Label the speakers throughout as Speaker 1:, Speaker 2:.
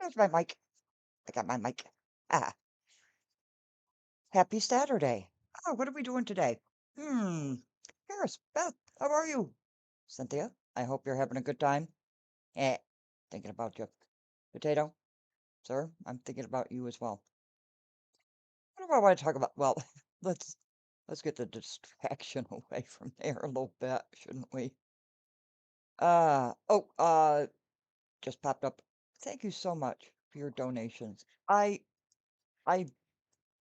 Speaker 1: There's my mic. I got my mic. Ah, happy Saturday. Oh, what are we doing today? Hmm. Paris, Beth, how are you? Cynthia, I hope you're having a good time. Eh, thinking about you. Potato, sir, I'm thinking about you as well. What do I want to talk about? Well, let's let's get the distraction away from there a little bit, shouldn't we? Just popped up. Thank you so much for your donations. I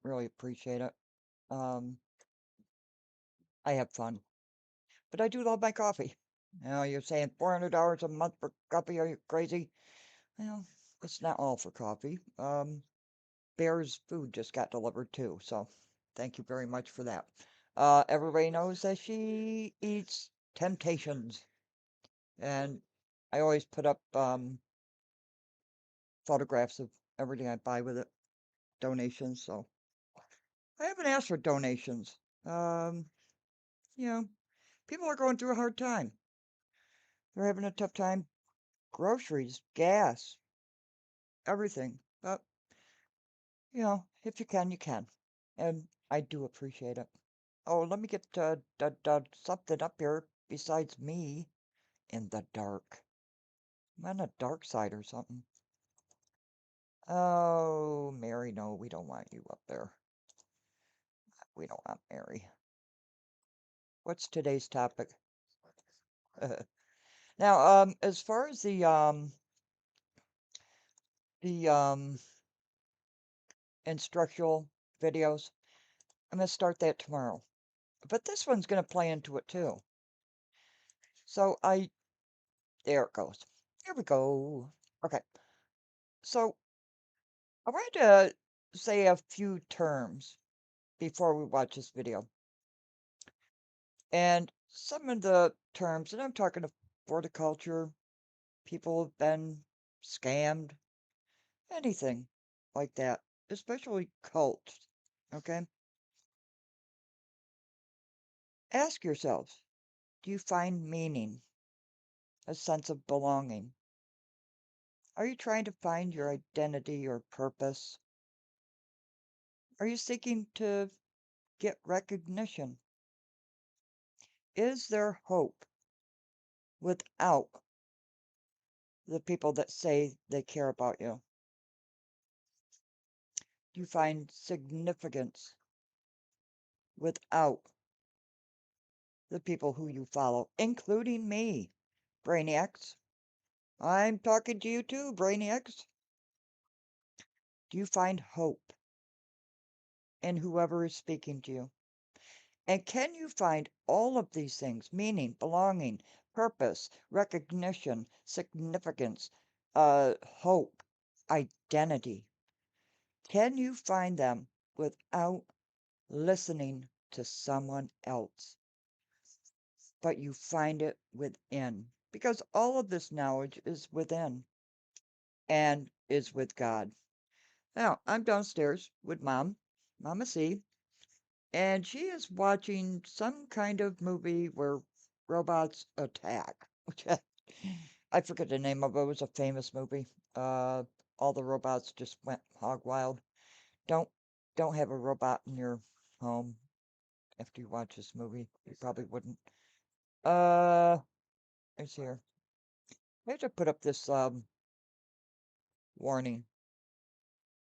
Speaker 1: really appreciate it. Um, I have fun. But I do love my coffee. Now you're saying $400 a month for coffee? Are you crazy? Well, it's not all for coffee. Bear's food just got delivered too, so thank you very much for that. Everybody knows that she eats Temptations, and I always put up photographs of everything I buy with it, donations. So I haven't asked for donations. Um, you know, people are going through a hard time. They're having a tough time. Groceries, gas, everything. But if you can, you can. And I do appreciate it. Oh, let me get something up here besides me in the dark. I'm on a dark side or something. Oh, Mary, no, we don't want you up there. We don't want Mary. What's today's topic? Now, as far as the instructional videos, I'm gonna start that tomorrow. But this one's gonna play into it too. So there it goes. Here we go. Okay. So I wanted to say a few terms before we watch this video. And some of the terms, and I'm talking of horticulture, people have been scammed, anything like that, especially cults. Okay. Ask yourselves, do you find meaning, a sense of belonging? Are you trying to find your identity or purpose? Are you seeking to get recognition? Is there hope without the people that say they care about you? Do you find significance without the people who you follow, including me, Brainiacs? I'm talking to you too, Brainiacs. Do you find hope in whoever is speaking to you? And can you find all of these things, meaning, belonging, purpose, recognition, significance, hope, identity? Can you find them without listening to someone else? But you find it within, because all of this knowledge is within and is with God. Now, I'm downstairs with Mama C, and she is watching some kind of movie where robots attack, which I forget the name of it. It was a famous movie. Uh, all the robots just went hog wild. Don't don't have a robot in your home after you watch this movie. You probably wouldn't. Uh, it's here. I have to put up this warning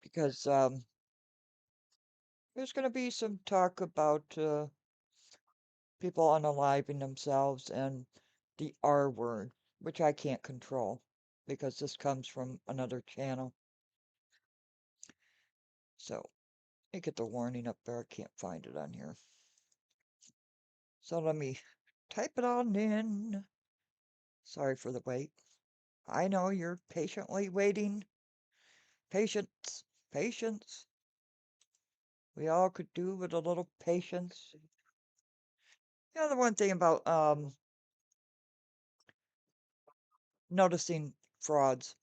Speaker 1: because there's going to be some talk about people unaliving themselves and the R word, which I can't control because this comes from another channel. So let me get the warning up there. I can't find it on here. So let me type it on in. Sorry for the wait. I know you're patiently waiting. Patience, patience. We all could do with a little patience. The one thing about noticing frauds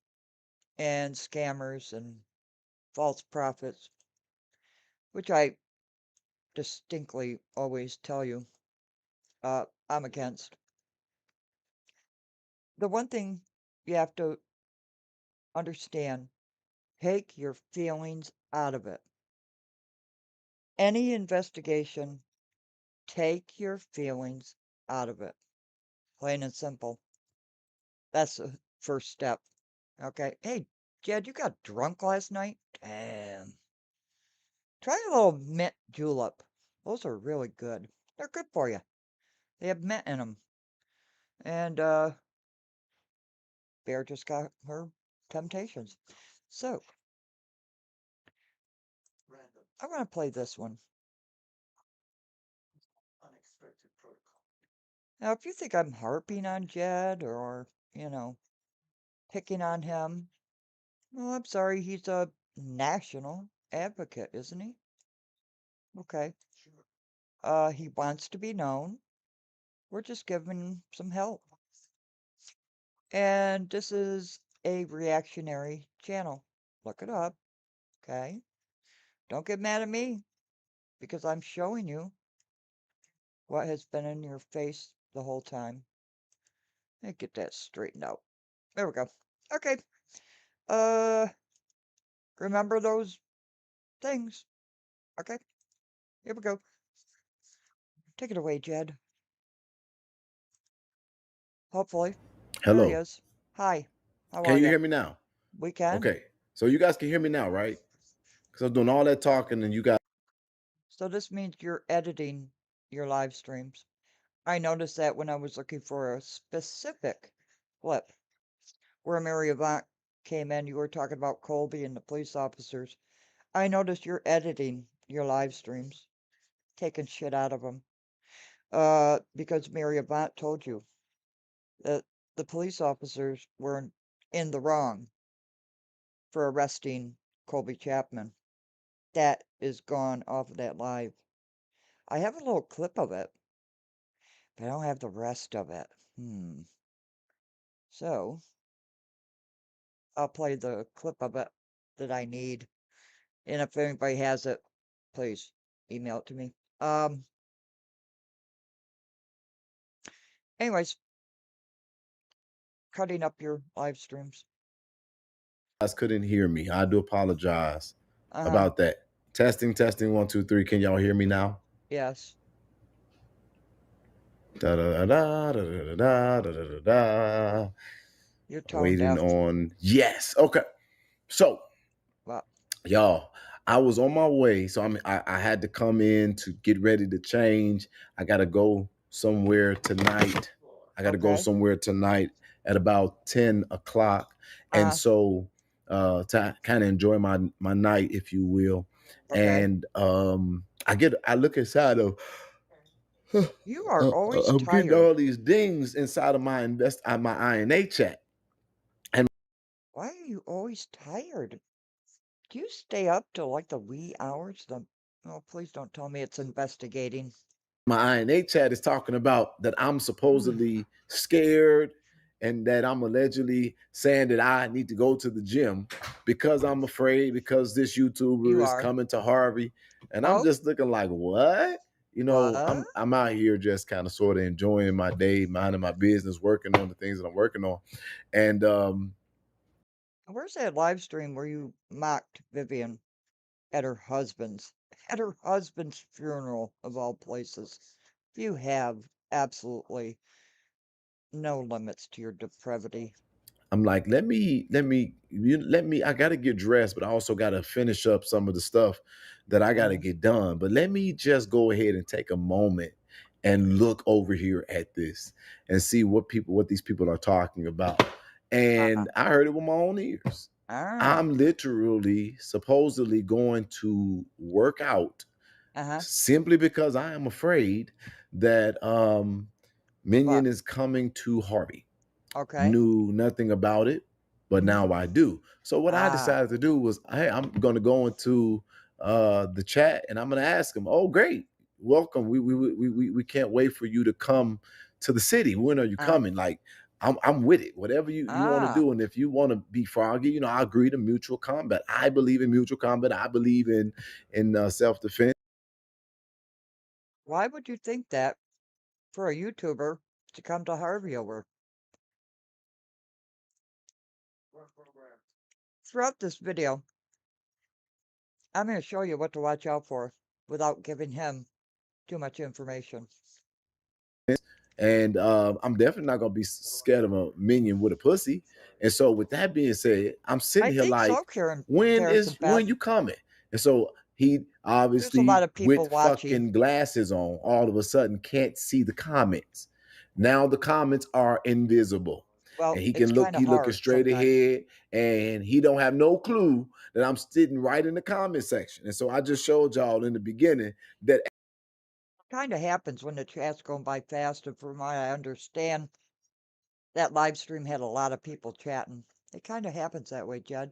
Speaker 1: and scammers and false prophets, which I distinctly always tell you, I'm against. The one thing you have to understand Take your feelings out of it. Any investigation, take your feelings out of it. Plain and simple. That's the first step. Okay. Hey, Jed, you got drunk last night? Damn. Try a little mint julep. Those are really good. They're good for you. They have mint in them. And Bear just got her temptations. So I want to play this one. Now, if you think I'm harping on Jed or, picking on him, well, I'm sorry. He's a national advocate, isn't he? Okay. He wants to be known. We're just giving him some help. And this is a reactionary channel. Look it up. Okay. Don't get mad at me because I'm showing you what has been in your face the whole time. Let me get that straightened out. There we go. Okay. Uh, remember those things. Okay. Here we go. Take it away, Jed. Hopefully. There he
Speaker 2: Hello.
Speaker 1: is. Hi. How
Speaker 2: Can
Speaker 1: are
Speaker 2: you
Speaker 1: you?
Speaker 2: hear me now?
Speaker 1: We can.
Speaker 2: Okay. So you guys can hear me now, right? Because I'm doing all that talking and you guys.
Speaker 1: So this means you're editing your live streams. I noticed that when I was looking for a specific clip where Mary Avant came in, you were talking about Colby and the police officers. I noticed you're editing your live streams, taking shit out of them. Because Mary Avant told you that the police officers were in the wrong for arresting Colby Chapman. That is gone off of that live. I have a little clip of it, but I don't have the rest of it. So I'll play the clip of it that I need. And if anybody has it, please email it to me. Anyways, cutting up your live streams.
Speaker 2: Couldn't hear me. I do apologize
Speaker 1: Uh-huh.
Speaker 2: about that. Testing, testing, 1, 2, 3. Can y'all hear me now?
Speaker 1: Yes.
Speaker 2: Da da da da da da da da da da.
Speaker 1: You're tone
Speaker 2: Waiting
Speaker 1: deaf.
Speaker 2: on yes. Okay. So
Speaker 1: Well,
Speaker 2: y'all, I was on my way. So I had to come in to get ready to change. I gotta go somewhere tonight. I gotta go
Speaker 1: okay.
Speaker 2: somewhere tonight at about 10 o'clock. And
Speaker 1: Uh,
Speaker 2: so to kind of enjoy my night, if you will.
Speaker 1: okay.
Speaker 2: And I look inside of
Speaker 1: You are always
Speaker 2: I'm getting
Speaker 1: tired.
Speaker 2: all these dings inside of my INA chat. And
Speaker 1: Why are you always tired? Do you stay up till like the wee hours? Oh, please don't tell me it's investigating.
Speaker 2: my INA chat is talking about that I'm supposedly scared and that I'm allegedly saying that I need to go to the gym because I'm afraid because this YouTuber
Speaker 1: You
Speaker 2: is
Speaker 1: are.
Speaker 2: coming to Harvey. And I'm
Speaker 1: Oh,
Speaker 2: just looking like, what? You know,
Speaker 1: what?
Speaker 2: I'm out here just kind of sort of enjoying my day, minding my business, working on the things that I'm working on. And
Speaker 1: Where's that live stream where you mocked Vivian at her husband's at her husband's funeral of all places? You have absolutely no limits to your depravity.
Speaker 2: I'm like, I gotta get dressed, but I also gotta finish up some of the stuff that I gotta
Speaker 1: Uh-huh.
Speaker 2: get done. But let me just go ahead and take a moment and look over here at this and see what these people are talking about.
Speaker 1: Uh,
Speaker 2: And I heard it with my own ears.
Speaker 1: ah.
Speaker 2: I'm literally supposedly going to work out
Speaker 1: Uh-huh.
Speaker 2: simply because I am afraid that
Speaker 1: What?
Speaker 2: Minion is coming to Harvey.
Speaker 1: Okay.
Speaker 2: Knew nothing about it, but
Speaker 1: Mm-hmm.
Speaker 2: now I do. So what I
Speaker 1: Ah.
Speaker 2: decided to do was, hey, I'm going to go into the chat and I'm going to ask him. Oh, great, welcome. We can't wait for you to come to the city. When are you
Speaker 1: Uh-huh.
Speaker 2: coming? Like, I'm with it. Whatever you want to
Speaker 1: Ah.
Speaker 2: do, and if you want to be froggy, I agree to mutual combat. I believe in mutual combat. I believe in self defense.
Speaker 1: Why would you think that for a YouTuber to come to Harvey over? Throughout this video, I'm going to show you what to watch out for without giving him too much information.
Speaker 2: And I'm definitely not gonna be scared of a minion with a pussy. And so, with that being said, I'm
Speaker 1: I
Speaker 2: sitting here
Speaker 1: think
Speaker 2: like,
Speaker 1: so, Karen,
Speaker 2: when
Speaker 1: Harrison Beth.
Speaker 2: you coming? And so he
Speaker 1: There's a lot
Speaker 2: obviously
Speaker 1: of
Speaker 2: with
Speaker 1: people watching.
Speaker 2: fucking glasses on, all of a sudden can't see the comments. Now the comments are invisible.
Speaker 1: Well,
Speaker 2: And he
Speaker 1: it's
Speaker 2: can look,
Speaker 1: kind of
Speaker 2: he looking
Speaker 1: hard
Speaker 2: straight
Speaker 1: sometimes.
Speaker 2: ahead, and he don't have no clue that I'm sitting right in the comment section. And so I just showed y'all in the beginning that
Speaker 1: Kind of happens when the chat's going by fast, and from what I understand, that live stream had a lot of people chatting. It kind of happens that way, Jed.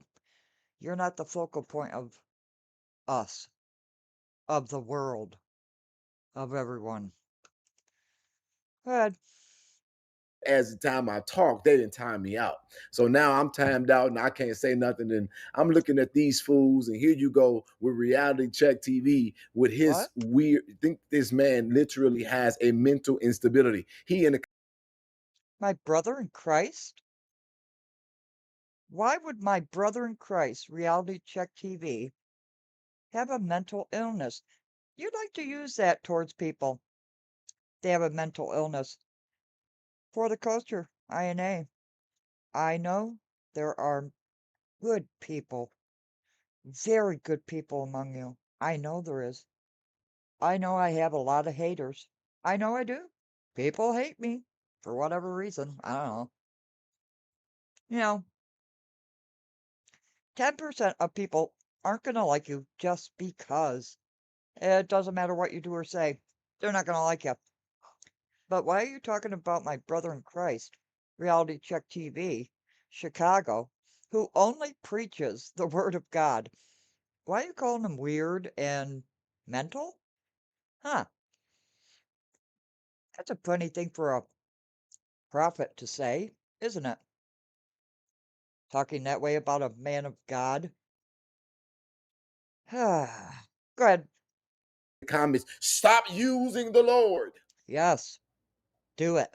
Speaker 1: You're not the focal point of us, of the world, of everyone. Good.
Speaker 2: as the time I talk, they didn't time me out. So now I'm timed out and I can't say nothing. And I'm looking at these fools, and here you go with reality check TV with his
Speaker 1: What?
Speaker 2: weird. I think this man literally has a mental instability. He in the
Speaker 1: My brother in Christ? Why would my brother in Christ, Reality Check TV, have a mental illness? You'd like to use that towards people. They have a mental illness. For the culture, INA. I know there are good people, very good people among you. I know there is. I know I have a lot of haters. I know I do. People hate me for whatever reason. I don't know. You know, 10% of people aren't going to like you just because. It doesn't matter what you do or say. They're not going to like you. But why are you talking about my brother in Christ, Reality Check TV, Chicago, who only preaches the Word of God? Why are you calling him weird and mental? Huh. That's a funny thing for a prophet to say, isn't it? Talking that way about a man of God. Go ahead.
Speaker 2: comments, stop using the Lord.
Speaker 1: Yes, do it.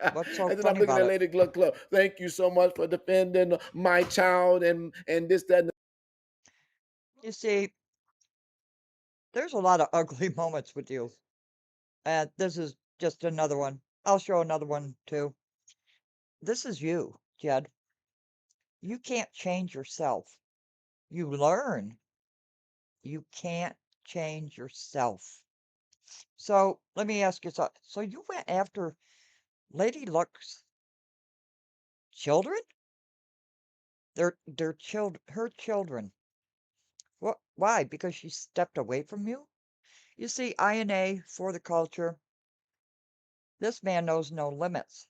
Speaker 2: And
Speaker 1: What's so
Speaker 2: then I'm
Speaker 1: funny
Speaker 2: looking
Speaker 1: about
Speaker 2: at
Speaker 1: it?
Speaker 2: Lady Gluck Club. Thank you so much for defending my child and this, that, and
Speaker 1: You see, there's a lot of ugly moments with you. And this is just another one. I'll show another one too. This is you, Jed. You can't change yourself. You learn. You can't change yourself. So let me ask you something. So you went after Lady Luck's children? Their children, her children. What? Why? Because she stepped away from you? You see, INA for the culture. This man knows no limits.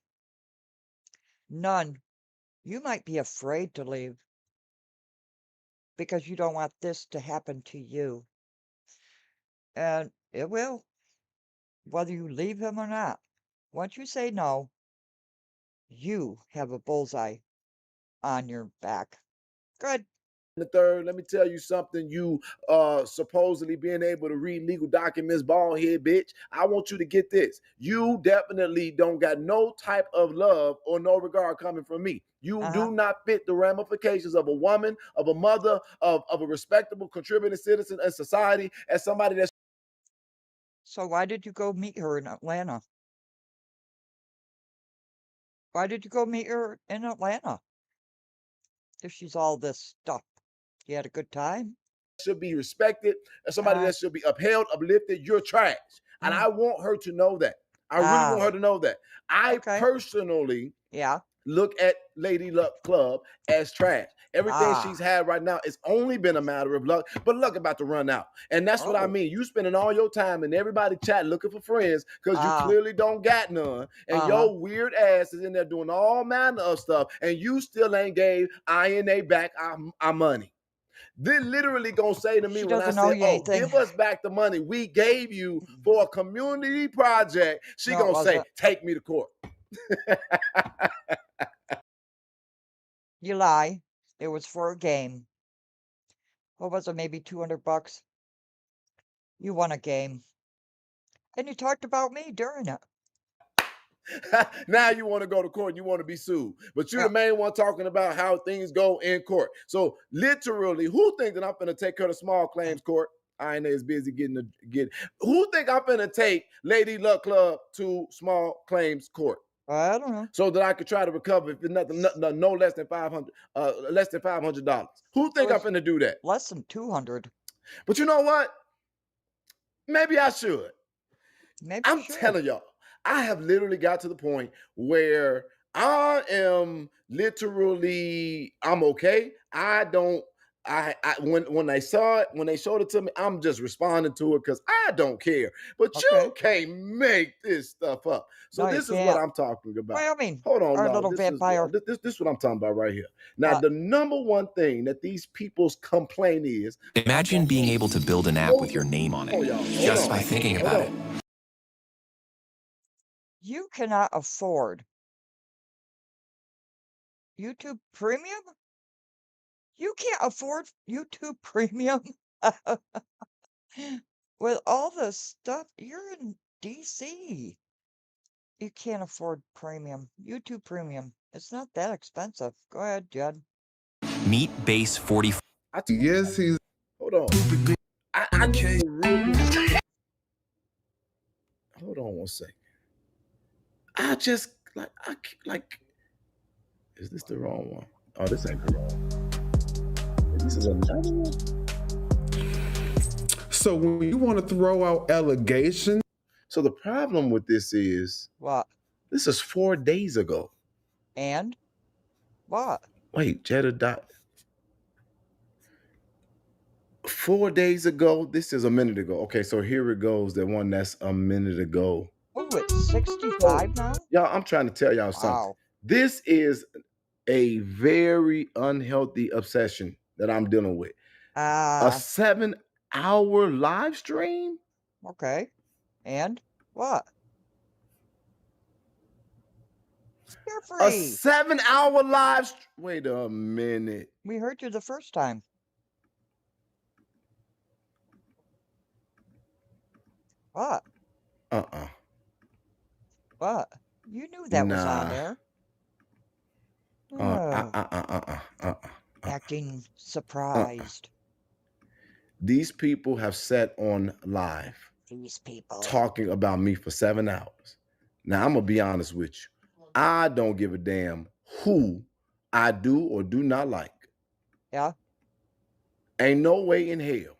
Speaker 1: None. You might be afraid to leave because you don't want this to happen to you. And it will, whether you leave him or not. Once you say no, you have a bullseye on your back. Good.
Speaker 2: the third. Let me tell you something. You supposedly being able to read legal documents, bald head bitch. I want you to get this. You definitely don't got no type of love or no regard coming from me. You
Speaker 1: Uh-huh.
Speaker 2: do not fit the ramifications of a woman, of a mother, of a respectable contributing citizen in society, as somebody that's
Speaker 1: So why did you go meet her in Atlanta? Why did you go meet her in Atlanta if she's all this stuff? You had a good time?
Speaker 2: should be respected, and somebody
Speaker 1: Uh,
Speaker 2: that should be upheld, uplifted. You're trash. And
Speaker 1: mm,
Speaker 2: I want her to know that. I really want
Speaker 1: ah,
Speaker 2: her to know that. I
Speaker 1: okay.
Speaker 2: personally
Speaker 1: Yeah.
Speaker 2: look at Lady Luck Club as trash. Everything she's
Speaker 1: Ah.
Speaker 2: had right now, it's only been a matter of luck, but luck about to run out. And that's what I
Speaker 1: Oh.
Speaker 2: mean. You spending all your time and everybody chat looking for friends because you
Speaker 1: Ah.
Speaker 2: clearly don't got none. And
Speaker 1: Uh-huh.
Speaker 2: your weird ass is in there doing all manner of stuff, and you still ain't gave INA back our money. They literally gonna say to me
Speaker 1: She
Speaker 2: when I
Speaker 1: doesn't owe
Speaker 2: say,
Speaker 1: you
Speaker 2: "Oh,
Speaker 1: anything.
Speaker 2: give us back the money we gave you for a community project," she
Speaker 1: No, it
Speaker 2: gonna say,
Speaker 1: wasn't.
Speaker 2: "Take me to court."
Speaker 1: You lie. It was for a game. What was it? Maybe $200? You won a game. And you talked about me during it.
Speaker 2: Now you want to go to court and you want to be sued, but you're
Speaker 1: Yeah.
Speaker 2: the main one talking about how things go in court. So literally, who think that I'm gonna take her to small claims court? I ain't as busy getting. Who think I'm gonna take Lady Luck Club to small claims court
Speaker 1: I don't know.
Speaker 2: so that I could try to recover if it's nothing, no less than $500. Who think I'm
Speaker 1: was
Speaker 2: gonna do that?
Speaker 1: less than 200.
Speaker 2: But you know what? Maybe I should.
Speaker 1: Maybe you
Speaker 2: I'm
Speaker 1: should.
Speaker 2: telling y'all, I have literally got to the point where I am literally, I'm okay. I don't, when they saw it, when they showed it to me, I'm just responding to it because I don't care. But
Speaker 1: Okay.
Speaker 2: you can't make this stuff up. So
Speaker 1: No, you
Speaker 2: this is what
Speaker 1: can't.
Speaker 2: I'm talking about.
Speaker 1: Well, I mean,
Speaker 2: Hold on,
Speaker 1: our
Speaker 2: no,
Speaker 1: little
Speaker 2: this
Speaker 1: vampire.
Speaker 2: is this what I'm talking about right here. Now,
Speaker 1: What?
Speaker 2: the number one thing that these people's complaint is,
Speaker 3: Imagine being able to build an app with your name on it, just by thinking about it.
Speaker 1: You cannot afford YouTube Premium? You can't afford YouTube Premium? With all the stuff, you're in DC. You can't afford Premium. YouTube Premium. It's not that expensive. Go ahead, Jed.
Speaker 3: Meet Base 40.
Speaker 4: Yes, he's.
Speaker 2: Hold on. I need to really. Hold on one second. I just like. Is this the wrong one? Oh, this ain't the wrong one. This is another one.
Speaker 4: So when you want to throw out allegations,
Speaker 2: So the problem with this is
Speaker 1: What?
Speaker 2: this is 4 days ago.
Speaker 1: And? What?
Speaker 2: Wait, Jedidiah. 4 days ago. This is a minute ago. Okay, so here it goes. The one that's a minute ago.
Speaker 1: Oh, it's 65 now?
Speaker 2: Y'all, I'm trying to tell y'all something.
Speaker 1: Wow.
Speaker 2: This is a very unhealthy obsession that I'm dealing with. A 7-hour live stream?
Speaker 1: Okay. And? What? You're
Speaker 2: A
Speaker 1: free.
Speaker 2: 7-hour live Wait a minute.
Speaker 1: We heard you the first time. What? What? You knew that was on there. Acting surprised.
Speaker 2: These people have sat on live
Speaker 1: These people.
Speaker 2: talking about me for 7 hours. Now, I'm going to be honest with you. I don't give a damn who I do or do not like.
Speaker 1: Yeah?
Speaker 2: Ain't no way in hell.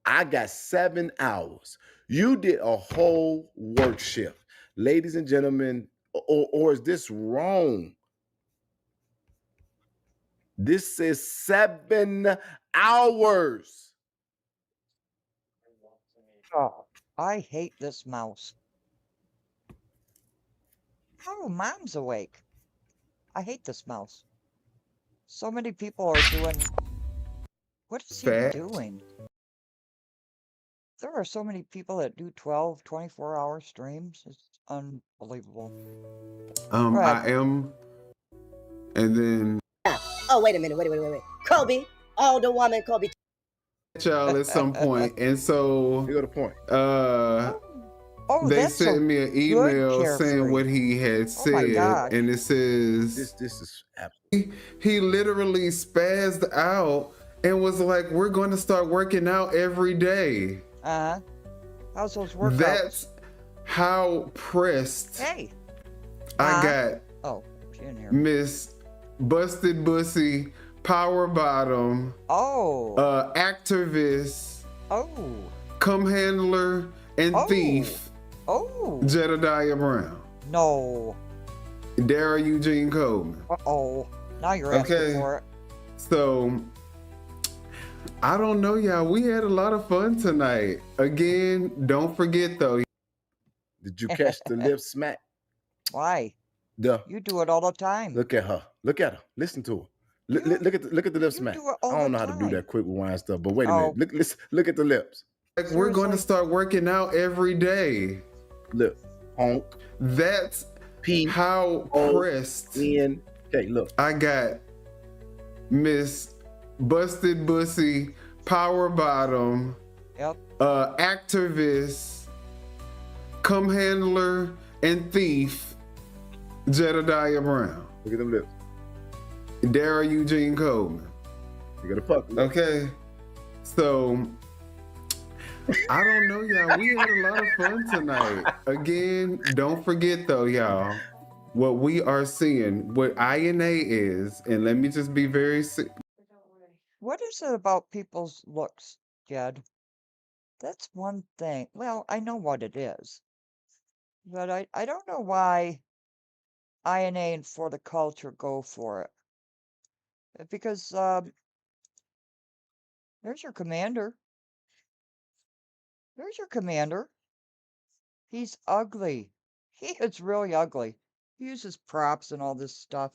Speaker 2: I got 7 hours. You did a whole work shift. Ladies and gentlemen, or is this wrong? This says 7 hours.
Speaker 1: Oh, I hate this mouse. Oh, Mom's awake. I hate this mouse. So many people are doing... What is he
Speaker 4: Facts.
Speaker 1: doing? There are so many people that do 12, 24-hour streams. It's unbelievable.
Speaker 4: I am, and then
Speaker 5: Oh, wait a minute. Wait. Kobe, older woman, Kobe.
Speaker 4: y'all at some point, and so
Speaker 2: You go to point.
Speaker 1: Oh,
Speaker 4: they
Speaker 1: that's
Speaker 4: sent
Speaker 1: so
Speaker 4: me an
Speaker 1: good,
Speaker 4: email saying
Speaker 1: Carefree.
Speaker 4: what he had
Speaker 1: Oh my
Speaker 4: said,
Speaker 1: gosh.
Speaker 4: and it says
Speaker 2: This is absolutely.
Speaker 4: he literally spazzed out and was like, "We're going to start working out every day."
Speaker 1: Uh-huh. How's those workouts?
Speaker 4: That's how pressed
Speaker 1: Hey.
Speaker 4: I got.
Speaker 1: Oh, she in here.
Speaker 4: Miss Busted Bussy, Power Bottom,
Speaker 1: Oh.
Speaker 4: Activist,
Speaker 1: Oh.
Speaker 4: Cum Handler, and
Speaker 1: Oh.
Speaker 4: Thief,
Speaker 1: Oh.
Speaker 4: Jedidiah Brown,
Speaker 1: No.
Speaker 4: Dara Eugene Coleman.
Speaker 1: Uh-oh. Now you're asking
Speaker 4: Okay.
Speaker 1: for it.
Speaker 4: So, I don't know, y'all. We had a lot of fun tonight. Again, don't forget, though.
Speaker 2: Did you catch the lip smack?
Speaker 1: Why? You do it all the time.
Speaker 2: Look at her. Look at her. Listen to her. Look at the lip smack.
Speaker 1: do it all
Speaker 2: I don't
Speaker 1: the
Speaker 2: know how to do
Speaker 1: time.
Speaker 2: that quick rewind stuff, but wait a
Speaker 1: Oh.
Speaker 2: minute. Look at the lips.
Speaker 4: Like, we're going to
Speaker 1: Seriously?
Speaker 4: start working out every day.
Speaker 2: Lip. Honk.
Speaker 4: That's
Speaker 2: P.
Speaker 4: how
Speaker 2: O.
Speaker 4: pressed
Speaker 2: N. Okay, look.
Speaker 4: I got Miss Busted Bussy, Power Bottom,
Speaker 1: Yep.
Speaker 4: Activist, Cum Handler, and Thief, Jedidiah Brown.
Speaker 2: Look at them lips.
Speaker 4: Daryl Eugene Coleman.
Speaker 2: You got a fuck.
Speaker 4: Okay. So I don't know, y'all. We had a lot of fun tonight. Again, don't forget though, y'all, what we are seeing, what INA is, and let me just be very
Speaker 1: What is it about people's looks, Jed? That's one thing. Well, I know what it is, but I don't know why INA and For the Culture go for it. Because there's your commander. There's your commander. He's ugly. He is really ugly. He uses props and all this stuff.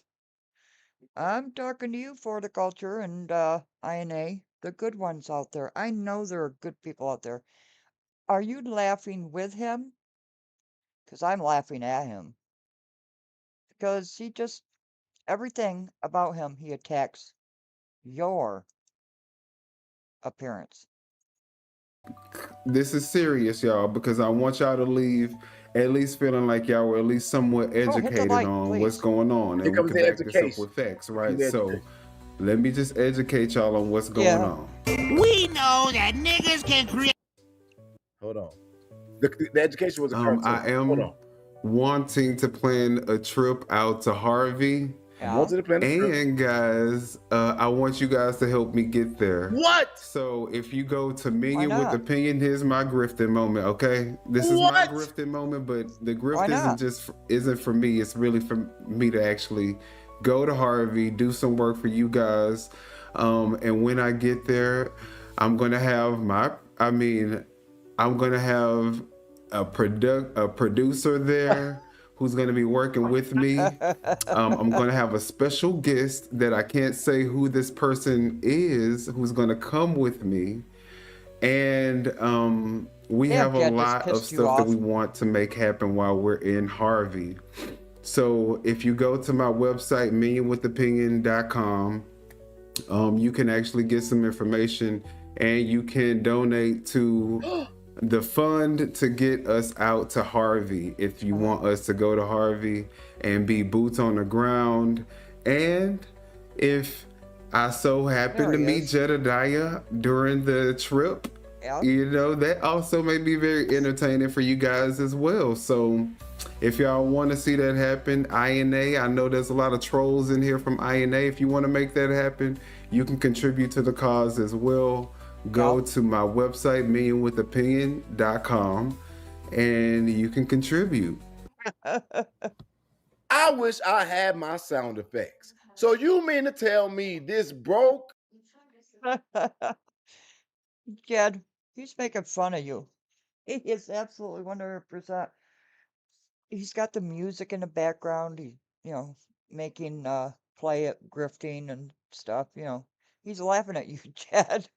Speaker 1: I'm talking to you, For the Culture and INA, the good ones out there. I know there are good people out there. Are you laughing with him? Because I'm laughing at him. Because he just, everything about him, he attacks your appearance.
Speaker 4: This is serious, y'all, because I want y'all to leave at least feeling like y'all were at least somewhat educated
Speaker 1: like,
Speaker 4: on what's
Speaker 1: please.
Speaker 4: going on.
Speaker 2: Here
Speaker 4: And we
Speaker 2: comes
Speaker 4: can
Speaker 2: the
Speaker 4: back this up
Speaker 2: education.
Speaker 4: with facts, right?
Speaker 2: The
Speaker 4: So
Speaker 2: education.
Speaker 4: let me just educate y'all on what's going
Speaker 1: Yeah.
Speaker 4: on.
Speaker 6: We know that niggas can create.
Speaker 2: Hold on. The education was a cartoon.
Speaker 4: I
Speaker 2: Hold
Speaker 4: am
Speaker 2: on.
Speaker 4: wanting to plan a trip out to Harvey.
Speaker 2: I
Speaker 1: Yeah.
Speaker 2: wanted to plan a trip.
Speaker 4: And guys, I want you guys to help me get there.
Speaker 2: What?
Speaker 4: So if you go to Minion with
Speaker 1: not?
Speaker 4: Opinion, here's my grifting moment, okay? This is my
Speaker 2: What?
Speaker 4: grifting moment, but the grift
Speaker 1: Why
Speaker 4: isn't
Speaker 1: not?
Speaker 4: just isn't for me. It's really for me to actually go to Harvey, do some work for you guys. And when I get there, I'm gonna have a producer there who's going to be working with me. I'm going to have a special guest that I can't say who this person is, who's going to come with me. And we
Speaker 1: Damn,
Speaker 4: have a
Speaker 1: Jed just
Speaker 4: lot of
Speaker 1: pissed you
Speaker 4: stuff that
Speaker 1: off.
Speaker 4: we want to make happen while we're in Harvey. So if you go to my website, minionwithopinion.com, you can actually get some information and you can donate to the fund to get us out to Harvey if you want us to go to Harvey and be boots on the ground. And if I so happen to meet Jedidiah during the trip, you know, that also may be very entertaining for you guys as well. So if y'all want to see that happen, INA, I know there's a lot of trolls in here from INA. If you want to make that happen, you can contribute to the cause as well. Go to my website, minionwithopinion.com, and you can contribute.
Speaker 2: I wish I had my sound effects. So you mean to tell me this broke?
Speaker 1: Jed, he's making fun of you. He is absolutely 100%. He's got the music in the background. He, making play at grifting and stuff. He's laughing at you, Jed.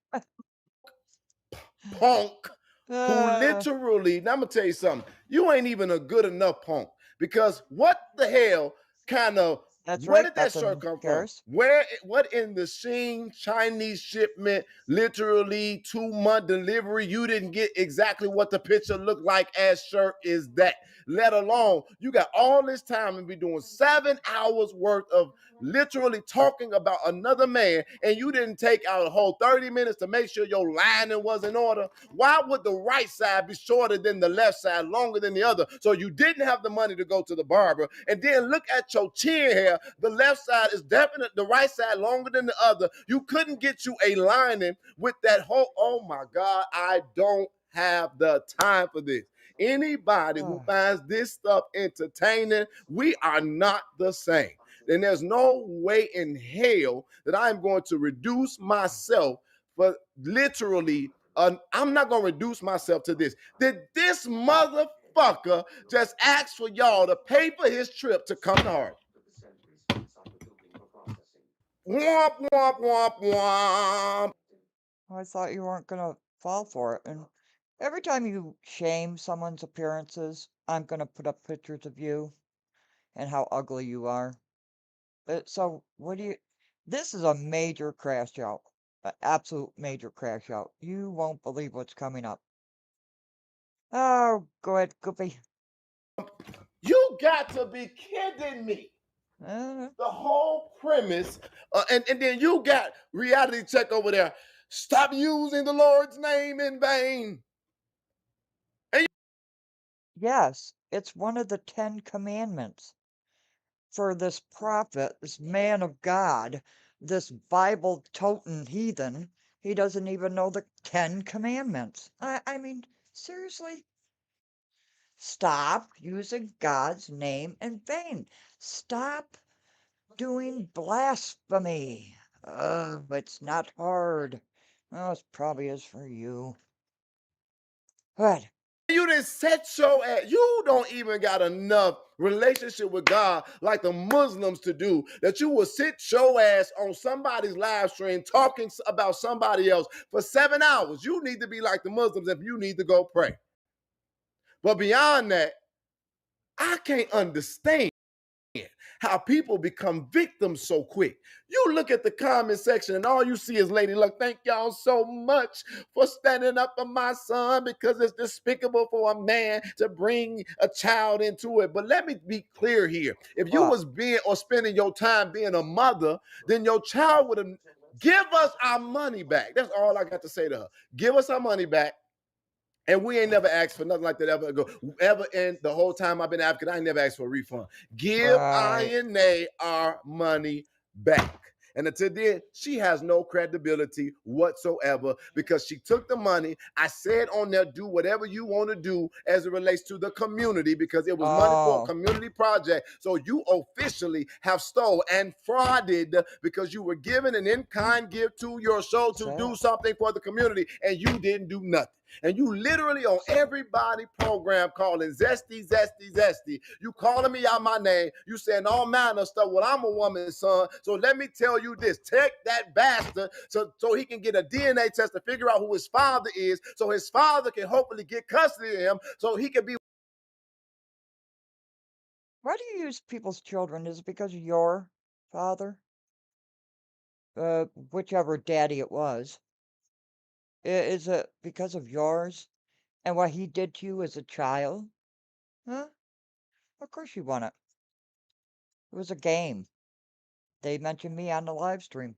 Speaker 2: Punk who literally, now I'm gonna tell you something, you ain't even a good enough punk, because what the hell kind of, where did that shirt come from? What in the Sheen Chinese shipment, literally 2-month delivery, you didn't get exactly what the picture looked like as shirt is that? Let alone, you got all this time and be doing 7 hours worth of literally talking about another man, and you didn't take out a whole 30 minutes to make sure your lining was in order. Why would the right side be shorter than the left side, longer than the other? So you didn't have the money to go to the barber. And then look at your chin hair. The left side is definitely, the right side longer than the other. You couldn't get you a lining with that whole, oh my God, I don't have the time for this. Anybody who finds this stuff entertaining, we are not the same. Then there's no way in hell that I'm going to reduce myself for literally, I'm not going to reduce myself to this. Did this motherfucker just ask for y'all to pay for his trip to come to Harvey? Womp, womp, womp, womp.
Speaker 1: I thought you weren't going to fall for it. And every time you shame someone's appearances, I'm going to put up pictures of you and how ugly you are. So what do you, this is a major crash out, an absolute major crash out. You won't believe what's coming up. Oh, go ahead, Goopy.
Speaker 2: You got to be kidding me.
Speaker 1: Uh,
Speaker 2: The whole premise, and then you got reality check over there. Stop using the Lord's name in vain.
Speaker 1: yes, it's one of the 10 commandments for this prophet, this man of God, this Bible toting heathen. He doesn't even know the 10 commandments. I mean, seriously? Stop using God's name in vain. Stop doing blasphemy. It's not hard. Oh, it probably is for you. What?
Speaker 2: You didn't set your ass. You don't even got enough relationship with God like the Muslims to do that you will sit your ass on somebody's live stream talking about somebody else for 7 hours. You need to be like the Muslims if you need to go pray. But beyond that, I can't understand how people become victims so quick. You look at the comment section and all you see is Lady Luck. Thank y'all so much for standing up for my son, because it's despicable for a man to bring a child into it. But let me be clear here. If you was being or spending your time being a mother, then your child would have give us our money back. That's all I got to say to her. Give us our money back. And we ain't never asked for nothing like that ever in the whole time I've been advocate. I ain't never asked for a refund. Give INA our money back. And until then, she has no credibility whatsoever because she took the money. I said on there, do whatever you want to do as it relates to the community because it was money for a community project. So you officially have stole and frauded because you were given an in-kind gift to your show to do something for the community and you didn't do nothing. And you literally on everybody program calling Zesty. You calling me out my name. You saying all manner of stuff. Well, I'm a woman's son. So let me tell you this. Take that bastard so he can get a DNA test to figure out who his father is. So his father can hopefully get custody of him so he can be.
Speaker 1: Why do you use people's children? Is it because of your father? Whichever daddy it was. Is it because of yours? And what he did to you as a child? Huh? Of course you want it. It was a game. They mentioned me on the live stream.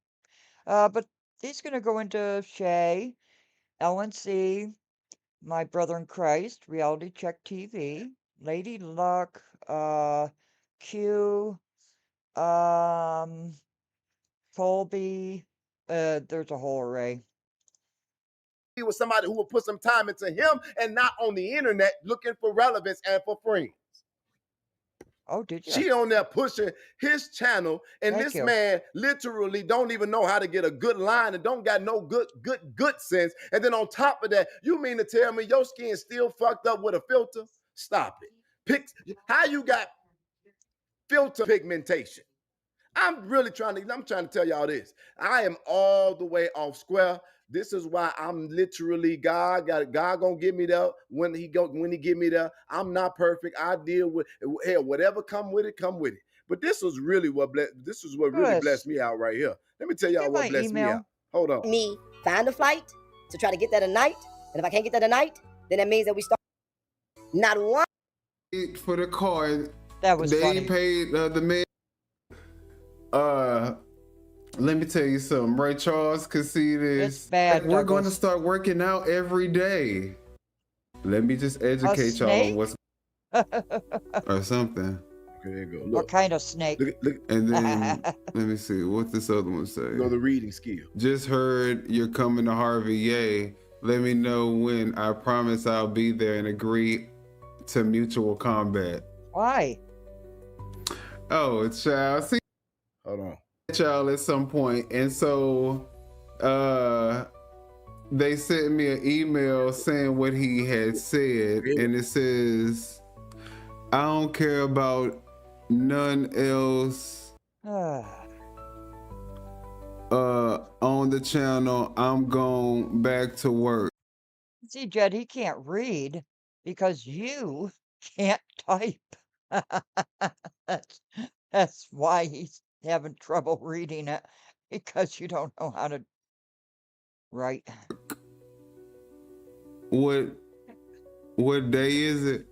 Speaker 1: But he's going to go into Shay, LNC, My Brother in Christ, Reality Check TV, Lady Luck, Q, Colby. There's a whole array.
Speaker 2: He was somebody who would put some time into him and not on the internet looking for relevance and for friends.
Speaker 1: Oh, did you?
Speaker 2: She on there pushing his channel, and this man literally don't even know how to get a good line and don't got no good sense. And then on top of that, you mean to tell me your skin still fucked up with a filter? Stop it. How you got filter pigmentation? I'm trying to tell y'all this. I am all the way off square. This is why I'm literally God gonna get me there when he get me there. I'm not perfect. I deal with hell, whatever come with it. But this was really really blessed me out right here. Let me tell y'all what blessed me out. Hold on.
Speaker 5: Me find a flight to try to get that tonight, and if I can't get that tonight, then that means that we start. Not one
Speaker 4: for the card.
Speaker 1: That was funny.
Speaker 4: They paid the man. Let me tell you something. Ray Charles could see this.
Speaker 1: It's bad,
Speaker 4: we're going to start working out every day. Let me just educate y'all on what's or something.
Speaker 2: Okay, there you go. Look.
Speaker 1: What kind of snake?
Speaker 2: Look.
Speaker 4: And then let me see what this other one say.
Speaker 2: Go the reading skill.
Speaker 4: Just heard you're coming to Harvey. Yay! Let me know when. I promise I'll be there and agree to mutual combat.
Speaker 1: Why?
Speaker 4: Oh, it's child. See.
Speaker 2: Hold on.
Speaker 4: Child at some point, and so they sent me an email saying what he had said, and it says, I don't care about none else on the channel. I'm going back to work.
Speaker 1: See, Jed, he can't read because you can't type. That's why he's having trouble reading it, because you don't know how to write.
Speaker 4: What day is it?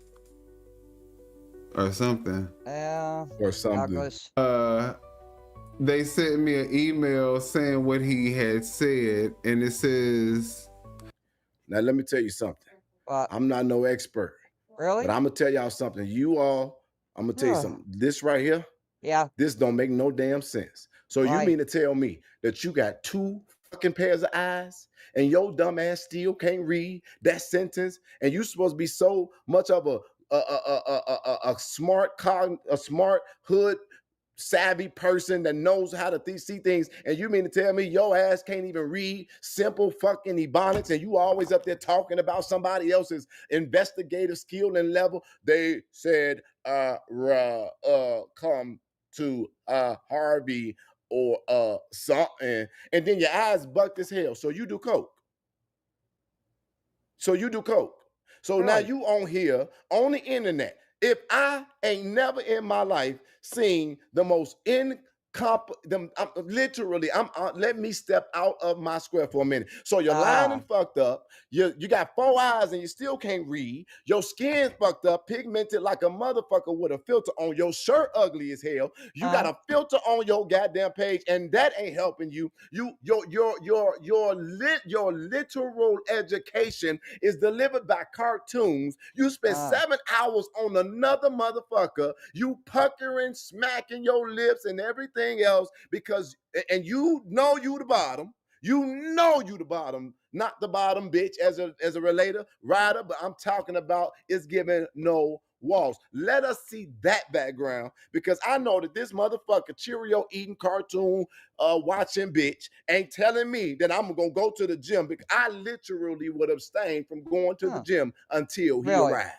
Speaker 4: or something.
Speaker 1: Yeah.
Speaker 2: or something.
Speaker 1: Douglas.
Speaker 4: They sent me an email saying what he had said, and it says,
Speaker 2: Now let me tell you something.
Speaker 1: What?
Speaker 2: I'm not no expert,
Speaker 1: Really?
Speaker 2: but I'm gonna tell y'all something. You all, I'm gonna tell you something. This right here,
Speaker 1: Yeah.
Speaker 2: this don't make no damn sense. So you
Speaker 1: Why?
Speaker 2: mean to tell me that you got two fucking pairs of eyes and your dumb ass still can't read that sentence, and you supposed to be so much of a smart hood savvy person that knows how to see things, and you mean to tell me your ass can't even read simple fucking ebonics, and you always up there talking about somebody else's investigative skill and level? They said come to Harvey or something, and then your eyes bucked as hell. So you do coke. So now
Speaker 1: Really?
Speaker 2: you on here on the internet. If I ain't never in my life seen the most literally, let me step out of my square for a minute. So you're lying and fucked up. You got 4 eyes and you still can't read. Your skin fucked up, pigmented like a motherfucker with a filter on. Your shirt ugly as hell. You got a filter on your goddamn page, and that ain't helping you. Your literal education is delivered by cartoons. You spend 7 hours on another motherfucker. You puckering, smacking your lips and everything else because, and you know you the bottom. You know you the bottom, not the bottom bitch as a relator, rider, but I'm talking about it's giving no walls. Let us see that background, because I know that this motherfucker Cheerio eating cartoon watching bitch ain't telling me that I'm gonna go to the gym, because I literally would abstain from going to the gym until he arrives.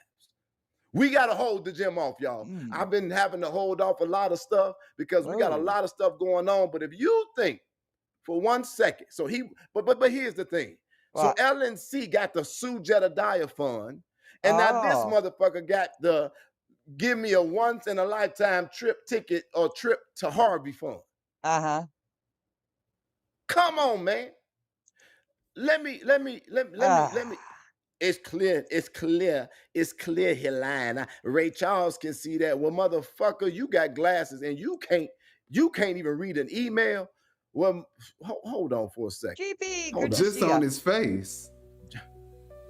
Speaker 2: We got to hold the gym off, y'all. I've been having to hold off a lot of stuff because we got a lot of stuff going on. But if you think for 1 second, so but here's the thing. So LNC got the Sue Jedidiah fund, and now this motherfucker got the give me a once in a lifetime trip ticket or trip to Harvey fund. Come on, man. Let me. It's clear, he lying. Ray Charles can see that. Well, motherfucker, you got glasses and you can't even read an email. Well, hold on for a second.
Speaker 1: GB,
Speaker 2: hold on.
Speaker 4: Just on his face.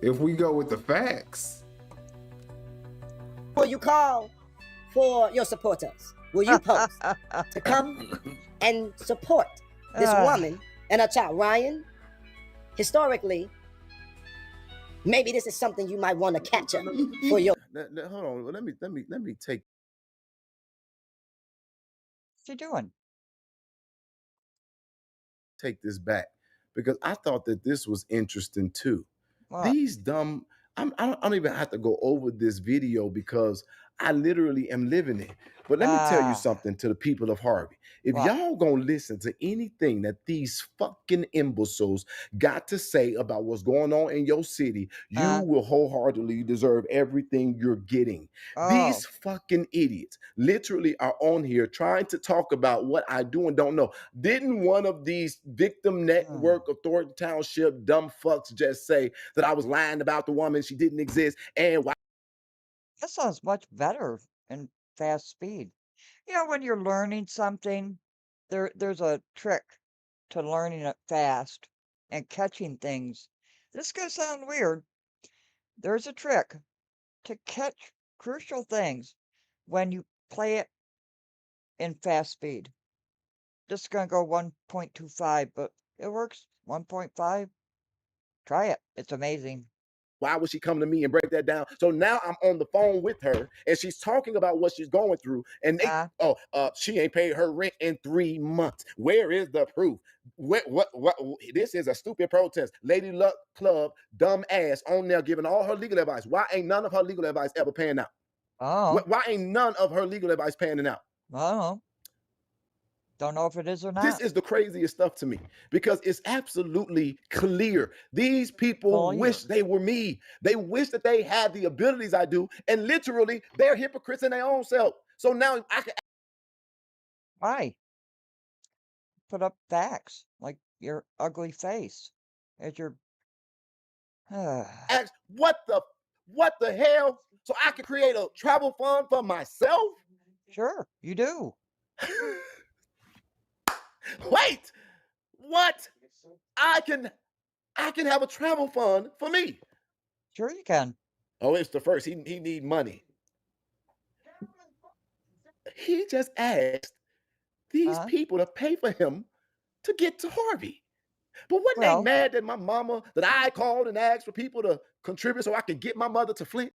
Speaker 4: If we go with the facts.
Speaker 5: Will you call for your supporters? Will you post to come and support this woman and her child? Ryan, historically, maybe this is something you might want to catch up for your.
Speaker 2: Hold on. Let me take.
Speaker 1: What's he doing?
Speaker 2: Take this back, because I thought that this was interesting too. These dumb. I don't even have to go over this video because I literally am living it. But let me tell you something to the people of Harvey. If y'all gonna listen to anything that these fucking imbeciles got to say about what's going on in your city, you will wholeheartedly deserve everything you're getting. These fucking idiots literally are on here trying to talk about what I do and don't know. Didn't one of these victim network of Thornton Township dumb fucks just say that I was lying about the woman, she didn't exist, and why?
Speaker 1: That sounds much better in fast speed. You know, when you're learning something, there's a trick to learning it fast and catching things. This is gonna sound weird. There's a trick to catch crucial things when you play it in fast speed. This is gonna go 1.25, but it works. 1.5. Try it. It's amazing.
Speaker 2: Why would she come to me and break that down? So now I'm on the phone with her and she's talking about what she's going through. And she ain't paid her rent in 3 months. Where is the proof? What? This is a stupid protest. Lady Luck Club, dumb ass on there giving all her legal advice. Why ain't none of her legal advice ever panning out? Why ain't none of her legal advice panning out?
Speaker 1: Don't know if it is or not.
Speaker 2: This is the craziest stuff to me, because it's absolutely clear. These people wish they were me. They wish that they had the abilities I do, and literally they're hypocrites in their own self. So now I can.
Speaker 1: Why? Put up facts like your ugly face as your.
Speaker 2: Ask what the hell? so I can create a travel fund for myself?
Speaker 1: Sure, you do.
Speaker 2: Wait, what? I can have a travel fund for me.
Speaker 1: Sure you can.
Speaker 2: Oh, it's the first. He need money. He just asked these
Speaker 1: Uh,
Speaker 2: people to pay for him to get to Harvey. But wasn't they
Speaker 1: well,
Speaker 2: mad that my mama, that I called and asked for people to contribute so I could get my mother to Flint?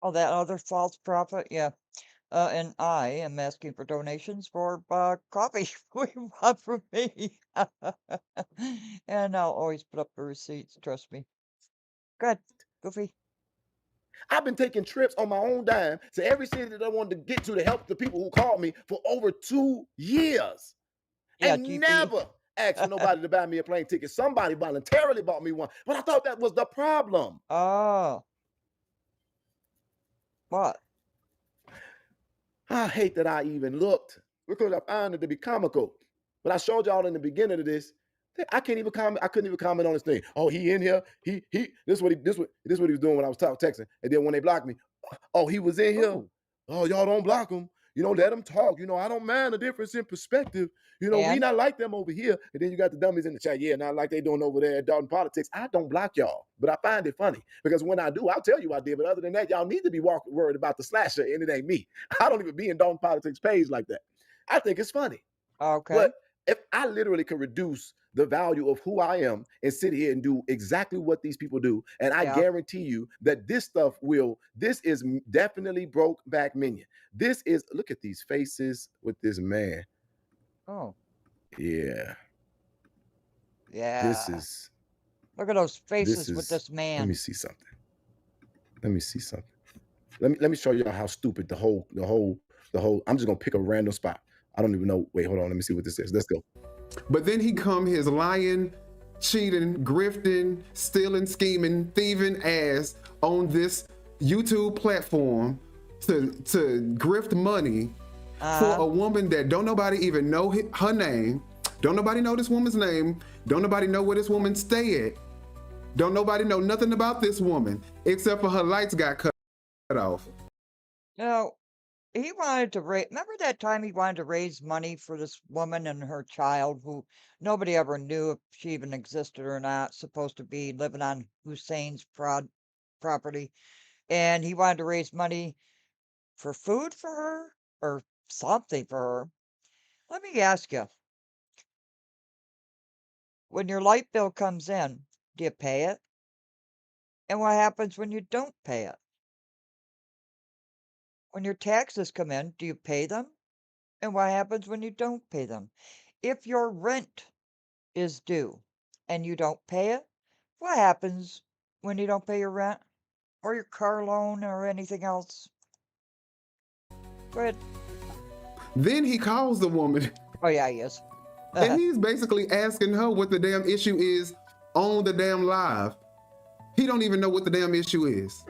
Speaker 1: oh, that other false prophet, yeah. And I am asking for donations for coffee. What do you want from me? And I'll always put up the receipts, trust me. Good, Goofy.
Speaker 2: I've been taking trips on my own dime to every city that I wanted to get to help the people who called me for over 2 years
Speaker 1: Yeah,
Speaker 2: and
Speaker 1: GP.
Speaker 2: never asked for nobody to buy me a plane ticket. Somebody voluntarily bought me one, but I thought that was the problem.
Speaker 1: Oh, what?
Speaker 2: I hate that I even looked because I found it to be comical. But I showed y'all in the beginning of this that I can't even comment. I couldn't even comment on this thing. Oh, he in here. He. This is what he was doing when I was texting. And then when they blocked me, oh, he was in here.
Speaker 1: Ooh,
Speaker 2: Oh, y'all don't block him. Let him talk. I don't mind the difference in perspective. We
Speaker 1: and?
Speaker 2: not like them over here. And then you got the dummies in the chat. Yeah, not like they doing over there at Dalton Politics. I don't block y'all, but I find it funny because when I do, I'll tell you I did. But other than that, y'all need to be worried about the slasher, and it ain't me. I don't even be in Dalton Politics page like that. I think it's funny.
Speaker 1: Okay,
Speaker 2: But if I literally could reduce the value of who I am and sit here and do exactly what these people do, and I
Speaker 1: yeah.
Speaker 2: guarantee you that this is definitely broke back Minion. Look at these faces with this man.
Speaker 1: Oh,
Speaker 2: Yeah, this
Speaker 1: yeah.
Speaker 2: is,
Speaker 1: Look at those
Speaker 2: this
Speaker 1: faces with
Speaker 2: is,
Speaker 1: this
Speaker 2: let me
Speaker 1: man.
Speaker 2: see something. Let me see something. Let me show y'all how stupid I'm just gonna pick a random spot. I don't even know. Wait, hold on. Let me see what this is. Let's go.
Speaker 4: But then he come his lying, cheating, grifting, stealing, scheming, thieving ass on this YouTube platform to grift money for a woman that don't nobody even know her name. Don't nobody know this woman's name. Don't nobody know where this woman stay at. Don't nobody know nothing about this woman except for her lights got cut off.
Speaker 1: Now, he wanted to raise, remember that time he wanted to raise money for this woman and her child who nobody ever knew if she even existed or not, supposed to be living on Hussein's property. And he wanted to raise money for food for her or something for her. Let me ask you, when your light bill comes in, do you pay it? And what happens when you don't pay it? When your taxes come in, do you pay them? And what happens when you don't pay them? If your rent is due and you don't pay it, what happens when you don't pay your rent or your car loan or anything else? Go ahead.
Speaker 4: Then he calls the woman
Speaker 1: Oh, yeah, he is.
Speaker 4: and he's basically asking her what the damn issue is on the damn live. He don't even know what the damn issue is.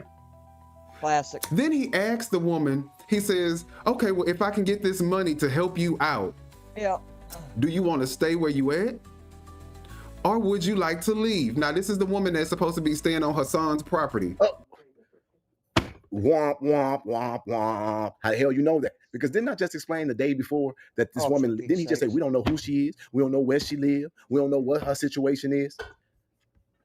Speaker 1: Classic.
Speaker 4: Then he asks the woman, he says, okay, well, if I can get this money to help you out,
Speaker 1: Yeah.
Speaker 4: do you want to stay where you at? Or would you like to leave? Now, this is the woman that's supposed to be staying on her son's property.
Speaker 2: Womp, womp, womp, womp. How the hell you know that? Because didn't I just explain the day before that this woman, didn't he just say, we don't know who she is? We don't know where she lives. We don't know what her situation is.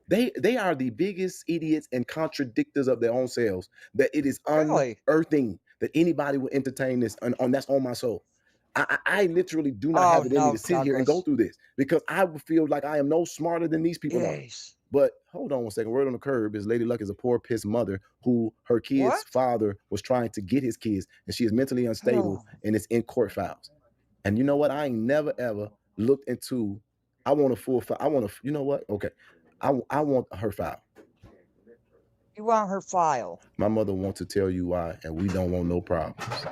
Speaker 2: They are the biggest idiots and contradictors of their own selves, that it is unearthing that anybody would entertain this, and that's on my soul. I literally do not have it in me to sit here and go through this because I would feel like I am no smarter than these people are. But hold on one second. Word on the curb is Lady Luck is a poor, pissed mother who her kid's father was trying to get his kids, and she is mentally unstable and it's in court files. And you know what? I ain't never ever looked into. I want a full file. You know what? Okay. I want her file.
Speaker 1: You want her file?
Speaker 2: My mother wants to tell you why, and we don't want no problems.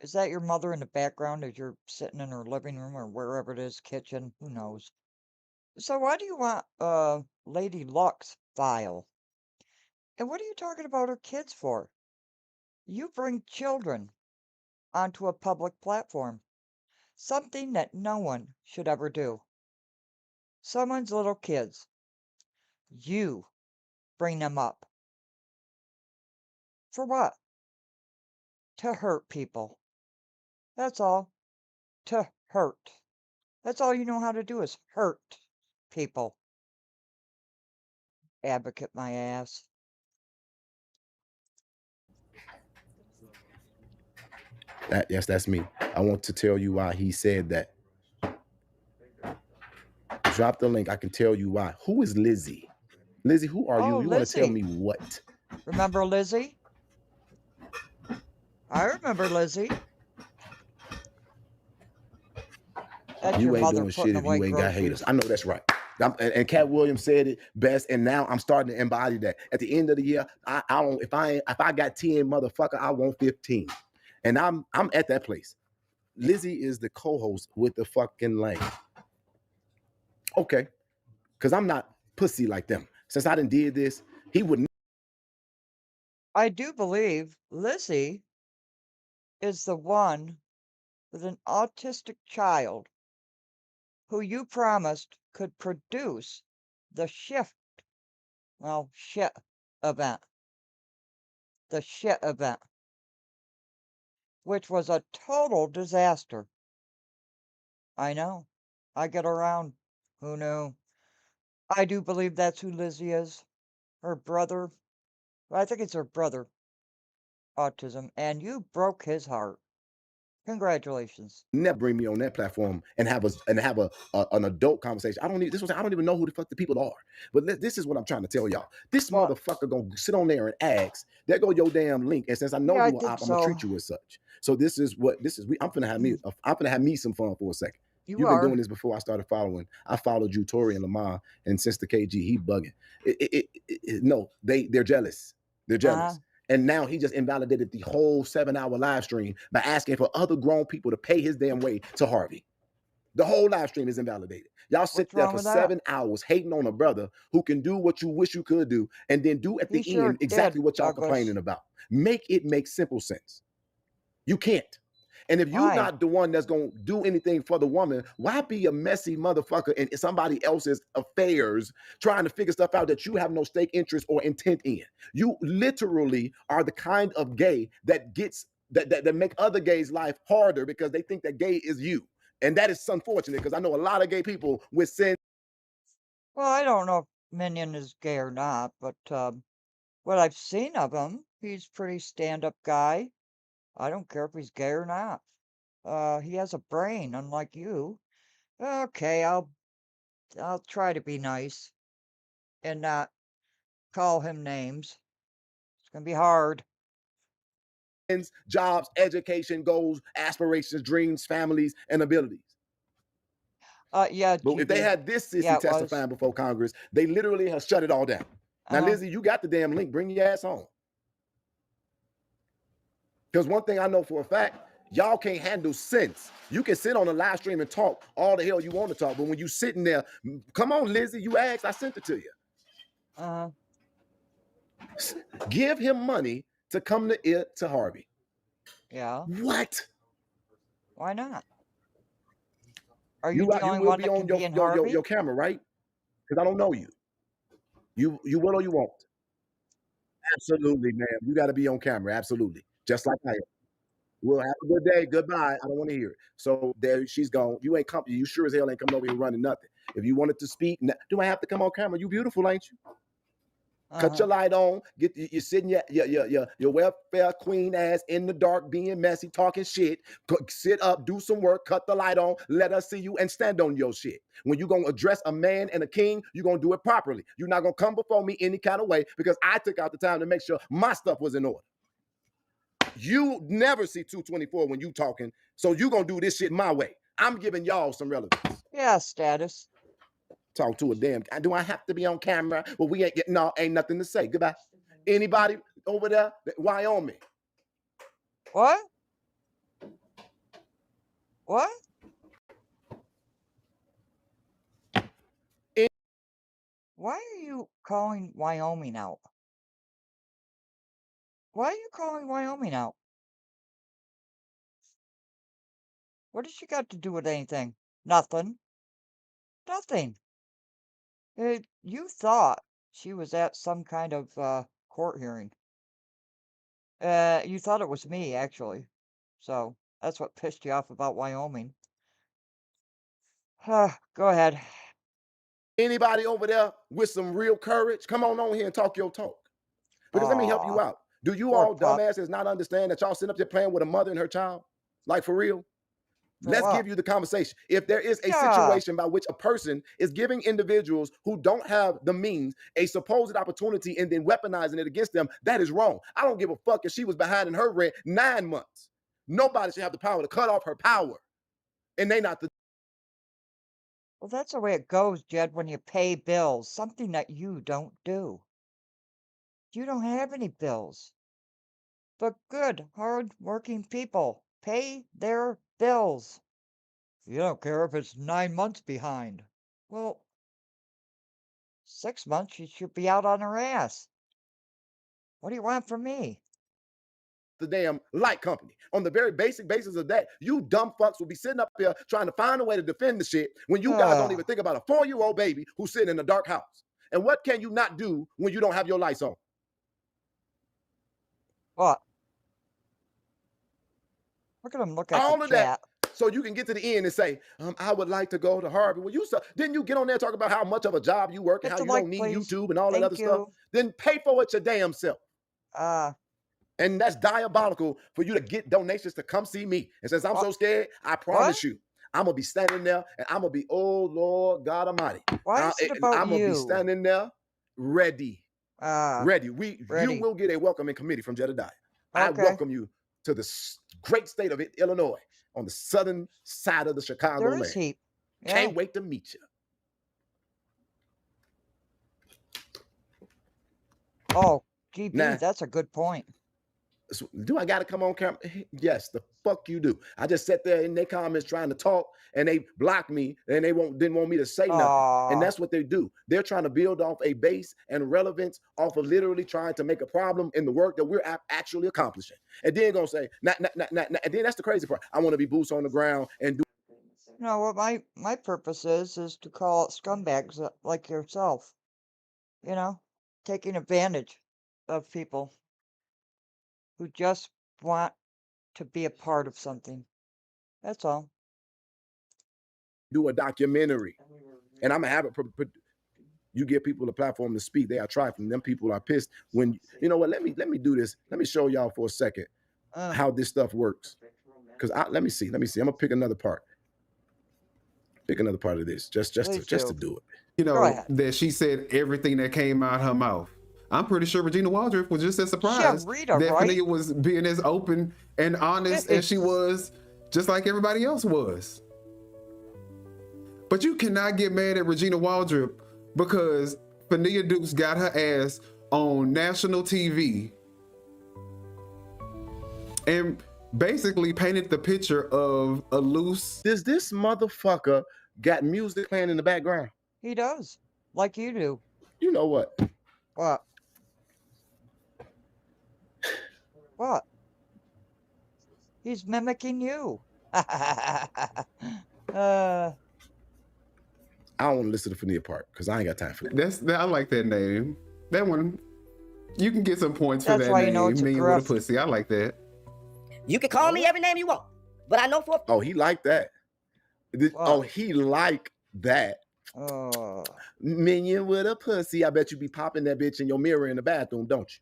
Speaker 1: Is that your mother in the background as you're sitting in her living room or wherever it is, kitchen? Who knows? So why do you want Lady Luck's file? And what are you talking about her kids for? You bring children onto a public platform, something that no one should ever do. Someone's little kids. You bring them up. For what? To hurt people. That's all. To hurt. That's all you know how to do is hurt people. Advocate my ass.
Speaker 2: Yes, that's me. I want to tell you why he said that. Drop the link. I can tell you why. Who is Lizzie? Lizzie, who are you?
Speaker 1: Oh,
Speaker 2: You want to tell
Speaker 1: Lizzie.
Speaker 2: me what?
Speaker 1: Remember Lizzie? I remember Lizzie. That's your
Speaker 2: You ain't
Speaker 1: mother
Speaker 2: doing
Speaker 1: putting
Speaker 2: shit if
Speaker 1: away
Speaker 2: you ain't got haters.
Speaker 1: groceries.
Speaker 2: I know that's right. And Cat Williams said it best, and now I'm starting to embody that. At the end of the year, I don't. If I got 10, motherfucker, I want 15, and I'm at that place. Lizzie is the co-host with the fucking lane. Okay, because I'm not pussy like them. Since I done did this, he wouldn't.
Speaker 1: I do believe Lizzie is the one with an autistic child who you promised could produce the shit event. The shit event, which was a total disaster. I know. I get around. Who knew? I do believe that's who Lizzie is. Her brother. I think it's her brother. Autism. And you broke his heart. Congratulations.
Speaker 2: Never bring me on that platform and have an adult conversation. I don't even know who the fuck the people are. But this is what I'm trying to tell y'all. This
Speaker 1: What?
Speaker 2: motherfucker gonna sit on there and ask. There go your damn link. And since I know
Speaker 1: Yeah, I
Speaker 2: you are
Speaker 1: think
Speaker 2: op, I'm gonna
Speaker 1: so.
Speaker 2: treat you as such. So this is. I'm gonna have me some fun for a second.
Speaker 1: You
Speaker 2: You've been
Speaker 1: are.
Speaker 2: doing this before I started following. I followed you, Tori and Lamar, and since the KG, he bugging. No, they're jealous. They're jealous. And now he just invalidated the whole 7-hour live stream by asking for other grown people to pay his damn way to Harvey. The whole live stream is invalidated. Y'all sit
Speaker 1: What's
Speaker 2: there
Speaker 1: wrong
Speaker 2: for
Speaker 1: with that?
Speaker 2: 7 hours hating on a brother who can do what you wish you could do, and then do at
Speaker 1: He
Speaker 2: the
Speaker 1: sure
Speaker 2: end exactly
Speaker 1: did,
Speaker 2: what y'all
Speaker 1: Douglas.
Speaker 2: complaining about. Make it make simple sense. You can't. And if you're
Speaker 1: Why?
Speaker 2: not the one that's going to do anything for the woman, why be a messy motherfucker in somebody else's affairs trying to figure stuff out that you have no stake, interest, or intent in? You literally are the kind of gay that gets that make other gays' life harder because they think that gay is you. And that is unfortunate because I know a lot of gay people with sin.
Speaker 1: Well, I don't know if Minion is gay or not, but what I've seen of him, he's pretty stand-up guy. I don't care if he's gay or not. He has a brain, unlike you. Okay, I'll try to be nice and not call him names. It's gonna be hard.
Speaker 2: Jobs, education, goals, aspirations, dreams, families, and abilities.
Speaker 1: Yeah,
Speaker 2: But if they
Speaker 1: GD.
Speaker 2: had this sissy
Speaker 1: Yeah, it was.
Speaker 2: testifying before Congress, they literally have shut it all down. Now, Lizzie, you got the damn link. Bring your ass on. Because one thing I know for a fact, y'all can't handle sense. You can sit on a live stream and talk all the hell you want to talk, but when you sitting there, come on, Lizzie, you asked, I sent it to you. Give him money to come to Harvey.
Speaker 1: Yeah.
Speaker 2: What?
Speaker 1: Why not? Are you
Speaker 2: You
Speaker 1: the only
Speaker 2: will
Speaker 1: one
Speaker 2: be
Speaker 1: that
Speaker 2: on
Speaker 1: can be in Harvey?
Speaker 2: your camera, right? Because I don't know you. You will or you won't? Absolutely, ma'am. You got to be on camera. Absolutely. Just like I am. Well, have a good day. Goodbye. I don't want to hear it. So there she's gone. You ain't come. You sure as hell ain't coming over here running nothing. If you wanted to speak, do I have to come on camera? You beautiful, ain't you? Cut your light on. You're sitting your welfare queen ass in the dark, being messy, talking shit. Sit up, do some work, cut the light on, let us see you, and stand on your shit. When you're gonna address a man and a king, you're gonna do it properly. You're not gonna come before me any kind of way because I took out the time to make sure my stuff was in order. You never see 224 when you talking, so you gonna do this shit my way. I'm giving y'all some relevance.
Speaker 1: Yeah, status.
Speaker 2: Talk to a damn. Do I have to be on camera? Well, we ain't getting. No, ain't nothing to say. Goodbye. Anybody over there? Wyoming.
Speaker 1: What? What? Why are you calling Wyoming out? Why are you calling Wyoming out? What has she got to do with anything? Nothing. Nothing. You thought she was at some kind of court hearing. You thought it was me, actually. So that's what pissed you off about Wyoming. Go ahead.
Speaker 2: Anybody over there with some real courage, come on here and talk your talk. Because let me help you
Speaker 1: Aw,
Speaker 2: out. Do you
Speaker 1: poor
Speaker 2: all
Speaker 1: pup.
Speaker 2: dumbasses not understand that y'all sitting up there playing with a mother and her child? Like, for real?
Speaker 1: For
Speaker 2: Let's
Speaker 1: what?
Speaker 2: give you the conversation. If there is a
Speaker 1: Yeah.
Speaker 2: situation by which a person is giving individuals who don't have the means a supposed opportunity and then weaponizing it against them, that is wrong. I don't give a fuck if she was behind in her rent 9 months. Nobody should have the power to cut off her power. And they not the
Speaker 1: Well, that's the way it goes, Jed, when you pay bills, something that you don't do. You don't have any bills. But good, hard-working people pay their bills. You don't care if it's 9 months behind. Well, 6 months, she should be out on her ass. What do you want from me?
Speaker 2: damn light company. On the very basic basis of that, you dumb fucks will be sitting up here trying to find a way to defend the shit when you guys don't even think about a 4-year-old baby who's sitting in a dark house. And what can you not do when you don't have your lights on?
Speaker 1: What? Look at him look at
Speaker 2: all
Speaker 1: the
Speaker 2: of
Speaker 1: chat.
Speaker 2: that, so you can get to the end and say, I would like to go to Harvey. Well, didn't you get on there and talk about how much of a job you work and
Speaker 1: Hit
Speaker 2: how
Speaker 1: the
Speaker 2: you
Speaker 1: like,
Speaker 2: don't need
Speaker 1: please.
Speaker 2: YouTube and all that
Speaker 1: Thank
Speaker 2: other stuff?
Speaker 1: you.
Speaker 2: Then pay for it your damn self.
Speaker 1: And
Speaker 2: that's diabolical for you to get donations to come see me. And since I'm so scared, I promise you, I'm going to be standing there and I'm going to be, oh, Lord God Almighty.
Speaker 1: Why is it about
Speaker 2: I'm going to be standing there ready. Ready. You will get a welcoming committee from Jedidiah. I welcome you to the great state of Illinois on the southern side of the Chicago land.
Speaker 1: Yeah.
Speaker 2: Can't wait to meet you.
Speaker 1: Oh, GB, that's a good point.
Speaker 2: Do I got to come on camera? Yes, the fuck you do. I just sat there in their comments trying to talk and they blocked me and they didn't want me to say nothing. And that's what they do. They're trying to build off a base and relevance off of literally trying to make a problem in the work that we're actually accomplishing. And then gonna say, and then that's the crazy part. I want to be boots on the ground and do.
Speaker 1: No, what my purpose is to call out scumbags like yourself. You know, taking advantage of people who just want to be a part of something. That's all.
Speaker 2: Do a documentary, and I'm gonna have it. You give people a platform to speak. They are trifling. Them people are pissed when you know what. Let me do this. Let me show y'all for a second how this stuff works. Because let me see. I'm gonna pick another part. Pick another part of this just to do it.
Speaker 4: You know that she said everything that came out her mouth. I'm pretty sure Regina Waldrop was just as surprised that Fania was being as open and honest as she was, just like everybody else was. But you cannot get mad at Regina Waldrop because Fania Dukes got her ass on national TV and basically painted the picture of a loose.
Speaker 2: Does this motherfucker got music playing in the background?
Speaker 1: He does, like you do.
Speaker 2: You know what?
Speaker 1: What? What? He's mimicking you.
Speaker 2: I don't want to listen to Fania part because I ain't got time for that.
Speaker 4: I like that name. That one, you can get some points for
Speaker 1: That's
Speaker 4: that
Speaker 1: why
Speaker 4: name.
Speaker 1: You know it's
Speaker 4: Mean with a pussy. I like that.
Speaker 5: You can call me every name you want, but I know for.
Speaker 2: Oh, he like that. Oh, he like that. Minion with a pussy. I bet you be popping that bitch in your mirror in the bathroom, don't you?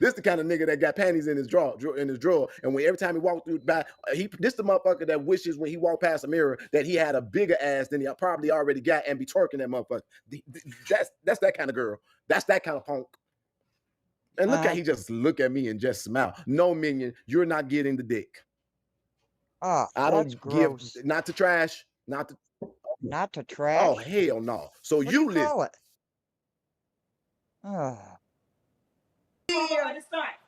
Speaker 2: This the kind of nigga that got panties in his drawer, and when every time he walked through by, this the motherfucker that wishes when he walked past a mirror that he had a bigger ass than he probably already got and be twerking that motherfucker. That's that kind of girl. That's that kind of punk. And look at he just look at me and just smile. No, Minion, you're not getting the dick.
Speaker 1: I
Speaker 2: don't give, not to trash, not
Speaker 1: to trash.
Speaker 2: Oh hell no. So
Speaker 1: what
Speaker 2: you
Speaker 1: do you call it?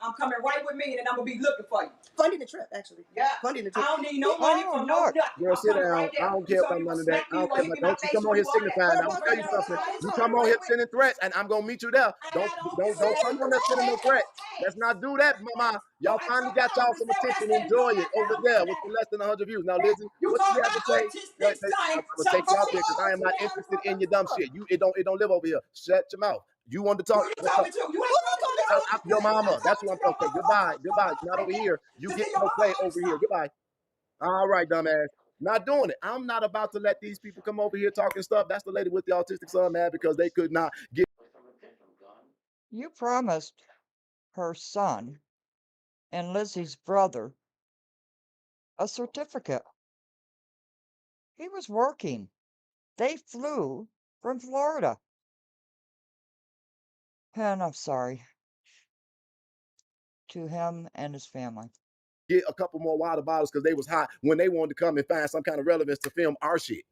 Speaker 7: I'm coming right with me, and I'm gonna be looking for you.
Speaker 5: Funding the trip, actually.
Speaker 7: Yeah.
Speaker 5: Funding the trip.
Speaker 7: I don't need no money from no nothing.
Speaker 2: Girl, sit down. Right, I don't care about none of that. I don't care about. Don't you come on here signifying. I'm gonna tell you something. You come on here sending threats, and I'm gonna meet you there. Don't come on there sending no threats. Let's not do that, mama. Y'all finally got y'all some attention. Enjoy it over there with less than 100 views. Now listen, what you have to say? I'm gonna take you out there because I am not interested in your dumb shit. It don't live over here. Shut your mouth. You wanted to talk?
Speaker 7: Who you talking to? You ain't talking to
Speaker 2: Your mama. That's what I'm talking. Okay, goodbye. Goodbye. You're not over here. You get no play over here. Goodbye. All right, dumbass. Not doing it. I'm not about to let these people come over here talking stuff. That's the lady with the autistic son, man, because they could not get.
Speaker 1: You promised her son and Lizzie's brother a certificate. He was working. They flew from Florida. And I'm sorry to him and his family.
Speaker 2: Get a couple more water bottles because they was hot when they wanted to come and find some kind of relevance to film our shit.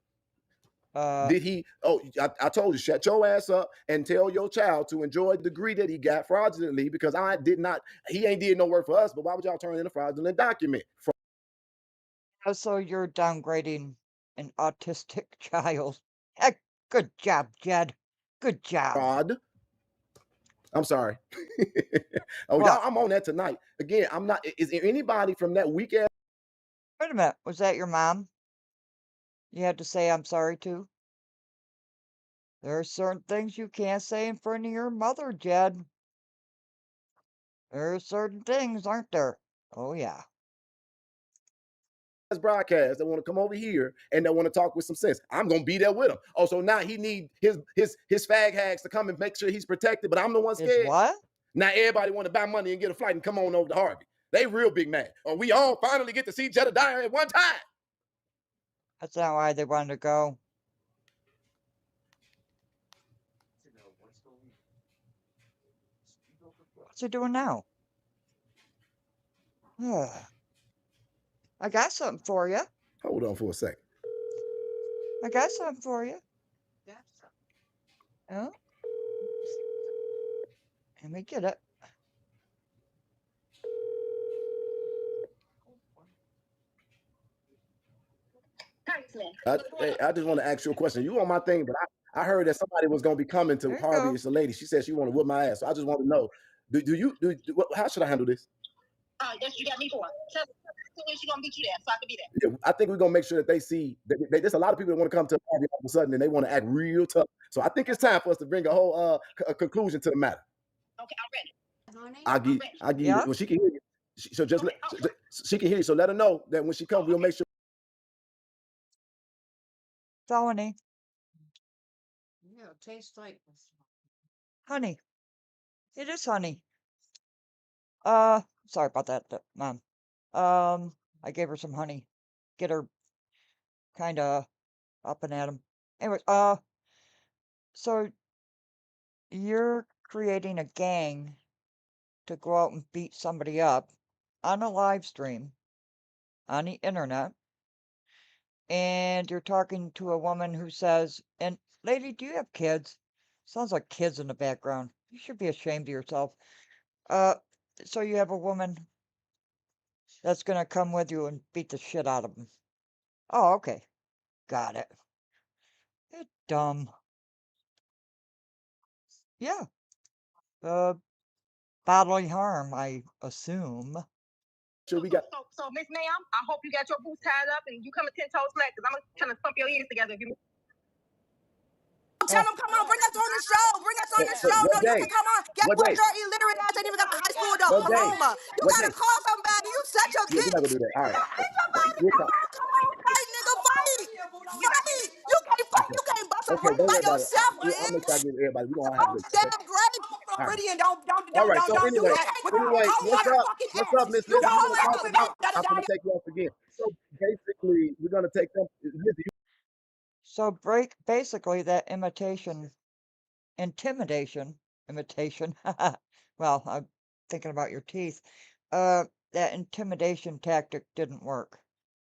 Speaker 2: Did he? Oh, I told you, shut your ass up and tell your child to enjoy the degree that he got fraudulently because I did not. He ain't did no work for us. But why would y'all turn in a fraudulent document?
Speaker 1: So you're downgrading an autistic child. Heck, good job, Jed. Good job.
Speaker 2: Fraud. I'm sorry. Oh,
Speaker 1: What?
Speaker 2: y'all, I'm on that tonight. Again, I'm not. Is there anybody from that weak ass?
Speaker 1: Wait a minute. Was that your mom? You had to say I'm sorry to? There are certain things you can't say in front of your mother, Jed. There are certain things, aren't there? Oh, yeah.
Speaker 2: Broadcast that want to come over here and that want to talk with some sense. I'm gonna be there with him. Oh, so now he need his fag hags to come and make sure he's protected, but I'm the one scared.
Speaker 1: Is what?
Speaker 2: Now everybody want to buy money and get a flight and come on over to Harvey. They real big mad. Oh, we all finally get to see Jedidiah at one time.
Speaker 1: That's not why they wanted to go. What's he doing now? I got something for you.
Speaker 2: Hold on for a second.
Speaker 1: I got something for you. Oh. Let me get it.
Speaker 2: I just want to ask you a question. You on my thing, but I heard that somebody was going to be coming to Harvey. It's a lady. She said she want to whip my ass. So I just want to know, how should I handle this?
Speaker 8: That's what you got me for. Tell when she gonna meet you there, so I can be there.
Speaker 2: Yeah, I think we're gonna make sure that they see that there's a lot of people that want to come to Harvey all of a sudden and they want to act real tough. So I think it's time for us to bring a whole a conclusion to the matter.
Speaker 8: Okay, I'm ready.
Speaker 2: I'll give you. Well, she can hear you. So just she can hear you. So let her know that when she comes, we'll make sure.
Speaker 1: Felony.
Speaker 9: Yeah, it tastes like
Speaker 1: Honey. It is honey. Sorry about that, Mom. I gave her some honey. Get her kind of up and at him. Anyways, so you're creating a gang to go out and beat somebody up on a live stream on the internet. And you're talking to a woman who says, and lady, do you have kids? Sounds like kids in the background. You should be ashamed of yourself. So you have a woman that's going to come with you and beat the shit out of him. Oh, okay. Got it. It's dumb. Yeah. Bodily harm, I assume.
Speaker 2: Sure, we got.
Speaker 8: So Miss Ma'am, I hope you got your boots tied up and you coming 10 toes flat because I'm trying to pump your ears together. Tell them, come on, bring us on the show. Bring us on the show. No, you can come on. Guess what? Your illiterate ass ain't even got a high school diploma. You gotta call somebody. You such a bitch.
Speaker 2: We're not gonna do that. All right.
Speaker 8: Come on, fight, nigga, fight. Fight. You can't bust a ring by yourself, man.
Speaker 2: I'll make sure I give everybody. We gonna have this.
Speaker 8: Damn great. Pretty and don't
Speaker 2: All right. So
Speaker 8: do
Speaker 2: anyway, what's up, Miss Lizzie? I'm gonna take you off again. So basically, we're gonna take them.
Speaker 1: So basically that intimidation. Well, I'm thinking about your teeth. That intimidation tactic didn't work.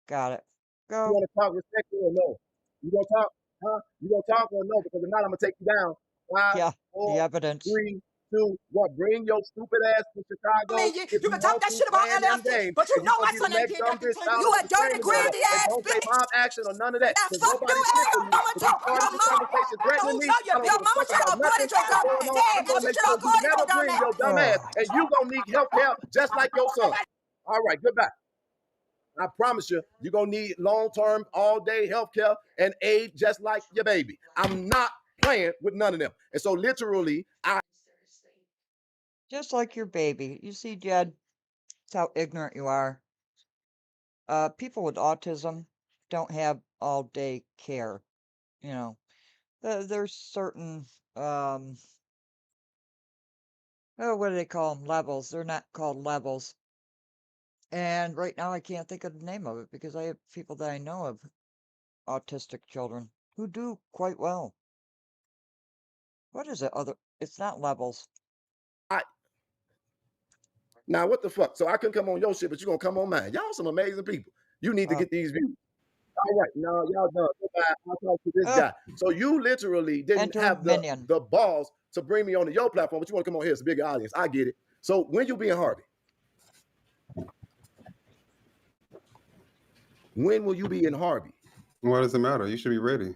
Speaker 1: Got it. Go.
Speaker 2: You want to talk respectfully or no? You gonna talk? Huh? You gonna talk or no? Because if not, I'm gonna take you down. 5, 4,
Speaker 1: the evidence.
Speaker 2: 3, 2, 1. Bring your stupid ass to Chicago.
Speaker 8: I mean, you can talk that shit about LLC, but you know my son ain't did nothing to you. You a dirty, grandy ass
Speaker 2: bitch. Don't say mob action or none of that.
Speaker 8: Now, fuck you and your mama talk. Your mama threatening me. Your mama should have aborted your dumb ass. Damn, you should have aborted your dumb ass.
Speaker 2: Your dumb ass. And you gonna need health care just like your son. All right, goodbye. I promise you, you're going to need long-term, all-day health care and aid just like your baby. I'm not playing with none of them. And so literally,
Speaker 1: Just like your baby. You see, Jed, that's how ignorant you are. People with autism don't have all day care. You know, there's certain, oh, what do they call them? Levels. They're not called levels. And right now I can't think of the name of it because I have people that I know of autistic children who do quite well. What is it? It's not levels.
Speaker 2: Now what the fuck? So I couldn't come on your shit, but you gonna come on mine. Y'all some amazing people. You need to get these views. All right, no, y'all done. Goodbye. I'll talk to this guy. So you literally didn't have the balls to bring me onto your platform, but you want to come on here. It's a bigger audience. I get it. So when you be in Harvey? When will you be in Harvey?
Speaker 4: Why does it matter? You should be ready.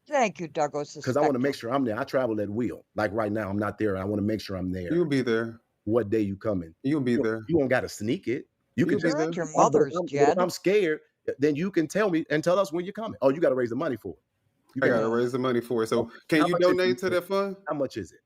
Speaker 1: Thank you, Douglas.
Speaker 2: Because I want to make sure I'm there. I travel at will. Like right now, I'm not there. I want to make sure I'm there.
Speaker 4: You'll be there.
Speaker 2: What day you coming?
Speaker 4: You'll be there.
Speaker 2: You don't got to sneak it. You can just
Speaker 1: at your mother's, Jed.
Speaker 2: If I'm scared, then you can tell me and tell us when you're coming. Oh, you got to raise the money for it.
Speaker 4: I got to raise the money for it. So can you donate to that fund?
Speaker 2: How much is it?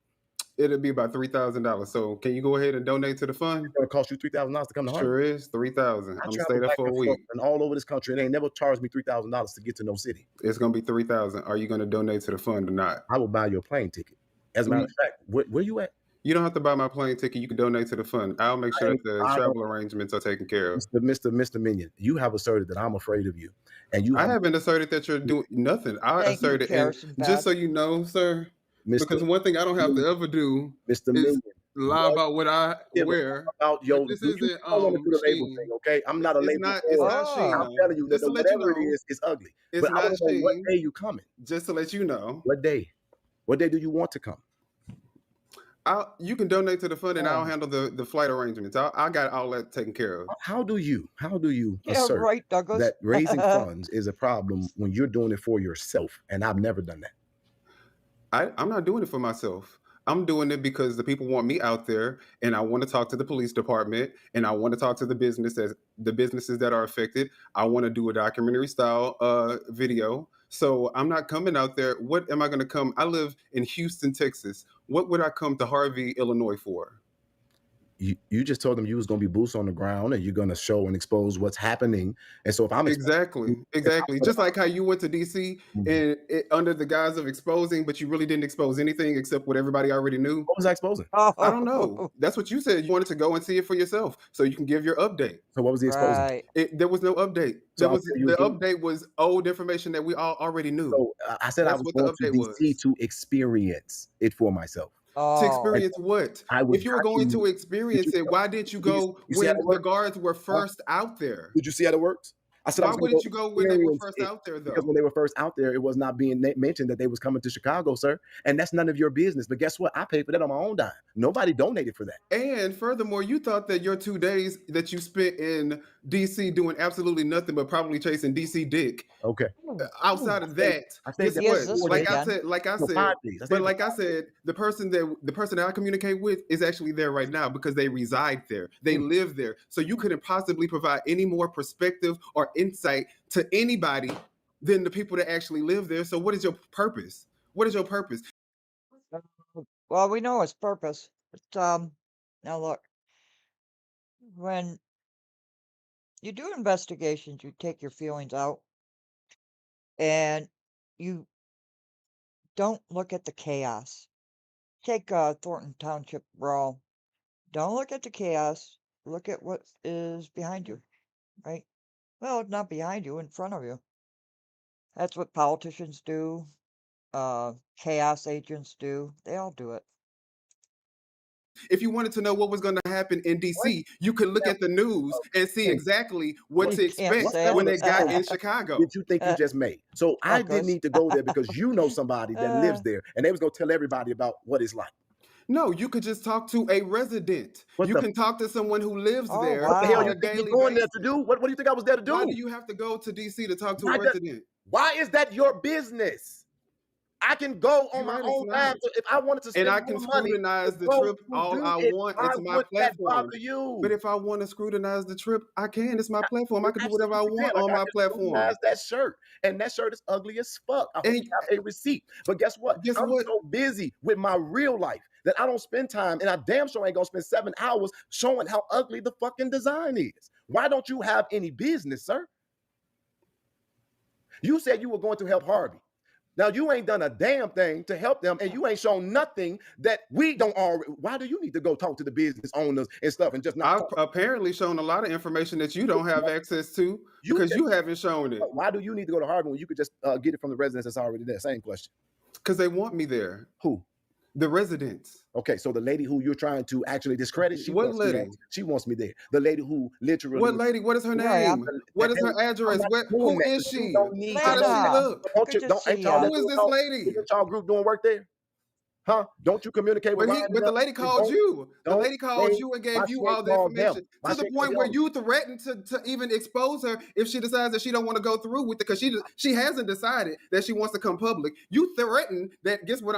Speaker 4: It'll be about $3,000. So can you go ahead and donate to the fund?
Speaker 2: It's gonna cost you $3,000 to come to Harvey.
Speaker 4: Sure is $3,000. I'm gonna stay there for a week.
Speaker 2: And all over this country, they ain't never charged me $3,000 to get to no city.
Speaker 4: It's gonna be $3,000. Are you gonna donate to the fund or not?
Speaker 2: I will buy you a plane ticket. As a matter of fact, where you at?
Speaker 4: You don't have to buy my plane ticket. You can donate to the fund. I'll make sure that the travel arrangements are taken care of.
Speaker 2: Mr. Minion, you have asserted that I'm afraid of you, and
Speaker 4: I haven't asserted that you're doing nothing. I asserted, and just so you know, sir. Because one thing I don't have to ever do is lie about what I wear.
Speaker 2: About your,
Speaker 4: this isn't
Speaker 2: label thing, okay? I'm not a label.
Speaker 4: It's not Sheen.
Speaker 2: I'm telling you that whatever it is, it's ugly.
Speaker 4: It's
Speaker 2: but
Speaker 4: not
Speaker 2: I don't know what
Speaker 4: Sheen.
Speaker 2: day you coming.
Speaker 4: Just to let you know.
Speaker 2: What day? What day do you want to come?
Speaker 4: You can donate to the fund, and I'll handle the flight arrangements. I got all that taken care of.
Speaker 2: How do you assert that raising funds is a problem when you're doing it for yourself? And I've never done that.
Speaker 4: I'm not doing it for myself. I'm doing it because the people want me out there, and I want to talk to the police department, and I want to talk to the businesses that are affected. I want to do a documentary style video. So I'm not coming out there. What am I going to come? I live in Houston, Texas. What would I come to Harvey, Illinois for?
Speaker 2: You just told them you was going to be boots on the ground and you're going to show and expose what's happening. And so if I'm
Speaker 4: exactly, just like how you went to DC and under the guise of exposing, but you really didn't expose anything except what everybody already knew.
Speaker 2: What was I exposing?
Speaker 4: I don't know. That's what you said. You wanted to go and see it for yourself so you can give your update.
Speaker 2: So what was the exposing?
Speaker 4: There was no update. The update was old information that we all already knew.
Speaker 2: So I said I was going to DC to experience it for myself.
Speaker 4: To experience what? If you were going to experience it, why didn't you go when the guards were first out there?
Speaker 2: Did you see how it works? I said,
Speaker 4: why wouldn't you go when they were first out there, though?
Speaker 2: Because when they were first out there, it was not being mentioned that they was coming to Chicago, sir. And that's none of your business. But guess what? I paid for that on my own dime. Nobody donated for that.
Speaker 4: And furthermore, you thought that your 2 days that you spent in D.C. doing absolutely nothing but probably chasing D.C. dick.
Speaker 2: Okay.
Speaker 4: Outside of that, guess what? Like I said, the person that I communicate with is actually there right now because they reside there. They live there. So you couldn't possibly provide any more perspective or insight to anybody than the people that actually live there. So what is your purpose? What is your purpose?
Speaker 1: Well, we know its purpose. But, now look, when you do investigations, you take your feelings out and you don't look at the chaos. Take Thornton Township brawl. Don't look at the chaos. Look at what is behind you, right? Well, not behind you, in front of you. That's what politicians do. Chaos agents do. They all do it.
Speaker 4: If you wanted to know what was going to happen in DC, you could look at the news and see exactly what to expect when they got in Chicago.
Speaker 2: Did you think you just made? So I didn't need to go there because you know somebody that lives there and they was going to tell everybody about what it's like.
Speaker 4: No, you could just talk to a resident. You can talk to someone who lives there.
Speaker 2: What the hell you think you're going there to do? What do you think I was there to do?
Speaker 4: Why do you have to go to DC to talk to a resident?
Speaker 2: Why is that your business? I can go on
Speaker 4: You're
Speaker 2: my
Speaker 4: right,
Speaker 2: own
Speaker 4: it's
Speaker 2: time
Speaker 4: not.
Speaker 2: if I wanted to spend
Speaker 4: And I
Speaker 2: more
Speaker 4: can
Speaker 2: money
Speaker 4: scrutinize
Speaker 2: to
Speaker 4: the
Speaker 2: go
Speaker 4: trip
Speaker 2: to
Speaker 4: all
Speaker 2: do
Speaker 4: I
Speaker 2: it.
Speaker 4: want.
Speaker 2: Why
Speaker 4: It's my
Speaker 2: would that
Speaker 4: platform.
Speaker 2: bother you?
Speaker 4: But if I want to scrutinize the trip, I can. It's my platform. I can do whatever I
Speaker 2: Absolutely
Speaker 4: want
Speaker 2: can. Like
Speaker 4: on
Speaker 2: I
Speaker 4: my
Speaker 2: just
Speaker 4: platform.
Speaker 2: scrutinized that shirt, and that shirt is ugly as fuck. I hope
Speaker 4: And
Speaker 2: you have a receipt. But guess what?
Speaker 4: guess
Speaker 2: I'm
Speaker 4: what?
Speaker 2: so busy with my real life that I don't spend time, and I damn sure ain't gonna spend 7 hours showing how ugly the fucking design is. Why don't you have any business, sir? You said you were going to help Harvey. Now you ain't done a damn thing to help them, and you ain't shown nothing that we don't already. Why do you need to go talk to the business owners and stuff and just not
Speaker 4: I've
Speaker 2: talk?
Speaker 4: apparently shown a lot of information that you don't have access to
Speaker 2: You
Speaker 4: because
Speaker 2: just,
Speaker 4: you haven't shown it.
Speaker 2: why do you need to go to Harvard when you could just get it from the residents that's already there? Same question.
Speaker 4: Because they want me there.
Speaker 2: Who?
Speaker 4: The residents.
Speaker 2: Okay, so the lady who you're trying to actually discredit, she
Speaker 4: What
Speaker 2: wants me
Speaker 4: lady?
Speaker 2: there. She wants me there. The lady who literally.
Speaker 4: What lady? What is her
Speaker 1: Here I am.
Speaker 4: name? What is her
Speaker 2: I'm
Speaker 4: address?
Speaker 2: not
Speaker 4: What?
Speaker 2: doing
Speaker 4: Who
Speaker 2: that,
Speaker 4: is
Speaker 2: but you
Speaker 4: she?
Speaker 2: don't need
Speaker 4: How
Speaker 2: to
Speaker 4: does
Speaker 2: know
Speaker 4: she
Speaker 1: Lena,
Speaker 2: that.
Speaker 4: look?
Speaker 1: good to
Speaker 2: Don't
Speaker 1: see
Speaker 2: ain't y'all
Speaker 1: ya.
Speaker 2: that
Speaker 4: Who is
Speaker 2: doing
Speaker 4: this
Speaker 2: y'all,
Speaker 4: lady?
Speaker 2: isn't y'all group doing work there? Huh? Don't you communicate with Ryan?
Speaker 4: But the lady called you. The
Speaker 2: Don't
Speaker 4: lady called
Speaker 2: they?
Speaker 4: you and
Speaker 2: My
Speaker 4: gave you
Speaker 2: shit
Speaker 4: all the
Speaker 2: called them.
Speaker 4: information
Speaker 2: My
Speaker 4: to the
Speaker 2: shit
Speaker 4: point
Speaker 2: called
Speaker 4: where
Speaker 2: them.
Speaker 4: you threatened to even expose her if she decides that she don't want to go through with it because she hasn't decided that she wants to come public. You threatened that. Guess what?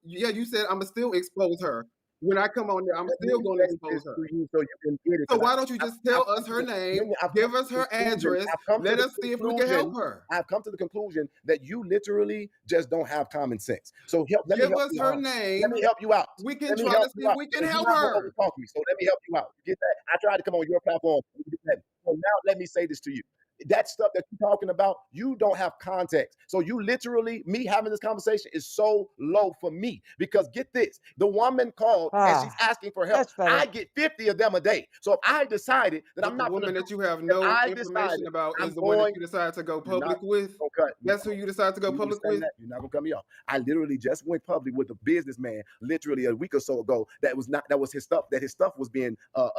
Speaker 4: You said I'm gonna still expose her. When I come on there, I'm
Speaker 2: Let
Speaker 4: still
Speaker 2: me
Speaker 4: going to
Speaker 2: say
Speaker 4: expose
Speaker 2: this
Speaker 4: her.
Speaker 2: to you so you can get it.
Speaker 4: So
Speaker 2: 'Cause
Speaker 4: why don't you just tell us her name, give us her address,
Speaker 2: I've come to
Speaker 4: let
Speaker 2: the
Speaker 4: us see if we can help her.
Speaker 2: I've come to the conclusion that you literally just don't have common sense. So let me
Speaker 4: Give
Speaker 2: help
Speaker 4: us
Speaker 2: you
Speaker 4: her
Speaker 2: out. Let
Speaker 4: name.
Speaker 2: me help you out.
Speaker 4: We can
Speaker 2: Let me
Speaker 4: try
Speaker 2: help
Speaker 4: to see
Speaker 2: you
Speaker 4: if
Speaker 2: out.
Speaker 4: we can
Speaker 2: Because you're
Speaker 4: help
Speaker 2: not going to
Speaker 4: her.
Speaker 2: overtalk me. So let me help you out. You get that? I tried to come on your platform. You get that? So now let me say this to you. That stuff that you're talking about, you don't have context. So you literally, me having this conversation is so low for me. Because get this, the woman called and she's asking for help.
Speaker 1: That's better.
Speaker 2: I get 50 of them a day. So if I decided that
Speaker 4: But
Speaker 2: I'm
Speaker 4: the
Speaker 2: not going to
Speaker 4: woman
Speaker 2: do
Speaker 4: that you have
Speaker 2: if
Speaker 4: no
Speaker 2: I
Speaker 4: information
Speaker 2: decided
Speaker 4: about
Speaker 2: I'm
Speaker 4: is the one that
Speaker 2: going,
Speaker 4: you decide to go
Speaker 2: you're not
Speaker 4: public with.
Speaker 2: gonna cut.
Speaker 4: That's who you decide to go
Speaker 2: You
Speaker 4: public
Speaker 2: understand
Speaker 4: with.
Speaker 2: that? You're not gonna cut me off. I literally just went public with a businessman literally a week or so ago. That was his stuff. That his stuff was being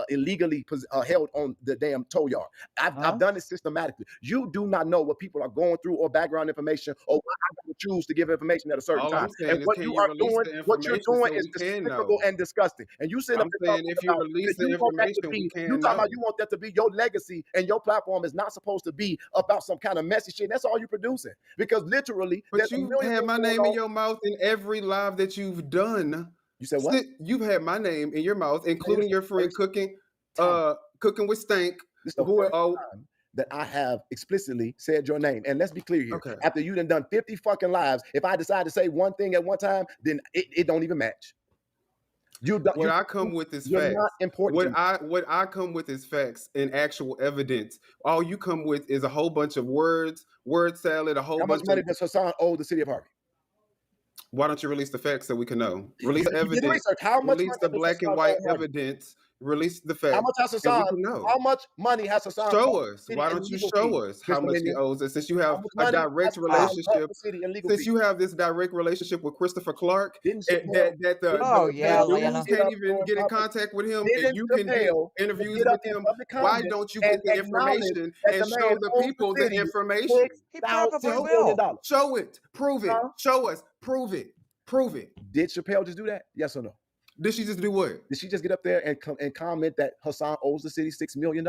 Speaker 2: illegally held on the damn tow yard. I've done it systematically. You do not know what people are going through or background information or what I gotta choose to give information at a certain
Speaker 4: All
Speaker 2: time.
Speaker 4: I'm saying
Speaker 2: And
Speaker 4: is,
Speaker 2: what
Speaker 4: can
Speaker 2: you
Speaker 4: you
Speaker 2: are
Speaker 4: release
Speaker 2: doing,
Speaker 4: the
Speaker 2: what you're
Speaker 4: information
Speaker 2: doing
Speaker 4: so
Speaker 2: is
Speaker 4: we can
Speaker 2: despicable
Speaker 4: know?
Speaker 2: and disgusting. And you sit up
Speaker 4: I'm
Speaker 2: and
Speaker 4: saying
Speaker 2: talking
Speaker 4: if you
Speaker 2: about
Speaker 4: release the
Speaker 2: you want that to
Speaker 4: information, we
Speaker 2: be,
Speaker 4: can
Speaker 2: you talking
Speaker 4: know.
Speaker 2: about you want that to be your legacy and your platform is not supposed to be about some kind of messy shit. That's all you're producing. Because literally,
Speaker 4: But
Speaker 2: there's a
Speaker 4: you've
Speaker 2: million
Speaker 4: had
Speaker 2: things
Speaker 4: my
Speaker 2: going
Speaker 4: name in
Speaker 2: on.
Speaker 4: your mouth in every live that you've done.
Speaker 2: You said what?
Speaker 4: You've had my name in your mouth, including your friend cooking with Stank.
Speaker 2: This is the first time that I have explicitly said your name. And let's be clear here.
Speaker 4: Okay.
Speaker 2: After you done 50 fucking lives, if I decide to say one thing at one time, then it don't even match.
Speaker 4: What I come with is
Speaker 2: you're
Speaker 4: facts.
Speaker 2: not important.
Speaker 4: What I come with is facts and actual evidence. All you come with is a whole bunch of words, word salad, a whole
Speaker 2: How
Speaker 4: bunch
Speaker 2: much money
Speaker 4: of.
Speaker 2: does Hassan owe the city of Harvey?
Speaker 4: Why don't you release the facts so we can know? Release the
Speaker 2: You did
Speaker 4: evidence.
Speaker 2: research. How much
Speaker 4: Release
Speaker 2: money
Speaker 4: the
Speaker 2: does
Speaker 4: black and
Speaker 2: Hassan
Speaker 4: white
Speaker 2: owe Harvey?
Speaker 4: evidence. Release the
Speaker 2: How
Speaker 4: facts.
Speaker 2: much has
Speaker 4: And we
Speaker 2: Hassan?
Speaker 4: can know.
Speaker 2: How much money has Hassan
Speaker 4: Show
Speaker 2: owed the
Speaker 4: us.
Speaker 2: city
Speaker 4: Why
Speaker 2: in
Speaker 4: don't you
Speaker 2: legal
Speaker 4: show
Speaker 2: fees,
Speaker 4: us how
Speaker 2: Mr.
Speaker 4: much he
Speaker 2: Minion?
Speaker 4: owes us? Since you
Speaker 2: How
Speaker 4: have
Speaker 2: much
Speaker 4: a
Speaker 2: money has
Speaker 4: direct
Speaker 2: Hassan owed
Speaker 4: relationship,
Speaker 2: the city in legal
Speaker 4: since
Speaker 2: fees?
Speaker 4: you have this direct relationship with Christopher Clark,
Speaker 2: Didn't
Speaker 4: that
Speaker 2: Chappelle,
Speaker 1: Oh, yeah,
Speaker 4: the
Speaker 1: Lena.
Speaker 4: news can't even get in contact with him, and
Speaker 2: didn't
Speaker 4: you can get
Speaker 2: Chappelle
Speaker 4: interviews
Speaker 2: get up
Speaker 4: with
Speaker 2: in
Speaker 4: him.
Speaker 2: public
Speaker 4: Why
Speaker 2: comment
Speaker 4: don't you
Speaker 2: and
Speaker 4: get the
Speaker 2: acknowledge
Speaker 4: information
Speaker 2: that
Speaker 4: and
Speaker 2: the
Speaker 4: show
Speaker 2: man
Speaker 4: the
Speaker 2: owes
Speaker 4: people
Speaker 2: the
Speaker 4: the
Speaker 2: city
Speaker 4: information?
Speaker 1: He probably
Speaker 2: $6
Speaker 1: will.
Speaker 2: million?
Speaker 4: Show it. Prove it.
Speaker 2: Huh?
Speaker 4: Show us. Prove it. Prove it.
Speaker 2: Did Chappelle just do that? Yes or no?
Speaker 4: Did she just do what?
Speaker 2: Did she just get up there and comment that Hassan owes the city $6 million?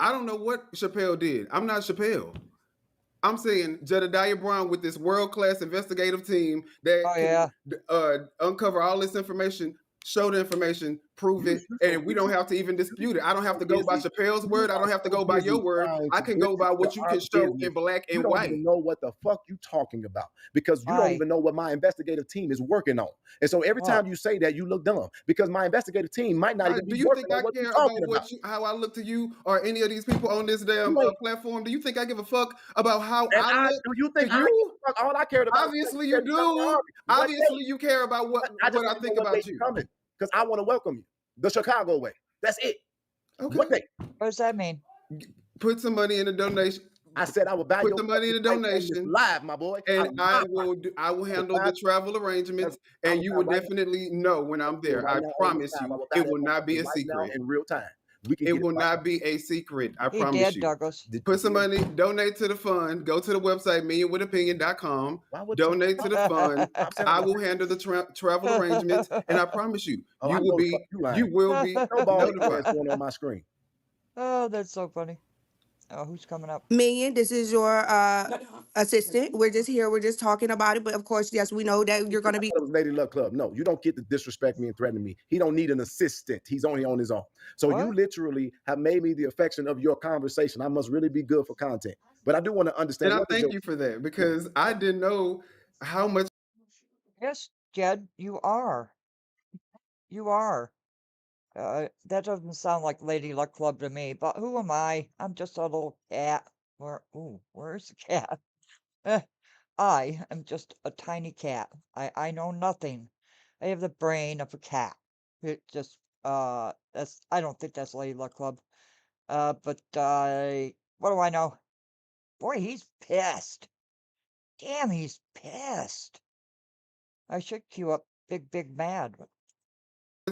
Speaker 4: I don't know what Chappelle did. I'm not Chappelle. I'm saying Jedidiah Brown with this world-class investigative team that can uncover all this information, show the information, prove it, and we don't have to even dispute it. I don't have to go by Chappelle's word. I don't have to go by your word. I can go by what you can show in black and
Speaker 2: you don't
Speaker 4: white.
Speaker 2: even know what the fuck you talking about because you don't even know what my investigative team is working on. And so every time you say that, you look dumb because my investigative team might not even
Speaker 4: Do
Speaker 2: be
Speaker 4: you
Speaker 2: working
Speaker 4: think
Speaker 2: on
Speaker 4: I
Speaker 2: what
Speaker 4: care
Speaker 2: you're
Speaker 4: about
Speaker 2: talking about.
Speaker 4: how I look to you or any of these people on this damn platform? Do you think I give a fuck about how I look?
Speaker 2: Do you think
Speaker 4: to you?
Speaker 2: all I cared about?
Speaker 4: Obviously you do. Obviously you care about what I think about you.
Speaker 2: Coming because I want to welcome you the Chicago way. That's it.
Speaker 4: Okay.
Speaker 2: What day?
Speaker 1: What does that mean?
Speaker 4: Put some money in a donation.
Speaker 2: I said I will buy
Speaker 4: Put the money in a donation
Speaker 2: live, my boy,
Speaker 4: and I will handle the travel arrangements, and you will definitely know when I'm there. I promise you, it will not be a secret
Speaker 2: in real time.
Speaker 4: It will not be a secret. I promise
Speaker 1: did,
Speaker 4: you.
Speaker 1: Douglas.
Speaker 4: Put some money, donate to the fund. Go to the website, minionwithopinion.com. Donate to the fund. I will handle the travel arrangements, and I promise you, you will be notified.
Speaker 2: Going on my screen.
Speaker 1: Oh, that's so funny. Oh, who's coming up?
Speaker 8: Minion, this is your assistant. We're just here. We're just talking about it. But of course, yes, we know that you're going to be.
Speaker 2: It was Lady Luck Club. No, you don't get to disrespect me and threaten me. He don't need an assistant. He's only on his own. So
Speaker 1: What?
Speaker 2: you literally have made me the affection of your conversation. I must really be good for content. But I do want to understand.
Speaker 4: And I
Speaker 2: What is
Speaker 4: thank
Speaker 2: your,
Speaker 4: you for that, because I didn't know how much
Speaker 1: Yes, Jed, you are. You are. That doesn't sound like Lady Luck Club to me, but who am I? I'm just a little cat. Where's the cat? I am just a tiny cat. I know nothing. I have the brain of a cat. It just, I don't think that's Lady Luck Club. But, what do I know? Boy, he's pissed. Damn, he's pissed. I should queue up Big Mad.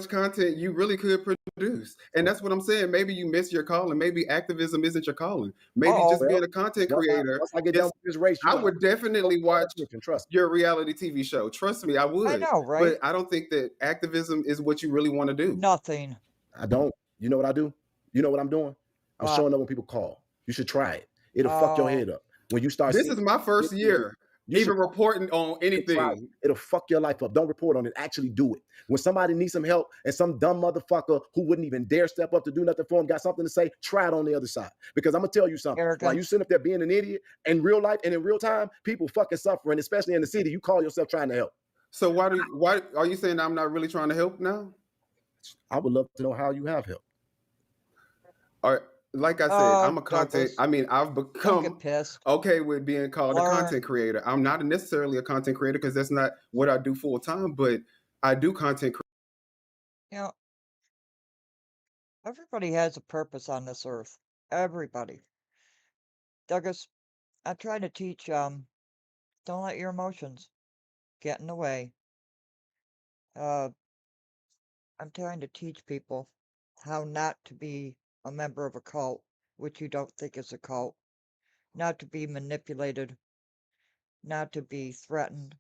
Speaker 4: content you really could produce. And that's what I'm saying. Maybe you miss your calling. Maybe activism isn't your calling. Maybe just being a content creator.
Speaker 2: Once I get done with this race,
Speaker 4: I would definitely watch
Speaker 2: trust me.
Speaker 4: your reality TV show. Trust me, I would.
Speaker 1: I know, right?
Speaker 4: But I don't think that activism is what you really want to do.
Speaker 1: Nothing.
Speaker 2: I don't. You know what I do? You know what I'm doing? I'm
Speaker 1: What?
Speaker 2: showing up when people call. You should try it. It'll fuck your head up. When you start
Speaker 4: This
Speaker 2: seeing-
Speaker 4: is my first year even reporting on anything.
Speaker 2: It'll fuck your life up. Don't report on it. Actually do it. When somebody needs some help and some dumb motherfucker who wouldn't even dare step up to do nothing for him got something to say, try it on the other side. Because I'm gonna tell you something. While you sitting up there being an idiot, in real life and in real time, people fucking suffering, especially in the city. You call yourself trying to help.
Speaker 4: So why are you saying I'm not really trying to help now?
Speaker 2: I would love to know how you have help.
Speaker 4: All right. Like I said, I'm a content. I mean, I've become okay with being called a content creator. I'm not necessarily a content creator because that's not what I do full time, but I do content.
Speaker 1: You know, everybody has a purpose on this earth. Everybody. Douglas, I try to teach, don't let your emotions get in the way. I'm trying to teach people how not to be a member of a cult, which you don't think is a cult, not to be manipulated, not to be threatened,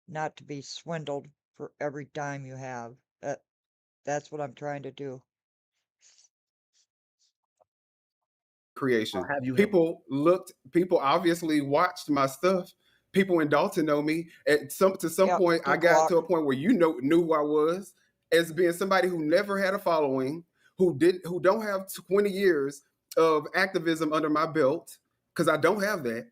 Speaker 1: not to be swindled for every dime you have. That's what I'm trying to do.
Speaker 4: Creation. People obviously watched my stuff. People in Dalton know me. At some point, I got to a point where knew who I was as being somebody who never had a following, who don't have 20 years of activism under my belt, because I don't have that.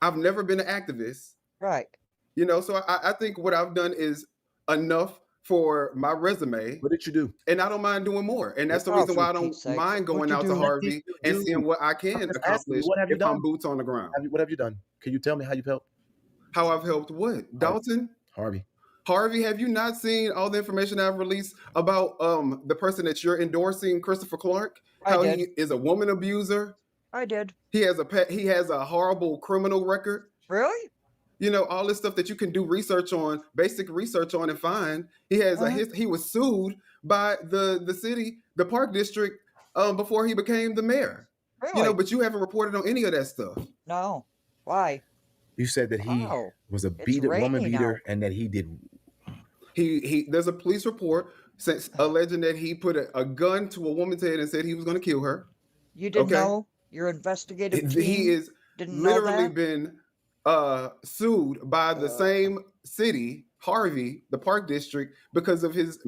Speaker 4: I've never been an activist.
Speaker 1: Right.
Speaker 4: You know, so I think what I've done is enough for my resume.
Speaker 2: What did you do?
Speaker 4: And I don't mind doing more. And that's the reason why I don't mind going out to Harvey and seeing what I can accomplish if I'm boots on the ground.
Speaker 2: What have you done? Can you tell me how you've helped?
Speaker 4: How I've helped what? Dalton? Harvey, have you not seen all the information I've released about the person that you're endorsing, Christopher Clark? How he is a woman abuser?
Speaker 1: I did.
Speaker 4: He has a horrible criminal record.
Speaker 1: Really?
Speaker 4: You know, all this stuff that you can do research on, basic research on and find. He has he was sued by the city, the park district, before he became the mayor.
Speaker 1: Really?
Speaker 4: You know, but you haven't reported on any of that stuff.
Speaker 1: No. Why?
Speaker 2: You said that he was a woman beater and that he did.
Speaker 4: There's a police report alleging that he put a gun to a woman's head and said he was going to kill her.
Speaker 1: You didn't know? Your investigative team
Speaker 4: he is
Speaker 1: didn't
Speaker 4: literally
Speaker 1: know that?
Speaker 4: been sued by the same city, Harvey, the park district, because of his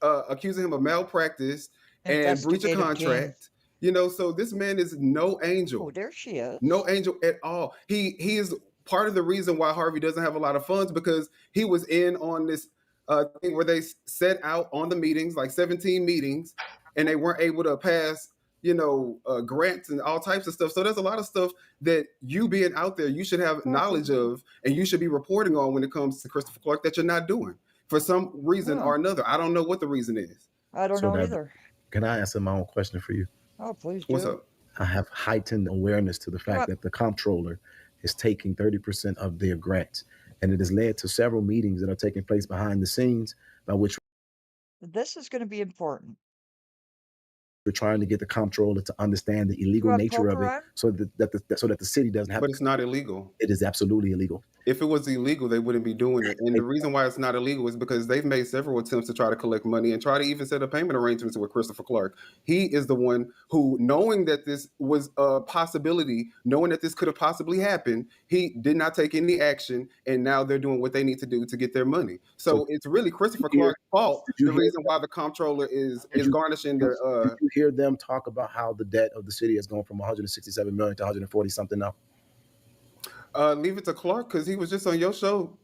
Speaker 4: accusing him of malpractice and breach of contract. You know, so this man is no angel.
Speaker 1: Oh, there she is.
Speaker 4: No angel at all. He is part of the reason why Harvey doesn't have a lot of funds, because he was in on this thing where they set out on the meetings, like 17 meetings, and they weren't able to pass, you know, grants and all types of stuff. So there's a lot of stuff that you being out there, you should have knowledge of, and you should be reporting on when it comes to Christopher Clark that you're not doing for some reason or another. I don't know what the reason is.
Speaker 1: I don't know either.
Speaker 2: Can I answer my own question for you?
Speaker 1: Oh, please do.
Speaker 4: What's up?
Speaker 2: I have heightened awareness to the fact that the comptroller is taking 30% of their grants, and it has led to several meetings that are taking place behind the scenes by which
Speaker 1: this is going to be important.
Speaker 2: We're trying to get the comptroller to understand the illegal nature of it, so that the city doesn't have.
Speaker 4: But it's not illegal.
Speaker 2: It is absolutely illegal.
Speaker 4: If it was illegal, they wouldn't be doing it. And the reason why it's not illegal is because they've made several attempts to try to collect money and try to even set up payment arrangements with Christopher Clark. He is the one who, knowing that this was a possibility, knowing that this could have possibly happened, he did not take any action. And now they're doing what they need to do to get their money. So it's really Christopher Clark's fault. The reason why the comptroller is garnishing
Speaker 2: Did
Speaker 4: the.
Speaker 2: you hear them talk about how the debt of the city has gone from 167 million to 140 something now?
Speaker 4: Leave it to Clark because he was just on your show.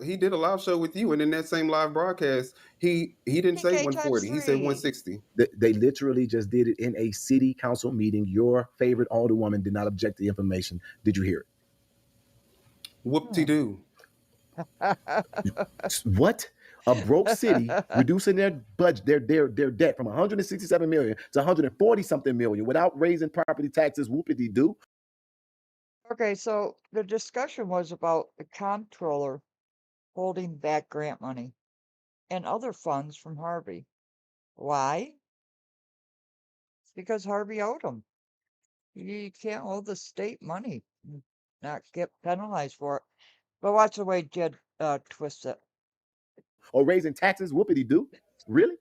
Speaker 4: He did a live show with you, and in that same live broadcast, he didn't say 140. He said 160.
Speaker 2: They literally just did it in a city council meeting. Your favorite alderwoman did not object to the information. Did you hear it?
Speaker 4: Whoop-de-doo.
Speaker 2: What? A broke city reducing their budget, their debt from 167 million to 140 something million without raising property taxes. Whoopity-doo.
Speaker 1: Okay, so the discussion was about the comptroller holding back grant money and other funds from Harvey. Why? It's because Harvey owed him. You can't owe the state money, and not get penalized for it. But watch the way Jed twists it.
Speaker 2: Or raising taxes. Whoopity-doo. Really?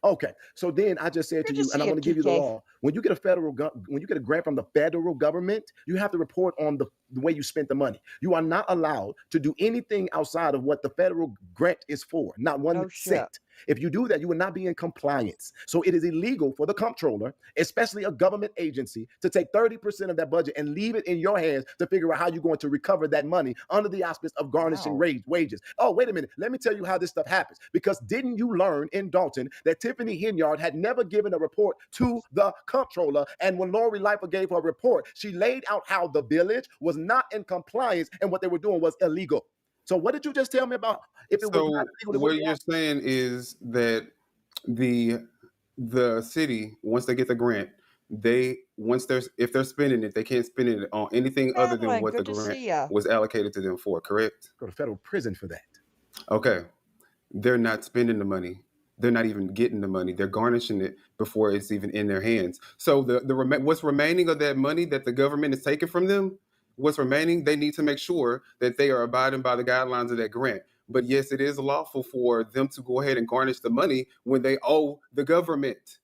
Speaker 2: Okay, so then I just said to you, and I'm going to give you the law. When you get a grant from the federal government, you have to report on the way you spent the money. You are not allowed to do anything outside of what the federal grant is for, not one cent. If you do that, you will not be in compliance. So it is illegal for the comptroller, especially a government agency, to take 30% of that budget and leave it in your hands to figure out how you're going to recover that money under the auspice of garnishing wages. Oh, wait a minute. Let me tell you how this stuff happens. Because didn't you learn in Dalton that Tiffany Henyard had never given a report to the comptroller? And when Lori Leifer gave her report, she laid out how the village was not in compliance and what they were doing was illegal. So what did you just tell me about if it was not illegal?
Speaker 4: What you're saying is that the city, once they get the grant, if they're spending it, they can't spend it on anything other than what the grant was allocated to them for, correct?
Speaker 2: Go to federal prison for that.
Speaker 4: Okay. They're not spending the money. They're not even getting the money. They're garnishing it before it's even in their hands. So what's remaining of that money that the government is taking from them, what's remaining, they need to make sure that they are abiding by the guidelines of that grant. But yes, it is lawful for them to go ahead and garnish the money when they owe the government.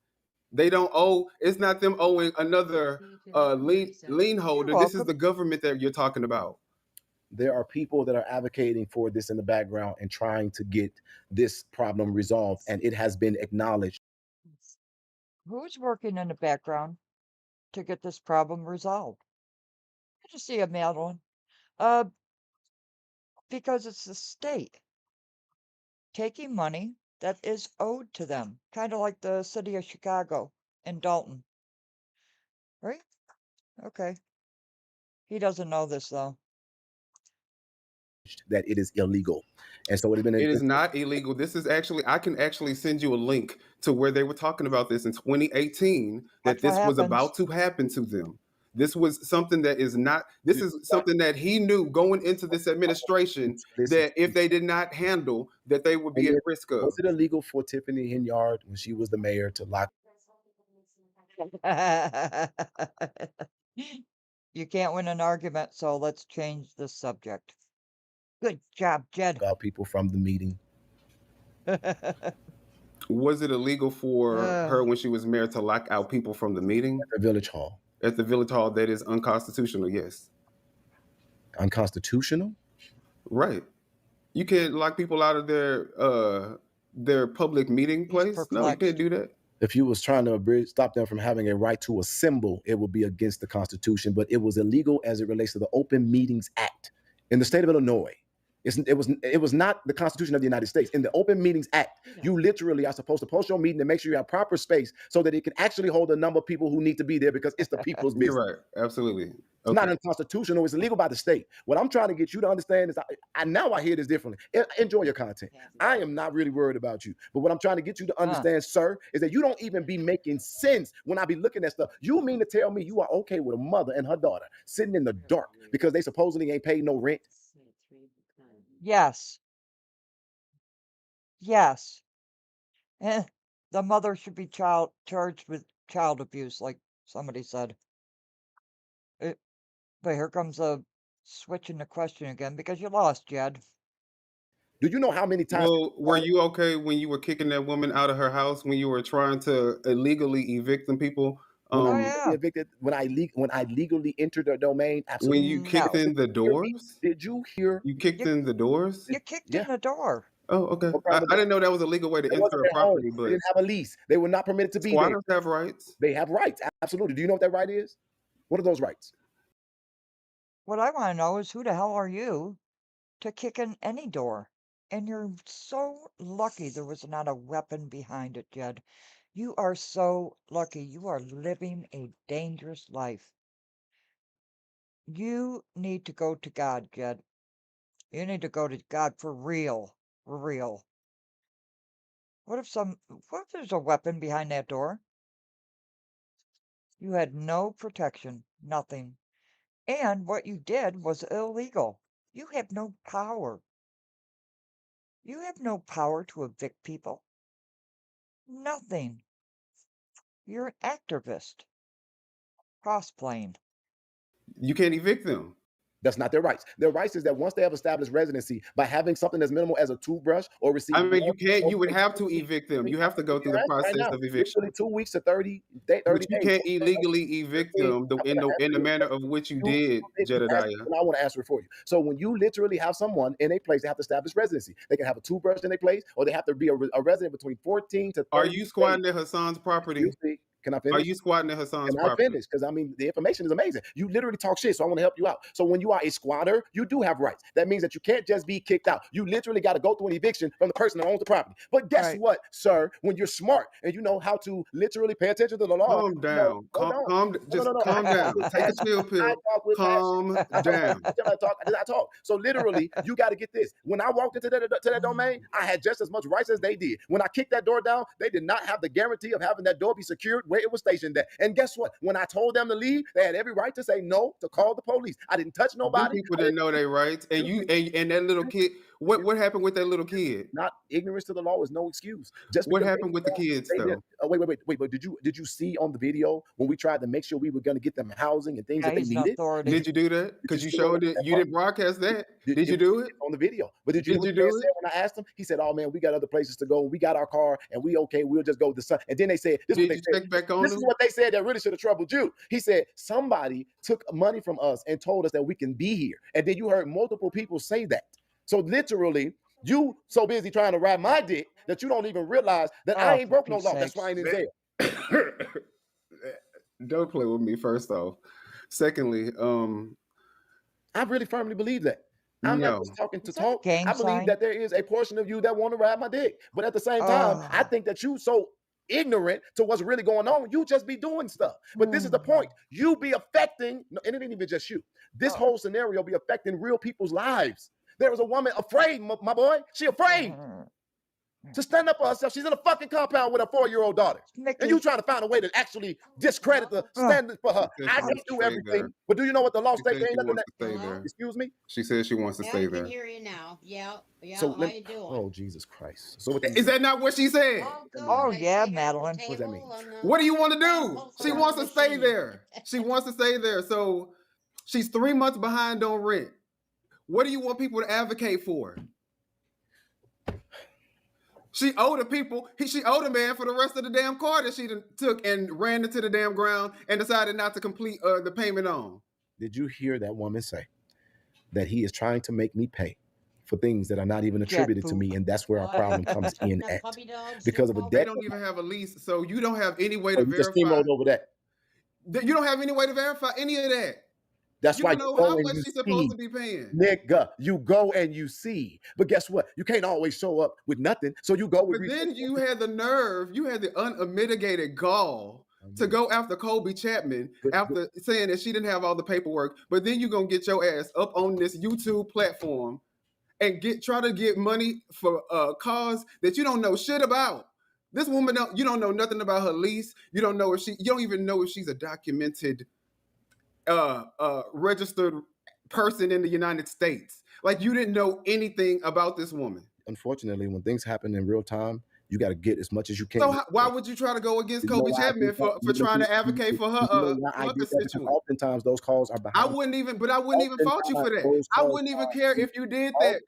Speaker 4: They don't owe. It's not them owing another lien holder. This is the government that you're talking about.
Speaker 2: There are people that are advocating for this in the background and trying to get this problem resolved, and it has been acknowledged.
Speaker 1: Who's working in the background to get this problem resolved? Good to see you, Madeline. Because it's the state taking money that is owed to them, kind of like the city of Chicago and Dalton. Right? Okay. He doesn't know this, though.
Speaker 2: That it is illegal. And so it
Speaker 4: is not illegal. This is actually, I can actually send you a link to where they were talking about this in 2018, that this was about to happen to them. This was something that is not, this is something that he knew going into this administration that if they did not handle, that they would be at risk of.
Speaker 2: Was it illegal for Tiffany Henyard when she was the mayor to lock?
Speaker 1: You can't win an argument, so let's change the subject. Good job, Jed.
Speaker 2: About people from the meeting.
Speaker 4: Was it illegal for her when she was mayor to lock out people from the meeting?
Speaker 2: At the village hall.
Speaker 4: At the village hall, that is unconstitutional, yes.
Speaker 2: Unconstitutional?
Speaker 4: Right. You can't lock people out of their public meeting place. No, you can't do that.
Speaker 2: If you was trying to stop them from having a right to assemble, it would be against the Constitution, but it was illegal as it relates to the Open Meetings Act in the state of Illinois. It was not the Constitution of the United States. In the Open Meetings Act, you literally are supposed to post your meeting and make sure you have proper space so that it can actually hold the number of people who need to be there because it's the people's business.
Speaker 4: You're right. Absolutely.
Speaker 2: It's not unconstitutional. It's illegal by the state. What I'm trying to get you to understand is now I hear this differently. Enjoy your content. I am not really worried about you. But what I'm trying to get you to understand, sir, is that you don't even be making sense when I be looking at stuff. You mean to tell me you are okay with a mother and her daughter sitting in the dark because they supposedly ain't paid no rent?
Speaker 1: Yes. Yes. The mother should be charged with child abuse, like somebody said. But here comes a switching the question again because you lost, Jed.
Speaker 2: Do you know how many times?
Speaker 4: Well, were you okay when you were kicking that woman out of her house when you were trying to illegally evict them people?
Speaker 2: When I
Speaker 1: yeah.
Speaker 2: evicted, when I legally entered the domain,
Speaker 4: When
Speaker 2: absolutely.
Speaker 4: you kicked in the doors?
Speaker 2: Did you hear?
Speaker 4: You kicked in the doors?
Speaker 1: You kicked
Speaker 2: Yeah.
Speaker 1: in the door.
Speaker 4: Oh, okay.
Speaker 2: What kind
Speaker 4: I
Speaker 2: of-
Speaker 4: didn't know that was a legal way to
Speaker 2: It
Speaker 4: enter
Speaker 2: wasn't
Speaker 4: a
Speaker 2: their home.
Speaker 4: property,
Speaker 2: They
Speaker 4: but
Speaker 2: didn't have a lease. They were not permitted to be there.
Speaker 4: squatters have rights.
Speaker 2: They have rights, absolutely. Do you know what that right is? What are those rights?
Speaker 1: What I want to know is who the hell are you to kick in any door? And you're so lucky there was not a weapon behind it, Jed. You are so lucky. You are living a dangerous life. You need to go to God, Jed. You need to go to God for real. For real. What if there's a weapon behind that door? You had no protection, nothing. And what you did was illegal. You have no power. You have no power to evict people. Nothing. You're an activist. Cosplaying.
Speaker 4: You can't evict them.
Speaker 2: That's not their rights. Their rights is that once they have established residency, by having something as minimal as a toothbrush or receiving.
Speaker 4: I mean, you can't. You would have to evict them. You have to go through the process of eviction.
Speaker 2: Usually 2 weeks to 30 days.
Speaker 4: But you can't illegally evict them in the manner of which you did, Jedidiah.
Speaker 2: And I want to answer it for you. So when you literally have someone in a place, they have to establish residency. They can have a toothbrush in a place, or they have to be a resident between 14 to 30
Speaker 4: Are you squatting
Speaker 2: days.
Speaker 4: at Hassan's property?
Speaker 2: You see? Can I finish?
Speaker 4: Are you squatting at Hassan's
Speaker 2: Can I
Speaker 4: property?
Speaker 2: finish? Because I mean, the information is amazing. You literally talk shit, so I want to help you out. So when you are a squatter, you do have rights. That means that you can't just be kicked out. You literally got to go through an eviction from the person that owns the property. But guess what, sir? When you're smart and you know how to literally pay attention to the law.
Speaker 4: Calm down. Calm down. Take a chill pill. Calm down.
Speaker 2: I talk. So literally, you got to get this. When I walked into that domain, I had just as much rights as they did. When I kicked that door down, they did not have the guarantee of having that door be secured where it was stationed at. And guess what? When I told them to leave, they had every right to say no, to call the police. I didn't touch nobody.
Speaker 4: People didn't know their rights. And you and that little kid, what happened with that little kid?
Speaker 2: Not ignorance to the law is no excuse. Just
Speaker 4: what happened with the kids though?
Speaker 2: Wait. But did you see on the video when we tried to make sure we were going to get them housing and things that they needed?
Speaker 4: Did you do that? Because you showed it. You didn't broadcast that. Did you do it
Speaker 2: on the video? But did you do it? When I asked him, he said, "Oh man, we got other places to go. We got our car, and we okay. We'll just go with the sun." And then they said, "This is what they said that really should have troubled you." He said, "Somebody took money from us and told us that we can be here." And then you heard multiple people say that. So literally, you so busy trying to ride my dick that you don't even realize that I ain't broke no law. That's why I ain't in jail.
Speaker 4: Don't play with me, first off. Secondly,
Speaker 2: I really firmly believe that. I'm not just talking to talk. I believe that there is a portion of you that want to ride my dick. But at the same time, I think that you so ignorant to what's really going on. You just be doing stuff. But this is the point. You be affecting, and it ain't even just you. This whole scenario be affecting real people's lives. There was a woman afraid, my boy. She afraid to stand up for herself. She's in a fucking compound with a 4-year-old daughter. And you trying to find a way to actually discredit the standard for her. I can't do everything. But do you know what the law states? Ain't nothing that. Excuse me?
Speaker 4: She says she wants to stay there.
Speaker 9: I can hear you now. Yeah.
Speaker 2: So
Speaker 9: how you doing?
Speaker 2: Oh, Jesus Christ. So
Speaker 4: is that not what she said?
Speaker 1: Oh yeah, Madeline.
Speaker 2: What does that mean?
Speaker 4: What do you want to do? She wants to stay there. She wants to stay there. So she's 3 months behind on rent. What do you want people to advocate for? She owed the people. She owed a man for the rest of the damn car that she took and ran into the damn ground and decided not to complete the payment on.
Speaker 2: Did you hear that woman say that he is trying to make me pay for things that are not even attributed to me, and that's where our problem comes in at? Because of a debt.
Speaker 4: They don't even have a lease, so you don't have any way to verify.
Speaker 2: Just steamrolled over that.
Speaker 4: You don't have any way to verify any of that.
Speaker 2: That's why
Speaker 4: you know how much she's supposed to be paying.
Speaker 2: Nigga, you go and you see. But guess what? You can't always show up with nothing. So you go with.
Speaker 4: But then you had the nerve, you had the unmitigated gall to go after Colby Chapman after saying that she didn't have all the paperwork. But then you're gonna get your ass up on this YouTube platform and try to get money for a cause that you don't know shit about. This woman you don't know nothing about her lease. You don't know you don't even know if she's a documented registered person in the United States. Like, you didn't know anything about this woman.
Speaker 2: Unfortunately, when things happen in real time, You got to get as much as you can.
Speaker 4: So why would you try to go against Kobe Chapman for trying to advocate for her?
Speaker 2: I did that because oftentimes those calls are behind.
Speaker 4: I wouldn't even fault you for that. I wouldn't even care if you did that.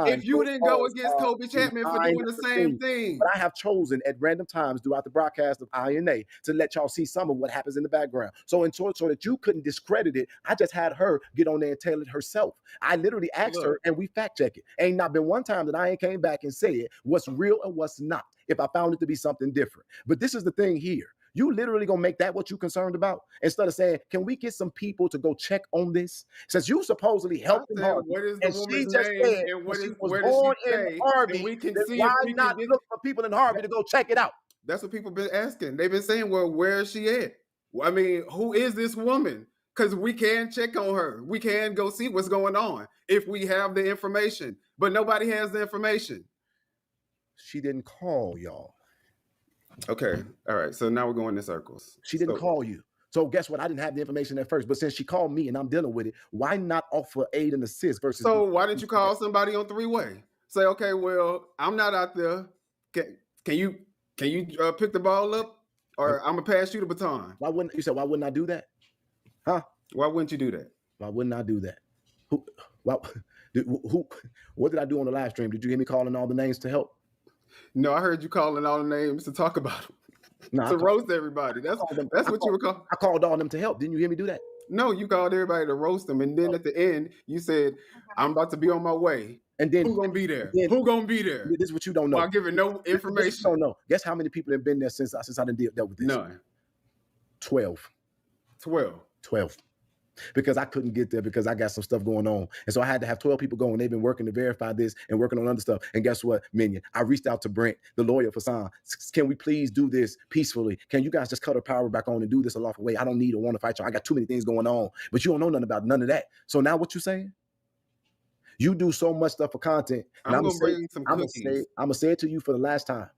Speaker 4: If you didn't go against Kobe Chapman for doing the same thing.
Speaker 2: But I have chosen at random times throughout the broadcast of INA to let y'all see some of what happens in the background. So so that you couldn't discredit it, I just had her get on there and tell it herself. I literally asked her and we fact check it. Ain't not been one time that I ain't came back and said what's real and what's not, if I found it to be something different. But this is the thing here. You literally gonna make that what you concerned about instead of saying, can we get some people to go check on this? Since you supposedly helped them.
Speaker 4: What is the woman's name and where does she stay?
Speaker 2: Harvey,
Speaker 4: we can see
Speaker 2: why not look for people in Harvey to go check it out?
Speaker 4: That's what people been asking. They've been saying, well, where is she at? I mean, who is this woman? Because we can check on her. We can go see what's going on if we have the information. But nobody has the information.
Speaker 2: She didn't call y'all.
Speaker 4: Okay. All right. So now we're going in circles.
Speaker 2: She didn't call you. So guess what? I didn't have the information at first, but since she called me and I'm dealing with it, why not offer aid and assist versus?
Speaker 4: So why didn't you call somebody on three-way? Say, okay, well, I'm not out there. Can you pick the ball up, or I'm gonna pass you the baton?
Speaker 2: Why wouldn't you say? Why wouldn't I do that? Huh?
Speaker 4: Why wouldn't you do that?
Speaker 2: Why wouldn't I do that? What did I do on the live stream? Did you hear me calling all the names to help?
Speaker 4: No, I heard you calling all the names to talk about them. To roast everybody. That's what you were calling.
Speaker 2: I called all them to help. Didn't you hear me do that?
Speaker 4: No, you called everybody to roast them. And then at the end, you said, I'm about to be on my way.
Speaker 2: And then
Speaker 4: who's gonna be there? Who gonna be there?
Speaker 2: This is what you don't know.
Speaker 4: While giving no information.
Speaker 2: This you don't know. Guess how many people have been there since I done dealt with this?
Speaker 4: None.
Speaker 2: 12. 12. Because I couldn't get there because I got some stuff going on. And so I had to have 12 people going. They've been working to verify this and working on other stuff. And guess what, Minion? I reached out to Brent, the lawyer for San. Can we please do this peacefully? Can you guys just cut her power back on and do this a lawful way? I don't need or want to fight you. I got too many things going on. But you don't know nothing about none of that. So now what you saying? You do so much stuff for content. And I'm gonna say it to you for the last time.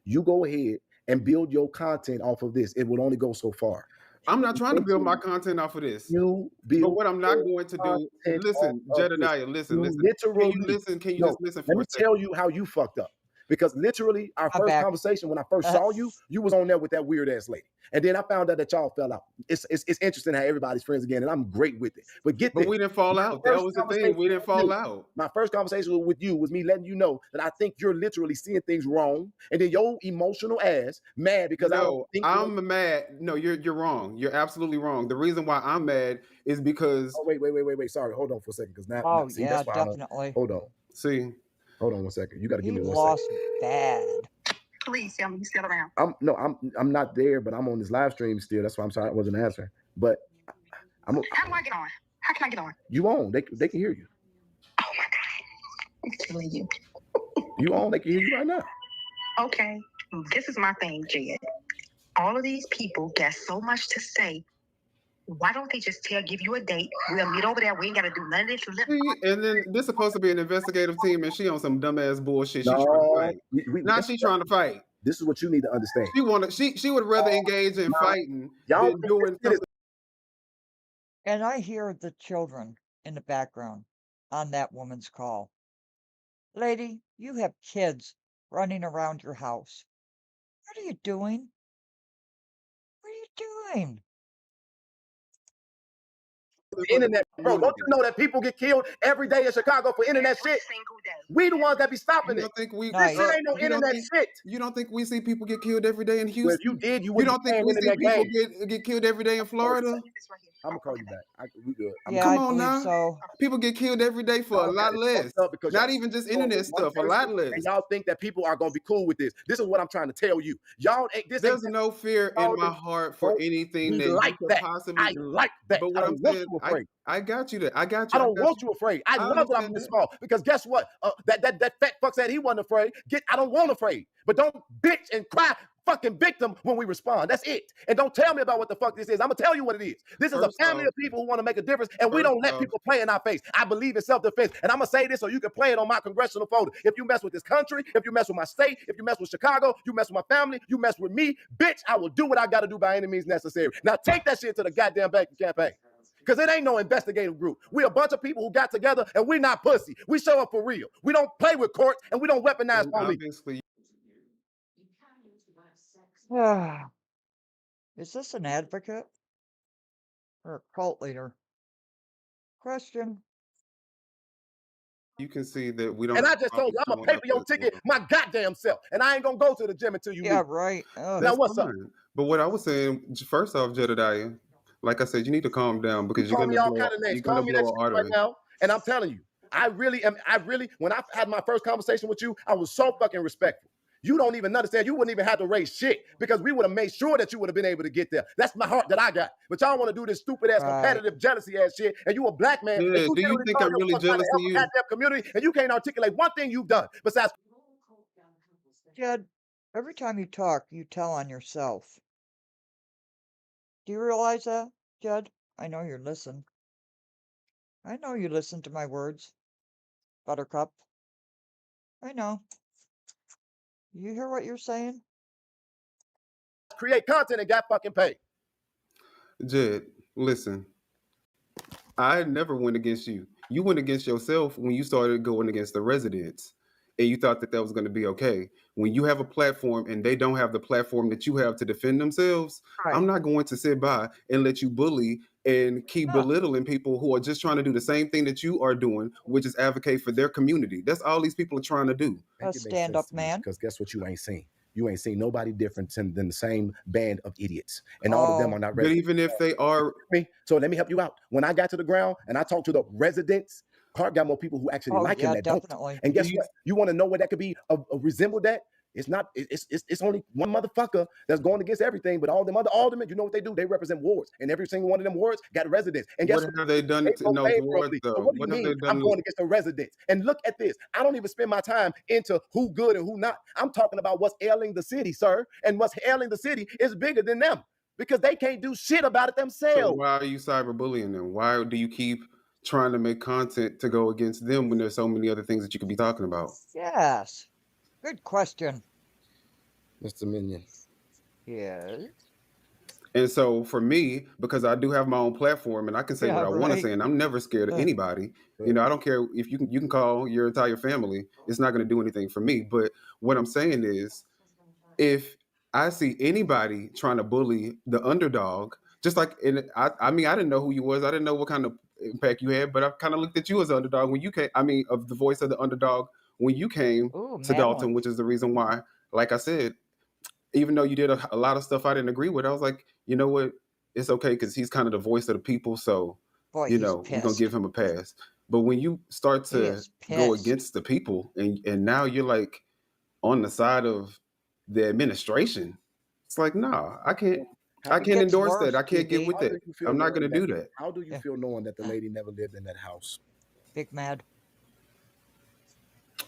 Speaker 2: You go ahead and build your content off of this. It will only go so far.
Speaker 4: I'm not trying to build my content off of this. But what I'm not going to do, listen, Jedidiah, listen. Can you just listen for a second?
Speaker 2: Let me tell you how you fucked up. Because literally, our first conversation, when I first saw you, you was on there with that weird ass lady. And then I found out that y'all fell out. It's interesting how everybody's friends again, and I'm great with it. But
Speaker 4: we didn't fall out. That was the thing. We didn't fall out.
Speaker 2: My first conversation with you was me letting you know that I think you're literally seeing things wrong. And then your emotional ass mad because
Speaker 4: I'm mad. No, you're wrong. You're absolutely wrong. The reason why I'm mad is because.
Speaker 2: Oh, wait. Sorry, hold on for a second. Because now, see,
Speaker 1: yeah,
Speaker 2: that's why
Speaker 1: definitely.
Speaker 2: Hold on.
Speaker 4: See.
Speaker 2: Hold on 1 second. You got to give me 1 second.
Speaker 1: Lost bad.
Speaker 8: Please tell me you're still around.
Speaker 2: I'm not there, but I'm on this live stream still. That's why I'm sorry I wasn't answering. But
Speaker 8: how do I get on? How can I get on?
Speaker 2: You on? They can hear you.
Speaker 8: Oh my God! I'm killing you.
Speaker 2: You on? They can hear you right now.
Speaker 8: Okay, this is my thing, Jed. All of these people got so much to say. Why don't they just give you a date? We'll meet over there. We ain't got to do none of this.
Speaker 4: And then this is supposed to be an investigative team, and she on some dumbass bullshit. She's trying to fight. Now she's trying to fight.
Speaker 2: This is what you need to understand.
Speaker 4: She would rather engage in fighting than doing something.
Speaker 1: And I hear the children in the background on that woman's call. Lady, you have kids running around your house. What are you doing? What are you doing?
Speaker 2: Internet, bro. Don't you know that people get killed every day in Chicago for internet shit? We the ones that be stopping it. This shit ain't no internet shit.
Speaker 4: You don't think we see people get killed every day in Houston?
Speaker 2: Well, if you did, you
Speaker 4: don't think we see people get killed every day in Florida?
Speaker 2: I'm gonna call you back. We good.
Speaker 4: Come on now. So. People get killed every day for a lot less. Not even just internet stuff, a lot less.
Speaker 2: And y'all think that people are gonna be cool with this. This is what I'm trying to tell you. Y'all ain't this.
Speaker 4: There's no fear in my heart for anything that
Speaker 2: like
Speaker 4: you
Speaker 2: that.
Speaker 4: possibly.
Speaker 2: I like that.
Speaker 4: But what I'm saying, I got you there. I got you.
Speaker 2: I don't want you afraid. I love that I'm this small because guess what? That fat fuck said he wasn't afraid. I don't want afraid. But don't bitch and cry fucking victim when we respond. That's it. And don't tell me about what the fuck this is. I'm gonna tell you what it is. This is a family of people who want to make a difference, and we don't let people play in our face. I believe in self-defense, and I'm gonna say this so you can play it on my congressional folder. If you mess with this country, if you mess with my state, if you mess with Chicago, you mess with my family, you mess with me, bitch, I will do what I gotta do by any means necessary. Now take that shit to the goddamn banking campaign. Because it ain't no investigative group. We a bunch of people who got together, and we not pussy. We show up for real. We don't play with courts, and we don't weaponize police.
Speaker 1: Is this an advocate or a cult leader? Question.
Speaker 4: You can see that we don't.
Speaker 2: And I
Speaker 4: have
Speaker 2: just told
Speaker 4: problems
Speaker 2: you, I'm
Speaker 4: showing
Speaker 2: gonna pay
Speaker 4: up
Speaker 2: for your
Speaker 4: as
Speaker 2: ticket
Speaker 4: well.
Speaker 2: my goddamn self, and I ain't gonna go to the gym until you
Speaker 1: Yeah,
Speaker 2: leave.
Speaker 1: right.
Speaker 2: Now
Speaker 4: That's
Speaker 2: what's up?
Speaker 4: fine. But what I was saying, first off, Jedidiah, like I said, you need to calm down
Speaker 2: You
Speaker 4: because
Speaker 2: call me all kind of names.
Speaker 4: you're
Speaker 2: Call
Speaker 4: gonna
Speaker 2: me that
Speaker 4: blow an
Speaker 2: shit right
Speaker 4: artery.
Speaker 2: now. And I'm telling you, I really, when I had my first conversation with you, I was so fucking respectful. You don't even understand. You wouldn't even have to raise shit because we would have made sure that you would have been able to get there. That's my heart that I got. But y'all want to do this stupid ass
Speaker 1: Right.
Speaker 2: competitive jealousy ass shit. And you a black man. And
Speaker 4: Yeah,
Speaker 2: you
Speaker 4: do you
Speaker 2: literally
Speaker 4: think
Speaker 2: call
Speaker 4: I'm really
Speaker 2: yourself trying
Speaker 4: jealous
Speaker 2: to
Speaker 4: of
Speaker 2: help the
Speaker 4: you?
Speaker 2: goddamn community, and you can't articulate one thing you've done besides.
Speaker 1: Jed, every time you talk, you tell on yourself. Do you realize that, Jed? I know you listen. I know you listen to my words, Buttercup. I know. You hear what you're saying?
Speaker 2: Create content and got fucking paid.
Speaker 4: Jed, listen. I never went against you. You went against yourself when you started going against the residents, and you thought that that was going to be okay. When you have a platform and they don't have the platform that you have to defend themselves,
Speaker 1: Right.
Speaker 4: I'm not going to sit by and let you bully and keep
Speaker 1: No.
Speaker 4: belittling people who are just trying to do the same thing that you are doing, which is advocate for their community. That's all these people are trying to do.
Speaker 1: A stand-up man.
Speaker 2: Because guess what you ain't seen? You ain't seen nobody different than the same band of idiots. And all of them are not
Speaker 4: But
Speaker 2: residents.
Speaker 4: even if they are,
Speaker 2: So let me help you out. When I got to the ground and I talked to the residents, Clark got more people who actually like him
Speaker 1: yeah,
Speaker 2: that
Speaker 1: definitely.
Speaker 2: don't. And guess
Speaker 4: Do you-
Speaker 2: what? You want to know what that could be resemble that? It's not, it's only one motherfucker that's going against everything, but all them other aldermen, you know what they do? They represent wards. And every single one of them wards got residents. And guess
Speaker 4: what have they done
Speaker 2: they
Speaker 4: in
Speaker 2: vote
Speaker 4: those wards,
Speaker 2: favorably.
Speaker 4: though?
Speaker 2: So what do you
Speaker 4: What have
Speaker 2: mean
Speaker 4: they
Speaker 2: I'm
Speaker 4: done?
Speaker 2: going against the residents? And look at this. I don't even spend my time into who good and who not. I'm talking about what's ailing the city, sir. And what's ailing the city is bigger than them because they can't do shit about it
Speaker 4: So
Speaker 2: themselves.
Speaker 4: why are you cyberbullying them? Why do you keep trying to make content to go against them when there's so many other things that you could be talking about?
Speaker 1: Yes. Good question.
Speaker 2: Mr. Minion.
Speaker 1: Yes.
Speaker 4: And so for me, because I do have my own platform and I can say
Speaker 1: Yeah,
Speaker 4: what I want to
Speaker 1: right.
Speaker 4: say, and I'm never scared of anybody. You know, I don't care if you can call your entire family. It's not going to do anything for me. But what I'm saying is, if I see anybody trying to bully the underdog, just like I mean, I didn't know who you was. I didn't know what kind of impact you had, but I kind of looked at you as an underdog when you came. I mean, of the voice of the underdog when you came
Speaker 1: Ooh,
Speaker 4: to
Speaker 1: Madeline.
Speaker 4: Dalton, which is the reason why, like I said, even though you did a lot of stuff I didn't agree with, I was like, you know what? It's okay because he's kind of the voice of the people. So,
Speaker 1: Boy,
Speaker 4: you
Speaker 1: he's
Speaker 4: know, we're going to
Speaker 1: pissed.
Speaker 4: give him a pass. But when you start
Speaker 1: He
Speaker 4: to
Speaker 1: is
Speaker 4: go
Speaker 1: pissed.
Speaker 4: against the people and now you're like on the side of the administration, it's like, nah, I can't
Speaker 1: It gets
Speaker 4: endorse
Speaker 1: worse,
Speaker 4: that. I can't get
Speaker 1: GB.
Speaker 4: with that. I'm not going to do that.
Speaker 2: How do you
Speaker 1: Yeah.
Speaker 2: feel knowing that the lady never lived in that house?
Speaker 1: Big mad.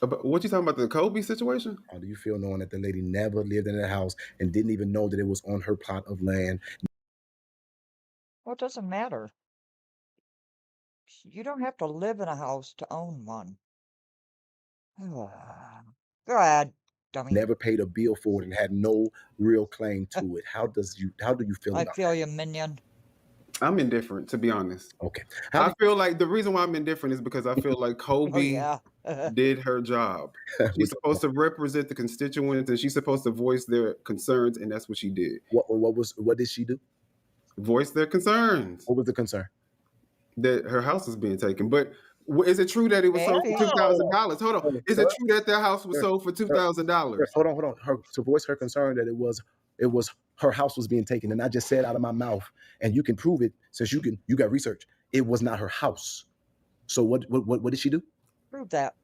Speaker 4: What you talking about, the Kobe situation?
Speaker 2: How do you feel knowing that the lady never lived in that house and didn't even know that it was on her plot of land?
Speaker 1: Well, it doesn't matter. You don't have to live in a house to own one. Go ahead, dummy.
Speaker 2: Never paid a bill for it and had no real claim to it. How do you feel
Speaker 1: I
Speaker 2: about
Speaker 1: feel
Speaker 2: that?
Speaker 1: you, Minion.
Speaker 4: I'm indifferent, to be honest.
Speaker 2: Okay.
Speaker 4: I feel like the reason why I'm indifferent is because I feel like
Speaker 1: Oh,
Speaker 4: Kobe
Speaker 1: yeah.
Speaker 4: did her job. She's supposed to represent the constituents and she's supposed to voice their concerns, and that's what she did.
Speaker 2: What did she do?
Speaker 4: Voice their concerns
Speaker 2: What was the concern?
Speaker 4: that her house was being taken. But is it true that it was sold for
Speaker 1: Maybe.
Speaker 4: $2,000? Hold on. Is it true that their house was sold for $2,000?
Speaker 2: Hold on. To voice her concern that it was her house was being taken, and I just said out of my mouth, and you can prove it since you got research. It was not her house. So what did she do?
Speaker 1: Prove that.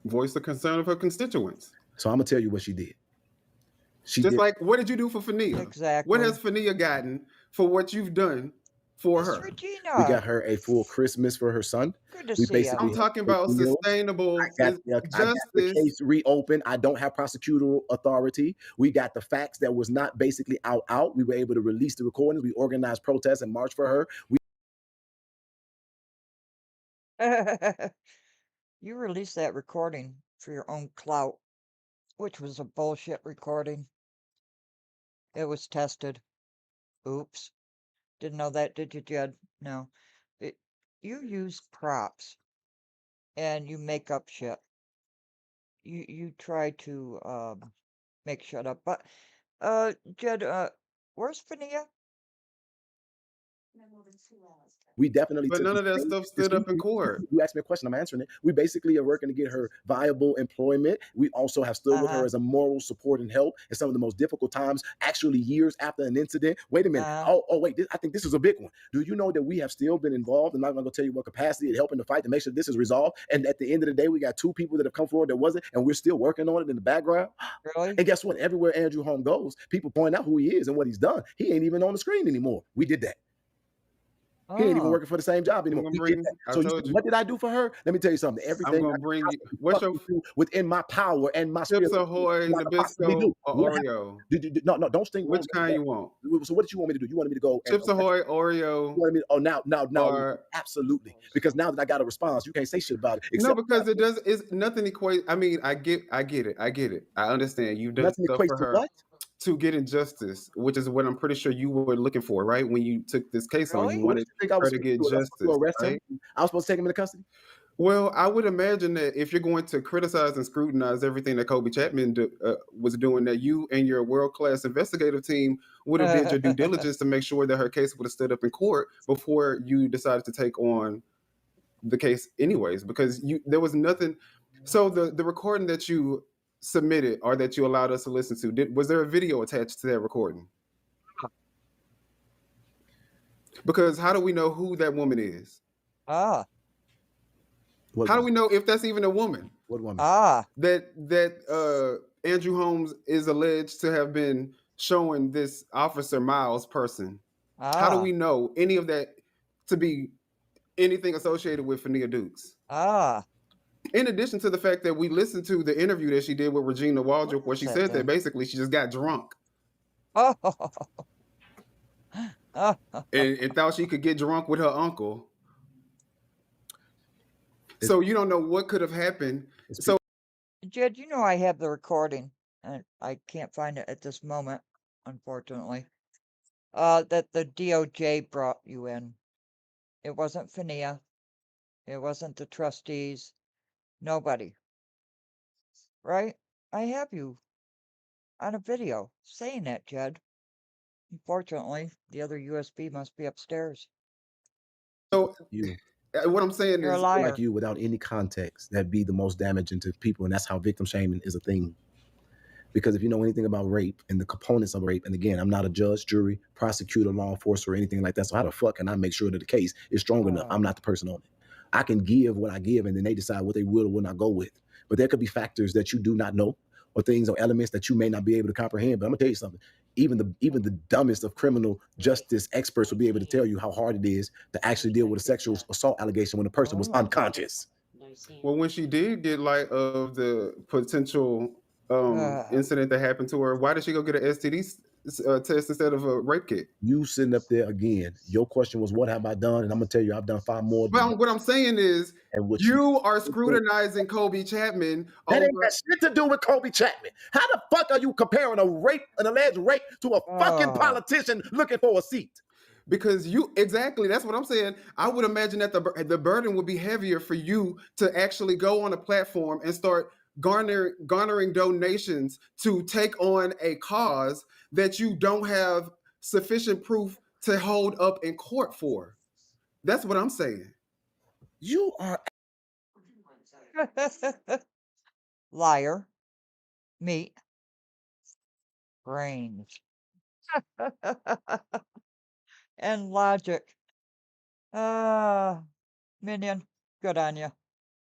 Speaker 4: Voice the concern of her constituents.
Speaker 2: So I'm gonna tell you what she did.
Speaker 4: Like, what did you do for Fania?
Speaker 1: Exactly.
Speaker 4: What has Fania gotten for what you've done for
Speaker 1: Miss
Speaker 4: her?
Speaker 1: Regina.
Speaker 2: We got her a full Christmas for her son.
Speaker 1: Good to
Speaker 2: We
Speaker 1: see you.
Speaker 2: basically
Speaker 4: I'm talking
Speaker 2: had
Speaker 4: about
Speaker 2: meals.
Speaker 4: sustainable
Speaker 2: I got the
Speaker 4: justice.
Speaker 2: case reopened. I don't have prosecutorial authority. We got the facts that was not basically out. We were able to release the recordings. We organized protests and marched for her.
Speaker 1: You released that recording for your own clout, which was a bullshit recording. It was tested. Oops. Didn't know that, did you, Jed? No. You use props and you make up shit. You try to make shit up, but Jed, where's Fania?
Speaker 2: We definitely
Speaker 4: But
Speaker 2: took
Speaker 4: none of that
Speaker 2: this-
Speaker 4: stuff stood up in court.
Speaker 2: You asked me a question, I'm answering it. We basically are working to get her viable employment. We also have stood with her as a moral support and help in some of the most difficult times, actually years after an incident. Wait a minute. Wait, I think this is a big one. Do you know that we have still been involved, and I'm not going to tell you what capacity in helping to fight to make sure this is resolved? And at the end of the day, we got 2 people that have come forward that wasn't, and we're still working on it in the background.
Speaker 1: Really?
Speaker 2: And guess what? Everywhere Andrew Holm goes, people point out who he is and what he's done. He ain't even on the screen anymore. We did that. He ain't even working for the same job anymore. So what did I do for her? Let me tell you something. Everything
Speaker 4: I'm gonna bring you. What's your
Speaker 2: within my power and my
Speaker 4: Chips
Speaker 2: spirit.
Speaker 4: Ahoy, Nabisco, or Oreo?
Speaker 2: No, don't sting.
Speaker 4: Which kind you want?
Speaker 2: So what did you want me to do? You wanted me to go
Speaker 4: Chips Ahoy, Oreo.
Speaker 2: You wanted me to, now, absolutely. Because now that I got a response, you can't say shit about it.
Speaker 4: No, because it does. It's nothing equates. I mean, I get it. I understand. You've done
Speaker 2: nothing
Speaker 4: stuff
Speaker 2: equates
Speaker 4: for
Speaker 2: to
Speaker 4: her.
Speaker 2: what?
Speaker 4: To get injustice, which is what I'm pretty sure you were looking for, right? When you took this case on, you wanted her to get justice, right?
Speaker 2: I was supposed to take him into custody?
Speaker 4: Well, I would imagine that if you're going to criticize and scrutinize everything that Kobe Chapman was doing, that you and your world-class investigative team would have did your due diligence to make sure that her case would have stood up in court before you decided to take on the case anyways, because there was nothing. So the recording that you submitted or that you allowed us to listen to, was there a video attached to that recording? Because how do we know who that woman is? How do we know if that's even a woman?
Speaker 2: What woman?
Speaker 4: That Andrew Holmes is alleged to have been showing this Officer Miles person. How do we know any of that to be anything associated with Fania Dukes? In addition to the fact that we listened to the interview that she did with Regina Waldrop, where she said that basically she just got drunk. And thought she could get drunk with her uncle. So you don't know what could have happened. So,
Speaker 1: Jed, you know I have the recording, and I can't find it at this moment, unfortunately. That the DOJ brought you in. It wasn't Fania. It wasn't the trustees. Nobody. Right? I have you on a video saying that, Jed. Unfortunately, the other USB must be upstairs.
Speaker 4: So
Speaker 2: you.
Speaker 4: What I'm saying
Speaker 1: You're
Speaker 4: is,
Speaker 1: a liar.
Speaker 2: Like you, without any context, that'd be the most damaging to people, and that's how victim shaming is a thing. Because if you know anything about rape and the components of rape, and again, I'm not a judge, jury, prosecutor, law enforcer, or anything like that, so how the fuck can I make sure that the case is strong enough? I'm not the person on it. I can give what I give, and then they decide what they will or will not go with. But there could be factors that you do not know, or things or elements that you may not be able to comprehend. But I'm gonna tell you something. Even the dumbest of criminal justice experts will be able to tell you how hard it is to actually deal with a sexual assault allegation when the person was unconscious.
Speaker 4: Well, when she did get light of the potential incident that happened to her, why did she go get an STD test instead of a rape kit?
Speaker 2: You sitting up there again. Your question was, what have I done? And I'm gonna tell you, I've done 5 more.
Speaker 4: Well, what I'm saying is, you are scrutinizing Kobe Chapman.
Speaker 2: That ain't got shit to do with Kobe Chapman. How the fuck are you comparing an alleged rape to a fucking politician looking for a seat?
Speaker 4: Because exactly, that's what I'm saying. I would imagine that the burden would be heavier for you to actually go on a platform and start garnering donations to take on a cause that you don't have sufficient proof to hold up in court for. That's what I'm saying.
Speaker 2: You are
Speaker 1: liar, meat, brains, and logic. Minion, good on you.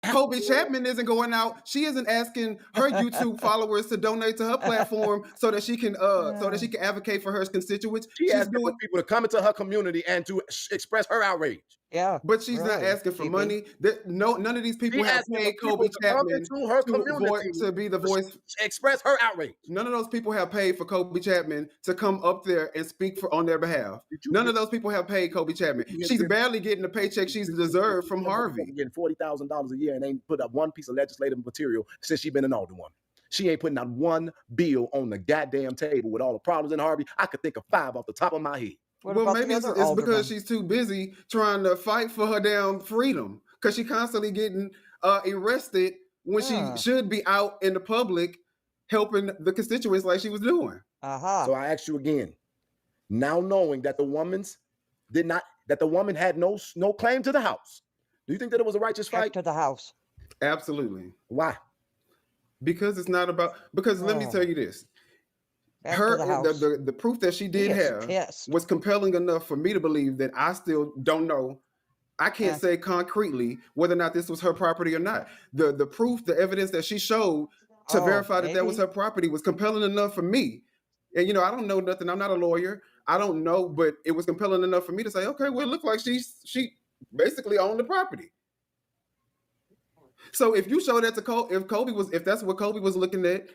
Speaker 4: Kobe Chapman isn't going out. She isn't asking her YouTube followers to donate to her platform so that she can advocate for her constituents.
Speaker 2: She's asking for people to come into her community and to express her outrage.
Speaker 1: Yeah,
Speaker 4: but she's not asking for money. None of these people have paid Kobe Chapman to be the voice,
Speaker 2: express her outrage.
Speaker 4: None of those people have paid for Kobe Chapman to come up there and speak on their behalf. None of those people have paid Kobe Chapman. She's barely getting the paycheck she's deserved from Harvey.
Speaker 2: Getting $40,000 a year and ain't put up one piece of legislative material since she's been an alderwoman. She ain't putting out one bill on the goddamn table with all the problems in Harvey. I could think of 5 off the top of my head.
Speaker 4: Well, maybe it's because she's too busy trying to fight for her damn freedom, because she's constantly getting arrested when she should be out in the public helping the constituents like she was doing.
Speaker 2: So I ask you again, now knowing that the woman had no claim to the house, do you think that it was a righteous fight?
Speaker 1: To the house.
Speaker 4: Absolutely.
Speaker 2: Why?
Speaker 4: Because it's not about, because let me tell you this. The proof that she did have was compelling enough for me to believe that I still don't know. I can't say concretely whether or not this was her property or not. The proof, the evidence that she showed to verify that was her property was compelling enough for me. And you know, I don't know nothing. I'm not a lawyer. I don't know, but it was compelling enough for me to say, okay, well, it looked like she basically owned the property. So if you show that to Kobe, if that's what Kobe was looking at,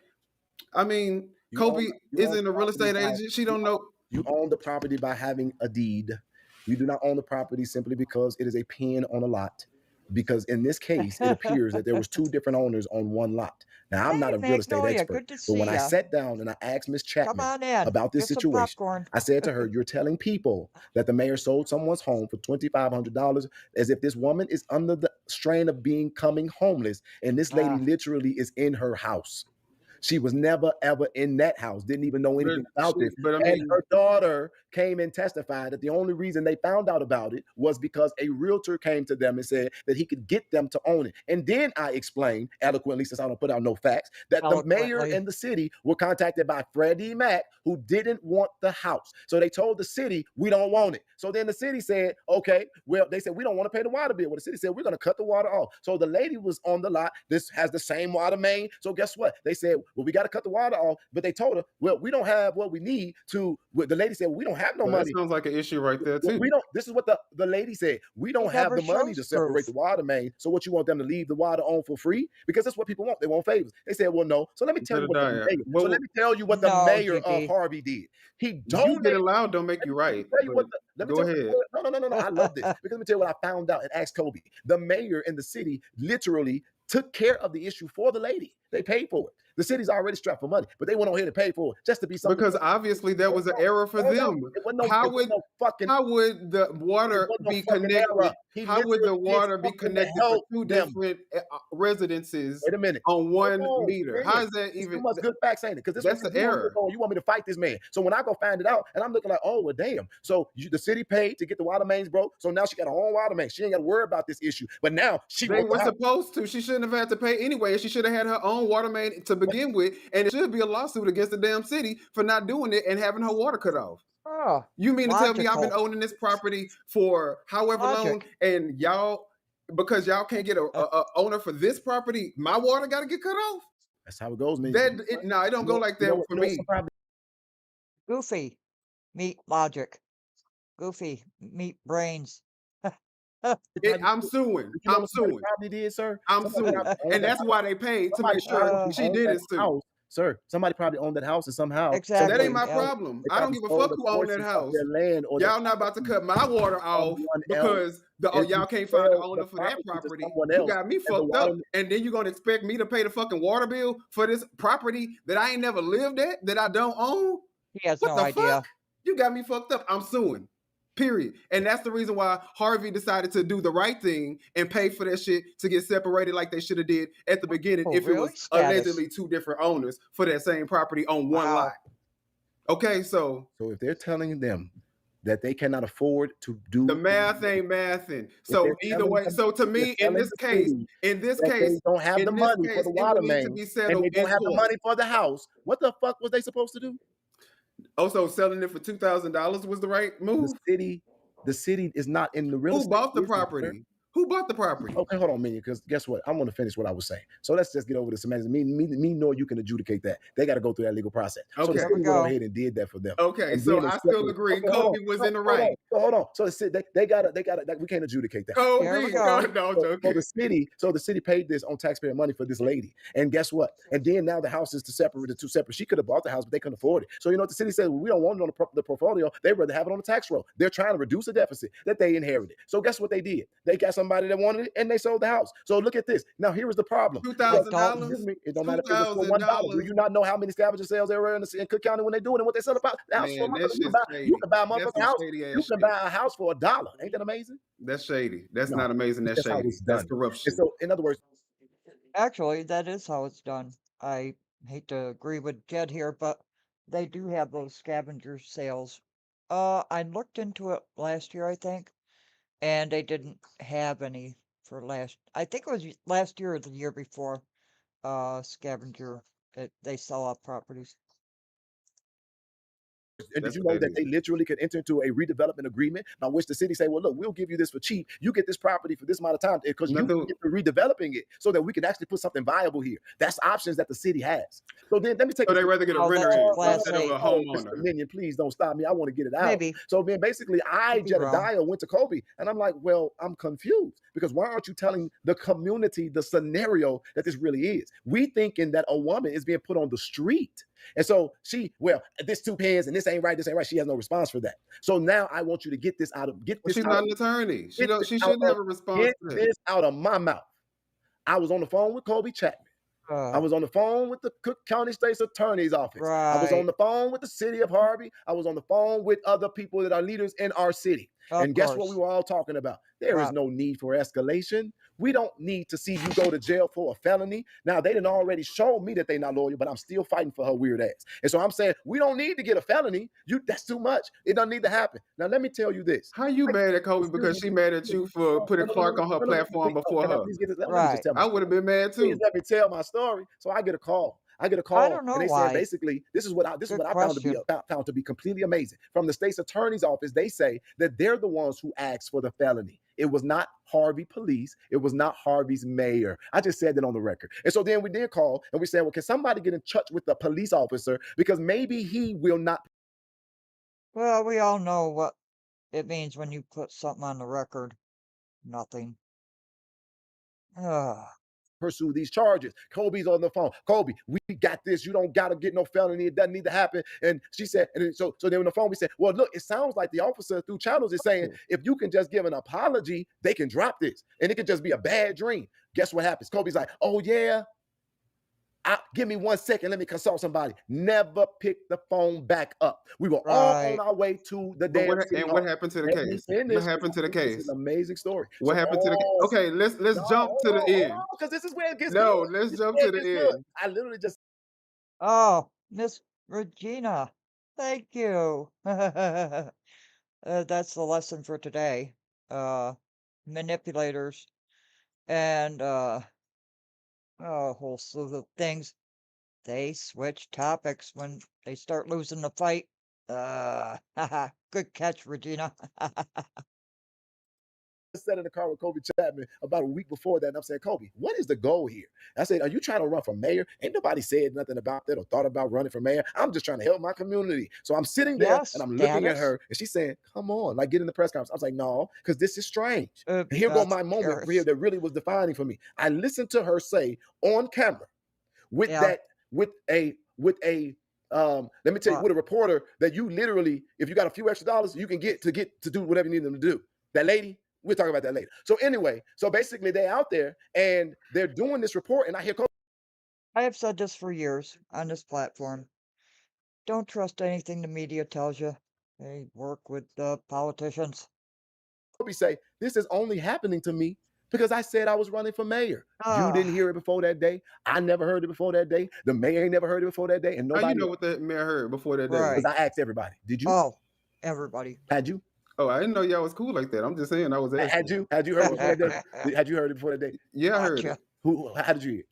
Speaker 4: I mean, Kobe isn't a real estate agent. She don't know.
Speaker 2: You own the property by having a deed. You do not own the property simply because it is a pin on a lot. Because in this case, it appears that there was 2 different owners on one lot. Now, I'm not a real estate expert, but when I sat down and I asked Ms. Chapman about this situation, I said to her, you're telling people that the mayor sold someone's home for $2,500 as if this woman is under the strain of becoming homeless, and this lady literally is in her house. She was never, ever in that house, didn't even know anything about this. But I mean, and her daughter came and testified that the only reason they found out about it was because a realtor came to them and said that he could get them to own it. And then I explained eloquently, since I don't put out no facts, that the mayor and the city were contacted by Freddie Mac, who didn't want the house. So they told the city, we don't want it. So then the city said, okay, well, they said, we don't want to pay the water bill. Well, the city said, we're going to cut the water off. So the lady was on the lot. This has the same water main. So guess what? They said, well, we got to cut the water off. But they told her, well, we don't have what we need to. The lady said, well, we don't have no money.
Speaker 4: That sounds like an issue right there, too.
Speaker 2: We don't. This is what the lady said. We don't have the money to separate the water main. So what, you want them to leave the water on for free? Because that's what people want. They want favors. They said, well, no. So let me tell you what the mayor of Harvey did. He donated.
Speaker 4: You get allowed don't make you right. Go ahead.
Speaker 2: No. I love this. Because let me tell you what I found out and asked Kobe. The mayor in the city literally took care of the issue for the lady. They paid for it. The city's already strapped for money, but they went on here to pay for it just to be something.
Speaker 4: Because obviously there was an error for them. How would the water be connected? How would the water be connected to 2 different residences on 1 meter? How is that even?
Speaker 2: Too much good facts, ain't it? Because
Speaker 4: that's the error.
Speaker 2: You want me to fight this man? So when I go find it out, and I'm looking like, oh well, damn. So the city paid to get the water mains broke. So now she got her own water main. She ain't got to worry about this issue. But now
Speaker 4: they were supposed to. She shouldn't have had to pay anyway. She should have had her own water main to begin with, and it should be a lawsuit against the damn city for not doing it and having her water cut off. You mean to tell me I've been owning this property for however long, and y'all, because y'all can't get a owner for this property, my water got to get cut off?
Speaker 2: That's how it goes, man.
Speaker 4: It don't go like that for me.
Speaker 1: Goofy, meet logic. Goofy, meet brains.
Speaker 4: I'm suing. I'm suing.
Speaker 2: Probably did, sir.
Speaker 4: I'm suing, and that's why they paid to make sure she didn't sue.
Speaker 2: Sir, somebody probably owned that house and somehow.
Speaker 1: Exactly.
Speaker 4: So that ain't my problem. I don't give a fuck who owned that house. Y'all not about to cut my water off because y'all can't find an owner for that property. You got me fucked up, and then you're gonna expect me to pay the fucking water bill for this property that I ain't never lived at, that I don't own?
Speaker 1: He has no idea.
Speaker 4: You got me fucked up. I'm suing. Period. And that's the reason why Harvey decided to do the right thing and pay for that shit to get separated like they should have did at the beginning if it was allegedly 2 different owners for that same property on one lot. Okay, so
Speaker 2: if they're telling them that they cannot afford to do
Speaker 4: the math ain't mathing. So either way, so to me, in this case,
Speaker 2: they don't have the money for the water main, and they don't have the money for the house. What the fuck was they supposed to do?
Speaker 4: Also, selling it for $2,000 was the right move.
Speaker 2: The city is not in the real estate.
Speaker 4: Who bought the property? Who bought the property?
Speaker 2: Okay, hold on, Minion, because guess what? I want to finish what I was saying. So let's just get over the semantics. Me nor you can adjudicate that. They got to go through that legal process.
Speaker 4: Okay.
Speaker 2: So the city went ahead and did that for them.
Speaker 4: Okay, so I still agree. Kobe was in the right.
Speaker 2: Hold on. So they got to. We can't adjudicate that.
Speaker 4: So
Speaker 2: the city paid this on taxpayer money for this lady, and guess what? And then now the house is the 2 separate. She could have bought the house, but they couldn't afford it. So you know what the city said? Well, we don't want it on the portfolio. They'd rather have it on the tax roll. They're trying to reduce the deficit that they inherited. So guess what they did? They got somebody that wanted it, and they sold the house. So look at this. Now here is the problem.
Speaker 4: $2,000.
Speaker 2: It don't matter if it was for $1. Do you not know how many scavenger sales there were in Cook County when they do it and what they sell about the house? You can buy a motherfucking house. You can buy a house for $1. Ain't that amazing?
Speaker 4: That's shady. That's not amazing. That's shady. That's corruption.
Speaker 2: And so, in other words,
Speaker 1: actually, that is how it's done. I hate to agree with Jed here, but they do have those scavenger sales. I looked into it last year, I think, and they didn't have any for I think it was last year or the year before, scavenger, they sell off properties.
Speaker 2: And did you know that they literally could enter into a redevelopment agreement by which the city say, well, look, we'll give you this for cheap. You get this property for this amount of time because you get to redeveloping it so that we can actually put something viable here. That's options that the city has. So then let me take.
Speaker 4: So they rather get a renter instead of a homeowner.
Speaker 2: Minion, please don't stop me. I want to get it out.
Speaker 1: Maybe.
Speaker 2: So then basically Jedidiah went to Kobe and I'm like, well, I'm confused because why aren't you telling the community the scenario that this really is? We thinking that a woman is being put on the street. And so this 2 pence and this ain't right. She has no response for that. So now I want you to get this out of
Speaker 4: She's not an attorney. She shouldn't have a response.
Speaker 2: Get this out of my mouth. I was on the phone with Kobe Chapman. I was on the phone with the Cook County State's Attorney's Office. I was on the phone with the city of Harvey. I was on the phone with other people that are leaders in our city. And guess what we were all talking about? There is no need for escalation. We don't need to see you go to jail for a felony. Now, they didn't already show me that they're not loyal, but I'm still fighting for her weird ass. And so I'm saying, we don't need to get a felony. That's too much. It doesn't need to happen. Now, let me tell you this.
Speaker 4: How you mad at Kobe because she mad at you for putting Clark on her platform before her? I would have been mad too.
Speaker 2: Please let me tell my story. So I get a call. I don't know and they said basically this is what I found to be completely amazing. From the state's attorney's office, they say that they're the ones who asked for the felony. It was not Harvey police. It was not Harvey's mayor. I just said that on the record. And so then we did call and we said, well, can somebody get in touch with the police officer because maybe he will not.
Speaker 1: Well, we all know what it means when you put something on the record. Nothing.
Speaker 2: Pursue these charges. Kobe's on the phone. Kobe, we got this. You don't got to get no felony. It doesn't need to happen. And she said, and so then on the phone, we said, well, look, it sounds like the officer through channels is saying, if you can just give an apology, they can drop this. And it could just be a bad dream. Guess what happens? Kobe's like, oh, yeah. Give me 1 second. Let me consult somebody. Never pick the phone back up. We were all on our way to the damn.
Speaker 4: And what happened to the case? What happened to the case?
Speaker 2: It's an amazing story.
Speaker 4: What happened to the case? Okay, let's jump to the end.
Speaker 2: Because this is where it gets
Speaker 4: good. Let's jump to the end.
Speaker 2: I literally just.
Speaker 1: Oh, Miss Regina, thank you. That's the lesson for today. Manipulators and a whole slew of things. They switch topics when they start losing the fight. Good catch, Regina.
Speaker 2: Sat in the car with Kobe Chapman about a week before that, and I'm saying, Kobe, what is the goal here? I said, are you trying to run for mayor? Ain't nobody said nothing about that or thought about running for mayor. I'm just trying to help my community. So I'm sitting there and I'm looking at her, and she's saying, come on, like get in the press conference. I was like, no, because this is strange. And here go my moment here that really was defining for me. I listened to her say on camera with a let me tell you, with a reporter that you literally, if you got a few extra dollars, you can get to do whatever you need them to do. That lady. We'll talk about that later. So anyway, so basically they're out there and they're doing this report and I hear.
Speaker 1: I have said this for years on this platform. Don't trust anything the media tells you. They work with the politicians.
Speaker 2: Kobe say, this is only happening to me because I said I was running for mayor. You didn't hear it before that day. I never heard it before that day. The mayor ain't never heard it before that day. And nobody.
Speaker 4: How you know what the mayor heard before that day?
Speaker 2: Because I asked everybody. Did you?
Speaker 1: Oh, everybody.
Speaker 2: Had you?
Speaker 4: Oh, I didn't know y'all was cool like that. I'm just saying I was asking.
Speaker 2: Had you heard it before that day? Had you heard it before that day?
Speaker 4: Yeah, I heard it.
Speaker 2: How did you hear it?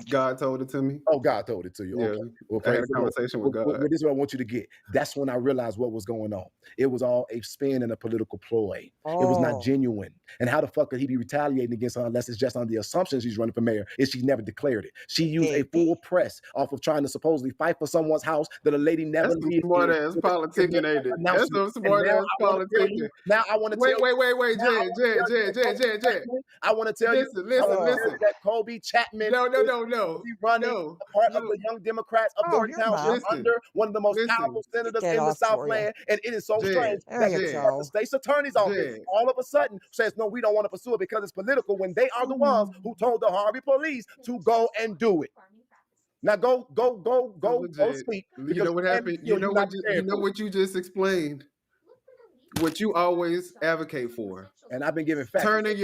Speaker 4: God told it to me.
Speaker 2: Oh, God told it to you.
Speaker 4: Yeah.
Speaker 2: Okay. Well,
Speaker 4: I had a conversation with God.
Speaker 2: Well, this is what I want you to get. That's when I realized what was going on. It was all a spin and a political ploy. It was not genuine. And how the fuck could he be retaliating against her unless it's just on the assumption she's running for mayor? Is she never declared it? She used a full press off of trying to supposedly fight for someone's house that a lady never.
Speaker 4: That's some smart ass politicking, ain't it? That's some smart ass politicking.
Speaker 2: Now I want to
Speaker 4: wait, Jed.
Speaker 2: I want to tell you.
Speaker 4: Listen.
Speaker 2: That Kobe Chapman.
Speaker 4: No.
Speaker 2: Running part of the Young Democrats of Gordon Township under one of the most powerful senators in the Southland. And it is so strange that the state's attorney's office all of a sudden says, no, we don't want to pursue it because it's political when they are the ones who told the Harvey police to go and do it. Now go speak.
Speaker 4: You know what happened? You know what you just explained? What you always advocate for.
Speaker 2: And I've been giving facts.
Speaker 4: Turning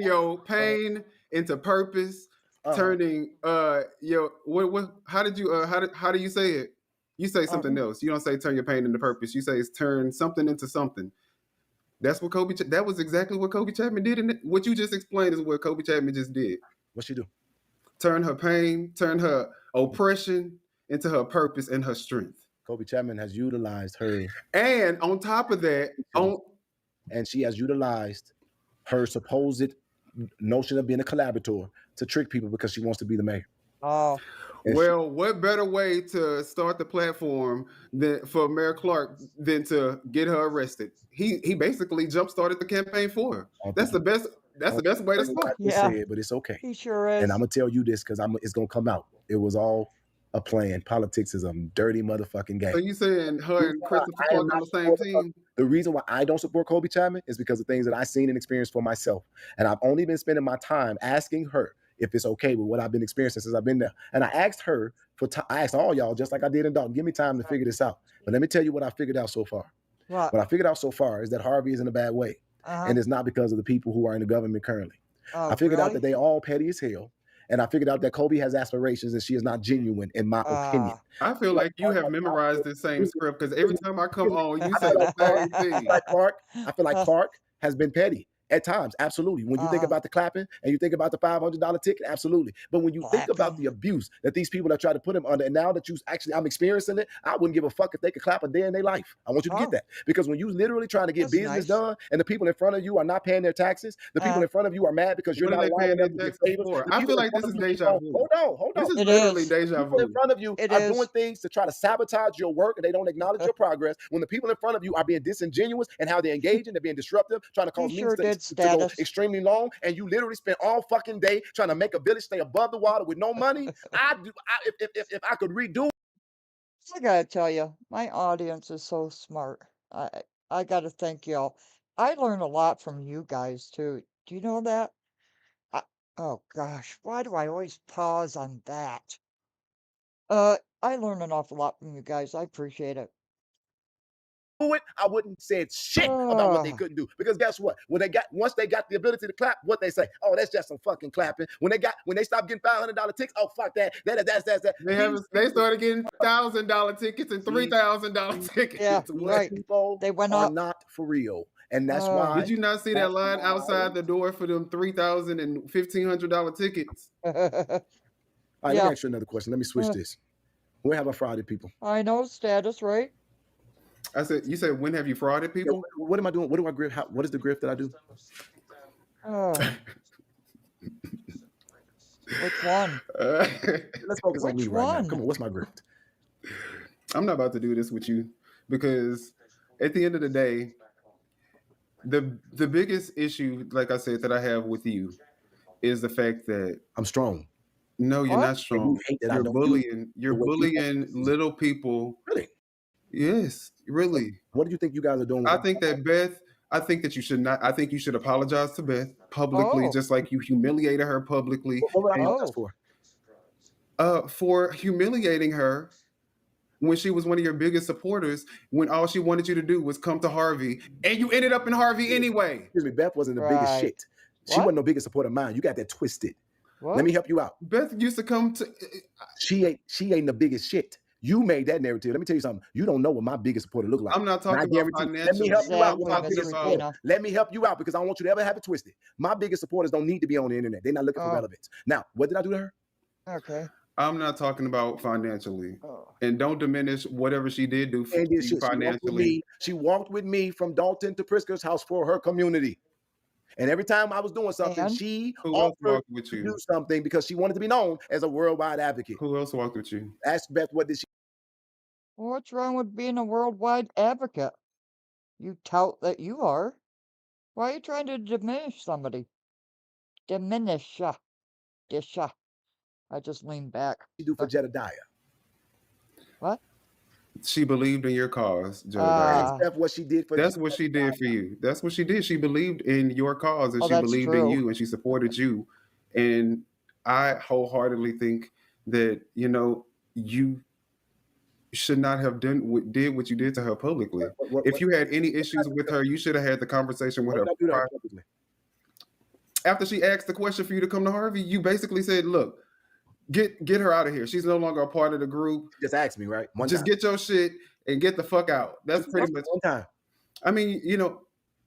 Speaker 4: your pain into purpose. turning what how did you how do you say it? You say something else. You don't say turn your pain into purpose. You say it's turn something into something. That's what that was exactly what Kobe Chapman did, and what you just explained is what Kobe Chapman just did.
Speaker 2: What'd she do?
Speaker 4: Turn her pain, turn her oppression into her purpose and her strength.
Speaker 2: Kobe Chapman has utilized her,
Speaker 4: and on top of that,
Speaker 2: and she has utilized her supposed notion of being a collaborator to trick people because she wants to be the mayor.
Speaker 1: Oh.
Speaker 4: Well, what better way to start the platform for Mayor Clark than to get her arrested? He basically jump started the campaign for her. That's the best. That's the best way to start.
Speaker 2: Yeah, but it's okay.
Speaker 1: He sure is.
Speaker 2: And I'm gonna tell you this because it's gonna come out. It was all a plan. Politics is a dirty motherfucking game.
Speaker 4: So you saying her and Christopher Clark on the same team?
Speaker 2: The reason why I don't support Kobe Chapman is because of things that I've seen and experienced for myself. And I've only been spending my time asking her if it's okay with what I've been experiencing since I've been there. And I asked her I asked all y'all, just like I did in Dalton, give me time to figure this out. But let me tell you what I figured out so far. What I figured out so far is that Harvey is in a bad way. And it's not because of the people who are in the government currently. I figured out that they all petty as hell. And I figured out that Kobe has aspirations and she is not genuine, in my opinion.
Speaker 4: I feel like you have memorized the same script because every time I come on, you say the same thing.
Speaker 2: I feel like Clark has been petty at times, absolutely. When you think about the clapping and you think about the $500 ticket, absolutely. But when you think about the abuse that these people have tried to put him under, and now that I'm experiencing it, I wouldn't give a fuck if they could clap a day in their life. I want you to get that. Because when you literally trying to get business done and the people in front of you are not paying their taxes, the people in front of you are mad because you're not paying their taxes.
Speaker 4: I feel like this is deja vu.
Speaker 2: Hold on.
Speaker 4: This is literally deja vu.
Speaker 2: People in front of you are doing things to try to sabotage your work and they don't acknowledge your progress. When the people in front of you are being disingenuous and how they're engaging, they're being disruptive, trying to cause meetings to go extremely long, and you literally spent all fucking day trying to make a village stay above the water with no money. If I could redo it.
Speaker 1: I gotta tell you, my audience is so smart. I gotta thank y'all. I learn a lot from you guys too. Do you know that? Oh gosh, why do I always pause on that? I learn an awful lot from you guys. I appreciate it.
Speaker 2: It, I wouldn't say shit about what they couldn't do, because guess what? Once they got the ability to clap, what they say? Oh, that's just some fucking clapping. When they stopped getting $500 tickets, oh fuck that. That's
Speaker 4: they started getting $1,000 tickets and $3,000 tickets.
Speaker 1: Yeah, right.
Speaker 2: People
Speaker 1: they went
Speaker 2: are
Speaker 1: up.
Speaker 2: not for real, and that's why.
Speaker 4: Did you not see that line outside the door for them $3,000 and $1,500 tickets?
Speaker 2: All right, let me ask you another question. Let me switch this. When have I frauded people?
Speaker 1: I know status, right?
Speaker 4: You said, when have you frauded people?
Speaker 2: Yeah, what am I doing? What do I grift? What is the grift that I do?
Speaker 1: Which one?
Speaker 2: Let's focus on me right now. Come on, what's my grift?
Speaker 4: I'm not about to do this with you because at the end of the day, the biggest issue, like I said, that I have with you is the fact that
Speaker 2: I'm strong.
Speaker 4: No, you're not strong. You're bullying. You're bullying little people.
Speaker 2: Really?
Speaker 4: Yes, really.
Speaker 2: What do you think you guys are doing?
Speaker 4: I think that you should not. I think you should apologize to Beth publicly, just like you humiliated her publicly.
Speaker 2: What would I apologize for?
Speaker 4: For humiliating her when she was one of your biggest supporters, when all she wanted you to do was come to Harvey, and you ended up in Harvey anyway.
Speaker 2: Excuse me, Beth wasn't the biggest shit. She wasn't the biggest supporter of mine. You got that twisted.
Speaker 1: What?
Speaker 2: Let me help you out.
Speaker 4: Beth used to come to.
Speaker 2: She ain't the biggest shit. You made that narrative. Let me tell you something. You don't know what my biggest supporter look like.
Speaker 4: I'm not talking about financial.
Speaker 2: Let me help you out. Let me help you out because I don't want you to ever have it twisted. My biggest supporters don't need to be on the internet. They're not looking for relevance. Now, what did I do to her?
Speaker 1: Okay.
Speaker 4: I'm not talking about financially. And don't diminish whatever she did do for you financially.
Speaker 2: She walked with me from Dalton to Pritzker's house for her community. And every time I was doing something, she offered to do something because she wanted to be known as a worldwide advocate.
Speaker 4: Who else walked with you?
Speaker 2: Ask Beth, what did she?
Speaker 1: What's wrong with being a worldwide advocate? You tout that you are. Why are you trying to diminish somebody? Diminish. I just leaned back.
Speaker 2: She do for Jedidiah.
Speaker 1: What?
Speaker 4: She believed in your cause, Jedidiah.
Speaker 2: That's what she did for.
Speaker 4: That's what she did for you. That's what she did. She believed in your cause, and she believed in you, and she supported you. And I wholeheartedly think that you should not have did what you did to her publicly. If you had any issues with her, you should have had the conversation with her. After she asked the question for you to come to Harvey, you basically said, "Look, get her out of here. She's no longer a part of the group.
Speaker 2: Just ask me, right? One
Speaker 4: Just
Speaker 2: time.
Speaker 4: get your shit and get the fuck out." That's pretty much.
Speaker 2: One time.
Speaker 4: I mean, you know,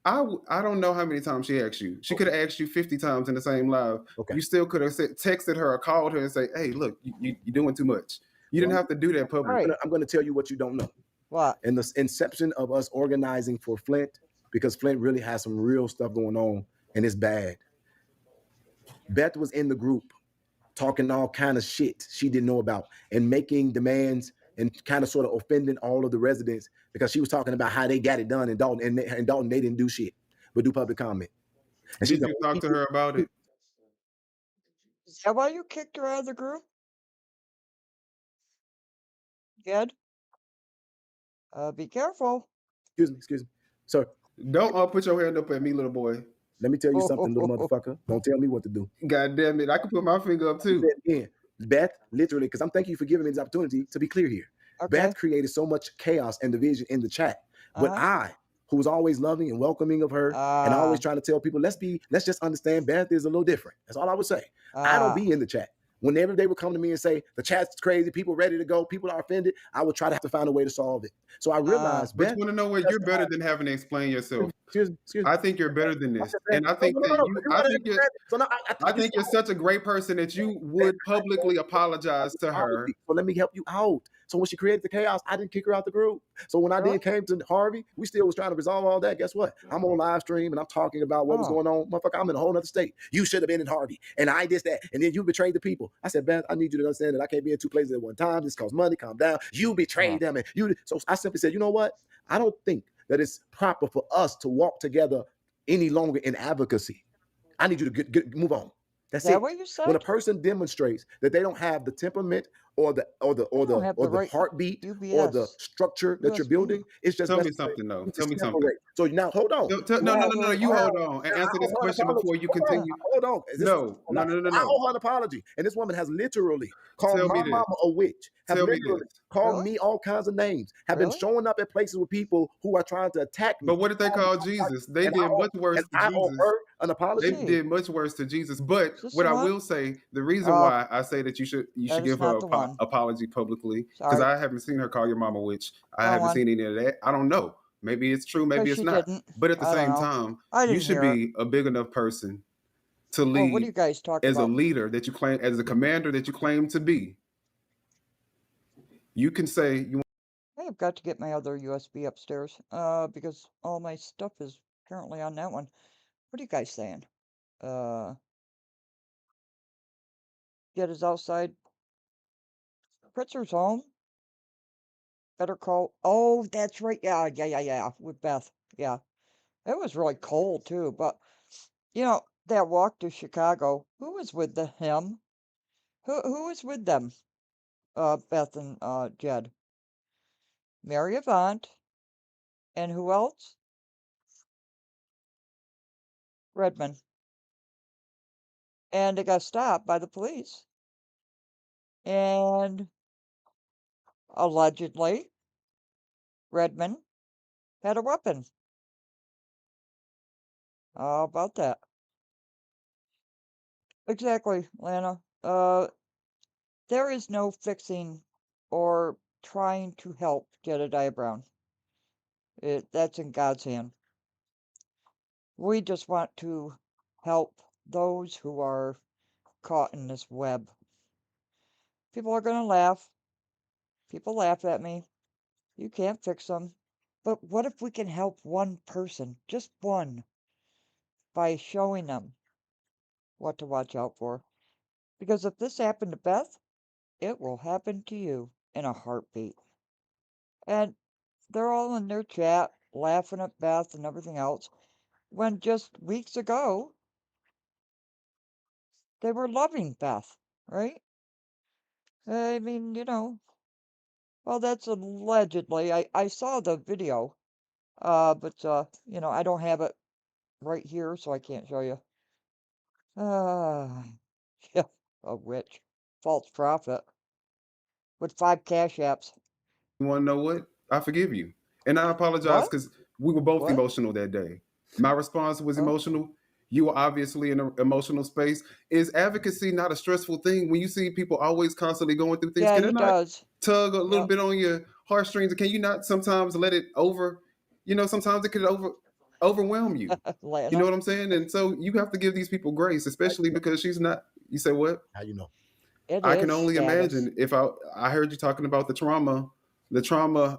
Speaker 4: I don't know how many times she asked you. She could have asked you 50 times in the same live.
Speaker 2: Okay.
Speaker 4: You still could have texted her or called her and say, "Hey, look, you're doing too much." You didn't have to do that publicly.
Speaker 1: Right.
Speaker 2: I'm going to tell you what you don't know.
Speaker 1: What?
Speaker 2: In the inception of us organizing for Flint, because Flint really has some real stuff going on and it's bad. Beth was in the group talking all kind of shit she didn't know about and making demands and kind of sort of offending all of the residents because she was talking about how they got it done in Dalton, and Dalton they didn't do shit but do public comment. And
Speaker 4: Did you talk to her about it?
Speaker 1: Is that why you kicked her out of the group? Jed? Be careful.
Speaker 2: Excuse me. Sir.
Speaker 4: Don't put your hand up at me, little boy.
Speaker 2: Let me tell you something, little motherfucker. Don't tell me what to do.
Speaker 4: God damn it. I can put my finger up too.
Speaker 2: Again, Beth, literally, because I'm thanking you for giving me this opportunity to be clear here.
Speaker 1: Okay.
Speaker 2: Beth created so much chaos and division in the chat. But I, who was always loving and welcoming of her and always trying to tell people, let's just understand Beth is a little different. That's all I would say. I don't be in the chat. Whenever they would come to me and say, the chat's crazy, people ready to go, people are offended, I would try to have to find a way to solve it. So I realized,
Speaker 4: but you want to know what? You're better than having to explain yourself.
Speaker 2: Excuse me.
Speaker 4: I think you're better than this. And I think I think you're such a great person that you would publicly apologize to her.
Speaker 2: So let me help you out. So when she created the chaos, I didn't kick her out the group. So when I then came to Harvey, we still was trying to resolve all that. Guess what? I'm on live stream and I'm talking about what was going on. Motherfucker, I'm in a whole other state. You should have been in Harvey. And I did that. And then you betrayed the people. I said, Beth, I need you to understand that I can't be in two places at one time. This costs money. Calm down. You betrayed them. And so I simply said, you know what? I don't think that it's proper for us to walk together any longer in advocacy. I need you to move on. That's it.
Speaker 1: What you said?
Speaker 2: When a person demonstrates that they don't have the temperament or the heartbeat or the structure that you're building, it's just
Speaker 4: tell me something though. Tell me something.
Speaker 2: So now hold on.
Speaker 4: No. You hold on and answer this question before you continue.
Speaker 2: Hold on.
Speaker 4: No.
Speaker 2: I owe her an apology, and this woman has literally called my mama a witch. Have literally called me all kinds of names. Have been showing up at places with people who are trying to attack me.
Speaker 4: But what did they call Jesus? They did much worse to Jesus.
Speaker 2: I owe her an apology.
Speaker 4: They did much worse to Jesus. But what I will say, the reason why I say that you should give her an apology publicly, because I haven't seen her call your mama a witch. I haven't seen any of that. I don't know. Maybe it's true. Maybe it's not. But at the same time, you should be a big enough person to lead.
Speaker 1: What are you guys talking
Speaker 4: as
Speaker 1: about?
Speaker 4: a leader that you claim, as a commander that you claim to be? You can say you.
Speaker 1: I have got to get my other USB upstairs, because all my stuff is currently on that one. What are you guys saying? Get us outside. Pritzer's home. Better call. Oh, that's right. Yeah. With Beth. Yeah. It was really cold too, but that walk to Chicago, who was with him? Who was with them? Beth and Jed. Mary Avant. And who else? Redmond. And they got stopped by the police. And allegedly, Redmond had a weapon. How about that? Exactly, Lana. There is no fixing or trying to help Jedidiah Brown. That's in God's hand. We just want to help those who are caught in this web. People are going to laugh. People laugh at me. You can't fix them. But what if we can help one person, just one, by showing them what to watch out for? Because if this happened to Beth, it will happen to you in a heartbeat. And they're all in their chat laughing at Beth and everything else, when just weeks ago, they were loving Beth, right? I mean, well, that's allegedly. I saw the video, but, I don't have it right here, so I can't show you. Yeah, a witch. False prophet. With 5 cash apps.
Speaker 4: You want to know what? I forgive you. And I apologize because we were both emotional that day. My response was emotional. You are obviously in an emotional space. Is advocacy not a stressful thing when you see people always constantly going through things?
Speaker 1: Yeah,
Speaker 4: Can
Speaker 1: he
Speaker 4: it not
Speaker 1: does.
Speaker 4: tug a little
Speaker 1: Yep.
Speaker 4: bit on your heartstrings? And can you not sometimes let it over? You know, sometimes it could overwhelm you. You know
Speaker 1: Lana.
Speaker 4: what I'm saying? And so you have to give these people grace, especially because she's not. You say what?
Speaker 2: How you know?
Speaker 1: It
Speaker 4: I can
Speaker 1: is
Speaker 4: only
Speaker 1: status.
Speaker 4: imagine if I heard you talking about the trauma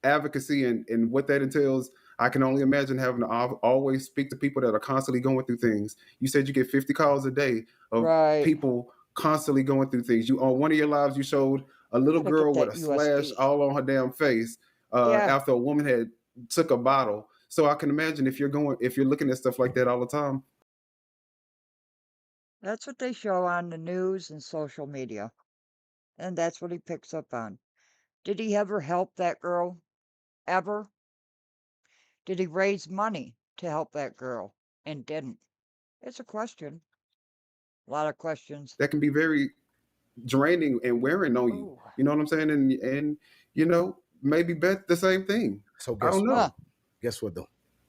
Speaker 4: advocacy and what that entails. I can only imagine having to always speak to people that are constantly going through things. You said you get 50 calls a day of
Speaker 1: Right.
Speaker 4: people constantly going through things. You on one of your lives, you showed a little
Speaker 1: Gotta get
Speaker 4: girl with
Speaker 1: that
Speaker 4: a slash
Speaker 1: USB.
Speaker 4: all on her damn face
Speaker 1: Yeah.
Speaker 4: after a woman had took a bottle. So I can imagine if you're looking at stuff like that all the time.
Speaker 1: That's what they show on the news and social media. And that's what he picks up on. Did he ever help that girl? Ever? Did he raise money to help that girl and didn't? It's a question. A lot of questions.
Speaker 4: That can be very draining and wearing on you.
Speaker 1: Ooh.
Speaker 4: You know what I'm saying? And you know, maybe Beth the same thing.
Speaker 2: So
Speaker 4: I don't know.
Speaker 1: Huh.
Speaker 2: Guess what though?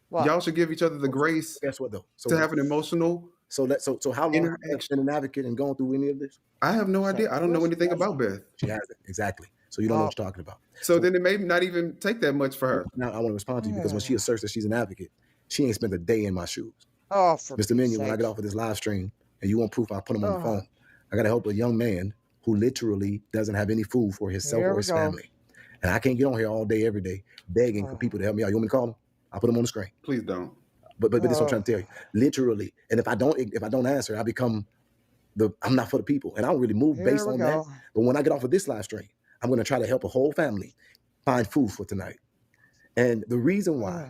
Speaker 1: What?
Speaker 4: Y'all should give each other the grace
Speaker 2: Guess what though? So
Speaker 4: to have an emotional.
Speaker 2: so how long have you
Speaker 4: interaction.
Speaker 2: been an advocate and gone through any of this?
Speaker 4: I have no
Speaker 1: Is that
Speaker 4: idea. I don't know
Speaker 1: yours?
Speaker 4: anything about Beth.
Speaker 2: She hasn't. Exactly. So you don't know what you're talking about.
Speaker 4: So then it may not even take that much for her.
Speaker 2: Now I want to respond to you because when she asserts that she's an advocate, she ain't spent a day in my shoes.
Speaker 1: Oh, for
Speaker 2: Mr. Minion,
Speaker 1: sakes.
Speaker 2: when I get off of this live stream and you want proof, I'll put him on the phone. I got to help a young man who literally doesn't have any food for himself or his family. And I can't get on here all day, every day, begging for people to help me out. You want me to call him? I'll put him on the screen.
Speaker 4: Please don't.
Speaker 2: But this is what I'm trying to tell you. Literally. And if I don't answer, I become I'm not for the people. And I don't really move based on that. But when I get off of this live stream, I'm going to try to help a whole family find food for tonight. And the reason why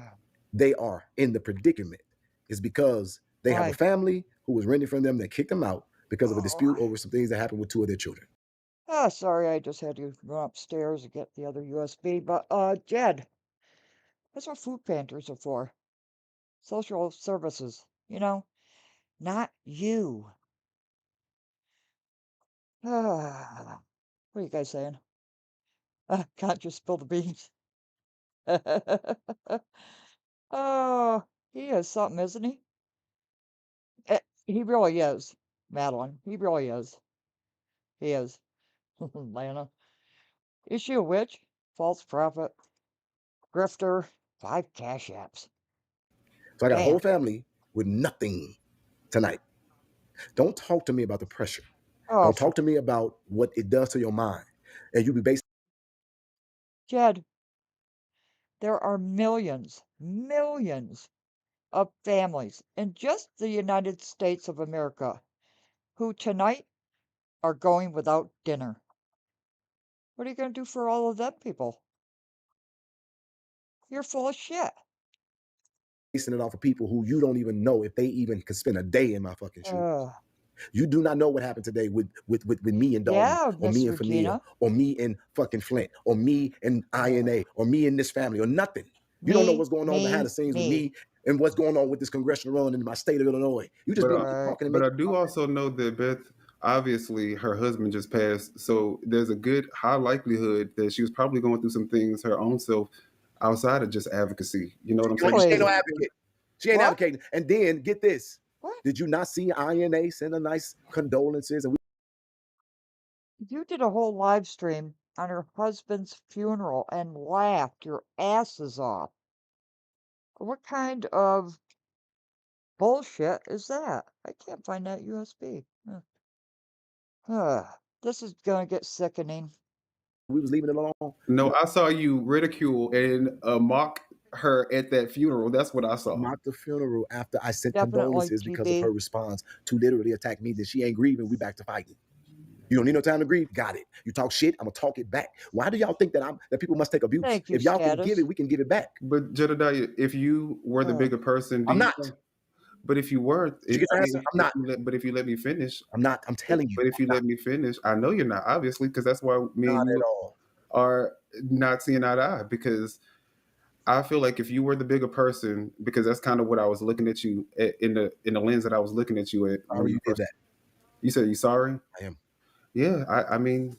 Speaker 2: they are in the predicament is because they have a family who was renting from them that kicked them out because of a dispute over some things that happened with two of their children.
Speaker 1: Oh, sorry, I just had to run upstairs and get the other USB. But, Jed, that's what food pantries are for. Social services, you know? Not you. What are you guys saying? Can't just spill the beans. Oh, he is something, isn't he? He really is, Madeline. He really is. He is. Lana. Is she a witch? False prophet? Grifter? 5 cash apps.
Speaker 2: So I got a whole family with nothing tonight. Don't talk to me about the pressure. Don't talk to me about what it does to your mind. And you be based.
Speaker 1: Jed, there are millions of families in just the United States of America who tonight are going without dinner. What are you going to do for all of them people? You're full of shit.
Speaker 2: Basing it off of people who you don't even know if they even could spend a day in my fucking shoes. You do not know what happened today with me and Dalton, or me and Fania, or me and fucking Flint, or me and INA, or me and this family, or nothing. You don't know what's going on behind the scenes with me and what's going on with this congressional run in my state of Illinois. You just been talking to me.
Speaker 4: But I do also know that Beth, obviously, her husband just passed, so there's a good high likelihood that she was probably going through some things her own self outside of just advocacy. You know what I'm saying?
Speaker 2: She ain't no advocate. She ain't advocating. And then get this. Did you not see INA send a nice condolences? And
Speaker 1: You did a whole live stream on her husband's funeral and laughed your asses off. What kind of bullshit is that? I can't find that USB. This is gonna get sickening.
Speaker 2: we was leaving it alone.
Speaker 4: No, I saw you ridicule and mock her at that funeral. That's what I saw.
Speaker 2: Mock the funeral after I sent
Speaker 1: Definitely
Speaker 2: condolences because of her response to literally attack me. That she ain't grieving. We back to fighting. You don't need no time to grieve. Got it. You talk shit. I'm gonna talk it back. Why do y'all think that people must take abuse?
Speaker 1: Thank you,
Speaker 2: if y'all
Speaker 1: Status.
Speaker 2: can give it, we can give it back.
Speaker 4: But Jedidiah, if you were the bigger person,
Speaker 2: I'm not.
Speaker 4: But if you were,
Speaker 2: I'm not.
Speaker 4: But if you let me finish,
Speaker 2: I'm not. I'm telling you.
Speaker 4: But if you let me finish, I know you're not, obviously, because that's why me
Speaker 2: Not
Speaker 4: and
Speaker 2: at
Speaker 4: you
Speaker 2: all.
Speaker 4: are not seeing eye to eye. Because I feel like if you were the bigger person, because that's kind of what I was looking at you in the lens that I was looking at you at.
Speaker 2: Sorry you did that.
Speaker 4: You said you sorry?
Speaker 2: I am.
Speaker 4: Yeah, I mean,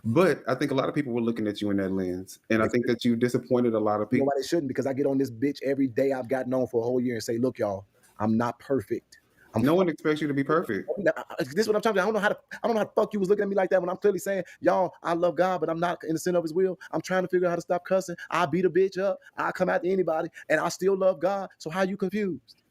Speaker 4: but I think a lot of people were looking at you in that lens, and I think that you disappointed a lot of people.
Speaker 2: You know why they shouldn't? Because I get on this bitch every day I've gotten on for a whole year and say, look, y'all, I'm not perfect.
Speaker 4: No one expects you to be perfect.
Speaker 2: This is what I'm talking about. I don't know how the fuck you was looking at me like that when I'm clearly saying, y'all, I love God, but I'm not in the sin of his will. I'm trying to figure out how to stop cussing. I beat a bitch up. I come after anybody, and I still love God. So how you confused?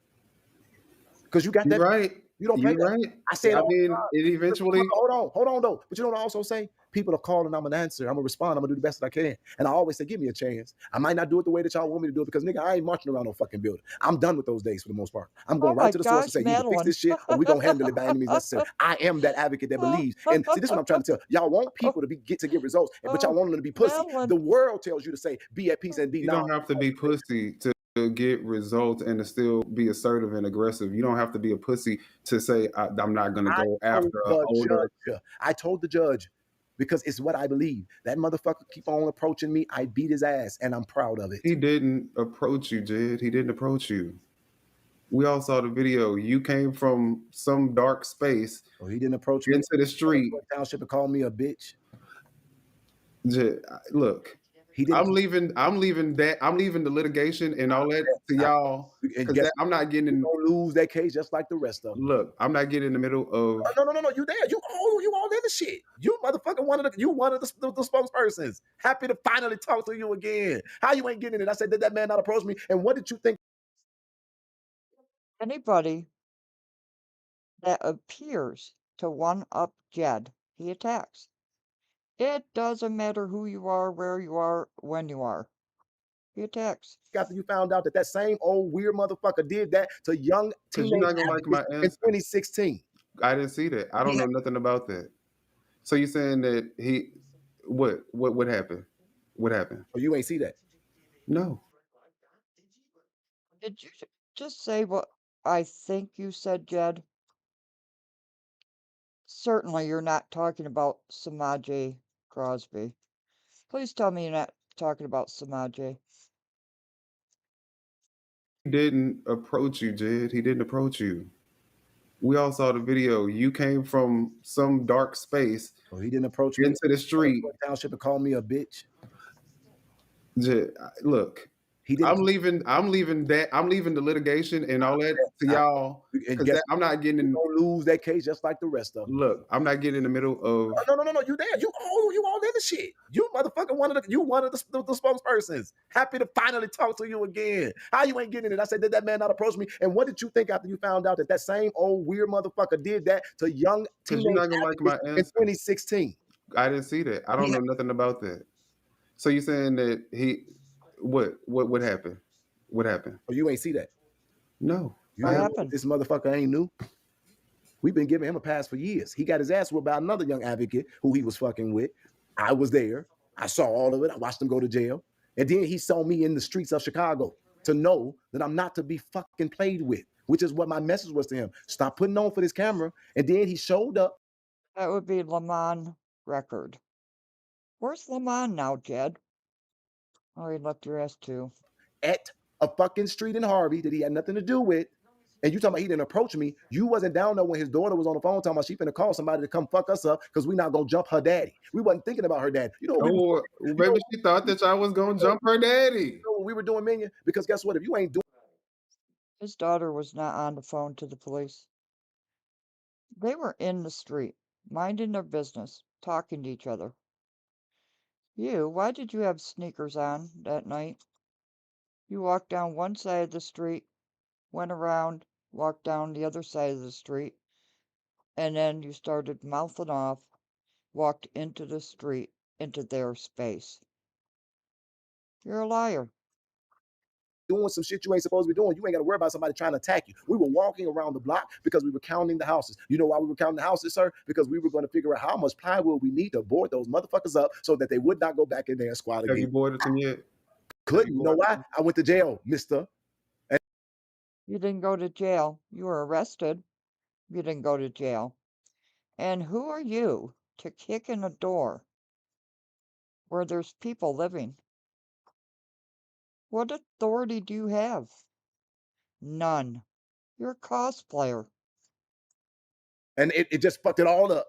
Speaker 2: Because you got
Speaker 4: You're
Speaker 2: that.
Speaker 4: right.
Speaker 2: You don't play
Speaker 4: You're
Speaker 2: that.
Speaker 4: right.
Speaker 2: I say it
Speaker 4: I
Speaker 2: all the
Speaker 4: mean,
Speaker 2: time.
Speaker 4: it eventually.
Speaker 2: Hold on though. But you know what I also say? People are calling, I'm an answer. I'm gonna respond. I'm gonna do the best that I can. And I always say, give me a chance. I might not do it the way that y'all want me to do it because nigga, I ain't marching around no fucking building. I'm done with those days for the most part. I'm going right to the source and say, either fix this shit or we're gonna handle it by any means necessary. I am that advocate that believes. And see, this is what I'm trying to tell. Y'all want people to get results, but y'all want them to be pussy. The world tells you to say, be at peace and be
Speaker 4: You don't have to be pussy to get results and to still be assertive and aggressive. You don't have to be a pussy to say I'm not going to go after an older.
Speaker 2: I told the judge, because it's what I believe. That motherfucker keep on approaching me. I beat his ass, and I'm proud of it.
Speaker 4: He didn't approach you, Jed. He didn't approach you. We all saw the video. You came from some dark space.
Speaker 2: Oh, he didn't approach me
Speaker 4: into the street.
Speaker 2: Township and call me a bitch.
Speaker 4: Jed, look. I'm leaving the litigation and all that to y'all because I'm not getting in.
Speaker 2: Don't lose that case just like the rest of them.
Speaker 4: Look, I'm not getting in the middle of.
Speaker 2: No. You there? You all in the shit. You motherfucker one of the spokespersons. Happy to finally talk to you again. How you ain't getting it? I said, did that man not approach me? And what did you think?
Speaker 1: Anybody that appears to one up Jed, he attacks. It doesn't matter who you are, where you are, when you are. He attacks.
Speaker 2: After you found out that same old weird motherfucker did that to young teenagers
Speaker 4: you're not gonna like my answer.
Speaker 2: in 2016.
Speaker 4: I didn't see that. I don't know nothing about that. So you're saying that what happened? What happened?
Speaker 2: Oh, you ain't see that?
Speaker 4: No.
Speaker 1: Did you just say what I think you said, Jed? Certainly you're not talking about Samaje Crosby. Please tell me you're not talking about Samaje.
Speaker 4: He didn't approach you, Jed. He didn't approach you. We all saw the video. You came from some dark space.
Speaker 2: Oh, he didn't approach me
Speaker 4: into the street.
Speaker 2: Township and call me a bitch.
Speaker 4: Jed, look. I'm leaving the litigation and all that to y'all because I'm not getting in.
Speaker 2: Don't lose that case just like the rest of them.
Speaker 4: Look, I'm not getting in the middle of.
Speaker 2: No. You there? You all in the shit. You motherfucker one of the spokespersons. Happy to finally talk to you again. How you ain't getting it? I said, did that man not approach me? And what did you think after you found out that same old weird motherfucker did that to young teenagers
Speaker 4: you're not gonna like my answer.
Speaker 2: in 2016?
Speaker 4: I didn't see that. I don't know nothing about that. So you're saying that what happened? What happened?
Speaker 2: Oh, you ain't see that?
Speaker 4: No.
Speaker 1: What happened?
Speaker 2: This motherfucker ain't new. We've been giving him a pass for years. He got his ass whooped by another young advocate who he was fucking with. I was there. I saw all of it. I watched him go to jail. And then he saw me in the streets of Chicago to know that I'm not to be fucking played with, which is what my message was to him. Stop putting on for this camera. And then he showed up.
Speaker 1: That would be Lamont Record. Where's Lamont now, Jed? Oh, he left your ass too.
Speaker 2: At a fucking street in Harvey that he had nothing to do with. And you talking about he didn't approach me. You wasn't down there when his daughter was on the phone talking about she finna call somebody to come fuck us up because we not gonna jump her daddy. We wasn't thinking about her dad.
Speaker 4: Maybe she thought that I was gonna jump her daddy.
Speaker 2: You know what we were doing, Minion? Because guess what? If you ain't doing,
Speaker 1: his daughter was not on the phone to the police. They were in the street, minding their business, talking to each other. Why did you have sneakers on that night? You walked down one side of the street, went around, walked down the other side of the street, and then you started mouthing off, walked into the street, into their space. You're a liar.
Speaker 2: Doing some shit you ain't supposed to be doing. You ain't got to worry about somebody trying to attack you. We were walking around the block because we were counting the houses. You know why we were counting the houses, sir? Because we were going to figure out how much plywood we need to board those motherfuckers up so that they would not go back in there and squat again.
Speaker 4: Have you boarded them yet?
Speaker 2: Couldn't. You know why? I went to jail, mister.
Speaker 1: You didn't go to jail. You were arrested. You didn't go to jail. And who are you to kick in a door where there's people living? What authority do you have? None. You're a cosplayer.
Speaker 2: And it just fucked it all up.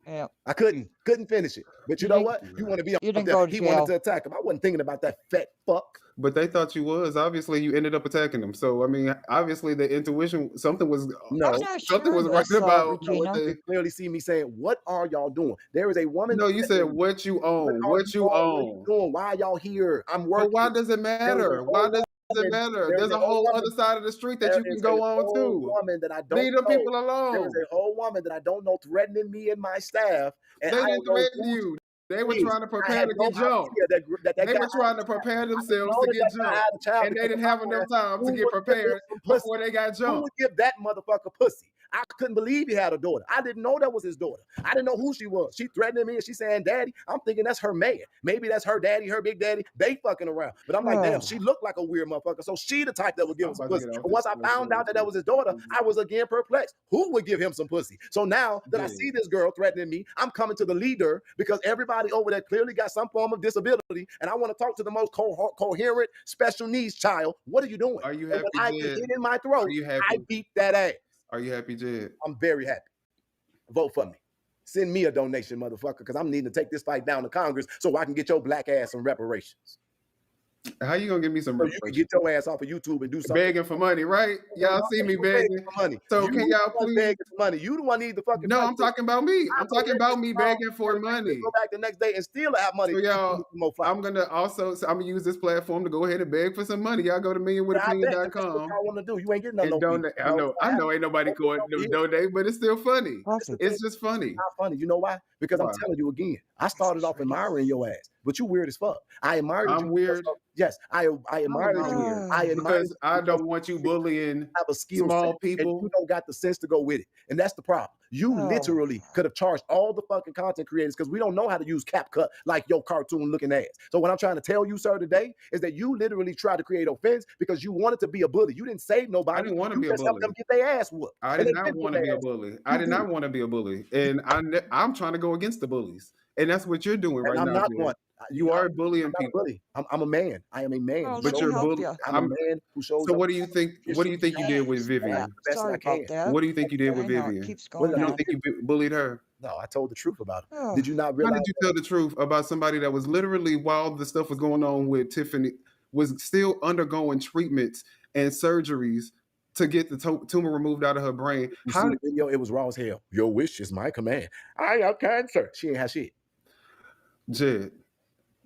Speaker 1: Yeah.
Speaker 2: I couldn't finish it. But you know what? You want to be
Speaker 1: You
Speaker 2: up
Speaker 1: didn't
Speaker 2: there.
Speaker 1: go to
Speaker 2: He wanted
Speaker 1: jail.
Speaker 2: to attack him. I wasn't thinking about that fat fuck.
Speaker 4: But they thought you was. Obviously, you ended up attacking them. So I mean, obviously, the intuition, something was
Speaker 2: No.
Speaker 1: I'm not
Speaker 4: something
Speaker 1: sure
Speaker 4: was
Speaker 1: of
Speaker 4: right
Speaker 1: this,
Speaker 4: about what
Speaker 1: Regina.
Speaker 4: they.
Speaker 2: You clearly see me saying, "What are y'all doing?" There is a woman.
Speaker 4: No, you said what you own. What you
Speaker 2: What are
Speaker 4: own.
Speaker 2: you doing? Why are y'all here? I'm
Speaker 4: But
Speaker 2: working.
Speaker 4: why does it matter? Why does it matter? There's a whole other side of the street that you can go on to.
Speaker 2: Woman that I don't
Speaker 4: Leave them
Speaker 2: know.
Speaker 4: people alone.
Speaker 2: There is a whole woman that I don't know threatening me and my staff. And
Speaker 4: They
Speaker 2: I
Speaker 4: didn't
Speaker 2: don't know
Speaker 4: threaten you. They were trying to
Speaker 2: I
Speaker 4: prepare
Speaker 2: had
Speaker 4: to
Speaker 2: no
Speaker 4: get jumped.
Speaker 2: idea that
Speaker 4: They
Speaker 2: guy
Speaker 4: were trying to prepare themselves to get jumped. And they didn't have enough time to get prepared before they got
Speaker 2: Who
Speaker 4: jumped.
Speaker 2: would give that motherfucker pussy? I couldn't believe he had a daughter. I didn't know that was his daughter. I didn't know who she was. She threatening me and she saying daddy. I'm thinking that's her man. Maybe that's her daddy, her big daddy. They fucking around. But I'm like, damn, she looked like a weird motherfucker. So she the type that would give him some pussy. But once I found out that that was his daughter, I was again perplexed. Who would give him some pussy? So now that I see this girl threatening me, I'm coming to the leader because everybody over there clearly got some form of disability. And I want to talk to the most coherent special needs child. What are you doing?
Speaker 4: Are you happy,
Speaker 2: when I
Speaker 4: Jed?
Speaker 2: get it in my throat,
Speaker 4: Are you happy?
Speaker 2: I beat that ass.
Speaker 4: Are you happy, Jed?
Speaker 2: I'm very happy. Vote for me. Send me a donation, motherfucker, because I'm needing to take this fight down to Congress so I can get your black ass some reparations.
Speaker 4: How you gonna give me some
Speaker 2: So you can get your ass off of YouTube and do something.
Speaker 4: begging for money, right? Y'all see me begging
Speaker 2: for money.
Speaker 4: So
Speaker 2: you
Speaker 4: can y'all please
Speaker 2: begging for money? You the one need the fucking.
Speaker 4: No, I'm talking about me. I'm talking about me begging for money.
Speaker 2: Go back the next day and still have money.
Speaker 4: So y'all, I'm gonna use this platform to go ahead and beg for some money. Y'all go to MinionWithAPinion.com.
Speaker 2: I want to do. You ain't getting none.
Speaker 4: I know ain't nobody going to donate, but it's still funny. It's just funny.
Speaker 2: Not funny. You know why? Because I'm telling you again. I started off admiring your ass, but you weird as fuck. I admire you.
Speaker 4: I'm weird.
Speaker 2: Yes, I admire you.
Speaker 4: Because I don't want you bullying
Speaker 2: have a skill
Speaker 4: small
Speaker 2: set,
Speaker 4: people.
Speaker 2: and you don't got the sense to go with it, and that's the problem. You literally could have charged all the fucking content creators because we don't know how to use CapCut like your cartoon looking ass. So what I'm trying to tell you, sir, today is that you literally tried to create offense because you wanted to be a bully. You didn't save nobody.
Speaker 4: I didn't want to be a
Speaker 2: just helped
Speaker 4: bully.
Speaker 2: them get their ass whooped.
Speaker 4: I did not want to be a bully. I did not want to be a bully, and I'm trying to go against the bullies, and that's what you're doing right now.
Speaker 2: I'm not one.
Speaker 4: You are bullying people.
Speaker 2: I'm a man. I am a man.
Speaker 4: But you're bullying.
Speaker 2: I'm a man who shows.
Speaker 4: So what do you think? What do you think you did with Vivian?
Speaker 1: Sorry about that.
Speaker 4: What do you think you did with Vivian?
Speaker 1: Keeps going
Speaker 4: You don't think you bullied her?
Speaker 2: No, I told the truth about it. Did you not realize?
Speaker 4: How did you tell the truth about somebody that was literally, while the stuff was going on with Tiffany, was still undergoing treatments and surgeries to get the tumor removed out of her brain?
Speaker 2: How did the video? It was raw as hell. Your wish is my command. I have cancer. She ain't have shit.
Speaker 4: Jed,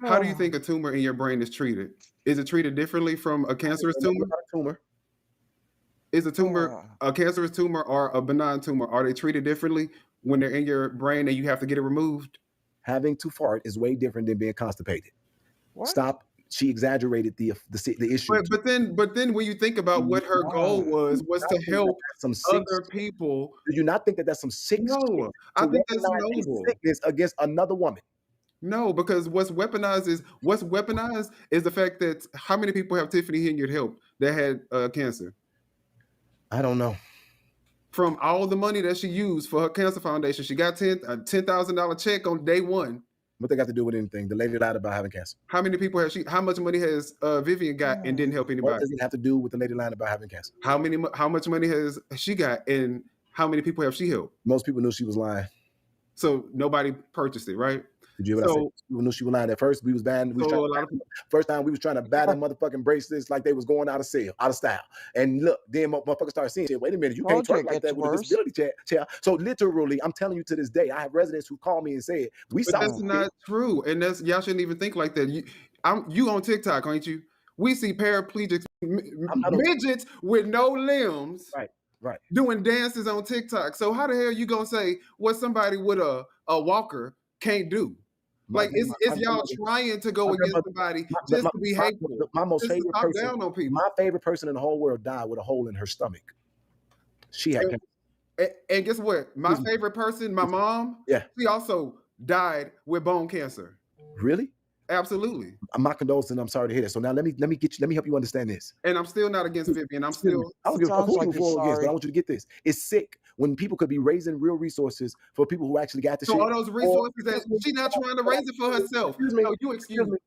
Speaker 4: how do you think a tumor in your brain is treated? Is it treated differently from a cancerous tumor? Is a tumor a cancerous tumor or a benign tumor? Are they treated differently when they're in your brain and you have to get it removed?
Speaker 2: Having to fart is way different than being constipated. What? Stop. She exaggerated the issue.
Speaker 4: But then when you think about what her goal was to help some other people.
Speaker 2: Do you not think that that's some sick shit?
Speaker 4: No, I think that's noble.
Speaker 2: Sickness against another woman.
Speaker 4: No, because what's weaponized is the fact that how many people have Tiffany Henyard helped that had cancer?
Speaker 2: I don't know.
Speaker 4: From all the money that she used for her cancer foundation, she got a $10,000 check on day one.
Speaker 2: What they got to do with anything? The lady lied about having cancer.
Speaker 4: How many people has she? How much money has Vivian got and didn't help anybody?
Speaker 2: What does it have to do with the lady lying about having cancer?
Speaker 4: How much money has she got and how many people have she helped?
Speaker 2: Most people knew she was lying.
Speaker 4: So nobody purchased it, right?
Speaker 2: Did you hear what I said? People knew she was lying. At first, we was banned. First time we was trying to buy them motherfucking bracelets like they was going out of style. And look, then motherfuckers started seeing shit. Wait a minute, you can't twerk like that with a disability chair. So literally, I'm telling you to this day, I have residents who call me and said,
Speaker 4: But that's not true. And y'all shouldn't even think like that. You on TikTok, aren't you? We see paraplegics, midgets with no limbs.
Speaker 2: Right.
Speaker 4: Doing dances on TikTok. So how the hell you gonna say what somebody with a walker can't do? Like it's y'all trying to go against somebody just to be hateful.
Speaker 2: My most favorite person,
Speaker 4: down on people.
Speaker 2: My favorite person in the whole world died with a hole in her stomach. She had cancer.
Speaker 4: And guess what? My favorite person, my mom, she also died with bone cancer.
Speaker 2: Really?
Speaker 4: Absolutely.
Speaker 2: My condolences, and I'm sorry to hear that. So now let me help you understand this.
Speaker 4: And I'm still not against Vivian.
Speaker 2: I don't give a fuck who you for against, but I want you to get this. It's sick when people could be raising real resources for people who actually got the
Speaker 4: So
Speaker 2: shit.
Speaker 4: all those resources that she's not trying to raise it for herself.
Speaker 2: Excuse me.
Speaker 4: No, you excuse me,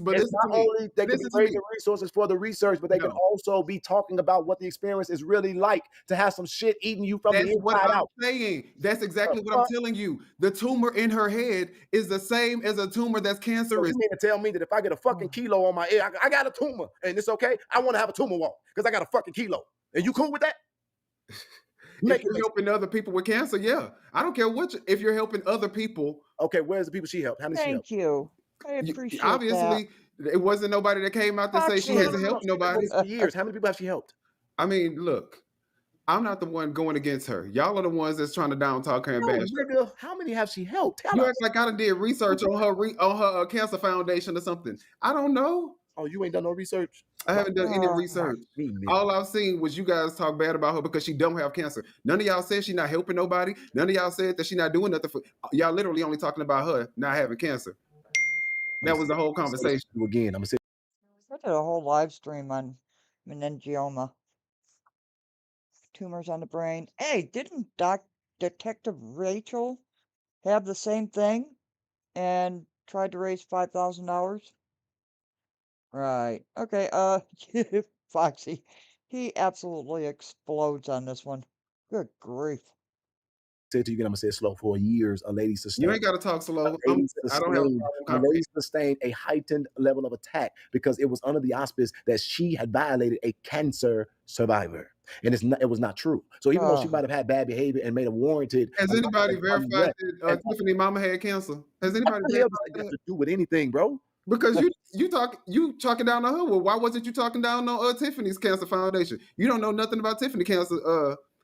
Speaker 4: but
Speaker 2: it's
Speaker 4: listen
Speaker 2: not
Speaker 4: to me.
Speaker 2: only they can be raising resources for the research, but they can also be talking about what the experience is really like to have some shit eating you from the inside out.
Speaker 4: Saying. That's exactly what I'm telling you. The tumor in her head is the same as a tumor that's cancerous.
Speaker 2: So you mean to tell me that if I get a fucking kilo on my ear, I got a tumor and it's okay? I want to have a tumor walk because I got a fucking kilo. And you cool with that?
Speaker 4: If you're helping other people with cancer, yeah. I don't care if you're helping other people.
Speaker 2: Okay, where's the people she helped? How many she helped?
Speaker 1: Thank you. I appreciate
Speaker 4: obviously,
Speaker 1: that.
Speaker 4: it wasn't nobody that came out to say she hasn't helped nobody.
Speaker 2: For years. How many people have she helped?
Speaker 4: I mean, look, I'm not the one going against her. Y'all are the ones that's trying to down talk her and bash her.
Speaker 2: How many have she helped?
Speaker 4: You act like I done did research on her cancer foundation or something. I don't know.
Speaker 2: Oh, you ain't done no research?
Speaker 4: I haven't done any research. All I've seen was you guys talk bad about her because she don't have cancer. None of y'all said she's not helping nobody. None of y'all said that she's not doing nothing for y'all. Literally only talking about her not having cancer. That was the whole conversation.
Speaker 2: Again, I'm gonna say
Speaker 1: I did a whole live stream on meningioma. Tumors on the brain. Hey, didn't Detective Rachel have the same thing and tried to raise $5,000? Right. Okay, Foxy. He absolutely explodes on this one. Good grief.
Speaker 2: Say to you again, I'm gonna say it slow. For years, a lady sustained.
Speaker 4: You ain't gotta talk slow.
Speaker 2: I don't have a problem. A lady sustained a heightened level of attack because it was under the auspice that she had violated a cancer survivor. And it was not true. So even though she might have had bad behavior and made a warranted.
Speaker 4: Has anybody verified that Tiffany mama had cancer? Has anybody verified that?
Speaker 2: To do with anything, bro?
Speaker 4: Because you talking down on her. Well, why wasn't you talking down on Tiffany's cancer foundation? You don't know nothing about Tiffany cancer.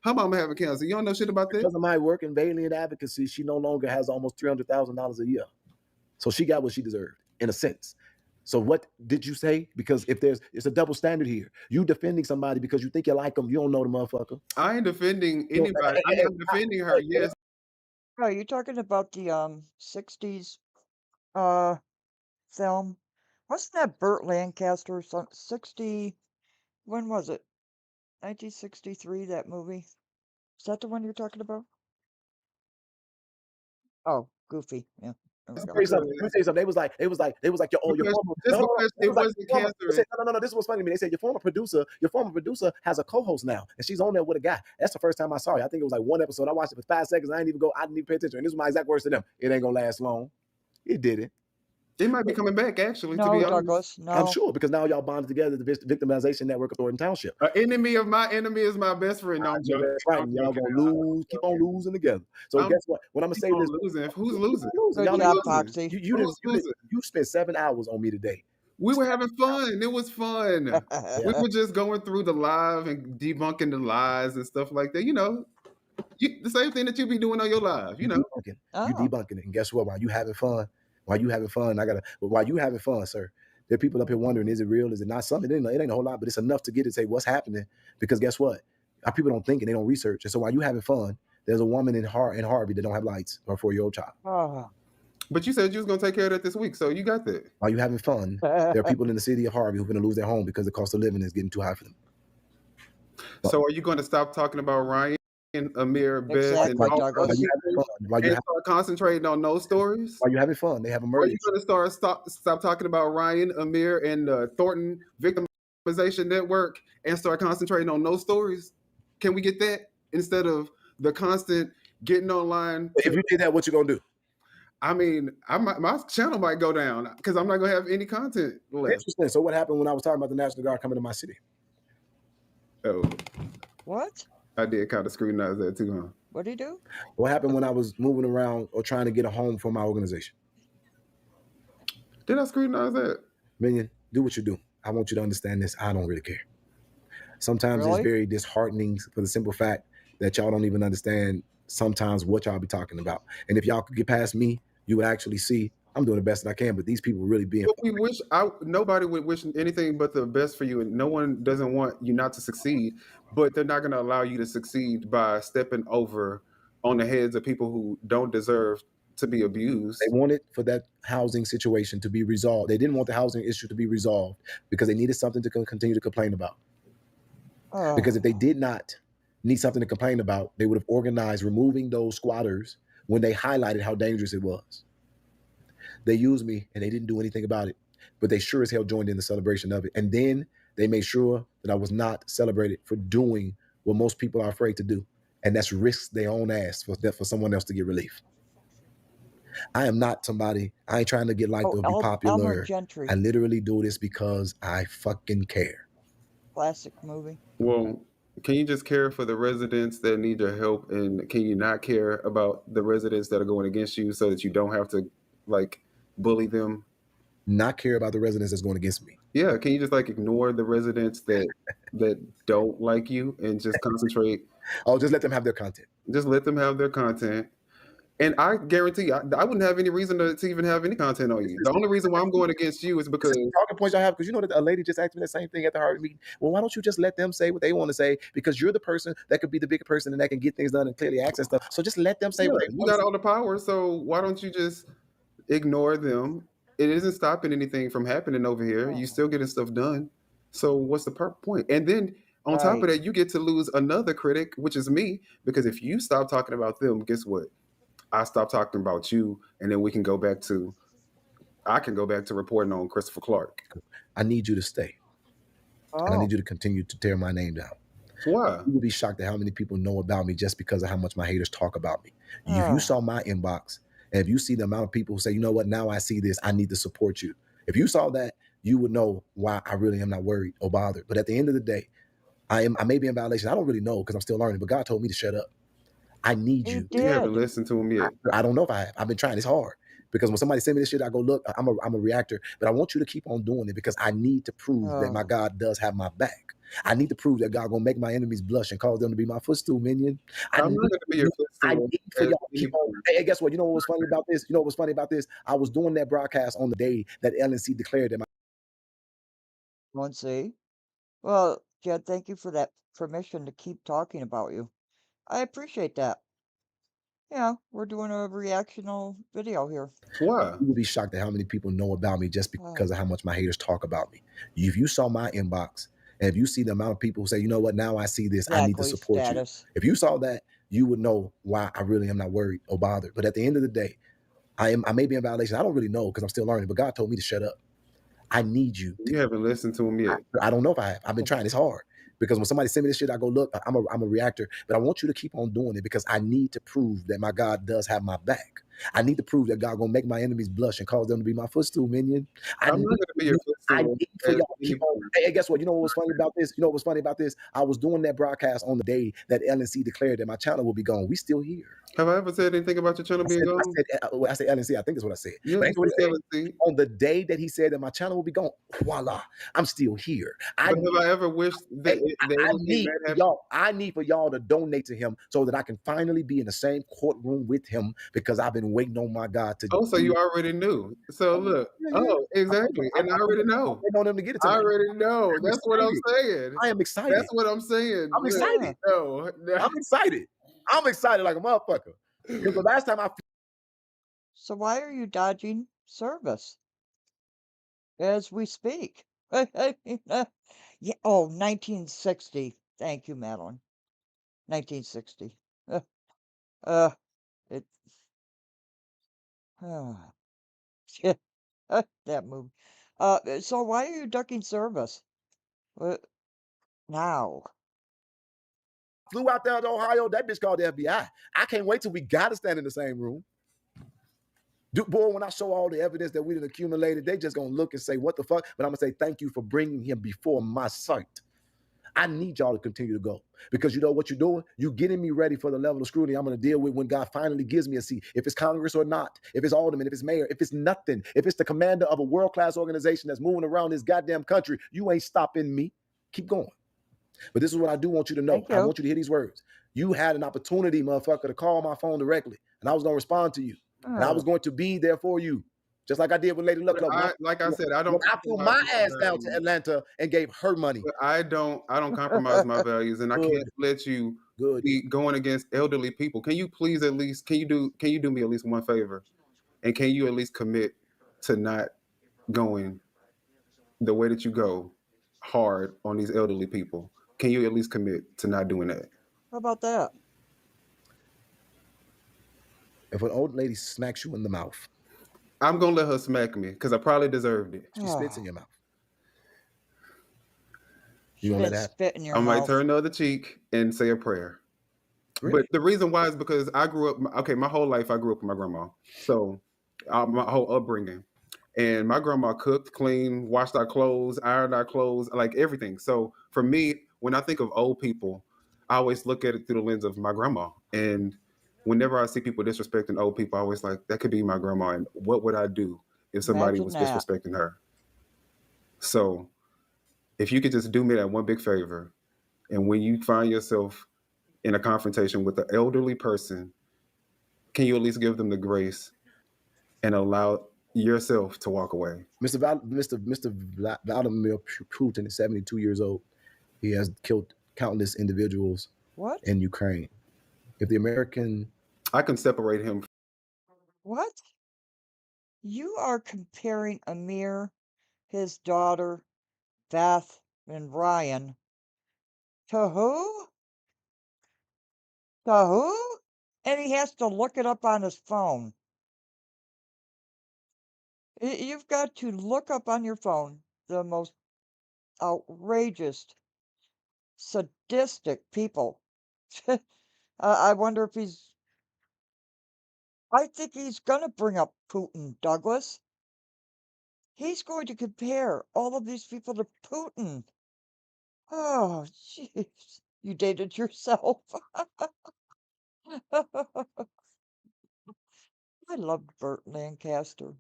Speaker 4: Her mama having cancer. You don't know shit about that.
Speaker 2: Because of my work in Valiant Advocacy, she no longer has almost $300,000 a year. So she got what she deserved, in a sense. So what did you say? Because it's a double standard here. You defending somebody because you think you like them, you don't know the motherfucker.
Speaker 4: I ain't defending anybody. I am defending her. Yes.
Speaker 1: Oh, you're talking about the 60s film. Wasn't that Burt Lancaster? 60. When was it? 1963. That movie. Is that the one you're talking about? Oh, Goofy. Yeah.
Speaker 2: Let me say something. They was like, your former.
Speaker 4: It wasn't cancer.
Speaker 2: No. This was funny to me. They said your former producer has a co-host now, and she's on there with a guy. That's the first time I saw it. I think it was like one episode. I watched it for 5 seconds. I didn't even pay attention. And this was my exact words to them. It ain't gonna last long. It didn't.
Speaker 4: It might be coming back, actually,
Speaker 1: no,
Speaker 4: to be honest.
Speaker 1: Douglas, no.
Speaker 2: I'm sure, because now y'all bonded together, the victimization network of Thornton Township.
Speaker 4: An enemy of my enemy is my best friend. No,
Speaker 2: right. Y'all gonna lose, keep on losing together. So guess what? What I'm gonna say is
Speaker 4: losing. Who's losing?
Speaker 1: Good job, Foxy.
Speaker 2: You spent 7 hours on me today.
Speaker 4: We were having fun. It was fun. We were just going through the live and debunking the lies and stuff like that. You know, the same thing that you be doing on your live. You know,
Speaker 2: you debunking it. And guess what? While you having fun, while you having fun, sir, there are people up here wondering, is it real? Is it not? Something it ain't a whole lot, but it's enough to get to say what's happening. Because guess what? Our people don't think and they don't research. And so while you having fun, there's a woman in Harvey that don't have lights for a 4-year-old child.
Speaker 4: But you said you was gonna take care of that this week, so you got that.
Speaker 2: While you having fun, there are people in the city of Harvey who are gonna lose their home because the cost of living is getting too high for them.
Speaker 4: So are you going to stop talking about Ryan, Amir, Beth, and all start concentrating on those stories?
Speaker 2: While you having fun, they have emerged.
Speaker 4: Are you going to stop talking about Ryan, Amir, and the Thornton Victimization Network and start concentrating on those stories? Can we get that instead of the constant getting online?
Speaker 2: If you did that, what you gonna do?
Speaker 4: I mean, my channel might go down because I'm not gonna have any content left.
Speaker 2: Interesting. So what happened when I was talking about the National Guard coming to my city?
Speaker 4: Oh,
Speaker 1: what?
Speaker 4: I did kind of scrutinize that too, huh?
Speaker 1: What did he do?
Speaker 2: What happened when I was moving around or trying to get a home for my organization?
Speaker 4: Did I scrutinize that?
Speaker 2: Minion, do what you do. I want you to understand this. I don't really care. Sometimes it's very disheartening for the simple fact that y'all don't even understand sometimes what y'all be talking about. And if y'all could get past me, you would actually see I'm doing the best that I can, but these people really being.
Speaker 4: Nobody would wish anything but the best for you, and no one doesn't want you not to succeed, but they're not going to allow you to succeed by stepping over on the heads of people who don't deserve to be abused.
Speaker 2: They wanted for that housing situation to be resolved. They didn't want the housing issue to be resolved because they needed something to continue to complain about. Because if they did not need something to complain about, they would have organized removing those squatters when they highlighted how dangerous it was. They used me and they didn't do anything about it, but they sure as hell joined in the celebration of it. And then they made sure that I was not celebrated for doing what most people are afraid to do, and that's risk their own ass for someone else to get relief. I am not somebody, I ain't trying to get liked or be
Speaker 1: Elmer
Speaker 2: popular.
Speaker 1: Gentry.
Speaker 2: I literally do this because I fucking care.
Speaker 1: Classic movie.
Speaker 4: Well, can you just care for the residents that need your help, and can you not care about the residents that are going against you so that you don't have to like bully them?
Speaker 2: Not care about the residents that's going against me.
Speaker 4: Yeah, can you just like ignore the residents that don't like you and just concentrate?
Speaker 2: Oh, just let them have their content.
Speaker 4: Just let them have their content. And I guarantee I wouldn't have any reason to even have any content on you. The only reason why I'm going against you is because
Speaker 2: talking points I have, because you know that a lady just asked me the same thing at the Harvard meeting. Well, why don't you just let them say what they want to say? Because you're the person that could be the bigger person and that can get things done and clearly access stuff. So just let them say what they
Speaker 4: you
Speaker 2: want.
Speaker 4: got all the power. So why don't you just ignore them? It isn't stopping anything from happening over here. You still getting stuff done. So what's the point? And then on top of that, you get to lose another critic, which is me, because if you stop talking about them, guess what? I stop talking about you, and then I can go back to reporting on Christopher Clark.
Speaker 2: I need you to stay. And I need you to continue to tear my name down.
Speaker 4: Why?
Speaker 2: You would be shocked at how many people know about me just because of how much my haters talk about me. If you saw my inbox, and if you see the amount of people who say, you know what, now I see this, I need to support you. If you saw that, you would know why I really am not worried or bothered. But at the end of the day, I may be in violation. I don't really know because I'm still learning, but God told me to shut up. I need you.
Speaker 4: You haven't listened to him yet.
Speaker 2: I don't know if I have. I've been trying. It's hard because when somebody send me this shit, I go, look, I'm a reactor, but I want you to keep on doing it because I need to prove that my God does have my back. I need to prove that God gonna make my enemies blush and cause them to be my footstool, Minion.
Speaker 4: I'm not gonna be your footstool.
Speaker 2: I need for y'all to keep on. Hey, guess what? You know what was funny about this? You know what was funny about this? I was doing that broadcast on the day that LNC declared that my.
Speaker 1: Let's see. Well, Jed, thank you for that permission to keep talking about you. I appreciate that. Yeah, we're doing a reactional video here.
Speaker 4: Why?
Speaker 2: You would be shocked at how many people know about me just because of how much my haters talk about me. If you saw my inbox, and if you see the amount of people who say, you know what, now I see this, I need to support you. If you saw that, you would know why I really am not worried or bothered. But at the end of the day, I may be in violation. I don't really know because I'm still learning, but God told me to shut up. I need you.
Speaker 4: You haven't listened to him yet.
Speaker 2: I don't know if I have. I've been trying. It's hard. Because when somebody send me this shit, I go, look, I'm a reactor, but I want you to keep on doing it because I need to prove that my God does have my back. I need to prove that God gonna make my enemies blush and cause them to be my footstool, Minion.
Speaker 4: I'm not gonna be your footstool.
Speaker 2: I need for y'all to keep on. Hey, guess what? You know what was funny about this? You know what was funny about this? I was doing that broadcast on the day that LNC declared that my channel will be gone. We still here.
Speaker 4: Have I ever said anything about your channel being gone?
Speaker 2: I said LNC. I think that's what I said.
Speaker 4: Yeah,
Speaker 2: but LNC. On the day that he said that my channel will be gone, voila, I'm still here.
Speaker 4: Have I ever wished that
Speaker 2: I need for y'all to donate to him so that I can finally be in the same courtroom with him because I've been waiting on my God to.
Speaker 4: Oh, so you already knew. So look. Oh, exactly. And I already know.
Speaker 2: I want them to get it to me.
Speaker 4: I already know. That's what I'm saying.
Speaker 2: I am excited.
Speaker 4: That's what I'm saying.
Speaker 2: I'm excited.
Speaker 4: No.
Speaker 2: I'm excited. I'm excited like a motherfucker. Because the last time I.
Speaker 1: So why are you dodging service as we speak? Yeah. Oh, 1960. Thank you, Madeline. 1960. It. That movie. So why are you ducking service? Now.
Speaker 2: Flew out there to Ohio. That bitch called the FBI. I can't wait till we gotta stand in the same room. Boy, when I show all the evidence that we done accumulated, they just gonna look and say, what the fuck? But I'm gonna say, thank you for bringing him before my sight. I need y'all to continue to go because you know what you're doing? You're getting me ready for the level of scrutiny I'm going to deal with when God finally gives me a seat. If it's Congress or not, if it's alderman, if it's mayor, if it's nothing, if it's the commander of a world-class organization that's moving around this goddamn country, you ain't stopping me. Keep going. But this is what I do want you to know. I want you to hear these words. You had an opportunity, motherfucker, to call my phone directly, and I was going to respond to you, and I was going to be there for you. Just like I did with Lady Luck.
Speaker 4: Like I said, I don't.
Speaker 2: I flew my ass down to Atlanta and gave her money.
Speaker 4: But I don't compromise my values, and I can't let you be going against elderly people. Can you please at least can you do me at least one favor, and can you at least commit to not going the way that you go hard on these elderly people? Can you at least commit to not doing that?
Speaker 1: How about that?
Speaker 2: If an old lady smacks you in the mouth,
Speaker 4: I'm gonna let her smack me because I probably deserved it.
Speaker 2: she spits in your mouth.
Speaker 1: She
Speaker 2: You gonna let
Speaker 1: didn't
Speaker 2: that happen?
Speaker 1: spit in your
Speaker 4: I might
Speaker 1: mouth.
Speaker 4: turn the other cheek and say a prayer.
Speaker 2: Really?
Speaker 4: But the reason why is because I grew up. Okay, my whole life I grew up with my grandma. So my whole upbringing, and my grandma cooked, cleaned, washed our clothes, ironed our clothes, like everything. So for me, when I think of old people, I always look at it through the lens of my grandma. And whenever I see people disrespecting old people, I always like that could be my grandma. And what would I do if somebody
Speaker 1: Imagine
Speaker 4: was
Speaker 1: that.
Speaker 4: disrespecting her? So if you could just do me that one big favor, and when you find yourself in a confrontation with an elderly person, can you at least give them the grace and allow yourself to walk away?
Speaker 2: Mr. Vladimir Putin is 72 years old. He has killed countless individuals
Speaker 1: What?
Speaker 2: in Ukraine. If the American,
Speaker 4: I can separate him.
Speaker 1: What? You are comparing Amir, his daughter, Beth, and Ryan to who? To who? And he has to look it up on his phone. You've got to look up on your phone the most outrageous, sadistic people. I wonder if he's. I think he's going to bring up Putin, Douglas. He's going to compare all of these people to Putin. Oh, jeez. You dated yourself. I loved Burt Lancaster.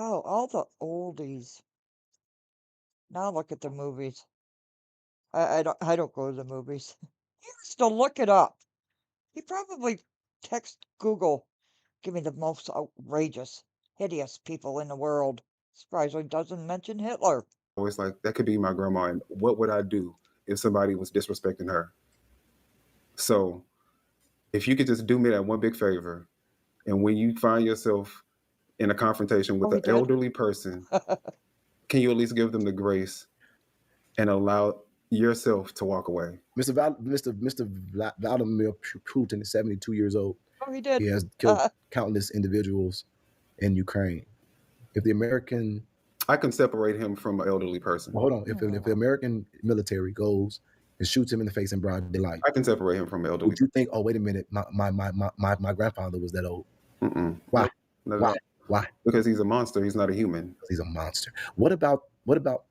Speaker 1: Oh, all the oldies. Now look at the movies. I don't go to the movies. He has to look it up. He probably text Google, give me the most outrageous, hideous people in the world. Surprised he doesn't mention Hitler.
Speaker 4: Always like that could be my grandma, and what would I do if somebody was disrespecting her? So if you could just do me that one big favor, and when you find yourself in a confrontation with
Speaker 1: Oh, he
Speaker 4: an
Speaker 1: did?
Speaker 4: elderly person, can you at least give them the grace and allow yourself to walk away?
Speaker 2: Mr. Vladimir Putin is 72 years old.
Speaker 1: Oh, he did.
Speaker 2: He has killed countless individuals in Ukraine. If the American,
Speaker 4: I can separate him from an elderly person.
Speaker 2: well, hold on. If the American military goes and shoots him in the face in broad daylight,
Speaker 4: I can separate him from an elderly.
Speaker 2: would you think, oh, wait a minute, my grandfather was that old?
Speaker 4: Mm-mm.
Speaker 2: Why?
Speaker 4: Not at
Speaker 2: Why?
Speaker 4: all.
Speaker 2: Why?
Speaker 4: Because he's a monster. He's not a human.
Speaker 2: He's a monster. What about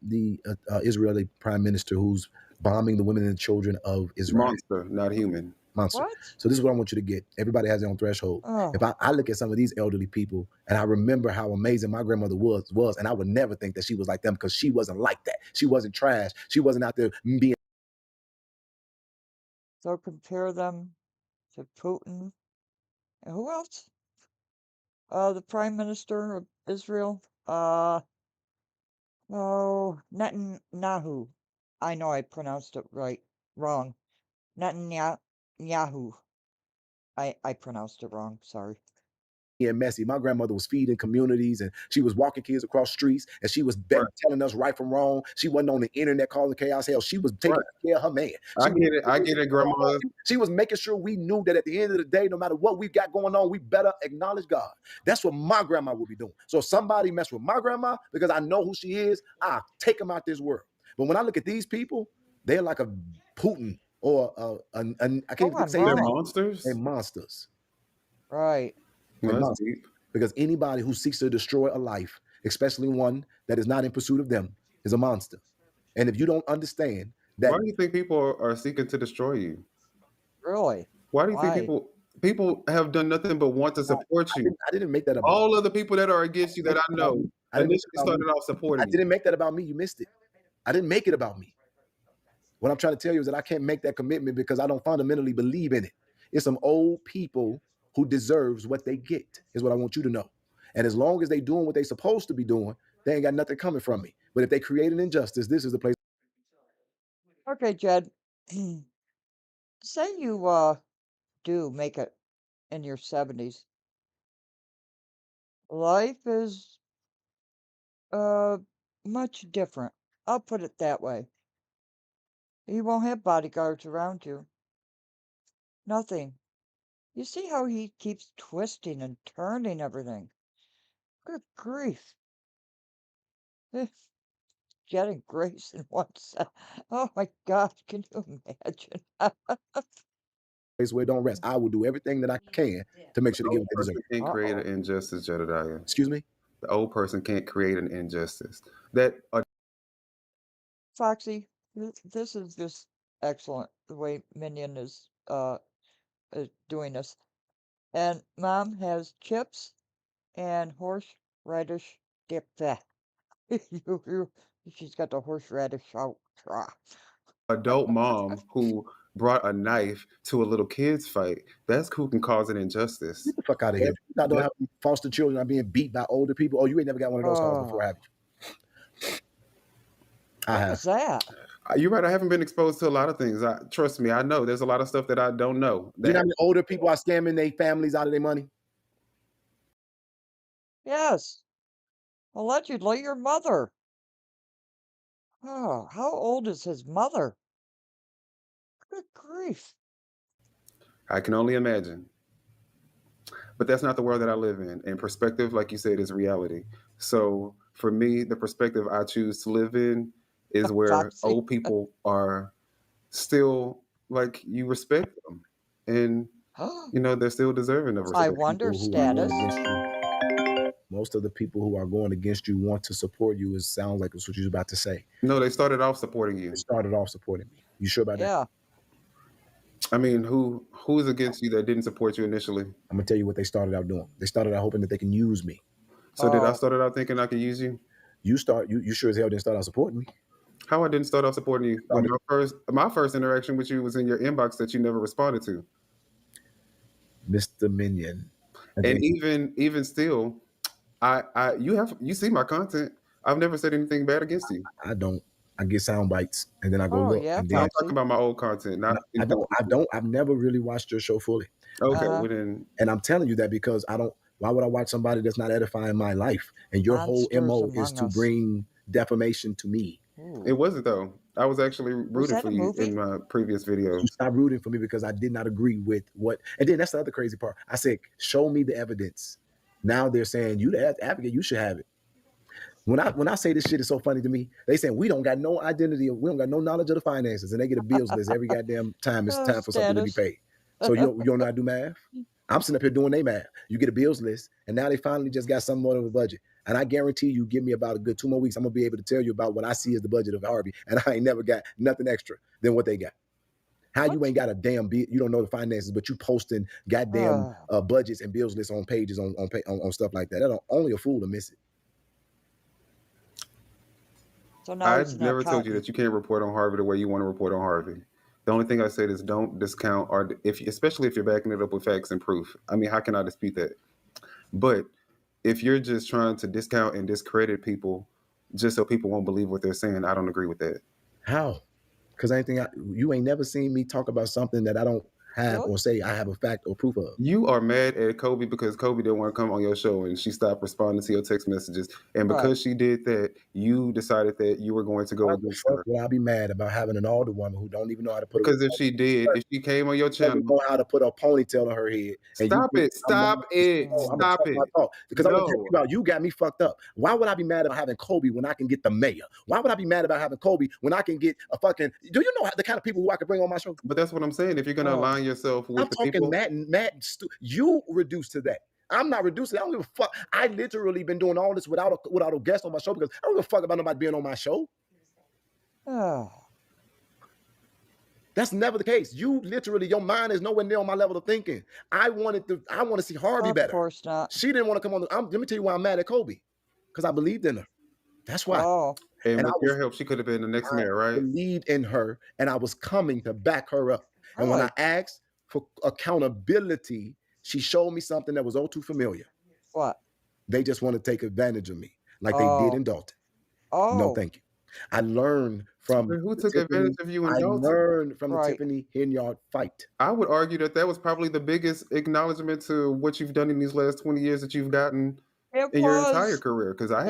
Speaker 2: the Israeli prime minister who's bombing the women and children of Israel?
Speaker 4: Monster, not human.
Speaker 2: Monster.
Speaker 1: What?
Speaker 2: So this is what I want you to get. Everybody has their own threshold.
Speaker 1: Oh.
Speaker 2: If I look at some of these elderly people and I remember how amazing my grandmother was, and I would never think that she was like them because she wasn't like that. She wasn't trash. She wasn't out there being.
Speaker 1: So compare them to Putin. And who else? The Prime Minister of Israel. Oh, Netanyahu. I know I pronounced it wrong. Netanyahu. I pronounced it wrong. Sorry.
Speaker 2: And messy. My grandmother was feeding communities and she was walking kids across streets and she was telling us right from wrong. She wasn't on the internet causing chaos. Hell, she was taking care of her man.
Speaker 4: I get it, grandma.
Speaker 2: She was making sure we knew that at the end of the day, no matter what we got going on, we better acknowledge God. That's what my grandma would be doing. So if somebody mess with my grandma because I know who she is, I'll take them out this world. But when I look at these people, they're like a Putin or I can't even say
Speaker 4: they're monsters.
Speaker 2: They're monsters.
Speaker 1: Right.
Speaker 4: That's deep.
Speaker 2: Because anybody who seeks to destroy a life, especially one that is not in pursuit of them, is a monster. And if you don't understand that,
Speaker 4: why do you think people are seeking to destroy you?
Speaker 1: Really?
Speaker 4: Why do you think people have done nothing but want to support you?
Speaker 2: I didn't make that about
Speaker 4: all of the people that are against you that I know initially started off supporting you.
Speaker 2: I didn't make that about me. You missed it. I didn't make it about me. What I'm trying to tell you is that I can't make that commitment because I don't fundamentally believe in it. It's some old people who deserves what they get, is what I want you to know. And as long as they doing what they supposed to be doing, they ain't got nothing coming from me. But if they create an injustice, this is the place.
Speaker 1: Okay, Jed. Say you do make it in your 70s. Life is much different. I'll put it that way. You won't have bodyguards around you. Nothing. You see how he keeps twisting and turning everything. Good grief. Jet and Grace in one set. Oh my God, can you imagine?
Speaker 2: Where it don't rest. I will do everything that I can to make sure they get what they deserve.
Speaker 4: Can't create an injustice, Jedidiah.
Speaker 2: Excuse me?
Speaker 4: The old person can't create an injustice. That
Speaker 1: Foxy, this is just excellent, the way Minion is doing this. And Mom has chips and horseradish dip. She's got the horseradish out.
Speaker 4: adult mom who brought a knife to a little kid's fight, that's who can cause an injustice.
Speaker 2: Get the fuck out of here. You not know how foster children are being beat by older people. Oh, you ain't never got one of those calls before, have you? I have.
Speaker 1: What's that?
Speaker 4: You're right. I haven't been exposed to a lot of things. Trust me, I know there's a lot of stuff that I don't know.
Speaker 2: You know how many older people are scamming their families out of their money?
Speaker 1: Yes. Allegedly your mother. Oh, how old is his mother? Good grief.
Speaker 4: I can only imagine. But that's not the world that I live in. And perspective, like you said, is reality. So for me, the perspective I choose to live in is where
Speaker 1: Foxy.
Speaker 4: old people are still like you respect them. And you know, they're still deserving of respect.
Speaker 1: I wonder status.
Speaker 2: Most of the people who are going against you want to support you. It sounds like it's what you're about to say.
Speaker 4: No, they started off supporting you.
Speaker 2: They started off supporting me. You sure about that?
Speaker 1: Yeah.
Speaker 4: I mean, who's against you that didn't support you initially?
Speaker 2: I'm gonna tell you what they started out doing. They started out hoping that they can use me.
Speaker 4: So did I start out thinking I could use you?
Speaker 2: You sure as hell didn't start out supporting me.
Speaker 4: How I didn't start off supporting you? My first interaction with you was in your inbox that you never responded to.
Speaker 2: Mr. Minion.
Speaker 4: And even still, you see my content. I've never said anything bad against you.
Speaker 2: I don't. I get sound bites and then I go look.
Speaker 1: Yeah,
Speaker 2: and then,
Speaker 4: I'm talking about my old content.
Speaker 2: I've never really watched your show fully.
Speaker 4: Okay, well then.
Speaker 2: And I'm telling you that because I don't. Why would I watch somebody that's not edifying my life? And your whole MO is to bring defamation to me.
Speaker 4: It wasn't though. I was actually rooting for you in my previous videos.
Speaker 2: You stopped rooting for me because I did not agree with what. And then that's the other crazy part. I said, show me the evidence. Now they're saying you the advocate, you should have it. When I say this shit is so funny to me, they saying we don't got no identity, we don't got no knowledge of the finances, and they get a bills list every goddamn time it's time for something to be paid. So you don't know how to do math? I'm sitting up here doing their math. You get a bills list, and now they finally just got some more of a budget. And I guarantee you, give me about a good 2 more weeks, I'm gonna be able to tell you about what I see as the budget of Harvey, and I ain't never got nothing extra than what they got. How you ain't got a damn bill? You don't know the finances, but you posting goddamn budgets and bills lists on pages on stuff like that. That only a fool to miss it.
Speaker 1: So now
Speaker 4: I never told you that you can't report on Harvey the way you want to report on Harvey. The only thing I said is don't discount, or especially if you're backing it up with facts and proof. I mean, how can I dispute that? But if you're just trying to discount and discredit people just so people won't believe what they're saying, I don't agree with that.
Speaker 2: How? Because you ain't never seen me talk about something that I don't have or say I have a fact or proof of.
Speaker 4: You are mad at Kobe because Kobe didn't want to come on your show and she stopped responding to your text messages. And because she did that, you decided that you were going to go against her.
Speaker 2: Well, I'll be mad about having an older woman who don't even know how to put
Speaker 4: because if she did, if she came on your channel,
Speaker 2: know how to put a ponytail on her head.
Speaker 4: Stop it.
Speaker 2: Because I'm gonna tell you about you got me fucked up. Why would I be mad about having Kobe when I can get the mayor? Why would I be mad about having Kobe when I can get a fucking? Do you know the kind of people who I could bring on my show?
Speaker 4: But that's what I'm saying. If you're gonna align yourself with the people,
Speaker 2: Matt, you reduced to that. I'm not reduced to that. I don't give a fuck. I literally been doing all this without a guest on my show because I don't give a fuck about nobody being on my show. That's never the case. You literally, your mind is nowhere near on my level of thinking. I want to see Harvey better. Of
Speaker 1: course not.
Speaker 2: She didn't want to come on. Let me tell you why I'm mad at Kobe. Because I believed in her. That's why.
Speaker 4: And with your help, she could have been the next mayor, right?
Speaker 2: I believed in her, and I was coming to back her up. And when I asked for accountability, she showed me something that was all too familiar.
Speaker 1: What?
Speaker 2: They just want to take advantage of me, like they did in Dalton. No, thank you. I learned from
Speaker 4: who took advantage of you in Dalton?
Speaker 2: I learned from the Tiffany Henyard fight.
Speaker 4: I would argue that was probably the biggest acknowledgement to what you've done in these last 20 years that you've gotten in your entire career? Because I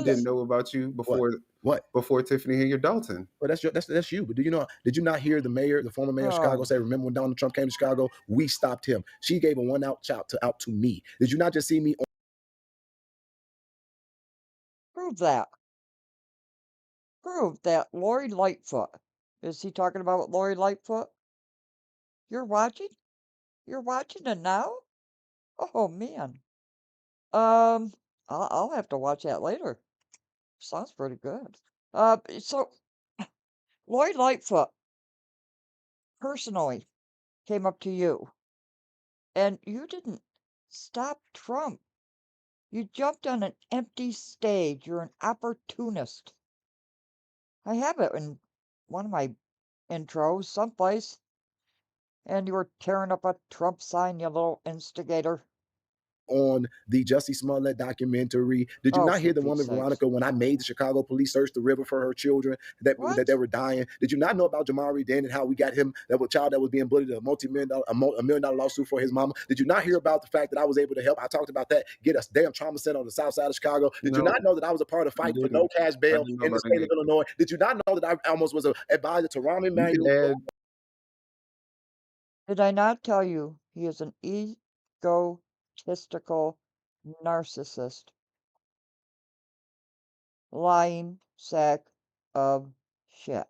Speaker 4: didn't know about you before.
Speaker 2: What?
Speaker 4: Before Tiffany and your Dalton.
Speaker 2: Well, that's you. But did you not hear the former mayor of Chicago say, remember when Donald Trump came to Chicago? We stopped him. She gave a one out shout to me. Did you not just see me?
Speaker 1: Prove that. Prove that Lori Lightfoot. Is he talking about Lori Lightfoot? You're watching? You're watching it now? Oh man. I'll have to watch that later. Sounds pretty good. So Lori Lightfoot personally came up to you, and you didn't stop Trump. You jumped on an empty stage. You're an opportunist. I have it in one of my intros someplace. And you were tearing up a Trump sign, you little instigator.
Speaker 2: On the Jussie Smollett documentary. Did you not hear the one with Veronica when I made the Chicago police search the river for her children that they were dying? Did you not know about Jamari Den and how we got him, that was child that was being bullied, a $1 million lawsuit for his mama? Did you not hear about the fact that I was able to help? I talked about that, get a damn trauma center on the south side of Chicago. Did you not know that I was a part of fighting for no cash bail in the state of Illinois? Did you not know that I almost was an advisor to Rahm Emanuel?
Speaker 1: Did I not tell you he is an egotistical narcissist? Lying sack of shit.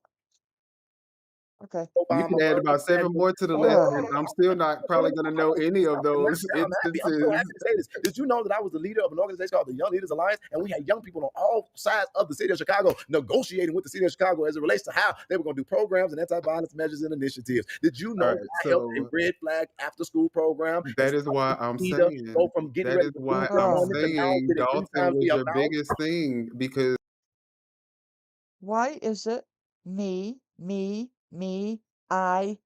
Speaker 1: Okay.
Speaker 4: You can add about 7 more to the list, and I'm still not probably going to know any of those instances.
Speaker 2: I'm so happy to say this. Did you know that I was the leader of an organization called the Young Leaders Alliance, and we had young people on all sides of the city of Chicago negotiating with the city of Chicago as it relates to how they were going to do programs and anti-violence measures and initiatives. Did you know that I helped a red flag after-school program?
Speaker 4: That is why I'm saying.
Speaker 2: Go from getting ready
Speaker 4: Dalton was your biggest thing, because.
Speaker 1: Why is it me, I?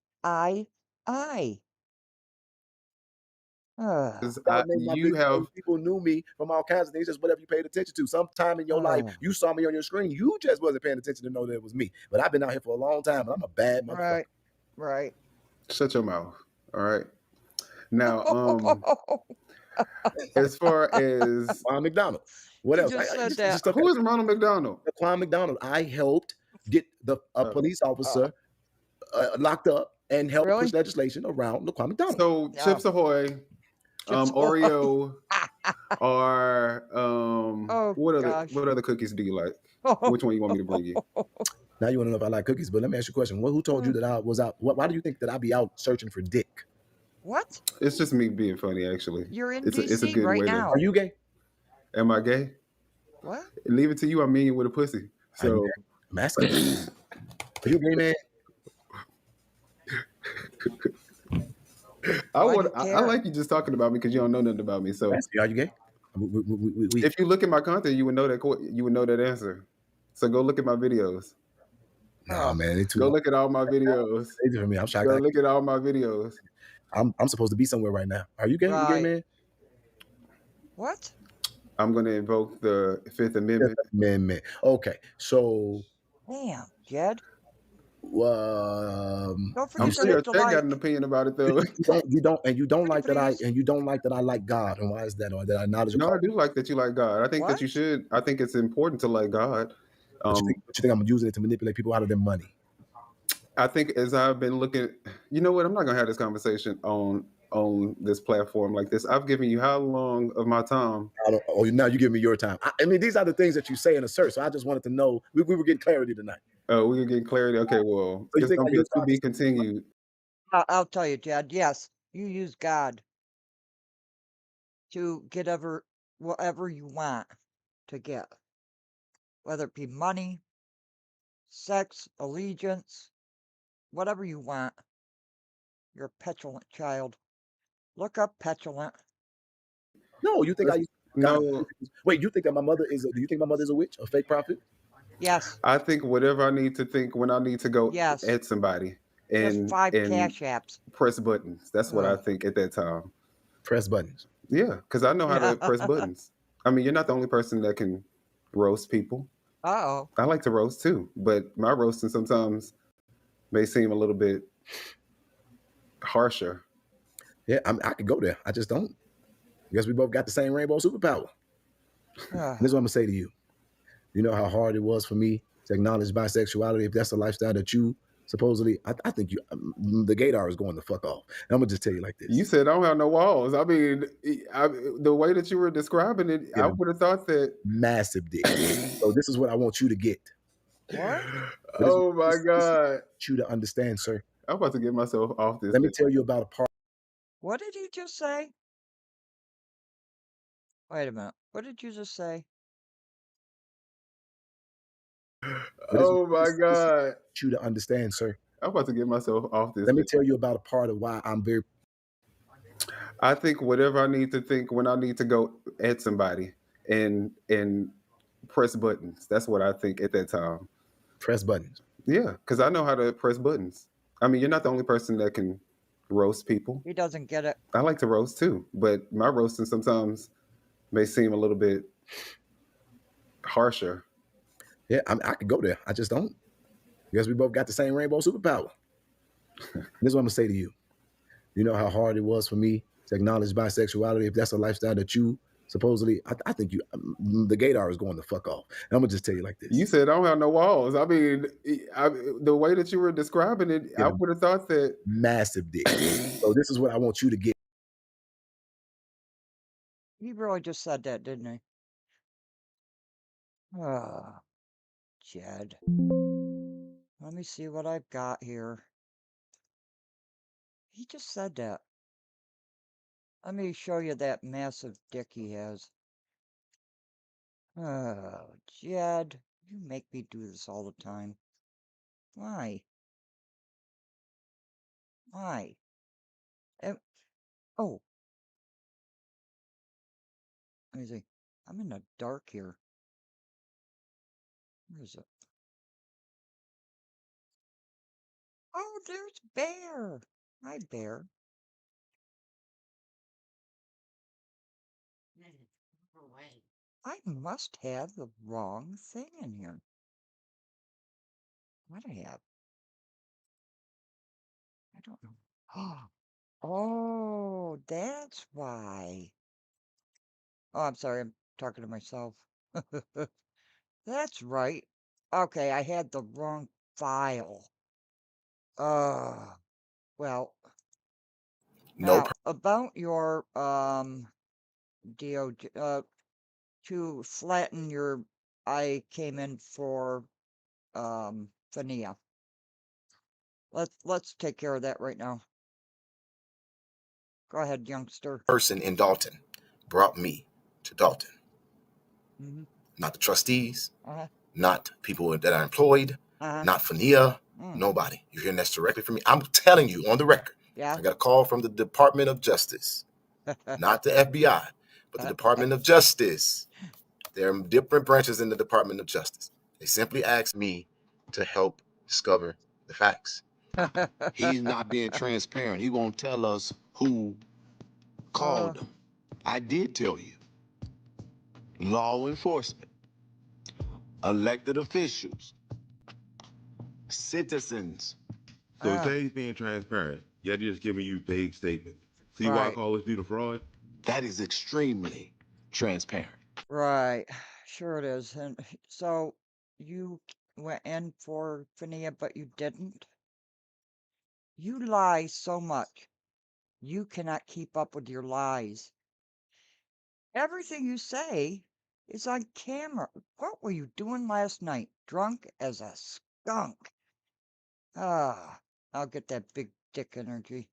Speaker 2: You have people knew me from all kinds of things, just whatever you paid attention to. Sometime in your life, you saw me on your screen. You just wasn't paying attention to know that it was me. But I've been out here for a long time, and I'm a bad motherfucker.
Speaker 1: Right.
Speaker 4: Shut your mouth. All right. Now, as far as
Speaker 2: Ron McDonald, what else?
Speaker 4: Who is Ronald McDonald?
Speaker 2: Quan McDonald. I helped get a police officer locked up and helped push legislation around Laquan McDonald.
Speaker 4: So Chips Ahoy, Oreo, or what other cookies do you like? Which one you want me to bring you?
Speaker 2: Now you want to know if I like cookies, but let me ask you a question. Who told you that I was out? Why do you think that I'd be out searching for dick?
Speaker 1: What?
Speaker 4: It's just me being funny, actually.
Speaker 1: You're in
Speaker 4: it's
Speaker 1: DC
Speaker 4: a good
Speaker 1: right
Speaker 4: way
Speaker 1: now.
Speaker 2: Are you gay?
Speaker 4: Am I gay?
Speaker 1: What?
Speaker 4: Leave it to you. I'm mean with a pussy. So
Speaker 2: I'm asking. Are you a gay man?
Speaker 4: I like you just talking about me because you don't know nothing about me. So
Speaker 2: are you gay?
Speaker 4: If you look at my content, you would know that answer. So go look at my videos.
Speaker 2: Nah, man,
Speaker 4: go look at all my videos.
Speaker 2: I'm shocked.
Speaker 4: Go look at all my videos.
Speaker 2: I'm supposed to be somewhere right now. Are you gay? You gay man?
Speaker 1: What?
Speaker 4: I'm going to invoke the Fifth Amendment.
Speaker 2: Okay, so.
Speaker 1: Damn, Jed.
Speaker 4: I'm sure Jed got an opinion about it though.
Speaker 2: you don't like that I like God, and why is that? Or that I acknowledge?
Speaker 4: No, I do like that you like God. I think that you should. I think it's important to like God.
Speaker 2: But you think I'm using it to manipulate people out of their money?
Speaker 4: I think as I've been looking, you know what? I'm not gonna have this conversation on this platform like this. I've given you how long of my time?
Speaker 2: Now you give me your time. I mean, these are the things that you say and assert. So I just wanted to know. We were getting clarity tonight.
Speaker 4: Oh, we were getting clarity. Okay, well,
Speaker 2: so
Speaker 4: it's gonna be to be continued.
Speaker 1: I'll tell you, Jed. Yes, you use God to get whatever you want to get, whether it be money, sex, allegiance, whatever you want. You're a petulant child. Look up petulant.
Speaker 2: No, you think
Speaker 4: no.
Speaker 2: Wait, you think that my mother is? Do you think my mother is a witch, a fake prophet?
Speaker 1: Yes.
Speaker 4: I think whatever I need to think when I need to go at somebody and
Speaker 1: 5 cash apps.
Speaker 4: Press buttons. That's what I think at that time.
Speaker 2: Press buttons.
Speaker 4: Yeah, because I know how to press buttons. I mean, you're not the only person that can roast people. I like to roast too, but my roasting sometimes may seem a little bit harsher.
Speaker 2: Yeah, I could go there. I just don't. I guess we both got the same rainbow superpower. This is what I'm gonna say to you. You know how hard it was for me to acknowledge bisexuality. If that's the lifestyle that you supposedly, I think you, the gaydar is going the fuck off. And I'm gonna just tell you like this.
Speaker 4: You said I don't have no walls. I mean, the way that you were describing it, I would have thought that
Speaker 2: massive dick. So this is what I want you to get.
Speaker 1: What?
Speaker 4: Oh my God.
Speaker 2: You to understand, sir.
Speaker 4: I'm about to get myself off this.
Speaker 2: Let me tell you about a part.
Speaker 1: What did he just say? Wait a minute. What did you just say?
Speaker 4: Oh my God.
Speaker 2: You to understand, sir.
Speaker 4: I'm about to get myself off this.
Speaker 2: Let me tell you about a part of why I'm very.
Speaker 4: I think whatever I need to think when I need to go at somebody and press buttons. That's what I think at that time.
Speaker 2: Press buttons.
Speaker 4: Yeah, because I know how to press buttons. I mean, you're not the only person that can roast people.
Speaker 1: He doesn't get it.
Speaker 4: I like to roast too, but my roasting sometimes may seem a little bit harsher.
Speaker 2: Yeah, I could go there. I just don't. Because we both got the same rainbow superpower. This is what I'm gonna say to you. You know how hard it was for me to acknowledge bisexuality. If that's a lifestyle that you supposedly, I think you, the gaydar is going the fuck off. And I'm gonna just tell you like this.
Speaker 4: You said I don't have no walls. I mean, the way that you were describing it, I would have thought that
Speaker 2: massive dick. So this is what I want you to get.
Speaker 1: He really just said that, didn't he? Ah, Jed. Let me see what I've got here. He just said that. Let me show you that massive dick he has. Oh, Jed, you make me do this all the time. Why? Why? Oh. Let me see. I'm in the dark here. Where is it? Oh, there's Bear. Hi, Bear. I must have the wrong thing in here. What do I have? I don't know. Oh, that's why. Oh, I'm sorry. I'm talking to myself. That's right. Okay, I had the wrong file. Well. Now, about your, DOJ, to flatten your, I came in for, Fania. Let's take care of that right now. Go ahead, youngster.
Speaker 10: Person in Dalton brought me to Dalton.
Speaker 1: Mm-hmm.
Speaker 10: Not the trustees, not people that are employed, not Fania, nobody. You're hearing this directly from me. I'm telling you on the record.
Speaker 1: Yeah.
Speaker 10: I got a call from the Department of Justice, not the FBI, but the Department of Justice. There are different branches in the Department of Justice. They simply asked me to help discover the facts.
Speaker 11: He's not being transparent. He won't tell us who called him. I did tell you. Law enforcement, elected officials, citizens.
Speaker 12: So say he's being transparent, yet just giving you vague statements. See why I call this dude a fraud?
Speaker 11: That is extremely transparent.
Speaker 1: Right. Sure it is. And so you went in for Fania, but you didn't? You lie so much. You cannot keep up with your lies. Everything you say is on camera. What were you doing last night? Drunk as a skunk. I'll get that big dick energy.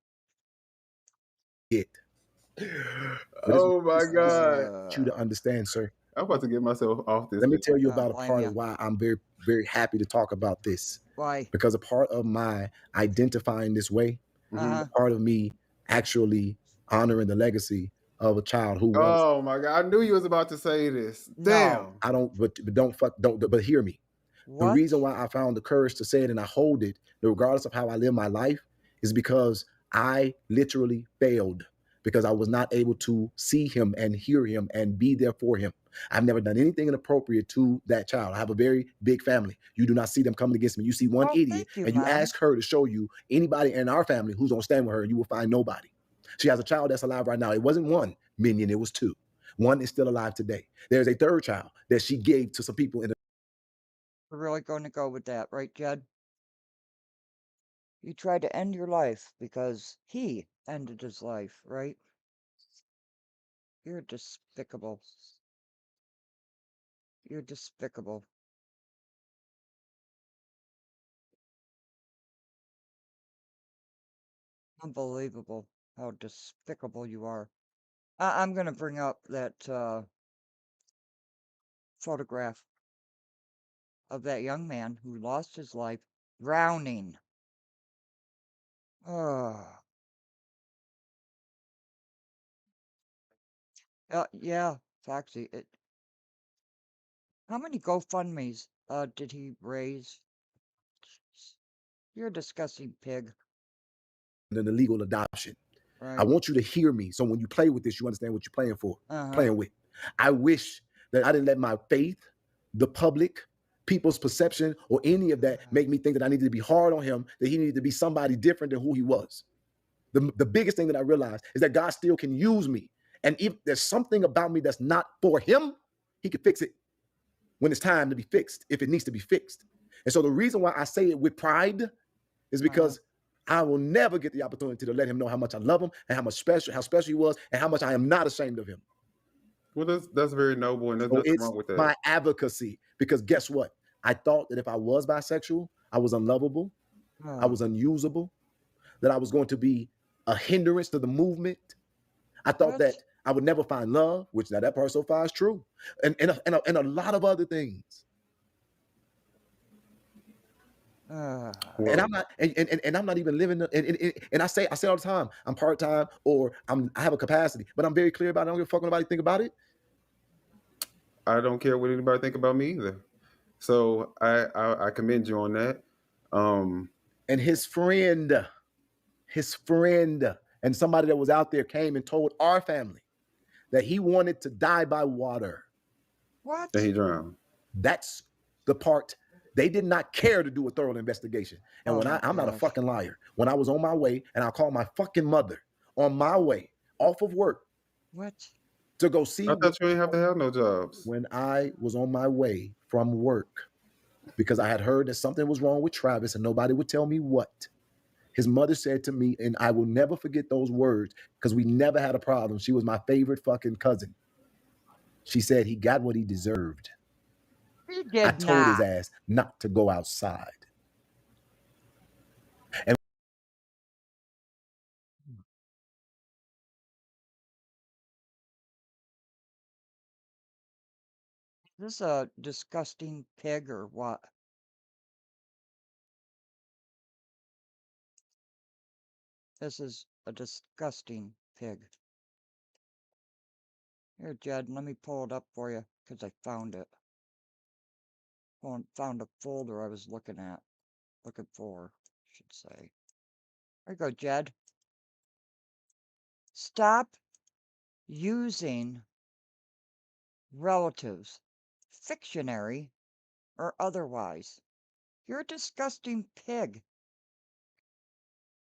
Speaker 4: Oh my God.
Speaker 2: You to understand, sir.
Speaker 4: I'm about to get myself off this.
Speaker 2: Let me tell you about a part of why I'm very, very happy to talk about this.
Speaker 1: Why?
Speaker 2: Because a part of my identifying this way, a part of me actually honoring the legacy of a child who was.
Speaker 4: Oh my God! I knew you was about to say this. Damn.
Speaker 2: I don't. But But hear me. The reason why I found the courage to say it and I hold it, regardless of how I live my life, is because I literally failed. Because I was not able to see him and hear him and be there for him. I've never done anything inappropriate to that child. I have a very big family. You do not see them coming against me. You see one idiot and you ask her to show you anybody in our family who's gonna stand with her, and you will find nobody. She has a child that's alive right now. It wasn't one Minion, it was two. One is still alive today. There's a third child that she gave to some people in the.
Speaker 1: We're really going to go with that, right, Jed? You tried to end your life because he ended his life, right? You're despicable. You're despicable. Unbelievable how despicable you are. I'm going to bring up that photograph of that young man who lost his life drowning. Yeah, Foxy. How many GoFundMes did he raise? You're a disgusting pig.
Speaker 2: An illegal adoption.
Speaker 1: Right.
Speaker 2: I want you to hear me. So when you play with this, you understand what you're playing for, playing with. I wish that I didn't let my faith, the public, people's perception, or any of that make me think that I needed to be hard on him, that he needed to be somebody different than who he was. The biggest thing that I realized is that God still can use me. And if there's something about me that's not for him, he can fix it when it's time to be fixed, if it needs to be fixed. And so the reason why I say it with pride is because I will never get the opportunity to let him know how much I love him and how special he was and how much I am not ashamed of him.
Speaker 4: Well, that's very noble, and there's nothing wrong with that.
Speaker 2: My advocacy, because guess what? I thought that if I was bisexual, I was unlovable, I was unusable, that I was going to be a hindrance to the movement. I thought that I would never find love, which now that part so far is true, and a lot of other things. And I'm not, and I'm not even living. And I say all the time, I'm part time or I have a capacity, but I'm very clear about it. I don't give a fuck what nobody think about it.
Speaker 4: I don't care what anybody think about me either. So I commend you on that.
Speaker 2: And his friend, and somebody that was out there came and told our family that he wanted to die by water.
Speaker 1: What?
Speaker 4: That he drowned.
Speaker 2: That's the part. They did not care to do a thorough investigation. And when I'm not a fucking liar. When I was on my way, and I called my fucking mother on my way off of work.
Speaker 1: What?
Speaker 2: To go see.
Speaker 4: I thought you didn't have to have no jobs.
Speaker 2: When I was on my way from work, because I had heard that something was wrong with Travis and nobody would tell me what. His mother said to me, and I will never forget those words because we never had a problem. She was my favorite fucking cousin. She said he got what he deserved.
Speaker 1: He did
Speaker 2: I told his ass not to go outside. And
Speaker 1: is this a disgusting pig or what? This is a disgusting pig. Here, Jed, let me pull it up for you because I found it. Found a folder I was looking for, I should say. There you go, Jed. Stop using relatives, fictionary or otherwise. You're a disgusting pig.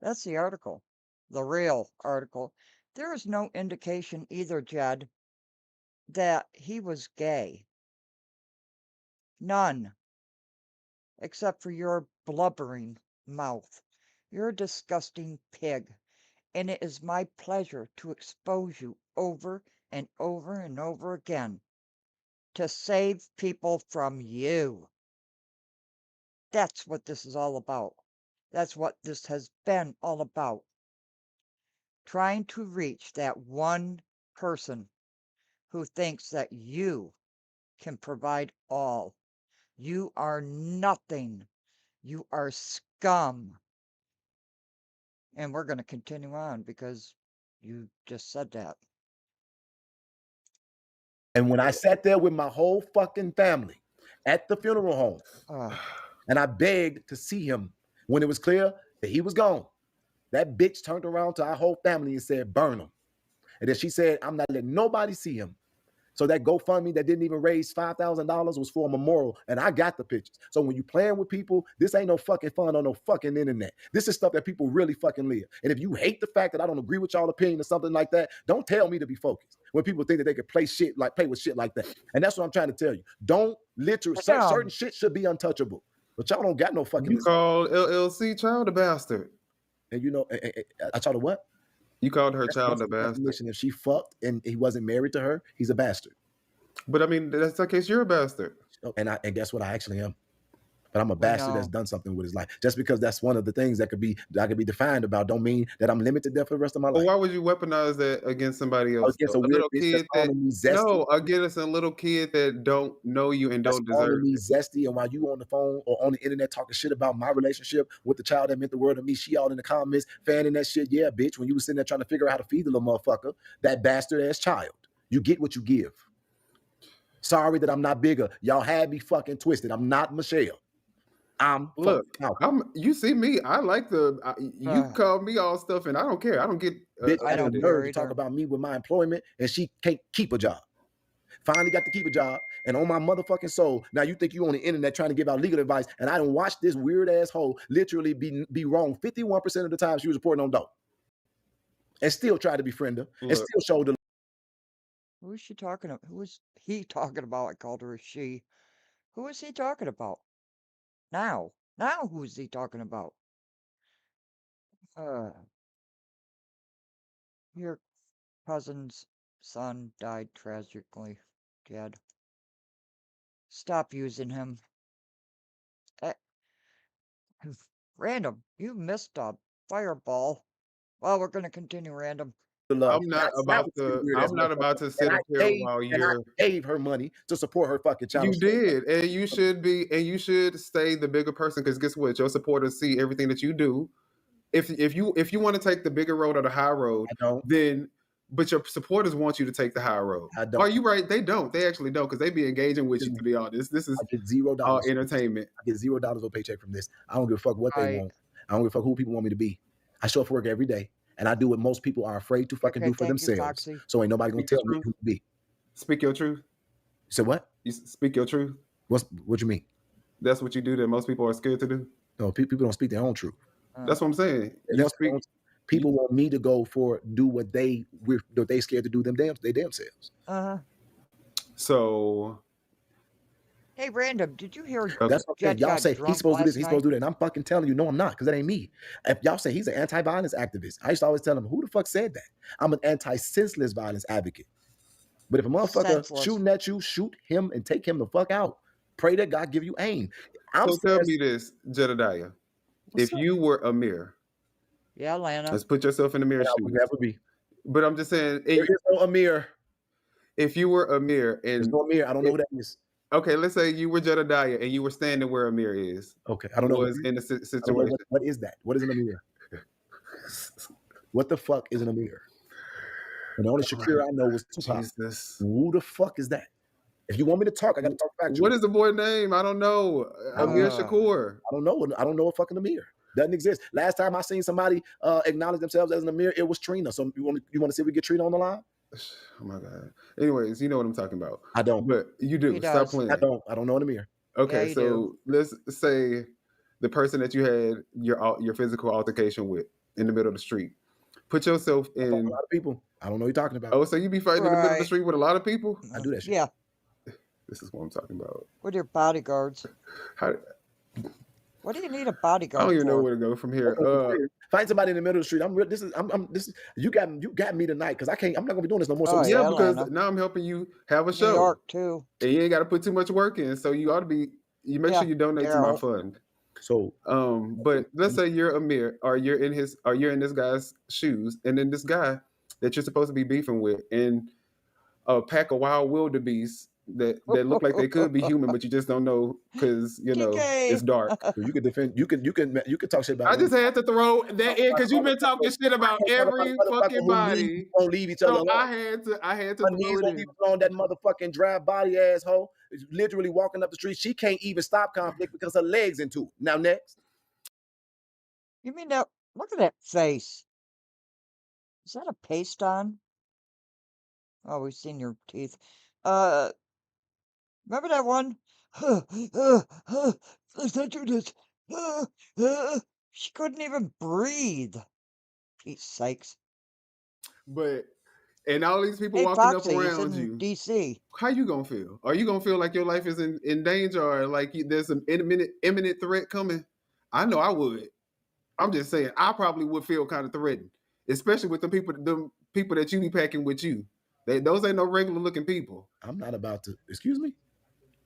Speaker 1: That's the article, the real article. There is no indication either, Jed, that he was gay. None. Except for your blubbering mouth. You're a disgusting pig. And it is my pleasure to expose you over and over and over again to save people from you. That's what this is all about. That's what this has been all about. Trying to reach that one person who thinks that you can provide all. You are nothing. You are scum. And we're going to continue on because you just said that.
Speaker 2: And when I sat there with my whole fucking family at the funeral home, and I begged to see him when it was clear that he was gone, that bitch turned around to our whole family and said, burn him. And then she said, I'm not letting nobody see him. So that GoFundMe that didn't even raise $5,000 was for a memorial, and I got the pictures. So when you playing with people, this ain't no fucking fun on no fucking internet. This is stuff that people really fucking live. And if you hate the fact that I don't agree with y'all opinion or something like that, don't tell me to be focused. When people think that they can play with shit like that, and that's what I'm trying to tell you. Don't literally certain shit should be untouchable, but y'all don't got no fucking.
Speaker 4: You called LLC child a bastard,
Speaker 2: and you know I told her what.
Speaker 4: You called her child a bastard.
Speaker 2: If she fucked and he wasn't married to her, he's a bastard.
Speaker 4: But I mean, that's the case. You're a bastard.
Speaker 2: And guess what? I actually am. But I'm a bastard that's done something with his life. Just because that's one of the things that could be defined about, don't mean that I'm limited there for the rest of my life.
Speaker 4: But why would you weaponize that against somebody else?
Speaker 2: Against a little kid
Speaker 4: against a little kid that don't know you and don't deserve
Speaker 2: me zesty. And while you on the phone or on the internet talking shit about my relationship with the child that meant the world to me, she all in the comments fanning that shit. Yeah, bitch. When you was sitting there trying to figure out how to feed the little motherfucker, that bastard ass child. You get what you give. Sorry that I'm not bigger. Y'all had me fucking twisted. I'm not Michelle.
Speaker 4: You see me. I like you call me all stuff, and I don't care. I don't get.
Speaker 2: I don't nerve to talk about me with my employment, and she can't keep a job. Finally got to keep a job, and on my motherfucking soul. Now you think you on the internet trying to give out legal advice, and I don't watch this weird asshole literally be wrong 51% of the time she was reporting on dope, and still try to befriend her, and still showed the.
Speaker 1: Who is she talking about? Who is he talking about? I called her a she. Who is he talking about? Now who is he talking about? Your cousin's son died tragically, Jed. Stop using him. Random, you missed a fireball. Well, we're gonna continue random.
Speaker 4: I'm not about to sit up here while you're.
Speaker 2: I gave her money to support her fucking child.
Speaker 4: You did, and you should stay the bigger person, because guess what? Your supporters see everything that you do. If you want to take the bigger road or the high road, but your supporters want you to take the high road. Are you right? They don't. They actually don't, because they be engaging with you. To be honest, this is all entertainment.
Speaker 2: I get $0 of paycheck from this. I don't give a fuck what they want. I don't give a fuck who people want me to be. I show up for work every day. And I do what most people are afraid to fucking do for themselves. So ain't nobody gonna tell me who to be.
Speaker 4: Speak your truth.
Speaker 2: You said what?
Speaker 4: You speak your truth.
Speaker 2: What you mean?
Speaker 4: That's what you do that most people are scared to do.
Speaker 2: No, people don't speak their own truth.
Speaker 4: That's what I'm saying.
Speaker 2: People want me to go do what they scared to do they damn selves.
Speaker 4: So.
Speaker 1: Hey, Random, did you hear?
Speaker 2: That's okay. Y'all say he's supposed to do this, he's supposed to do that, and I'm fucking telling you, no, I'm not, because that ain't me. If y'all say he's an anti-violence activist, I used to always tell him, who the fuck said that? I'm an anti-senseless violence advocate. But if a motherfucker shooting at you, shoot him and take him the fuck out. Pray that God give you aim.
Speaker 4: So tell me this, Jedidiah. If you were Amir,
Speaker 1: Lana.
Speaker 4: Let's put yourself in the mirror.
Speaker 2: I would never be.
Speaker 4: But I'm just saying,
Speaker 2: there is no Amir.
Speaker 4: If you were Amir, and
Speaker 2: there's no Amir, I don't know who that is.
Speaker 4: Okay, let's say you were Jedidiah and you were standing where Amir is.
Speaker 2: Okay, I don't know.
Speaker 4: In the situation.
Speaker 2: What is that? What is an Amir? What the fuck is an Amir? And the only Shakira I know was Tupac. Who the fuck is that? If you want me to talk, I got to talk factually.
Speaker 4: What is the boy name? I don't know. Amir Shakur.
Speaker 2: I don't know. I don't know a fucking Amir. Doesn't exist. Last time I seen somebody acknowledge themselves as an Amir, it was Trina. So you want to see if we get Trina on the line?
Speaker 4: Oh my God. Anyways, you know what I'm talking about.
Speaker 2: I don't.
Speaker 4: But you do. Stop playing.
Speaker 2: I don't know an Amir.
Speaker 4: Okay, so let's say the person that you had your physical altercation with in the middle of the street. Put yourself in.
Speaker 2: A lot of people. I don't know what you're talking about.
Speaker 4: Oh, so you be fighting in the middle of the street with a lot of people?
Speaker 2: I do that shit.
Speaker 1: Yeah.
Speaker 4: This is what I'm talking about.
Speaker 1: With your bodyguards. What do you need a bodyguard?
Speaker 4: I don't even know where to go from here.
Speaker 2: Find somebody in the middle of the street. You got me tonight, because I'm not gonna be doing this no more.
Speaker 4: So because now I'm helping you have a show.
Speaker 1: New York too.
Speaker 4: And you ain't got to put too much work in. So you ought to be. You make sure you donate to my fund.
Speaker 2: So
Speaker 4: but let's say you're Amir, or you're in this guy's shoes, and then this guy that you're supposed to be beefing with, and a pack of wild wildebeest that look like they could be human, but you just don't know because it's dark.
Speaker 2: You can defend. You can talk shit about.
Speaker 4: I just had to throw that in because you've been talking shit about every fucking body.
Speaker 2: Don't leave each other alone.
Speaker 4: I had to throw it in.
Speaker 2: On that motherfucking dry body asshole is literally walking up the street. She can't even stop conflict because her legs into it. Now next.
Speaker 1: You mean that? Look at that face. Is that a paste on? Oh, we've seen your teeth. Remember that one? Let's not do this. She couldn't even breathe. Pete's sakes.
Speaker 4: But and all these people
Speaker 1: Hey,
Speaker 4: walking up
Speaker 1: Foxy, he's
Speaker 4: around
Speaker 1: in
Speaker 4: you,
Speaker 1: DC.
Speaker 4: how you gonna feel? Are you gonna feel like your life is in danger, or like there's an imminent threat coming? I know I would. I'm just saying, I probably would feel kind of threatened, especially with the people that you be packing with you. Those ain't no regular looking people.
Speaker 2: I'm not about to. Excuse me.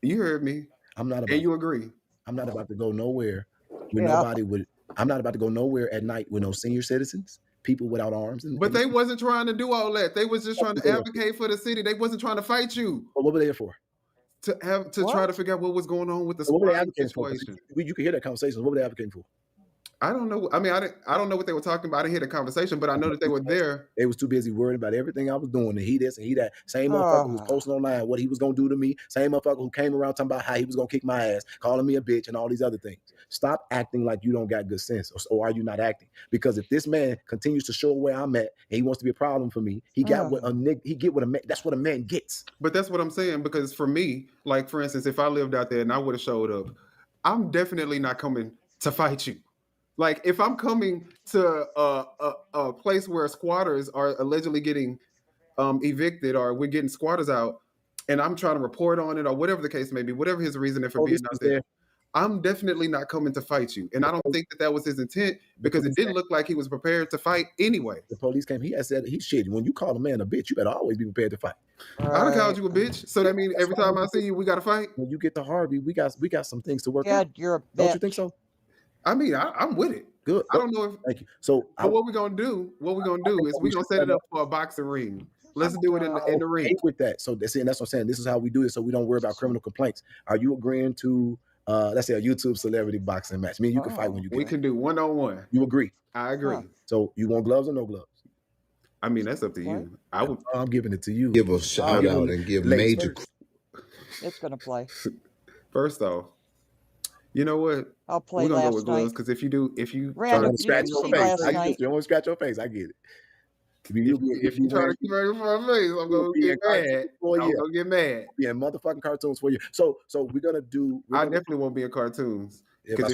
Speaker 4: You heard me.
Speaker 2: I'm not about.
Speaker 4: And you agree.
Speaker 2: I'm not about to go nowhere where
Speaker 1: Yeah.
Speaker 2: nobody would. I'm not about to go nowhere at night with no senior citizens, people without arms.
Speaker 4: But they wasn't trying to do all that. They was just trying to advocate for the city. They wasn't trying to fight you.
Speaker 2: But what were they there for?
Speaker 4: To try to figure out what was going on with the
Speaker 2: What were they
Speaker 4: squad
Speaker 2: advocating for?
Speaker 4: situation.
Speaker 2: You can hear that conversation. What were they advocating for?
Speaker 4: I don't know. I mean, I don't know what they were talking about. I didn't hear the conversation, but I know that they were there.
Speaker 2: They was too busy worried about everything I was doing, and he this and he that. Same motherfucker who was posting online what he was gonna do to me. Same motherfucker who came around talking about how he was gonna kick my ass, calling me a bitch, and all these other things. Stop acting like you don't got good sense, or are you not acting? Because if this man continues to show where I'm at, and he wants to be a problem for me, he got what a nigga. He get what a man. That's what a man gets.
Speaker 4: But that's what I'm saying. Because for me, like for instance, if I lived out there and I would have showed up, I'm definitely not coming to fight you. Like if I'm coming to a place where squatters are allegedly getting evicted, or we're getting squatters out, and I'm trying to report on it, or whatever the case may be, whatever his reasoning for being out there, I'm definitely not coming to fight you. And I don't think that was his intent, because it didn't look like he was prepared to fight anyway.
Speaker 2: The police came. He had said he shit. When you call a man a bitch, you better always be prepared to fight.
Speaker 4: I done called you a bitch, so that means every time I see you, we got to fight.
Speaker 2: When you get to Harvey, we got some things to work
Speaker 1: Yeah,
Speaker 2: out.
Speaker 1: you're a bitch.
Speaker 2: Don't you think so?
Speaker 4: I mean, I'm with it.
Speaker 2: Good.
Speaker 4: I don't know if.
Speaker 2: Thank you. So,
Speaker 4: but what we're gonna do? What we're gonna do is we're gonna set it up for a boxing ring. Let's do it in the ring.
Speaker 2: With that. So that's what I'm saying. This is how we do it, so we don't worry about criminal complaints. Are you agreeing to, let's say, a YouTube celebrity boxing match? I mean, you can fight when you can.
Speaker 4: We can do 1-on-1.
Speaker 2: You agree?
Speaker 4: I agree.
Speaker 2: So you want gloves or no gloves?
Speaker 4: I mean, that's up to you.
Speaker 2: I'm giving it to you.
Speaker 10: Give a shout out and give major.
Speaker 1: It's gonna play.
Speaker 4: First off, you know what?
Speaker 1: I'll play
Speaker 4: We're gonna
Speaker 1: last
Speaker 4: go with gloves,
Speaker 1: night.
Speaker 4: because if you
Speaker 1: Random,
Speaker 4: try to
Speaker 2: scratch your face, you don't want to scratch your face. I get it.
Speaker 4: If you try to keep ready for my face, I'm gonna get mad. I'm gonna get mad.
Speaker 2: Be in motherfucking cartoons for you. So we're gonna do.
Speaker 4: I definitely won't be in cartoons, because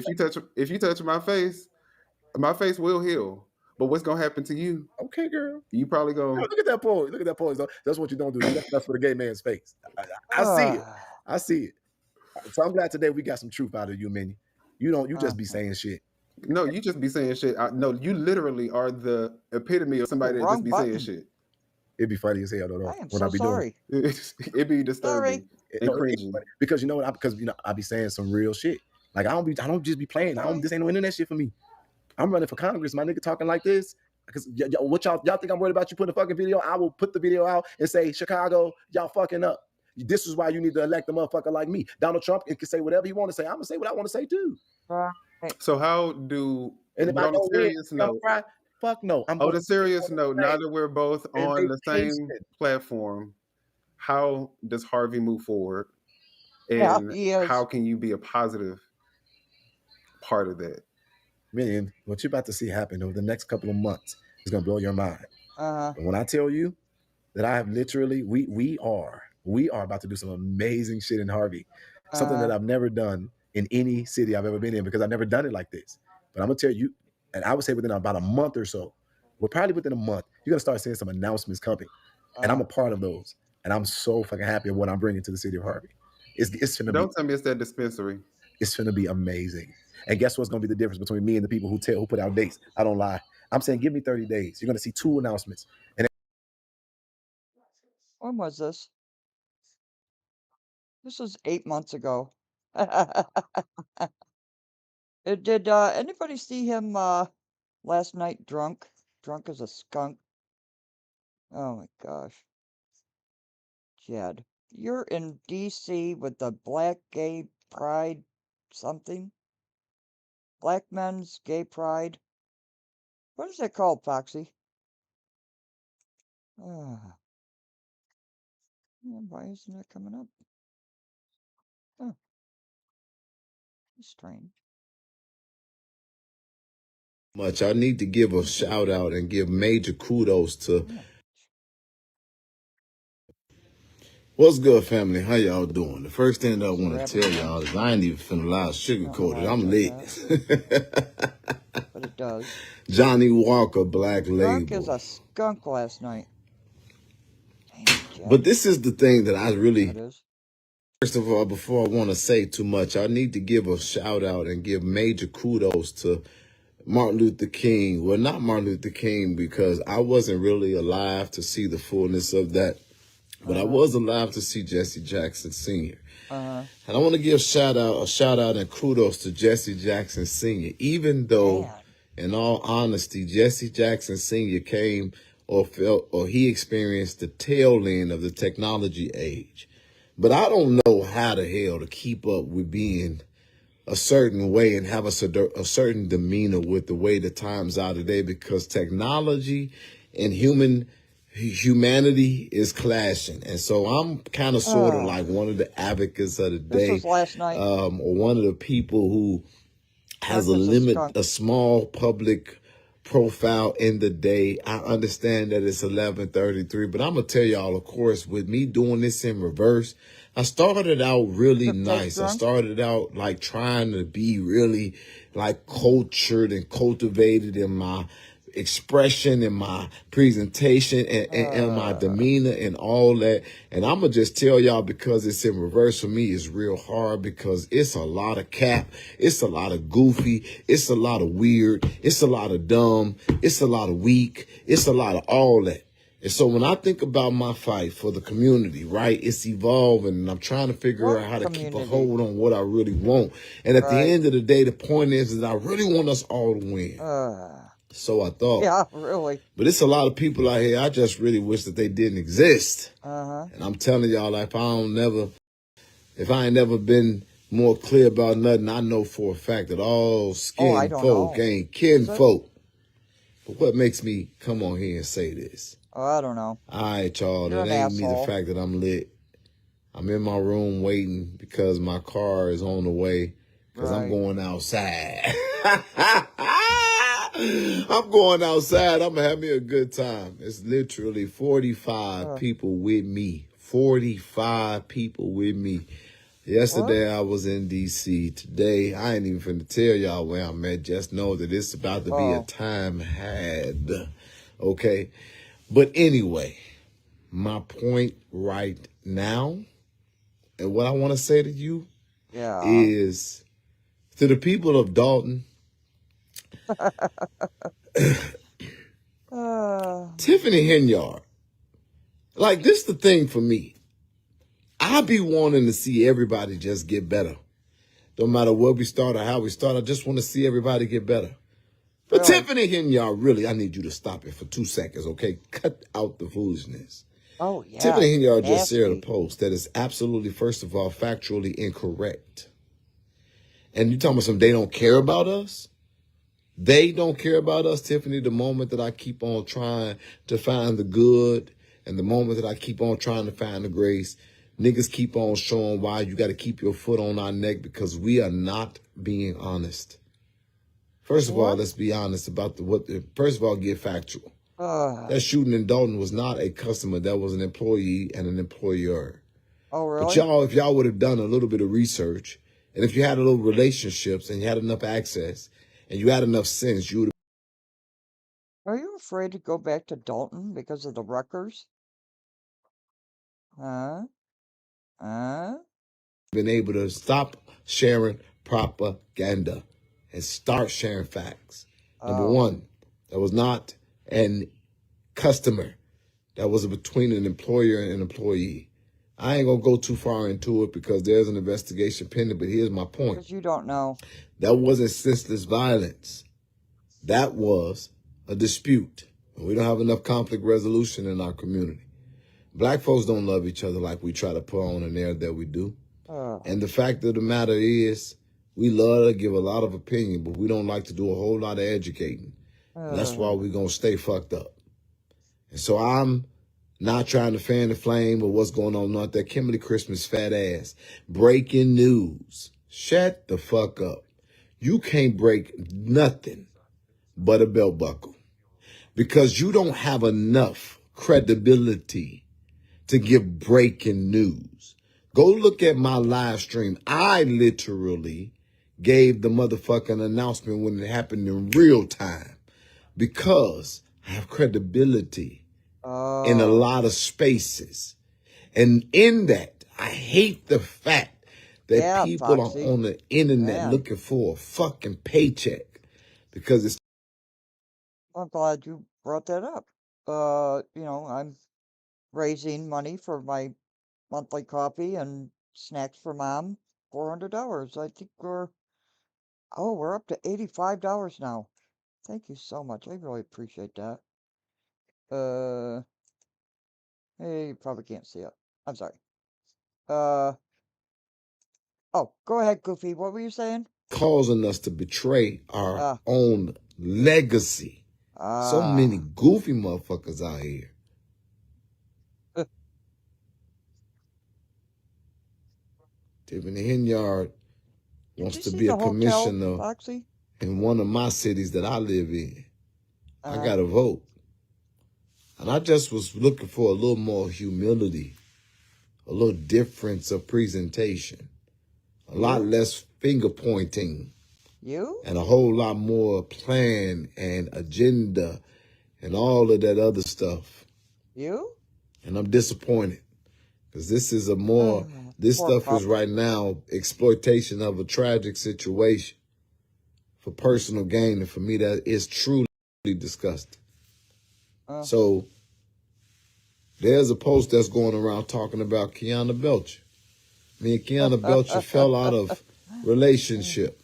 Speaker 4: if you touch my face will heal. But what's gonna happen to you?
Speaker 2: Okay, girl.
Speaker 4: You probably go.
Speaker 2: Look at that pose. Look at that pose. That's what you don't do. That's for the gay man's face. I see it. I see it. So I'm glad today we got some truth out of you, Minion. You just be saying shit.
Speaker 4: No, you just be saying shit. No, you literally are the epitome of somebody that just be saying shit.
Speaker 2: It'd be funny as hell, though.
Speaker 1: I am so sorry.
Speaker 4: It'd be disturbing and cringy.
Speaker 2: Because you know what? I be saying some real shit. Like I don't just be playing. This ain't no internet shit for me. I'm running for Congress. My nigga talking like this. Because what y'all think I'm worried about you putting a fucking video? I will put the video out and say, Chicago, y'all fucking up. This is why you need to elect a motherfucker like me. Donald Trump can say whatever he want to say. I'm gonna say what I want to say too.
Speaker 4: So how do?
Speaker 2: And if
Speaker 4: on a serious note,
Speaker 2: fuck no.
Speaker 4: On a serious note, now that we're both on the same platform, how does Harvey move forward? And how can you be a positive part of that?
Speaker 2: Minion, what you're about to see happen over the next couple of months is gonna blow your mind. And when I tell you that I have literally, we are about to do some amazing shit in Harvey. Something that I've never done in any city I've ever been in, because I've never done it like this. But I'm gonna tell you, and I would say within about a month or so, probably within a month, you're gonna start seeing some announcements coming. And I'm a part of those. And I'm so fucking happy of what I'm bringing to the city of Harvey. It's gonna
Speaker 4: Don't tell me it's that dispensary.
Speaker 2: It's gonna be amazing. And guess what's gonna be the difference between me and the people who put out dates? I don't lie. I'm saying give me 30 days. You're gonna see 2 announcements. And
Speaker 1: when was this? This was 8 months ago. Did anybody see him last night drunk? Drunk as a skunk? Oh my gosh. Jed, you're in DC with the Black Gay Pride something? Black Men's Gay Pride? What is that called, Foxy? Why isn't it coming up? Oh. Strange.
Speaker 10: Much. I need to give a shout out and give major kudos to
Speaker 2: What's good, family? How y'all doing? The first thing that I want to tell y'all is I ain't even finna lie sugarcoat it. I'm lit.
Speaker 1: But it does.
Speaker 2: Johnny Walker, Black
Speaker 1: Drunk
Speaker 2: Label.
Speaker 1: as a skunk last night.
Speaker 2: But this is the thing that I really...
Speaker 1: It is.
Speaker 2: First of all, before I want to say too much, I need to give a shout out and give major kudos to Martin Luther King. Well, not Martin Luther King, because I wasn't really alive to see the fullness of that. But I was alive to see Jesse Jackson Sr. And I want to give a shout out and kudos to Jesse Jackson Sr. Even though, in all honesty, Jesse Jackson Sr. came or he experienced the tail end of the technology age. But I don't know how the hell to keep up with being a certain way and have a certain demeanor with the way the times are today, because technology and humanity is clashing. And so I'm kind of sort of like one of the advocates of the day.
Speaker 1: This was last night.
Speaker 2: Or one of the people who has a small public profile in the day. I understand that it's 11:33, but I'm gonna tell y'all, of course, with me doing this in reverse, I started out really nice. I started out like trying to be really like cultured and cultivated in my expression and my presentation and my demeanor and all that. And I'm gonna just tell y'all, because it's in reverse for me, it's real hard, because it's a lot of cap, it's a lot of goofy, it's a lot of weird, it's a lot of dumb, it's a lot of weak, it's a lot of all that. And so when I think about my fight for the community, right, it's evolving, and I'm trying to figure out how to keep a hold on what I really want. And at the end of the day, the point is that I really want us all to win. So I thought.
Speaker 1: Yeah, really.
Speaker 2: But it's a lot of people out here, I just really wish that they didn't exist. And I'm telling y'all, if I ain't never been more clear about nothing, I know for a fact that all skin folk ain't kin folk. But what makes me come on here and say this?
Speaker 1: I don't know.
Speaker 2: All right, y'all. It ain't me the fact that I'm lit. I'm in my room waiting because my car is on the way, because I'm going outside. I'm going outside. I'm going to have me a good time. It's literally 45 people with me. 45 people with me. Yesterday, I was in D.C. Today, I ain't even finna tell y'all where I'm at. Just know that it's about to be a time had. Okay? But anyway, my point right now, and what I want to say to you is, to the people of Dalton, Tiffany Henyard, like, this the thing for me. I be wanting to see everybody just get better. Don't matter where we start or how we start, I just want to see everybody get better. But Tiffany Henyard, really, I need you to stop it for 2 seconds, okay? Cut out the foolishness.
Speaker 1: Oh, yeah.
Speaker 2: Tiffany Henyard just shared a post that is absolutely, first of all, factually incorrect. And you talking about something, they don't care about us? They don't care about us, Tiffany. The moment that I keep on trying to find the good, and the moment that I keep on trying to find the grace, niggas keep on showing why you got to keep your foot on our neck, because we are not being honest. First of all, let's be honest about first of all, get factual. That shooting in Dalton was not a customer. That was an employee and an employer.
Speaker 1: Oh, really?
Speaker 2: But y'all, if y'all would have done a little bit of research, and if you had a little relationships and you had enough access and you had enough sense, you would have.
Speaker 1: Are you afraid to go back to Dalton because of the Rutgers?
Speaker 2: Been able to stop sharing propaganda and start sharing facts. Number one, that was not an customer. That was between an employer and an employee. I ain't going to go too far into it because there's an investigation pending, but here's my point.
Speaker 1: Because you don't know.
Speaker 2: That wasn't senseless violence. That was a dispute. We don't have enough conflict resolution in our community. Black folks don't love each other like we try to put on an air that we do. And the fact of the matter is, we love to give a lot of opinion, but we don't like to do a whole lot of educating. That's why we're going to stay fucked up. And so I'm not trying to fan the flame of what's going on. Not that Kimberly Christmas fat ass. Breaking news. Shut the fuck up. You can't break nothing but a belt buckle, because you don't have enough credibility to give breaking news. Go look at my live stream. I literally gave the motherfucking announcement when it happened in real time because I have credibility in a lot of spaces. And in that, I hate the fact that people
Speaker 1: Foxy.
Speaker 2: are on the internet looking for a fucking paycheck because it's.
Speaker 1: I'm glad you brought that up. You know, I'm raising money for my monthly coffee and snacks for mom. $400. I think we're up to $85 now. Thank you so much. I really appreciate that. Hey, you probably can't see it. I'm sorry. Oh, go ahead, Goofy. What were you saying?
Speaker 2: Causing us to betray our own legacy. So many goofy motherfuckers out here. Tiffany Henyard wants to be a commissioner
Speaker 1: Foxy?
Speaker 2: in one of my cities that I live in. I got to vote. And I just was looking for a little more humility, a little difference of presentation, a lot less finger pointing. And a whole lot more plan and agenda and all of that other stuff. And I'm disappointed because this is a more, this stuff is right now exploitation of a tragic situation for personal gain. And for me, that is truly disgusting. So there's a post that's going around talking about Kiana Belcher. Me and Kiana Belcher fell out of relationship.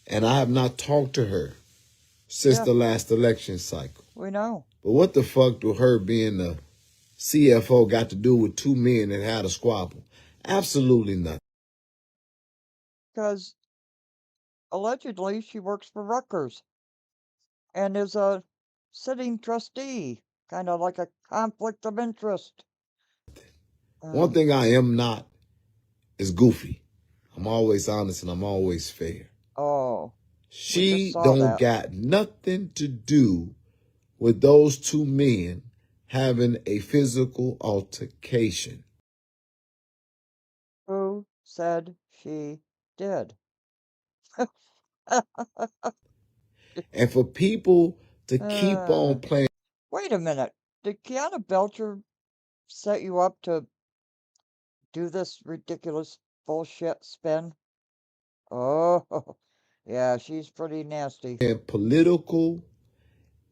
Speaker 2: And I have not talked to her since the last election cycle.
Speaker 1: We know.
Speaker 2: But what the fuck do her being the CFO got to do with two men that had a squabble? Absolutely nothing.
Speaker 1: Because allegedly she works for Rutgers and is a sitting trustee, kind of like a conflict of interest.
Speaker 2: One thing I am not is goofy. I'm always honest and I'm always fair. She don't got nothing to do with those two men having a physical altercation.
Speaker 1: Who said she did?
Speaker 2: And for people to keep on playing.
Speaker 1: Wait a minute. Did Kiana Belcher set you up to do this ridiculous bullshit spin? Oh, yeah, she's pretty nasty.
Speaker 2: And political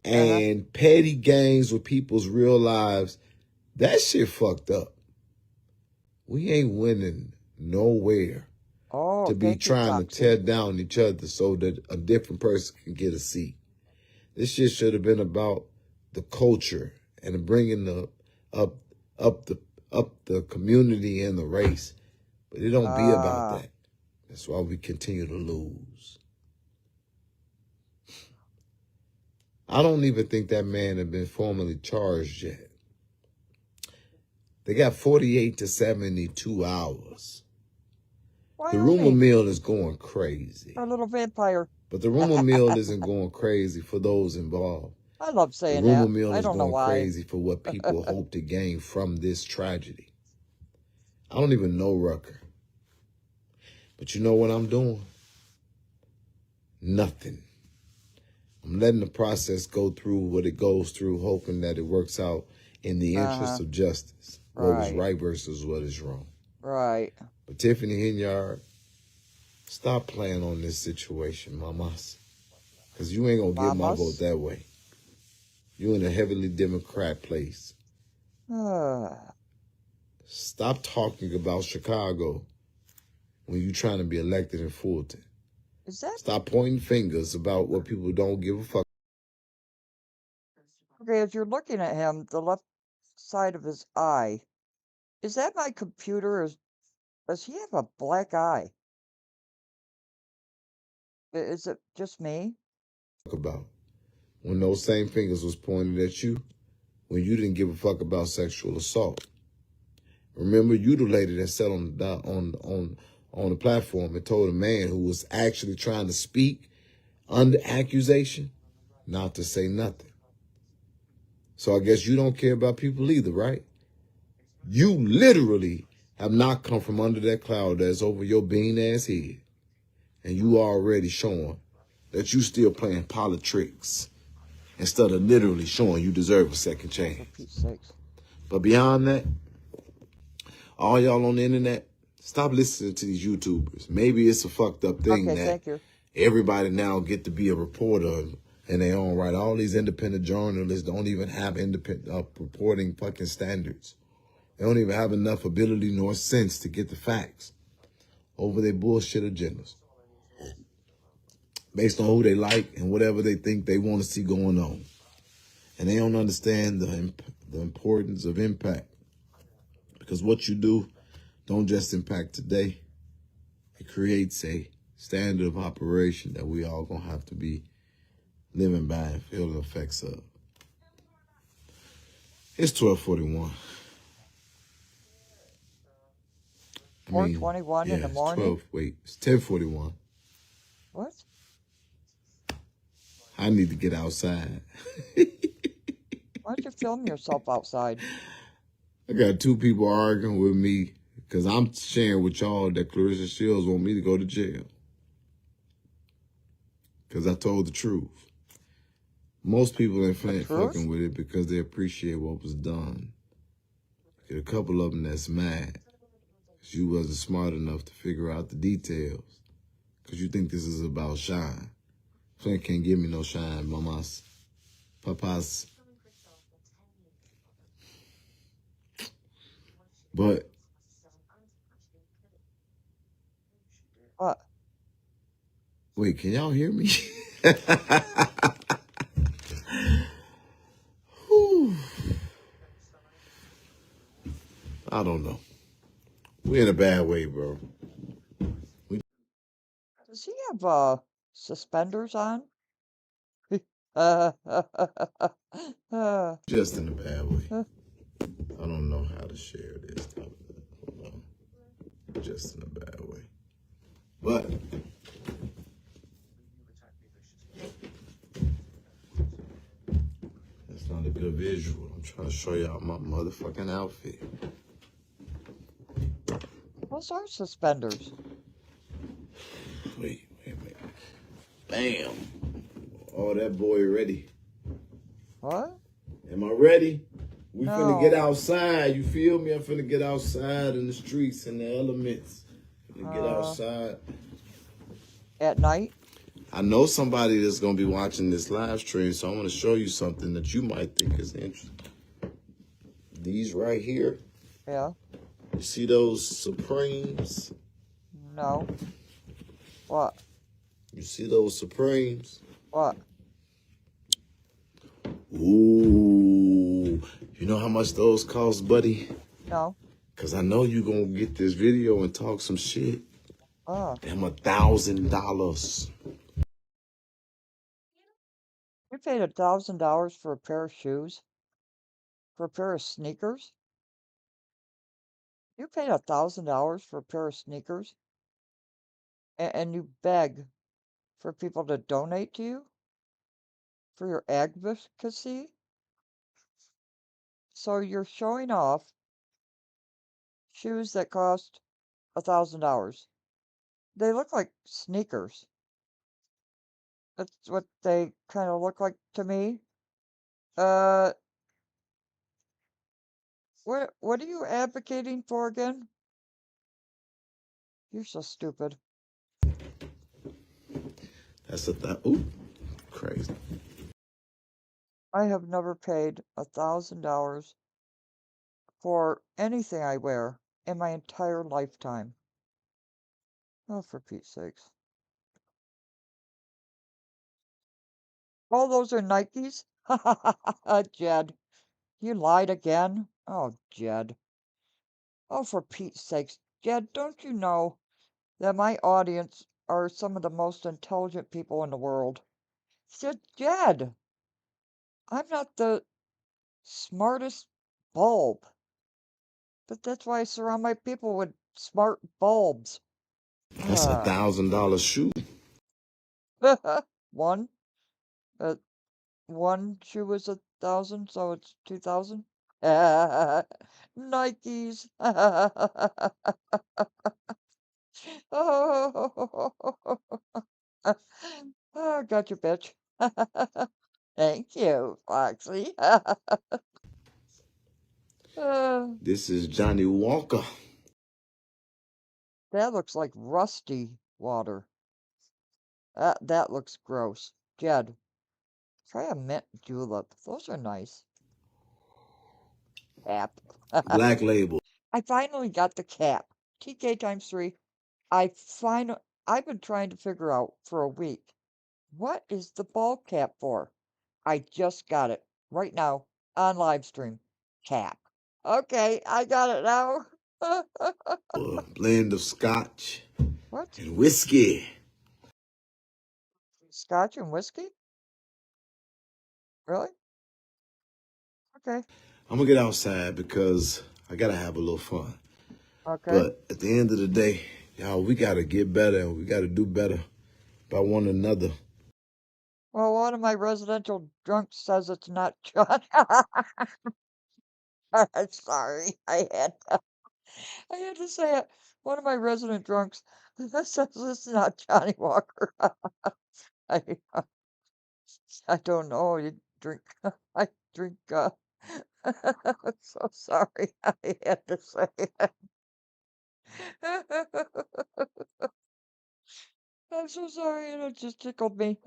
Speaker 2: and petty games with people's real lives, that shit fucked up. We ain't winning nowhere to be trying to tear down each other so that a different person can get a seat. This shit should have been about the culture and bringing up the community and the race, but it don't be about that. That's why we continue to lose. I don't even think that man had been formally charged yet. They got 48 to 72 hours. The rumor mill is going crazy.
Speaker 1: Our little vampire.
Speaker 2: But the rumor mill isn't going crazy for those involved.
Speaker 1: I love saying
Speaker 2: that. The
Speaker 1: that.
Speaker 2: rumor mill is going crazy for what people hope to gain from this tragedy. I don't even know Rucker. But you know what I'm doing? Nothing. I'm letting the process go through what it goes through, hoping that it works out in the interest of justice. What is right versus what is wrong.
Speaker 1: Right.
Speaker 2: But Tiffany Henyard, stop playing on this situation, mamas. Because you ain't going to get my vote that way. You in a heavily Democrat place. Stop talking about Chicago when you trying to be elected in Fulton. Stop pointing fingers about what people don't give a fuck.
Speaker 1: Okay, as you're looking at him, the left side of his eye, is that my computer? Does he have a black eye? Is it just me?
Speaker 2: About when those same fingers was pointed at you when you didn't give a fuck about sexual assault. Remember, you the lady that sat on the platform and told a man who was actually trying to speak under accusation not to say nothing. So I guess you don't care about people either, right? You literally have not come from under that cloud that's over your bean ass head. And you already showing that you still playing politics instead of literally showing you deserve a second chance.
Speaker 1: For Pete's sakes.
Speaker 2: But beyond that, all y'all on the internet, stop listening to these YouTubers. Maybe it's a fucked up thing that everybody now get to be a reporter in their own right. All these independent journalists don't even have independent reporting fucking standards. They don't even have enough ability nor sense to get the facts over their bullshit agendas based on who they like and whatever they think they want to see going on. And they don't understand the importance of impact. Because what you do don't just impact today. It creates a standard of operation that we all gonna have to be living by and feel the effects of. It's 12:41.
Speaker 1: 4:21 in the morning?
Speaker 2: It's 10:41.
Speaker 1: What?
Speaker 2: I need to get outside.
Speaker 1: Why don't you film yourself outside?
Speaker 2: I got two people arguing with me because I'm sharing with y'all that Clarissa Shields want me to go to jail. Because I told the truth. Most people ain't fucking with it because they appreciate what was done. Get a couple of them that's mad because you wasn't smart enough to figure out the details. Because you think this is about shine. Flint can't give me no shine, mamas. Papas. But
Speaker 1: what?
Speaker 2: Wait, can y'all hear me? I don't know. We're in a bad way, bro.
Speaker 1: Does he have suspenders on?
Speaker 2: Just in a bad way. I don't know how to share this. Hold on. Just in a bad way. But that's not a good visual. I'm trying to show y'all my motherfucking outfit.
Speaker 1: Those are suspenders.
Speaker 2: Wait. Bam. Oh, that boy ready.
Speaker 1: What?
Speaker 2: Am I ready? We finna get outside. You feel me? I'm finna get outside in the streets and the elements. Finna get outside.
Speaker 1: At night?
Speaker 2: I know somebody that's gonna be watching this live stream, so I'm gonna show you something that you might think is interesting. These right here.
Speaker 1: Yeah.
Speaker 2: You see those Supremes?
Speaker 1: No. What?
Speaker 2: You see those Supremes?
Speaker 1: What?
Speaker 2: Ooh. You know how much those cost, buddy?
Speaker 1: No.
Speaker 2: Because I know you going to get this video and talk some shit. Them $1,000.
Speaker 1: You paid $1,000 for a pair of shoes? For a pair of sneakers? You paid $1,000 for a pair of sneakers? And you beg for people to donate to you? For your advocacy? So you're showing off shoes that cost $1,000. They look like sneakers. That's what they kind of look like to me. What are you advocating for again? You're so stupid.
Speaker 2: That's ooh, crazy.
Speaker 1: I have never paid $1,000 for anything I wear in my entire lifetime. Oh, for Pete's sakes. All those are Nikes? Jed, you lied again? Oh, Jed. Oh, for Pete's sakes. Jed, don't you know that my audience are some of the most intelligent people in the world? Jed, I'm not the smartest bulb. But that's why I surround my people with smart bulbs.
Speaker 2: That's $1,000 shoe.
Speaker 1: One? One shoe is 1,000, so it's 2,000? Nikes. Oh, gotcha, bitch. Thank you, Foxy.
Speaker 2: This is Johnny Walker.
Speaker 1: That looks like rusty water. That looks gross. Jed, try a mint julep. Those are nice. Cap.
Speaker 2: Black Label.
Speaker 1: I finally got the cap. TK times 3. I've been trying to figure out for a week. What is the ball cap for? I just got it right now on live stream. Cap. Okay, I got it now.
Speaker 2: A blend of scotch
Speaker 1: What?
Speaker 2: and whiskey.
Speaker 1: Scotch and whiskey? Really? Okay.
Speaker 2: I'm gonna get outside because I gotta have a little fun.
Speaker 1: Okay.
Speaker 2: But at the end of the day, y'all, we gotta get better and we gotta do better by one another.
Speaker 1: Well, one of my residential drunks says it's not John. I'm sorry. I had to say it. One of my resident drunks says it's not Johnny Walker. I I don't know. You drink. I drink. I'm so sorry. I had to say it. I'm so sorry. It just tickled me.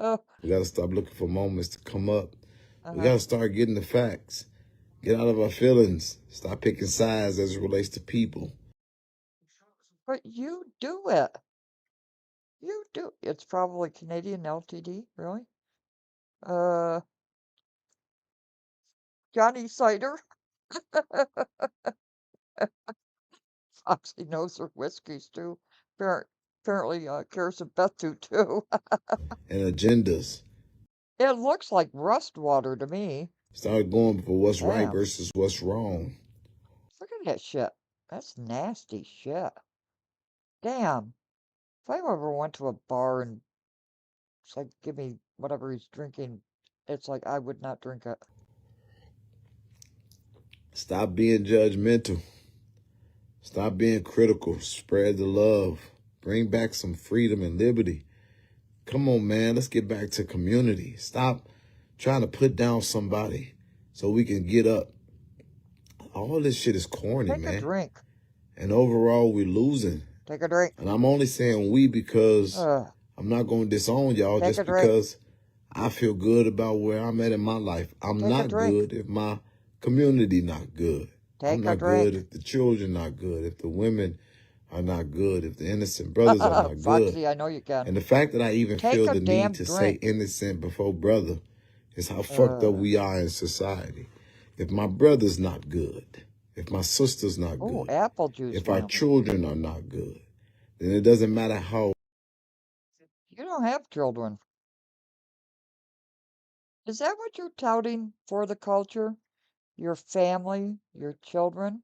Speaker 2: We gotta stop looking for moments to come up. We gotta start getting the facts. Get out of our feelings. Stop picking sides as it relates to people.
Speaker 1: But you do it. You do. It's probably Canadian LTD, really? Johnny Cider. Foxy knows her whiskeys too. Apparently, Karis and Beth do too.
Speaker 2: And agendas.
Speaker 1: It looks like rust water to me.
Speaker 2: Start going for what's right
Speaker 1: Damn.
Speaker 2: versus what's wrong.
Speaker 1: Look at that shit. That's nasty shit. Damn. If I ever went to a bar and it's like, give me whatever he's drinking, it's like I would not drink it.
Speaker 2: Stop being judgmental. Stop being critical. Spread the love. Bring back some freedom and liberty. Come on, man. Let's get back to community. Stop trying to put down somebody so we can get up. All this shit is corny, man.
Speaker 1: Take a drink.
Speaker 2: And overall, we're losing.
Speaker 1: Take a drink.
Speaker 2: And I'm only saying we because I'm not going to disown y'all just because I feel good about where I'm at in my life. I'm not good if my community not good. I'm not good if the children not good, if the women are not good, if the innocent brothers are not good.
Speaker 1: Foxy, I know you can.
Speaker 2: And the fact that I even feel the need to say innocent before brother is how fucked up we are in society. If my brother's not good, if my sister's not good,
Speaker 1: apple juice,
Speaker 2: if our children are not good, then it doesn't matter how.
Speaker 1: You don't have children. Is that what you're touting for the culture? Your family, your children?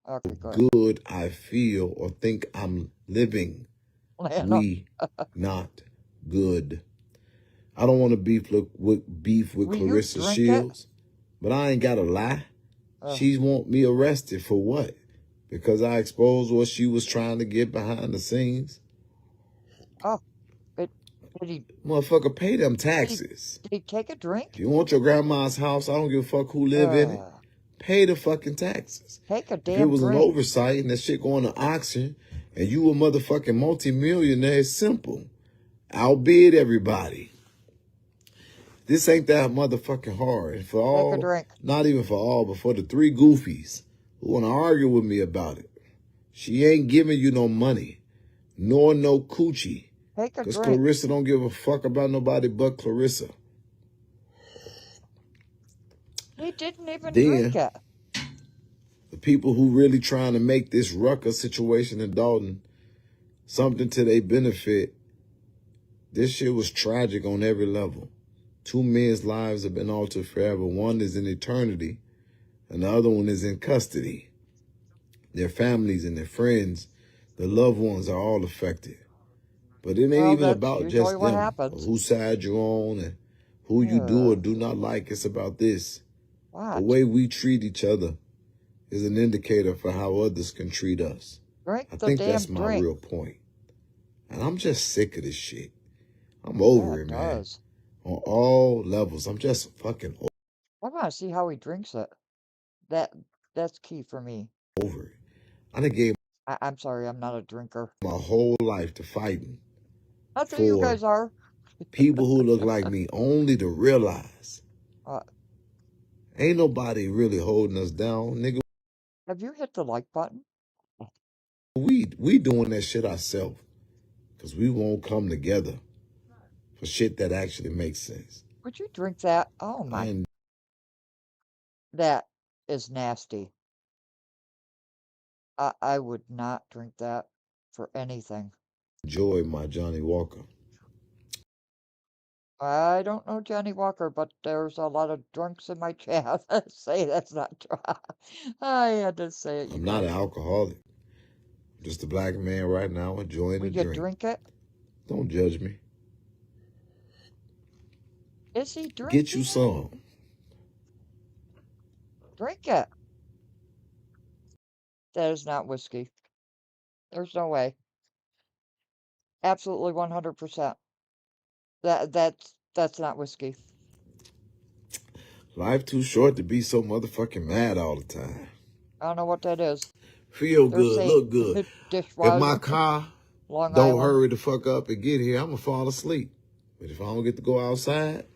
Speaker 1: Okay,
Speaker 2: good I feel or think I'm living. We not good. I don't want to beef with Clarissa Shields, but I ain't got to lie. She want me arrested for what? Because I exposed what she was trying to get behind the scenes.
Speaker 1: Did he...
Speaker 2: Motherfucker, pay them taxes.
Speaker 1: Did he take a drink?
Speaker 2: If you want your grandma's house, I don't give a fuck who live in it. Pay the fucking taxes.
Speaker 1: Take a damn
Speaker 2: If it was
Speaker 1: drink.
Speaker 2: an oversight and that shit going to auction and you a motherfucking multimillionaire, it's simple. Outbid everybody. This ain't that motherfucking hard. And for all, not even for all, but for the 3 goofies who want to argue with me about it, she ain't giving you no money, nor no coochie. Because Clarissa don't give a fuck about nobody but Clarissa.
Speaker 1: He didn't even drink it.
Speaker 2: The people who really trying to make this Rucker situation in Dalton something to their benefit, this shit was tragic on every level. 2 men's lives have been altered forever. One is in eternity, and the other one is in custody. Their families and their friends, their loved ones are all affected. But it ain't even about just them, or whose side you're on, and who you do or do not like. It's about this. The way we treat each other is an indicator for how others can treat us.
Speaker 1: Drink
Speaker 2: I
Speaker 1: the
Speaker 2: think
Speaker 1: damn
Speaker 2: that's my
Speaker 1: drink.
Speaker 2: real point. And I'm just sick of this shit. I'm over it, man. On all levels. I'm just fucking
Speaker 1: I want to see how he drinks it. That's key for me.
Speaker 2: over it. I done gave
Speaker 1: I'm sorry, I'm not a drinker.
Speaker 2: my whole life to fighting
Speaker 1: That's what you guys are.
Speaker 2: people who look like me, only to realize ain't nobody really holding us down, nigga.
Speaker 1: Have you hit the like button?
Speaker 2: We doing that shit ourselves because we won't come together for shit that actually makes sense.
Speaker 1: Would you drink that? Oh my. That is nasty. I would not drink that for anything.
Speaker 2: Enjoy my Johnny Walker.
Speaker 1: I don't know Johnny Walker, but there's a lot of drunks in my chat that say that's not true. I had to say it.
Speaker 2: I'm not an alcoholic. I'm just a black man right now enjoying
Speaker 1: We
Speaker 2: a
Speaker 1: could
Speaker 2: drink.
Speaker 1: drink it.
Speaker 2: Don't judge me.
Speaker 1: Is he drinking?
Speaker 2: Get you some.
Speaker 1: Drink it. That is not whiskey. There's no way. Absolutely 100%. That's not whiskey.
Speaker 2: Life too short to be so motherfucking mad all the time.
Speaker 1: I don't know what that is.
Speaker 2: Feel good, look good. If my car don't hurry the fuck up and get here, I'm gonna fall asleep. But if I don't get to go outside,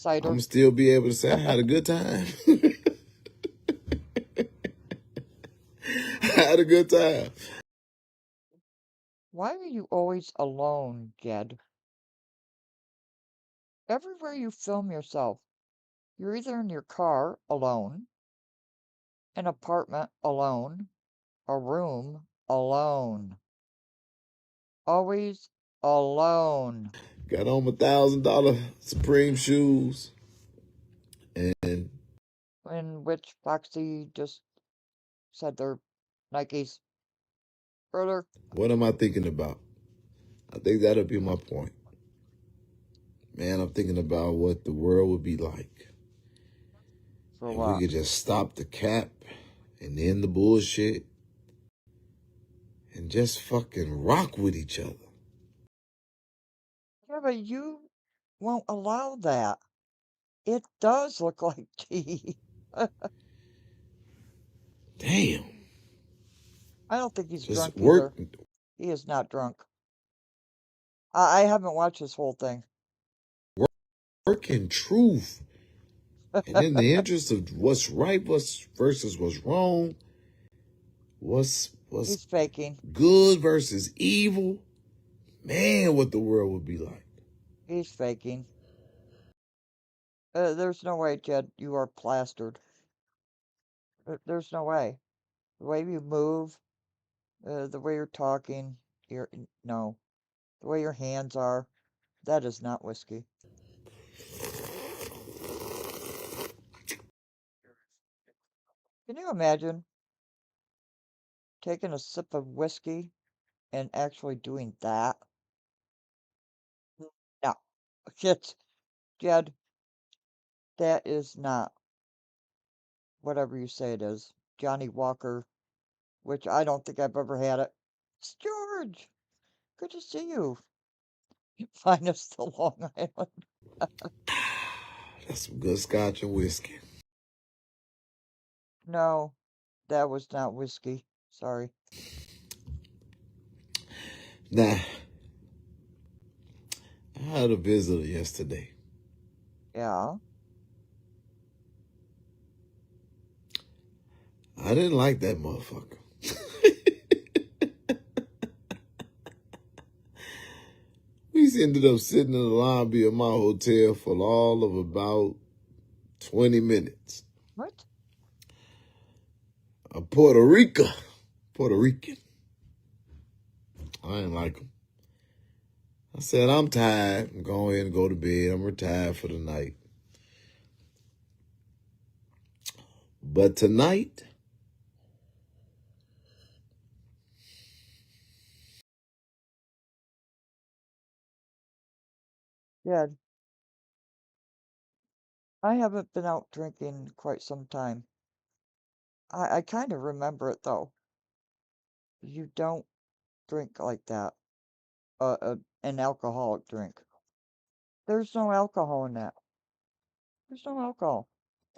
Speaker 2: I'm gonna still be able to say I had a good time. I had a good time.
Speaker 1: Why are you always alone, Jed? Everywhere you film yourself, you're either in your car alone, an apartment alone, a room alone. Always alone.
Speaker 2: Got on my $1,000 Supreme shoes. And
Speaker 1: in which Foxy just said they're Nikes earlier.
Speaker 2: What am I thinking about? I think that'll be my point. Man, I'm thinking about what the world would be like
Speaker 1: For
Speaker 2: if
Speaker 1: what?
Speaker 2: we could just stop the cap and end the bullshit and just fucking rock with each other.
Speaker 1: Yeah, but you won't allow that. It does look like tea.
Speaker 2: Damn.
Speaker 1: I don't think he's
Speaker 2: Just
Speaker 1: drunk either. He is not drunk. I haven't watched this whole thing.
Speaker 2: Work in truth. And in the interest of what's right versus what's wrong, what's
Speaker 1: He's faking.
Speaker 2: good versus evil, man, what the world would be like.
Speaker 1: He's faking. There's no way, Jed, you are plastered. There's no way. The way you move, the way you're talking, no. The way your hands are, that is not whiskey. Can you imagine taking a sip of whiskey and actually doing that? No. Shit. Jed, that is not whatever you say it is. Johnny Walker, which I don't think I've ever had it. It's George. Good to see you. Finest to Long Island.
Speaker 2: That's some good scotch and whiskey.
Speaker 1: No, that was not whiskey. Sorry.
Speaker 2: Nah. I had a visitor yesterday.
Speaker 1: Yeah.
Speaker 2: I didn't like that motherfucker. We ended up sitting in the lobby of my hotel for all of about 20 minutes.
Speaker 1: What?
Speaker 2: A Puerto Rican. I didn't like him. I said, I'm tired. I'm going ahead and go to bed. I'm retired for the night. But tonight,
Speaker 1: Yeah. I haven't been out drinking quite some time. I kind of remember it though. You don't drink like that. An alcoholic drink. There's no alcohol in that. There's no alcohol.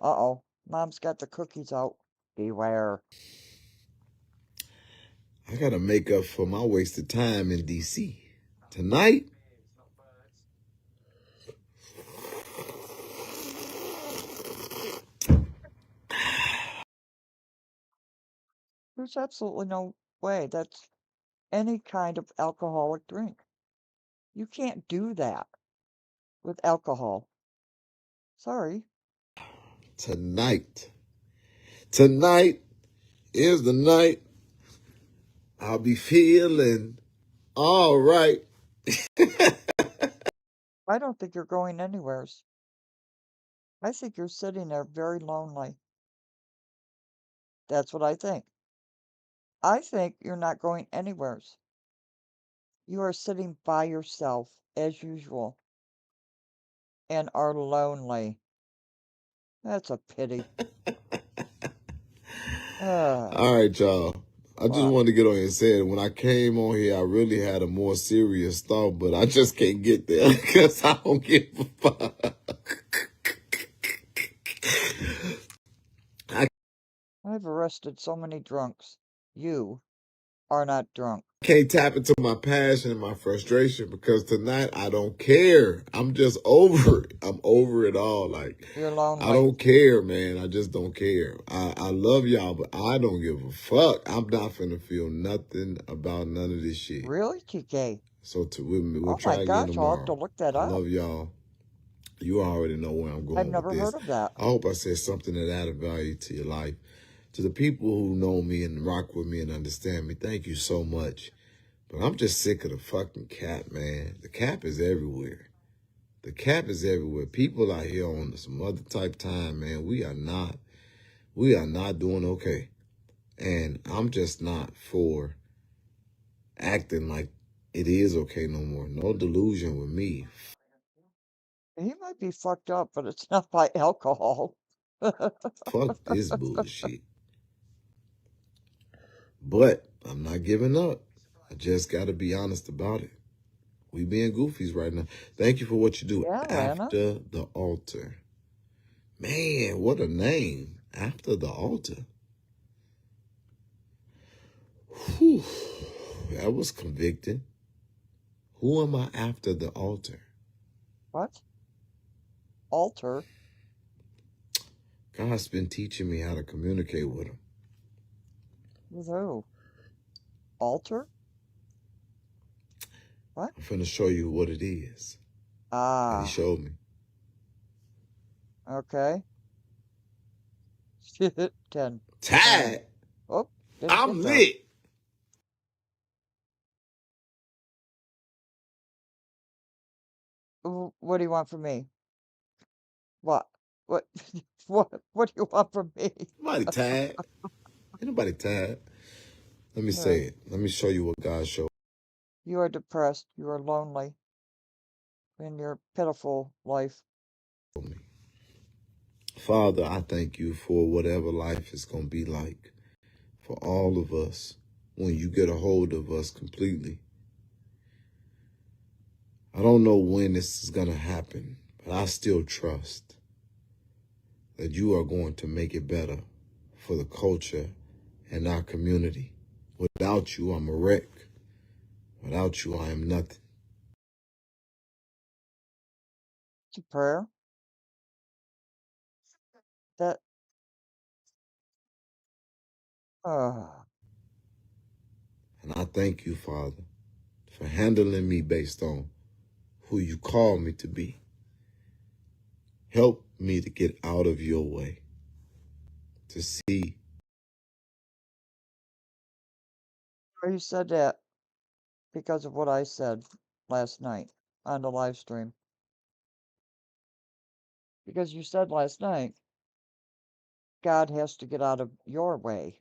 Speaker 1: Uh-oh. Mom's got the cookies out. Beware.
Speaker 2: I gotta make up for my wasted time in DC. Tonight,
Speaker 1: There's absolutely no way that's any kind of alcoholic drink. You can't do that with alcohol. Sorry.
Speaker 2: tonight is the night I'll be feeling all right.
Speaker 1: I don't think you're going anywheres. I think you're sitting there very lonely. That's what I think. I think you're not going anywheres. You are sitting by yourself, as usual, and are lonely. That's a pity.
Speaker 2: All right, y'all. I just
Speaker 1: What?
Speaker 2: wanted to get on here and say it. When I came on here, I really had a more serious thought, but I just can't get there because I don't give a fuck.
Speaker 1: I've arrested so many drunks. You are not drunk.
Speaker 2: Can't tap into my passion and my frustration because tonight I don't care. I'm just over it. I'm over it all. Like,
Speaker 1: You're lonely.
Speaker 2: I don't care, man. I just don't care. I love y'all, but I don't give a fuck. I'm not finna feel nothing about none of this shit.
Speaker 1: Really, TK?
Speaker 2: So we'll try
Speaker 1: my
Speaker 2: again
Speaker 1: gosh,
Speaker 2: tomorrow.
Speaker 1: I'll have to look that
Speaker 2: I
Speaker 1: up.
Speaker 2: love y'all. You already know where I'm going
Speaker 1: I've
Speaker 2: with
Speaker 1: never
Speaker 2: this.
Speaker 1: heard of that.
Speaker 2: I hope I said something that added value to your life. To the people who know me and rock with me and understand me, thank you so much. But I'm just sick of the fucking cap, man. The cap is everywhere. The cap is everywhere. People out here on some other type time, man. We are not doing okay. And I'm just not for acting like it is okay no more. No delusion with me.
Speaker 1: He might be fucked up, but it's not by alcohol.
Speaker 2: Fuck this bullshit. But I'm not giving up. I just got to be honest about it. We being goofies right now. Thank you for what you do.
Speaker 1: Yeah, Lana.
Speaker 2: After the altar. Man, what a name. After the altar. Whew. That was convicting. Who am I after the altar?
Speaker 1: What? Altar?
Speaker 2: God's been teaching me how to communicate with him.
Speaker 1: With who? Altar? What?
Speaker 2: I'm finna show you what it is. And he showed me.
Speaker 1: Okay. 10.
Speaker 2: Tag.
Speaker 1: Oh,
Speaker 2: I'm lit.
Speaker 1: What do you want from me? What? What? What do you want from me?
Speaker 2: Nobody tag. Ain't nobody tag. Let me say it. Let me show you what God showed.
Speaker 1: You are depressed. You are lonely. In your pitiful life.
Speaker 2: Father, I thank you for whatever life is going to be like for all of us when you get a hold of us completely. I don't know when this is going to happen, but I still trust that you are going to make it better for the culture and our community. Without you, I'm a wreck. Without you, I am nothing.
Speaker 1: It's a prayer. That.
Speaker 2: And I thank you, Father, for handling me based on who you call me to be. Help me to get out of your way, to see.
Speaker 1: You said that because of what I said last night on the live stream. Because you said last night, God has to get out of your way.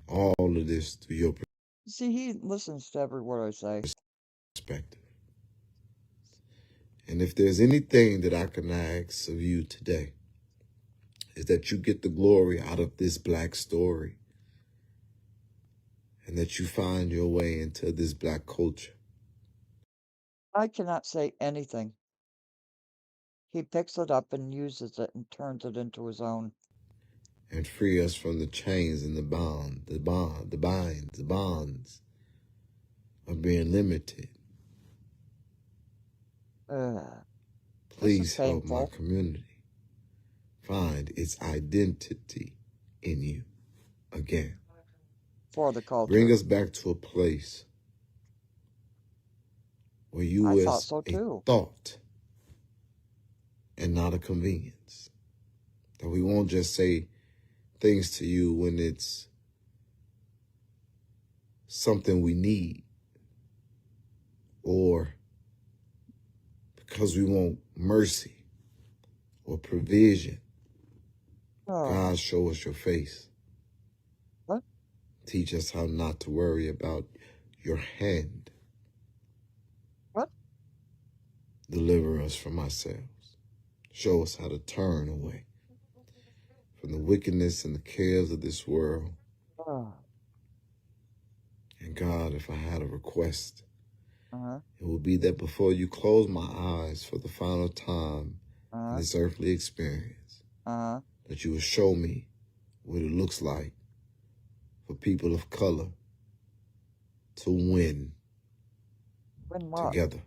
Speaker 2: All of this through your
Speaker 1: See, he listens to every word I say.
Speaker 2: perspective. And if there's anything that I can ask of you today, is that you get the glory out of this Black story and that you find your way into this Black culture.
Speaker 1: I cannot say anything. He picks it up and uses it and turns it into his own.
Speaker 2: And free us from the chains and the bonds of being limited. Please help my community find its identity in you again.
Speaker 1: For the culture.
Speaker 2: Bring us back to a place where you is a thought and not a convenience. That we won't just say things to you when it's something we need or because we want mercy or provision. God, show us your face.
Speaker 1: What?
Speaker 2: Teach us how not to worry about your hand.
Speaker 1: What?
Speaker 2: Deliver us from ourselves. Show us how to turn away from the wickedness and the cares of this world. And God, if I had a request, it would be that before you close my eyes for the final time in this earthly experience, that you would show me what it looks like for people of color to win together.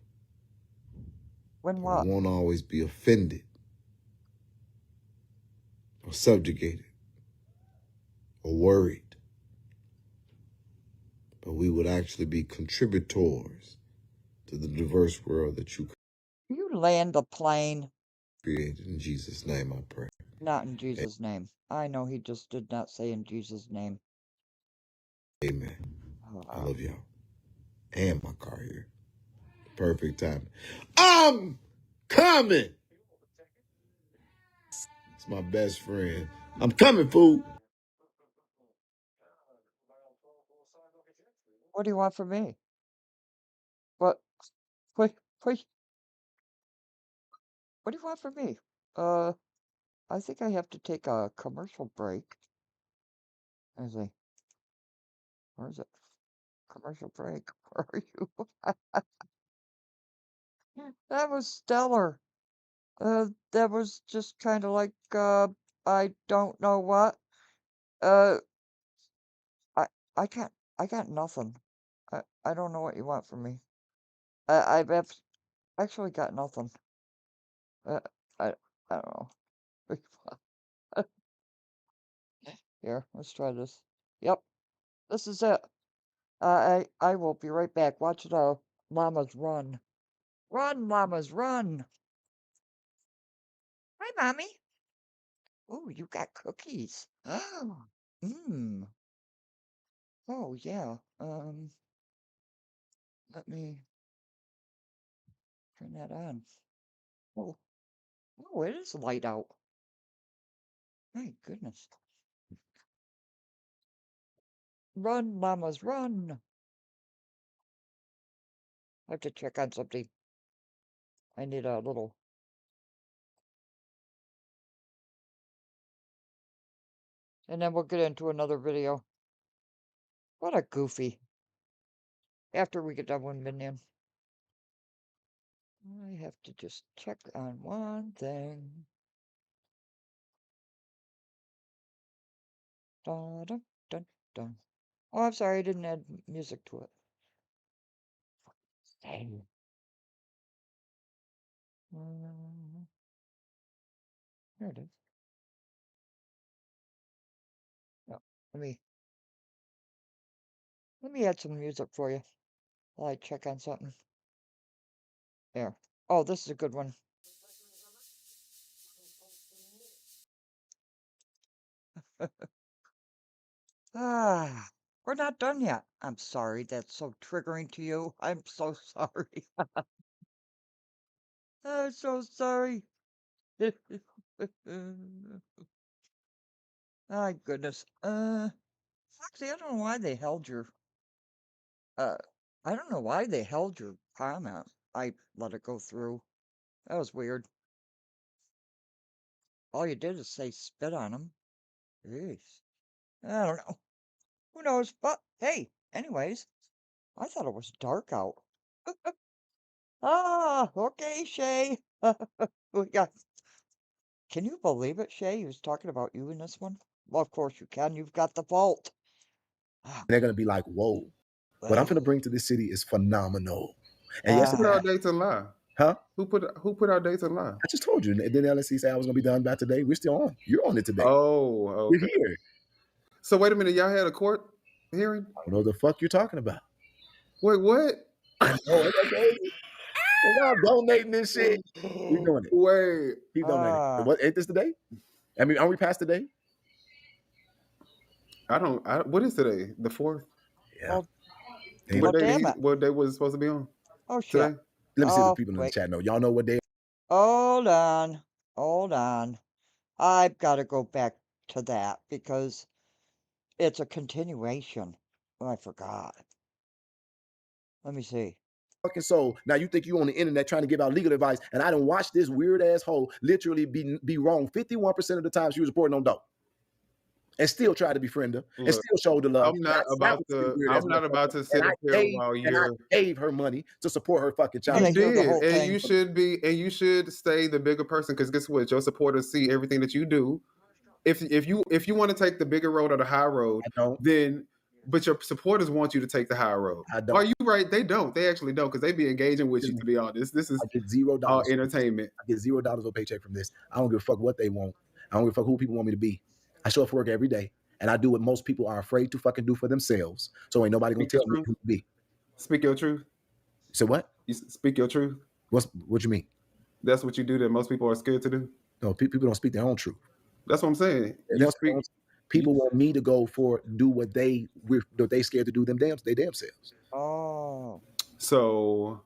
Speaker 1: Win what?
Speaker 2: We won't always be offended or subjugated or worried, but we would actually be contributors to the diverse world that you
Speaker 1: You land the plane.
Speaker 2: Created. In Jesus' name I pray.
Speaker 1: Not in Jesus' name. I know he just did not say in Jesus' name.
Speaker 2: Amen. I love y'all. And my car here. Perfect time. I'm coming. It's my best friend. I'm coming, fool.
Speaker 1: What do you want from me? What? Wait. What do you want from me? I think I have to take a commercial break. Where is it? Commercial break. Where are you? That was stellar. That was just kind of like, I don't know what. I got nothing. I don't know what you want from me. I've actually got nothing. I don't know. Here, let's try this. Yep, this is it. I will be right back. Watch the llamas run. Run, llamas, run! Hi, Mommy. Oh, you got cookies. Mmm. Oh, yeah. Let me turn that on. Oh, it is light out. My goodness. Run, llamas, run! I have to check on something. I need a little... And then we'll get into another video. What a goofy. After we get done with Minion. I have to just check on one thing. Dun, dun, dun, dun. Oh, I'm sorry, I didn't add music to it. Dang. Here it is. No, let me add some music for you while I check on something. There. Oh, this is a good one. We're not done yet. I'm sorry that's so triggering to you. I'm so sorry. I'm so sorry. My goodness. Foxy, I don't know why they held your, I don't know why they held your comment. I let it go through. That was weird. All you did is say spit on him. Jeez. I don't know. Who knows? But hey, anyways, I thought it was dark out. Okay, Shay. Yeah. Can you believe it, Shay? He was talking about you in this one. Well, of course you can. You've got the vault.
Speaker 2: They're gonna be like, "Whoa, what I'm gonna bring to this city is phenomenal." And
Speaker 4: Who put out dates and lie?
Speaker 2: Huh?
Speaker 4: Who put out dates and lie?
Speaker 2: I just told you. And then LSC said I was gonna be done by today. We're still on. You're on it today.
Speaker 4: Oh, okay.
Speaker 2: We're here.
Speaker 4: So wait a minute, y'all had a court hearing?
Speaker 2: I don't know the fuck you're talking about.
Speaker 4: Wait, what?
Speaker 2: I know that's crazy. And y'all donating this shit. We doing it.
Speaker 4: Wait.
Speaker 2: Keep donating. What ain't this today? I mean, aren't we past today?
Speaker 4: What is today? The 4th?
Speaker 2: Yeah.
Speaker 4: What day was it supposed to be on?
Speaker 1: Oh shit.
Speaker 4: Today?
Speaker 2: Let me see if the people in the chat know. Y'all know what day?
Speaker 1: Hold on. Hold on. I've got to go back to that because it's a continuation. Oh, I forgot. Let me see.
Speaker 2: Fucking soul. Now you think you on the internet trying to give out legal advice, and I don't watch this weird asshole literally be wrong 51% of the time she was reporting on dope, and still try to befriend her, and still show the love.
Speaker 4: I'm not about to sit up here while you're.
Speaker 2: I gave her money to support her fucking child.
Speaker 4: You did, and you should be, and you should stay the bigger person because guess what? Your supporters see everything that you do. If you want to take the bigger road or the high road, then. But your supporters want you to take the high road. Are you right? They don't. They actually don't because they be engaging with you. To be honest, this is
Speaker 2: $0
Speaker 4: all entertainment.
Speaker 2: I get $0 of a paycheck from this. I don't give a fuck what they want. I don't give a fuck who people want me to be. I show up for work every day, and I do what most people are afraid to fucking do for themselves. So ain't nobody gonna tell me who to be.
Speaker 4: Speak your truth.
Speaker 2: So what?
Speaker 4: You speak your truth.
Speaker 2: What you mean?
Speaker 4: That's what you do that most people are scared to do.
Speaker 2: No, people don't speak their own truth.
Speaker 4: That's what I'm saying.
Speaker 2: People want me to go do what they scared to do they damn selves.
Speaker 1: Oh.
Speaker 4: So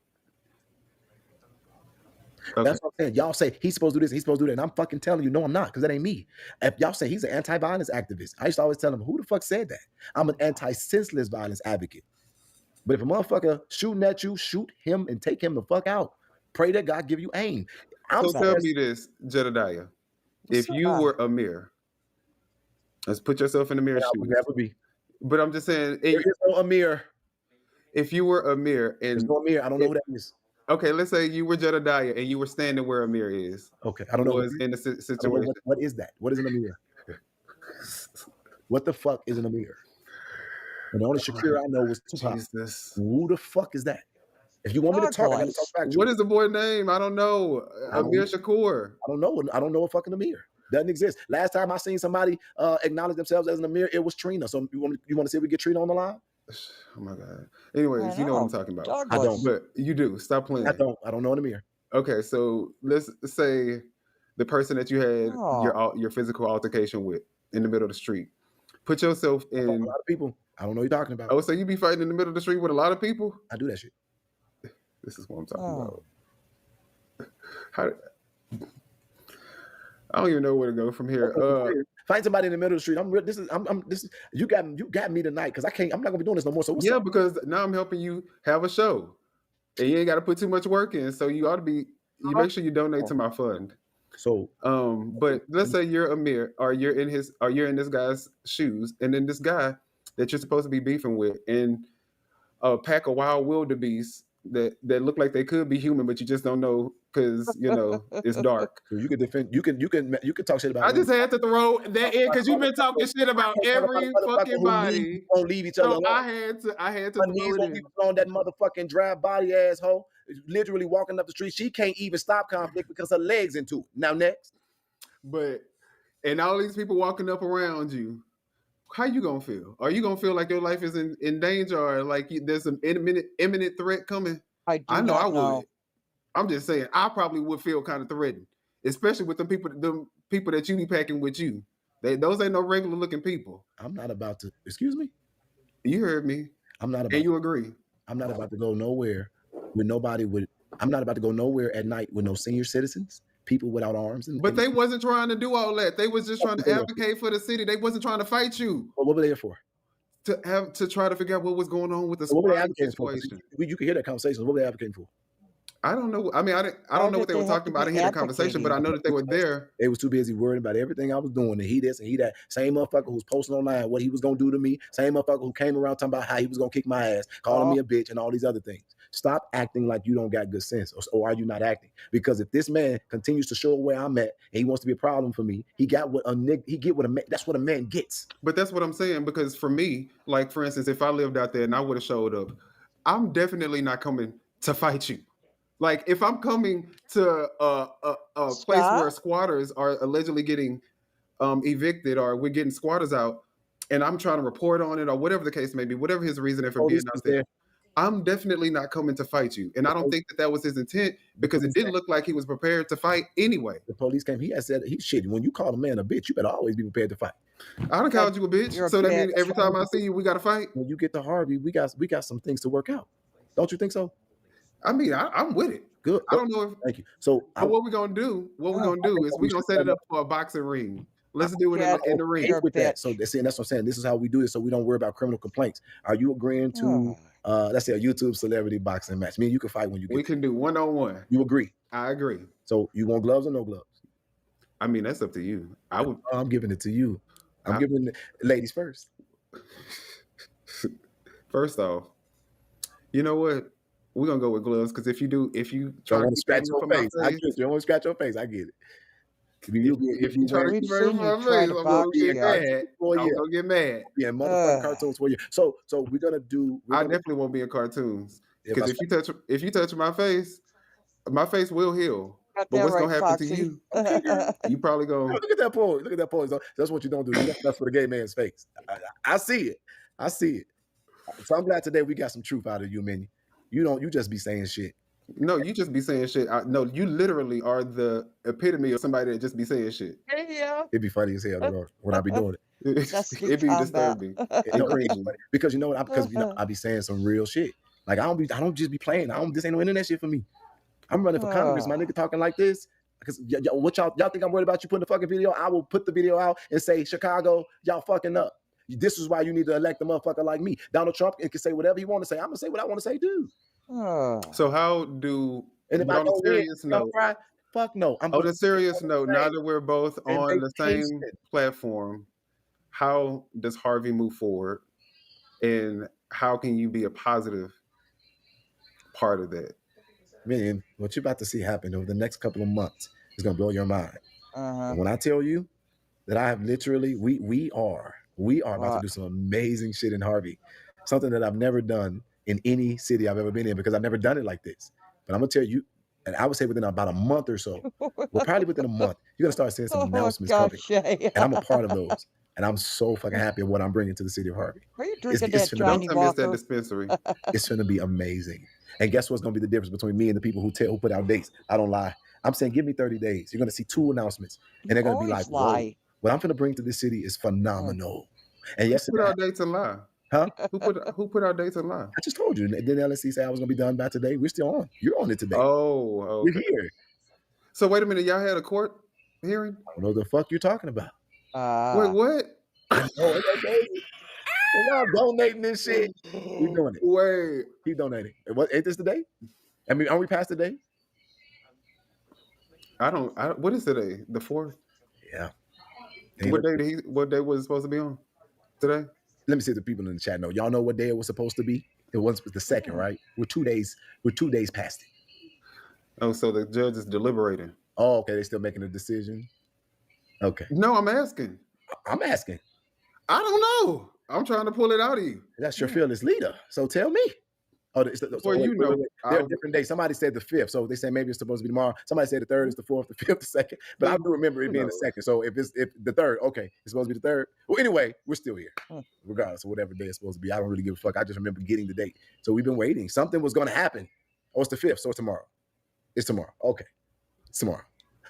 Speaker 2: that's what I'm saying. Y'all say he's supposed to do this, he's supposed to do that. And I'm fucking telling you, no, I'm not, because that ain't me. If y'all say he's an anti-violence activist, I used to always tell him, who the fuck said that? I'm an anti-senseless violence advocate. But if a motherfucker shooting at you, shoot him and take him the fuck out. Pray that God give you aim.
Speaker 4: So tell me this, Jedidiah. If you were Amir, let's put yourself in the mirror.
Speaker 2: I would never be.
Speaker 4: But I'm just saying,
Speaker 2: there is no Amir.
Speaker 4: If you were Amir, and
Speaker 2: there's no Amir, I don't know who that is.
Speaker 4: Okay, let's say you were Jedidiah and you were standing where Amir is.
Speaker 2: Okay, I don't know.
Speaker 4: In the situation.
Speaker 2: What is that? What is an Amir? What the fuck is an Amir? And the only Shakira I know was Tupac.
Speaker 4: Jesus.
Speaker 2: Who the fuck is that? If you want me to talk, I gotta talk back to you.
Speaker 4: What is the boy's name? I don't know. Amir Shakur.
Speaker 2: I don't know. I don't know a fucking Amir. Doesn't exist. Last time I seen somebody acknowledge themselves as an Amir, it was Trina. So you want to see if we get Trina on the line?
Speaker 4: Oh my God. Anyways, you know what I'm talking about.
Speaker 1: Douglas.
Speaker 2: I don't.
Speaker 4: But you do. Stop playing.
Speaker 2: I don't know an Amir.
Speaker 4: Okay, so let's say the person that you had your physical altercation with in the middle of the street. Put yourself in.
Speaker 2: A lot of people. I don't know what you're talking about.
Speaker 4: Oh, so you be fighting in the middle of the street with a lot of people?
Speaker 2: I do that shit.
Speaker 4: This is what I'm talking about. I don't even know where to go from here.
Speaker 2: Find somebody in the middle of the street. You got me tonight because I'm not gonna be doing this no more. So what's up?
Speaker 4: Because now I'm helping you have a show, and you ain't got to put too much work in. So you ought to be. You make sure you donate to my fund.
Speaker 2: So,
Speaker 4: but let's say you're Amir, or you're in this guy's shoes, and then this guy that you're supposed to be beefing with, and a pack of wild wildebeest that look like they could be human, but you just don't know because it's dark.
Speaker 2: So you can defend. You can talk shit about.
Speaker 4: I just had to throw that in because you've been talking shit about every fucking body.
Speaker 2: Don't leave each other alone.
Speaker 4: I had to throw it in.
Speaker 2: On that motherfucking dry body asshole, literally walking up the street. She can't even stop conflict because her legs into it. Now next,
Speaker 4: and all these people walking up around you. How you gonna feel? Are you gonna feel like your life is in danger, or like there's some imminent threat coming? I know I would. I'm just saying, I probably would feel kind of threatened, especially with the people that you be packing with you. Those ain't no regular looking people.
Speaker 2: I'm not about to. Excuse me.
Speaker 4: You heard me.
Speaker 2: I'm not about.
Speaker 4: And you agree.
Speaker 2: I'm not about to go nowhere with nobody. I'm not about to go nowhere at night with no senior citizens. People without arms.
Speaker 4: But they wasn't trying to do all that. They was just trying to advocate for the city. They wasn't trying to fight you.
Speaker 2: Well, what were they there for?
Speaker 4: To try to figure out what was going on with the
Speaker 2: situation.
Speaker 4: situation.
Speaker 2: You can hear that conversation. What were they advocating for?
Speaker 4: I don't know. I mean, I
Speaker 1: Why
Speaker 4: don't know what
Speaker 1: did
Speaker 4: they were
Speaker 1: they have
Speaker 4: talking
Speaker 1: to
Speaker 4: about. I
Speaker 1: be
Speaker 4: didn't hear the conversation, but I know that they were there.
Speaker 2: They was too busy worrying about everything I was doing, and he this and he that. Same motherfucker who's posting online what he was gonna do to me. Same motherfucker who came around talking about how he was gonna kick my ass, calling me a bitch, and all these other things. Stop acting like you don't got good sense, or are you not acting? Because if this man continues to show where I'm at, and he wants to be a problem for me, he got what a nigga. He get what a man. That's what a man gets.
Speaker 4: But that's what I'm saying. Because for me, like for instance, if I lived out there and I would have showed up, I'm definitely not coming to fight you. Like if I'm coming to a place where squatters are allegedly getting evicted, or we're getting squatters out, and I'm trying to report on it, or whatever the case may be, whatever his reason for being out there, I'm definitely not coming to fight you. And I don't think that was his intent, because it didn't look like he was prepared to fight anyway.
Speaker 2: The police came. He had said he's shit. When you call a man a bitch, you better always be prepared to fight.
Speaker 4: I done called you a bitch, so that means every time I see you, we got to fight.
Speaker 2: When you get to Harvey, we got some things to work out. Don't you think so?
Speaker 4: I mean, I'm with it.
Speaker 2: Good.
Speaker 4: I don't know if.
Speaker 2: Thank you. So,
Speaker 4: what we're gonna do? What we're gonna do is we're gonna set it up for a boxing ring. Let's do it in the ring.
Speaker 2: With that. So that's what I'm saying. This is how we do it, so we don't worry about criminal complaints. Are you agreeing to let's say a YouTube celebrity boxing match? I mean, you can fight when you get.
Speaker 4: We can do 1-on-1.
Speaker 2: You agree?
Speaker 4: I agree.
Speaker 2: So you want gloves or no gloves?
Speaker 4: I mean, that's up to you.
Speaker 2: I'm giving it to you. I'm giving ladies first.
Speaker 4: First off, you know what? We're gonna go with gloves, because if you try to
Speaker 2: scratch your face, I get it. You don't want to scratch your face. I get it.
Speaker 4: If you try to keep my face, I'm gonna get mad. I'm gonna get mad.
Speaker 2: Yeah, motherfucking cartoons for you. So we're gonna do.
Speaker 4: I definitely won't be in cartoons, because if you touch my face will heal. But what's gonna happen to you? You probably gonna
Speaker 2: look at that pose. Look at that pose. That's what you don't do. That's for the gay man's face. I see it. I see it. So I'm glad today we got some truth out of you, Minion. You just be saying shit.
Speaker 4: No, you just be saying shit. No, you literally are the epitome of somebody that just be saying shit.
Speaker 1: Yeah.
Speaker 2: It'd be funny as hell when I be doing it.
Speaker 4: It'd be disturbing.
Speaker 2: Because you know what? Because I be saying some real shit. Like I don't just be playing. This ain't no internet shit for me. I'm running for Congress, my nigga, talking like this. Because what y'all think I'm worried about you putting the fucking video? I will put the video out and say, Chicago, y'all fucking up. This is why you need to elect a motherfucker like me. Donald Trump can say whatever he want to say. I'm gonna say what I want to say, dude.
Speaker 4: So how do?
Speaker 2: And if I don't serious note, fuck no.
Speaker 4: On a serious note, now that we're both on the same platform, how does Harvey move forward, and how can you be a positive part of that?
Speaker 2: Man, what you're about to see happen over the next couple of months is gonna blow your mind. And when I tell you that I have literally, we are about to do some amazing shit in Harvey, something that I've never done in any city I've ever been in, because I've never done it like this. But I'm gonna tell you, and I would say within about a month or so, well, probably within a month, you're gonna start seeing some announcements coming, and I'm a part of those. And I'm so fucking happy of what I'm bringing to the city of Harvey.
Speaker 1: Are you drinking that Johnny
Speaker 4: Walker? That dispensary.
Speaker 2: It's gonna be amazing. And guess what's gonna be the difference between me and the people who put out dates? I don't lie. I'm saying give me 30 days. You're gonna see 2 announcements, and they're gonna be like, whoa, what I'm gonna bring to this city is phenomenal. And yes,
Speaker 4: who put out dates and lie?
Speaker 2: Huh?
Speaker 4: Who put out dates and lie?
Speaker 2: I just told you. Then LSC said I was gonna be done by today. We're still on. You're on it today.
Speaker 4: Oh, okay.
Speaker 2: We're here.
Speaker 4: So wait a minute, y'all had a court hearing?
Speaker 2: I don't know what the fuck you're talking about.
Speaker 4: Wait, what?
Speaker 2: Y'all donating this shit. We're doing it.
Speaker 4: Wait.
Speaker 2: Keep donating. What ain't this the day? I mean, aren't we past the day?
Speaker 4: What is today? The 4th?
Speaker 2: Yeah.
Speaker 4: What day was it supposed to be on today?
Speaker 2: Let me see if the people in the chat know. Y'all know what day it was supposed to be? It was the 2nd, right? We're 2 days past it.
Speaker 4: Oh, so the judge is deliberating.
Speaker 2: Oh, okay. They're still making a decision. Okay.
Speaker 4: No, I'm asking.
Speaker 2: I'm asking.
Speaker 4: I don't know. I'm trying to pull it out of you.
Speaker 2: That's your fearless leader. So tell me. Oh, there are different days. Somebody said the 5th, so they say maybe it's supposed to be tomorrow. Somebody said the 3rd is the 4th, the 5th, the 2nd. But I do remember it being the 2nd. So if the 3rd, okay, it's supposed to be the 3rd. Well, anyway, we're still here, regardless of whatever day it's supposed to be. I don't really give a fuck. I just remember getting the date. So we've been waiting. Something was going to happen. Oh, it's the 5th, so it's tomorrow. It's tomorrow. Okay, it's tomorrow.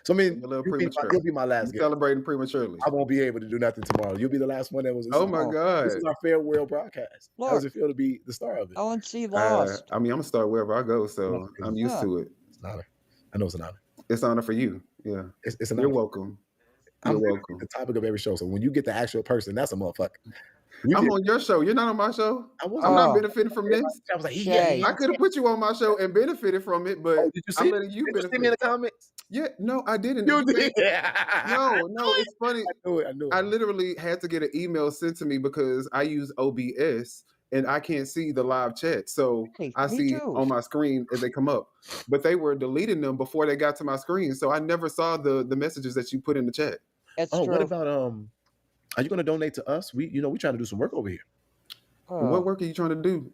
Speaker 2: So I mean, you'll be my last guest.
Speaker 4: Celebrating prematurely.
Speaker 2: I won't be able to do nothing tomorrow. You'll be the last one that was.
Speaker 4: Oh my God!
Speaker 2: This is our farewell broadcast.
Speaker 1: Look,
Speaker 2: how does it feel to be the star of it?
Speaker 1: ONC lost.
Speaker 4: I mean, I'm gonna start wherever I go, so I'm used to it.
Speaker 2: It's an honor. I know it's an honor.
Speaker 4: It's an honor for you. Yeah,
Speaker 2: it's an
Speaker 4: You're
Speaker 2: honor.
Speaker 4: welcome.
Speaker 2: You're welcome. The topic of every show. So when you get the actual person, that's a motherfucker.
Speaker 4: I'm on your show. You're not on my show. I'm not benefiting from this.
Speaker 2: I was like,
Speaker 4: I could have put you on my show and benefited from it, but
Speaker 2: did you see
Speaker 4: I'm letting you benefit.
Speaker 2: See me in the comments?
Speaker 4: Yeah, no, I didn't.
Speaker 2: You did.
Speaker 4: No, it's funny.
Speaker 2: I knew it.
Speaker 4: I literally had to get an email sent to me because I use OBS and I can't see the live chat. So I see on my screen as they come up. But they were deleting them before they got to my screen. So I never saw the messages that you put in the chat.
Speaker 2: What about are you gonna donate to us? We trying to do some work over here.
Speaker 4: What work are you trying to do?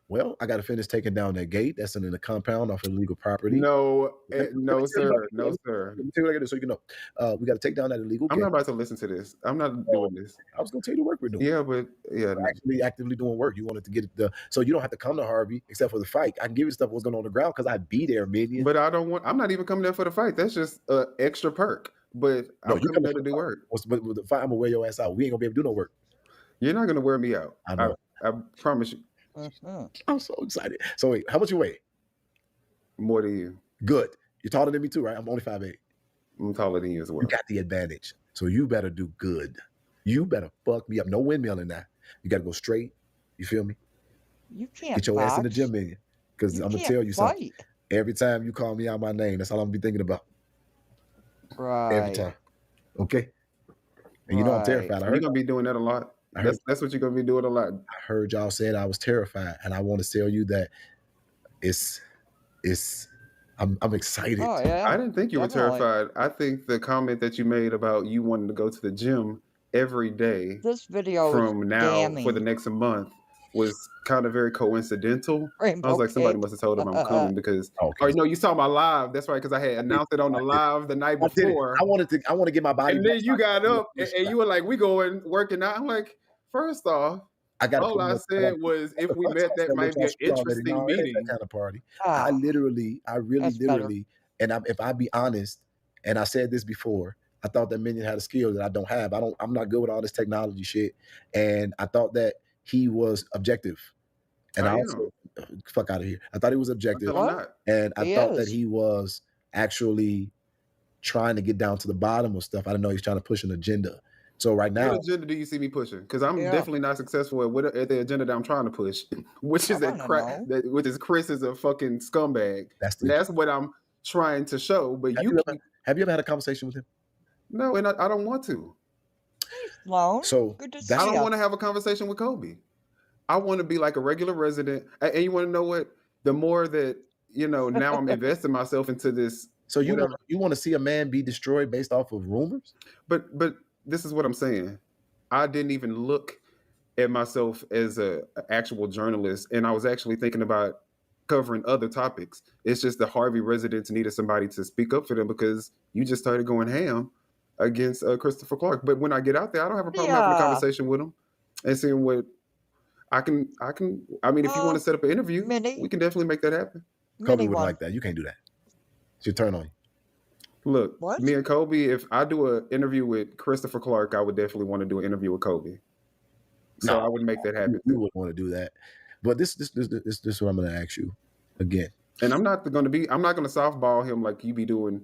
Speaker 2: Well, I got to finish taking down that gate that's in the compound off of illegal property.
Speaker 4: No, no, sir. No, sir.
Speaker 2: Let me tell you what I got to do so you can know. We got to take down that illegal gate.
Speaker 4: I'm not about to listen to this. I'm not doing this.
Speaker 2: I was going to tell you the work we're doing.
Speaker 4: Yeah, but
Speaker 2: we're actually actively doing work. You wanted to get it so you don't have to come to Harvey except for the fight. I can give you stuff what's going on the ground because I'd be there, Minion.
Speaker 4: But I'm not even coming there for the fight. That's just an extra perk. But I'm coming there to do work.
Speaker 2: But with the fight, I'm going to wear your ass out. We ain't going to be able to do no work.
Speaker 4: You're not going to wear me out.
Speaker 2: I know.
Speaker 4: I promise you.
Speaker 2: I'm so excited. So wait, how much you weigh?
Speaker 4: More than you.
Speaker 2: Good. You're taller than me too, right? I'm only 5'8".
Speaker 4: I'm taller than you as well.
Speaker 2: You got the advantage. So you better do good. You better fuck me up. No windmill in that. You got to go straight. You feel me?
Speaker 1: You can't
Speaker 2: get your ass in the gym, Minion. Because I'm gonna tell you something. Every time you call me out my name, that's all I'm gonna be thinking about.
Speaker 1: Right.
Speaker 2: Every time. Okay. And you know I'm terrified.
Speaker 4: You're gonna be doing that a lot. That's what you're gonna be doing a lot.
Speaker 2: I heard y'all said I was terrified, and I want to tell you that I'm excited.
Speaker 1: Oh, yeah,
Speaker 4: I didn't think you were terrified. I think the comment that you made about you wanting to go to the gym every day
Speaker 1: this video
Speaker 4: from now for the next month was kind of very coincidental. I was like, somebody must have told him I'm coming because no, you saw my live. That's right, because I had announced it on the live the night before.
Speaker 2: I want to get my body.
Speaker 4: And then you got up and you were like, we going working out. I'm like, first off, all I said was if we met, that might be an interesting meeting.
Speaker 2: That kind of party. I really literally, and if I be honest, and I said this before, I thought that Minion had a skill that I don't have. I'm not good with all this technology shit, and I thought that he was objective, and I also fuck out of here. I thought he was objective, and I thought that he was actually trying to get down to the bottom of stuff. I didn't know he's trying to push an agenda. So right now,
Speaker 4: what agenda do you see me pushing? Because I'm definitely not successful at the agenda that I'm trying to push, which is which is Chris is a fucking scumbag. That's what I'm trying to show. But
Speaker 2: have you ever had a conversation with him?
Speaker 4: No, and I don't want to.
Speaker 1: Sloan.
Speaker 2: So
Speaker 4: I don't want to have a conversation with Kobe. I want to be like a regular resident. And you want to know what? The more that now I'm investing myself into this.
Speaker 2: So you want to see a man be destroyed based off of rumors?
Speaker 4: But this is what I'm saying. I didn't even look at myself as an actual journalist, and I was actually thinking about covering other topics. It's just the Harvey residents needed somebody to speak up for them because you just started going ham against Christopher Clark. But when I get out there, I don't have a problem having a conversation with him and seeing what I can. I mean, if you want to set up an interview, we can definitely make that happen.
Speaker 2: Kobe wouldn't like that. You can't do that. It's your turn on you.
Speaker 4: Look, me and Kobe, if I do an interview with Christopher Clark, I would definitely want to do an interview with Kobe. So I would make that happen.
Speaker 2: You would want to do that. But this is what I'm going to ask you again.
Speaker 4: And I'm not going to softball him like you be doing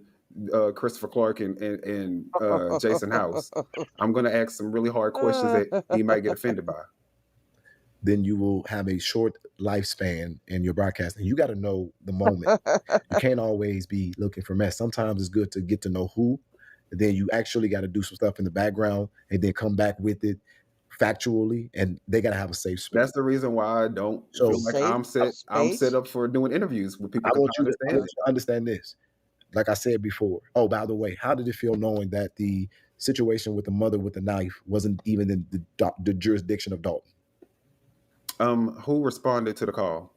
Speaker 4: Christopher Clark and Jason House. I'm going to ask some really hard questions that he might get offended by.
Speaker 2: Then you will have a short lifespan in your broadcasting. You got to know the moment. You can't always be looking for mess. Sometimes it's good to get to know who, and then you actually got to do some stuff in the background and then come back with it factually, and they got to have a safe space.
Speaker 4: That's the reason why I don't feel like I'm set up for doing interviews with people.
Speaker 2: I want you to understand this. Like I said before. Oh, by the way, how did it feel knowing that the situation with the mother with the knife wasn't even in the jurisdiction of Dalton?
Speaker 4: Who responded to the call?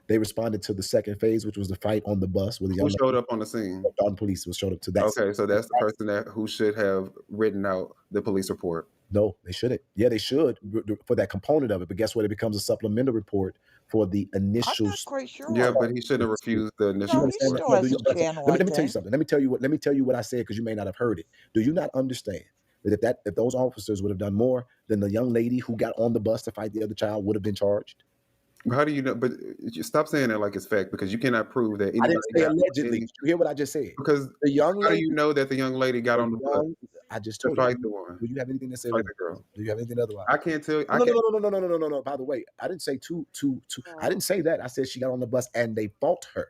Speaker 2: They responded to the second phase, which was the fight on the bus. Who
Speaker 4: showed up on the scene?
Speaker 2: Dalton police showed up to that.
Speaker 4: Okay, so that's the person who should have written out the police report.
Speaker 2: No, they shouldn't. Yeah, they should for that component of it. But guess what? It becomes a supplemental report for the initial.
Speaker 1: I'm not quite sure.
Speaker 4: Yeah, but he shouldn't have refused the initial report.
Speaker 2: Let me tell you something. Let me tell you what I said because you may not have heard it. Do you not understand that if those officers would have done more, then the young lady who got on the bus to fight the other child would have been charged?
Speaker 4: How do you know? But stop saying that like it's fact, because you cannot prove that.
Speaker 2: I didn't say allegedly. You hear what I just said?
Speaker 4: Because
Speaker 2: the young lady.
Speaker 4: How do you know that the young lady got on the bus?
Speaker 2: I just
Speaker 4: to
Speaker 2: told
Speaker 4: fight
Speaker 2: you.
Speaker 4: the one.
Speaker 2: Do you have anything to say?
Speaker 4: Fight the girl.
Speaker 2: Do you have anything otherwise?
Speaker 4: I can't tell you.
Speaker 2: No. By the way, I didn't say two. I didn't say that. I said she got on the bus and they fought her.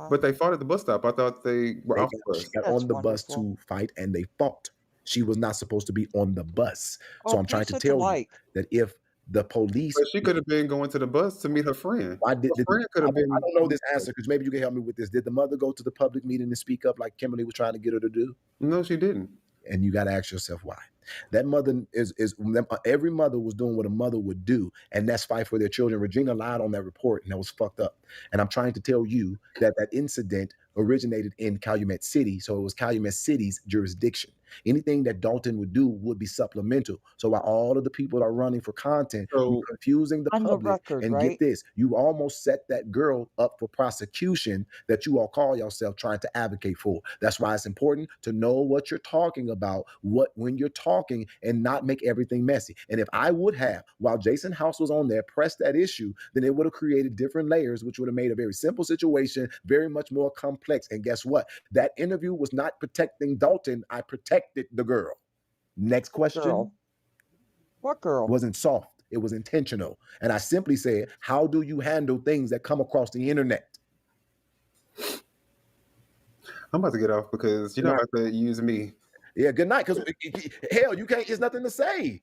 Speaker 4: But they fought at the bus stop. I thought they were off the bus.
Speaker 2: She got on the bus to fight and they fought. She was not supposed to be on the bus. So I'm trying to tell you that if the police.
Speaker 4: But she could have been going to the bus to meet her friend.
Speaker 2: I
Speaker 4: friend could have been.
Speaker 2: I don't know this answer because maybe you can help me with this. Did the mother go to the public meeting and speak up like Kimberly was trying to get her to do?
Speaker 4: No, she didn't.
Speaker 2: And you got to ask yourself why. That mother is every mother was doing what a mother would do, and that's fight for their children. Regina lied on that report, and that was fucked up. And I'm trying to tell you that that incident originated in Calumet City, so it was Calumet City's jurisdiction. Anything that Dalton would do would be supplemental. So while all of the people that are running for content, you're confusing the public, and get this, you almost set that girl up for prosecution that you all call yourself trying to advocate for. That's why it's important to know what you're talking about, when you're talking, and not make everything messy. And if I would have, while Jason House was on there, pressed that issue, then it would have created different layers, which would have made a very simple situation very much more complex. And guess what? That interview was not protecting Dalton. I protected the girl. Next question.
Speaker 1: What girl?
Speaker 2: Wasn't soft. It was intentional. And I simply said, how do you handle things that come across the internet?
Speaker 4: I'm about to get off because you're not about to use me.
Speaker 2: Yeah, good night. Because hell, you can't, there's nothing to say.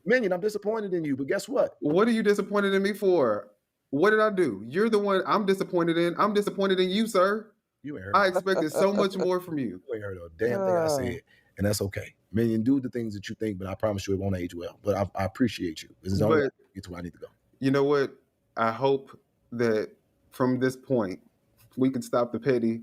Speaker 2: Minion, I'm disappointed in you, but guess what?
Speaker 4: What are you disappointed in me for? What did I do? You're the one I'm disappointed in. I'm disappointed in you, sir.
Speaker 2: You ain't heard.
Speaker 4: I expected so much more from you.
Speaker 2: You ain't heard a damn thing I said. And that's okay. Minion, do the things that you think, but I promise you it won't age well. But I appreciate you. This is only way to get to where I need to go.
Speaker 4: You know what? I hope that from this point, we can stop the petty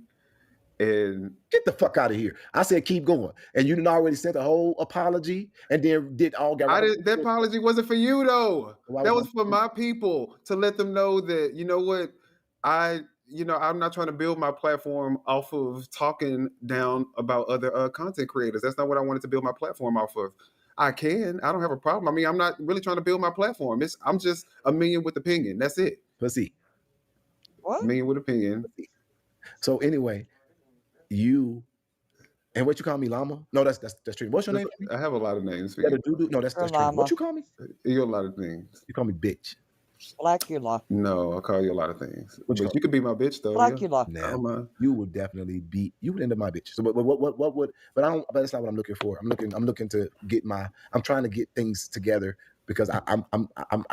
Speaker 4: and
Speaker 2: get the fuck out of here. I said keep going. And you didn't already sent a whole apology and then did all get right.
Speaker 4: That apology wasn't for you though. That was for my people to let them know that, you know what, I'm not trying to build my platform off of talking down about other content creators. That's not what I wanted to build my platform off of. I don't have a problem. I mean, I'm not really trying to build my platform. I'm just a million with opinion. That's it.
Speaker 2: Let's see.
Speaker 1: What?
Speaker 4: A million with opinion.
Speaker 2: So anyway, and what you call me, Llama? No, that's true. What's your name?
Speaker 4: I have a lot of names for
Speaker 2: you. No, that's true. What you call me?
Speaker 4: You're a lot of things.
Speaker 2: You call me bitch.
Speaker 1: Blackula.
Speaker 4: No, I call you a lot of things. But you could be my bitch though.
Speaker 1: Blackula.
Speaker 2: Yeah. Nah, you would definitely be. You would end up my bitch. So, but what would? But I don't. But that's not what I'm looking for. I'm looking to get I'm trying to get things together because I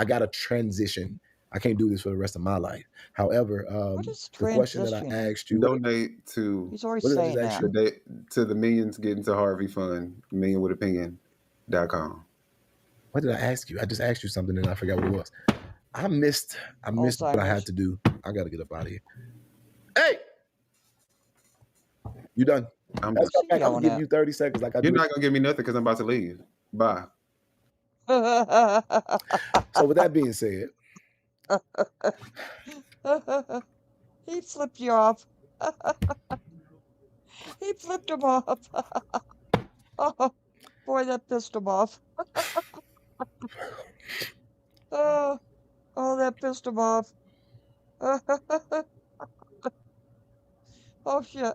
Speaker 2: got to transition. I can't do this for the rest of my life. However, the question that I asked you,
Speaker 4: donate to.
Speaker 1: He's already saying that.
Speaker 4: To the Millions Getting to Harvey Fund, millionwithopinion.com.
Speaker 2: What did I ask you? I just asked you something and I forgot what it was. I missed what I had to do. I got to get up out of here. Hey, you done? I'm gonna give you 30 seconds.
Speaker 4: You're not gonna give me nothing because I'm about to leave. Bye.
Speaker 2: So with that being said,
Speaker 1: he flipped you off. He flipped him off. Oh, boy, that pissed him off. Oh, that pissed him off. Oh, shit.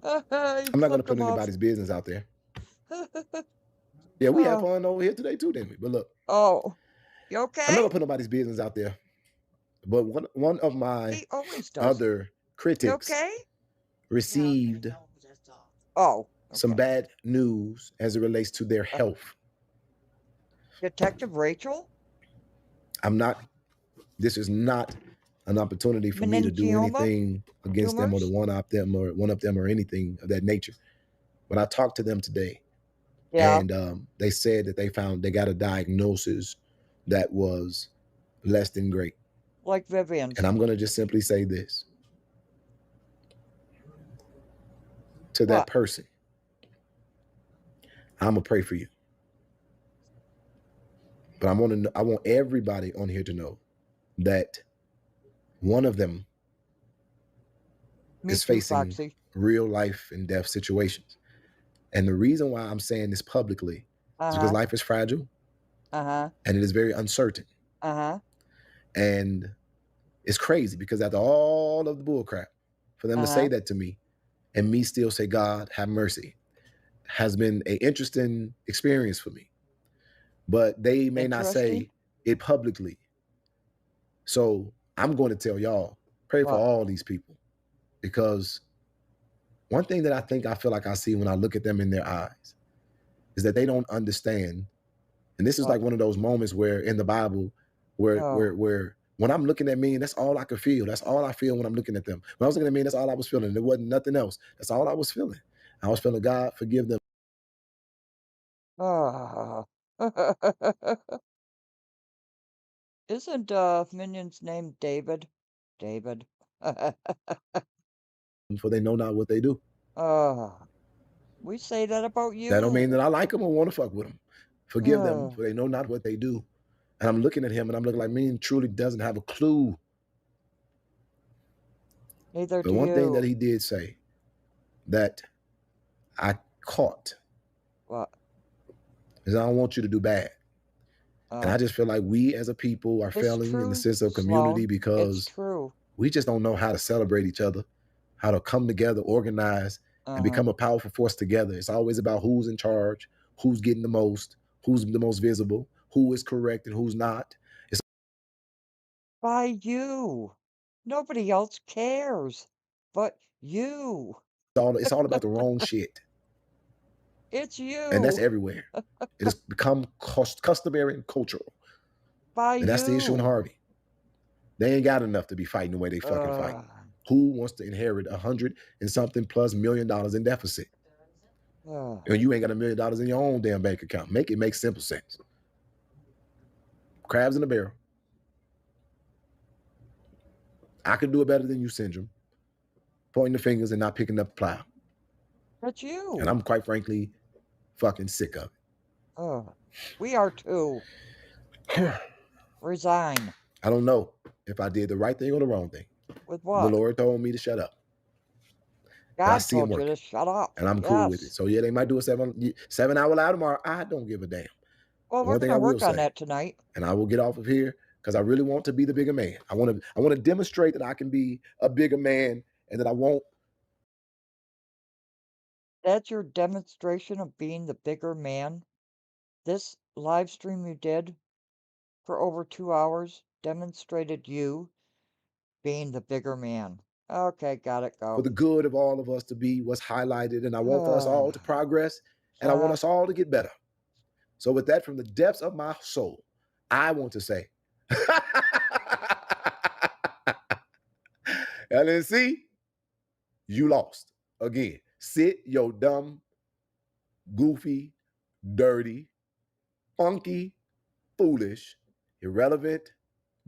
Speaker 2: I'm not going to put anybody's business out there. Yeah, we had fun over here today too, didn't we? But look.
Speaker 1: Oh, you okay?
Speaker 2: I'm not going to put nobody's business out there. But one of my other critics received some bad news as it relates to their health.
Speaker 1: Detective Rachel?
Speaker 2: This is not an opportunity for me to do anything against them or to one up them or anything of that nature. But I talked to them today. Yeah. And they said that they got a diagnosis that was less than great.
Speaker 1: Like Vivian's.
Speaker 2: And I'm going to just simply say this to that person. I'm going to pray for you. But I want everybody on here to know that one of them is facing real life and death situations. And the reason why I'm saying this publicly is because life is fragile and it is very uncertain. And it's crazy because after all of the bullcrap, for them to say that to me and me still say, God, have mercy, has been an interesting experience for me. But they may not say it publicly. So I'm going to tell y'all, pray for all these people. Because one thing that I feel like I see when I look at them in their eyes is that they don't understand. And this is like one of those moments where in the Bible, where when I'm looking at me, and that's all I could feel. That's all I feel when I'm looking at them. When I was looking at me, that's all I was feeling. There wasn't nothing else. That's all I was feeling. I was feeling, God, forgive them.
Speaker 1: Isn't Minion's name David? David.
Speaker 2: For they know not what they do.
Speaker 1: We say that about you.
Speaker 2: That don't mean that I like them or want to fuck with them. Forgive them, for they know not what they do. And I'm looking at him, and I'm looking like Minion truly doesn't have a clue.
Speaker 1: Neither do
Speaker 2: you. But one thing that
Speaker 1: you.
Speaker 2: he did say that I caught is I don't want you to do bad. And I just feel like we as a people are failing in the sense of community because we just don't know how to celebrate each other, how to come together, organize, and become a powerful force together. It's always about who's in charge, who's getting the most visible, who is correct and who's not. It's
Speaker 1: by you. Nobody else cares but you.
Speaker 2: It's all about the wrong shit.
Speaker 1: It's you.
Speaker 2: And that's everywhere. It has become customary and cultural. And that's the issue in Harvey. They ain't got enough to be fighting the way they fucking fight. Who wants to inherit $100 and something plus $1 million in deficit? And you ain't got $1 million in your own damn bank account. Make it make simple sense. Crabs in the barrel. I could do it better than you, Syndrome. Pointing the fingers and not picking up the plow.
Speaker 1: That's you.
Speaker 2: And I'm quite frankly fucking sick of it.
Speaker 1: We are too. Resign.
Speaker 2: I don't know if I did the right thing or the wrong thing.
Speaker 1: With what?
Speaker 2: The Lord told me to shut up.
Speaker 1: God told you to shut up.
Speaker 2: And I'm cool with it. So yeah, they might do a 7-hour live tomorrow. I don't give a damn.
Speaker 1: Well, we're gonna work on that tonight.
Speaker 2: And I will get off of here because I really want to be the bigger man. I want to demonstrate that I can be a bigger man and that I won't.
Speaker 1: That's your demonstration of being the bigger man? This live stream you did for over 2 hours demonstrated you being the bigger man. Okay, got it, go.
Speaker 2: For the good of all of us to be what's highlighted, and I want us all to progress, and I want us all to get better. So with that, from the depths of my soul, I want to say, LNC, you lost again. Sit your dumb, goofy, dirty, funky, foolish, irrelevant,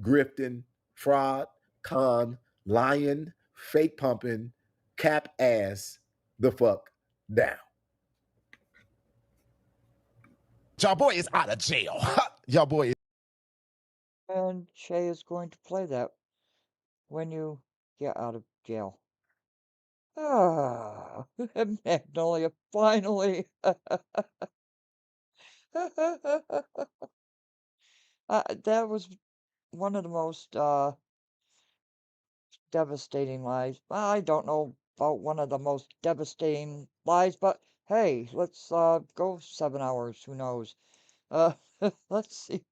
Speaker 2: grifting, fraud, con, lying, fake pumping, cap ass the fuck down.
Speaker 13: Y'all boy is out of jail. Y'all boy is.
Speaker 1: And Shay is going to play that when you get out of jail. Magnolia, finally. That was one of the most devastating lies. I don't know about one of the most devastating lies, but hey, let's go 7 hours. Who knows? Let's see.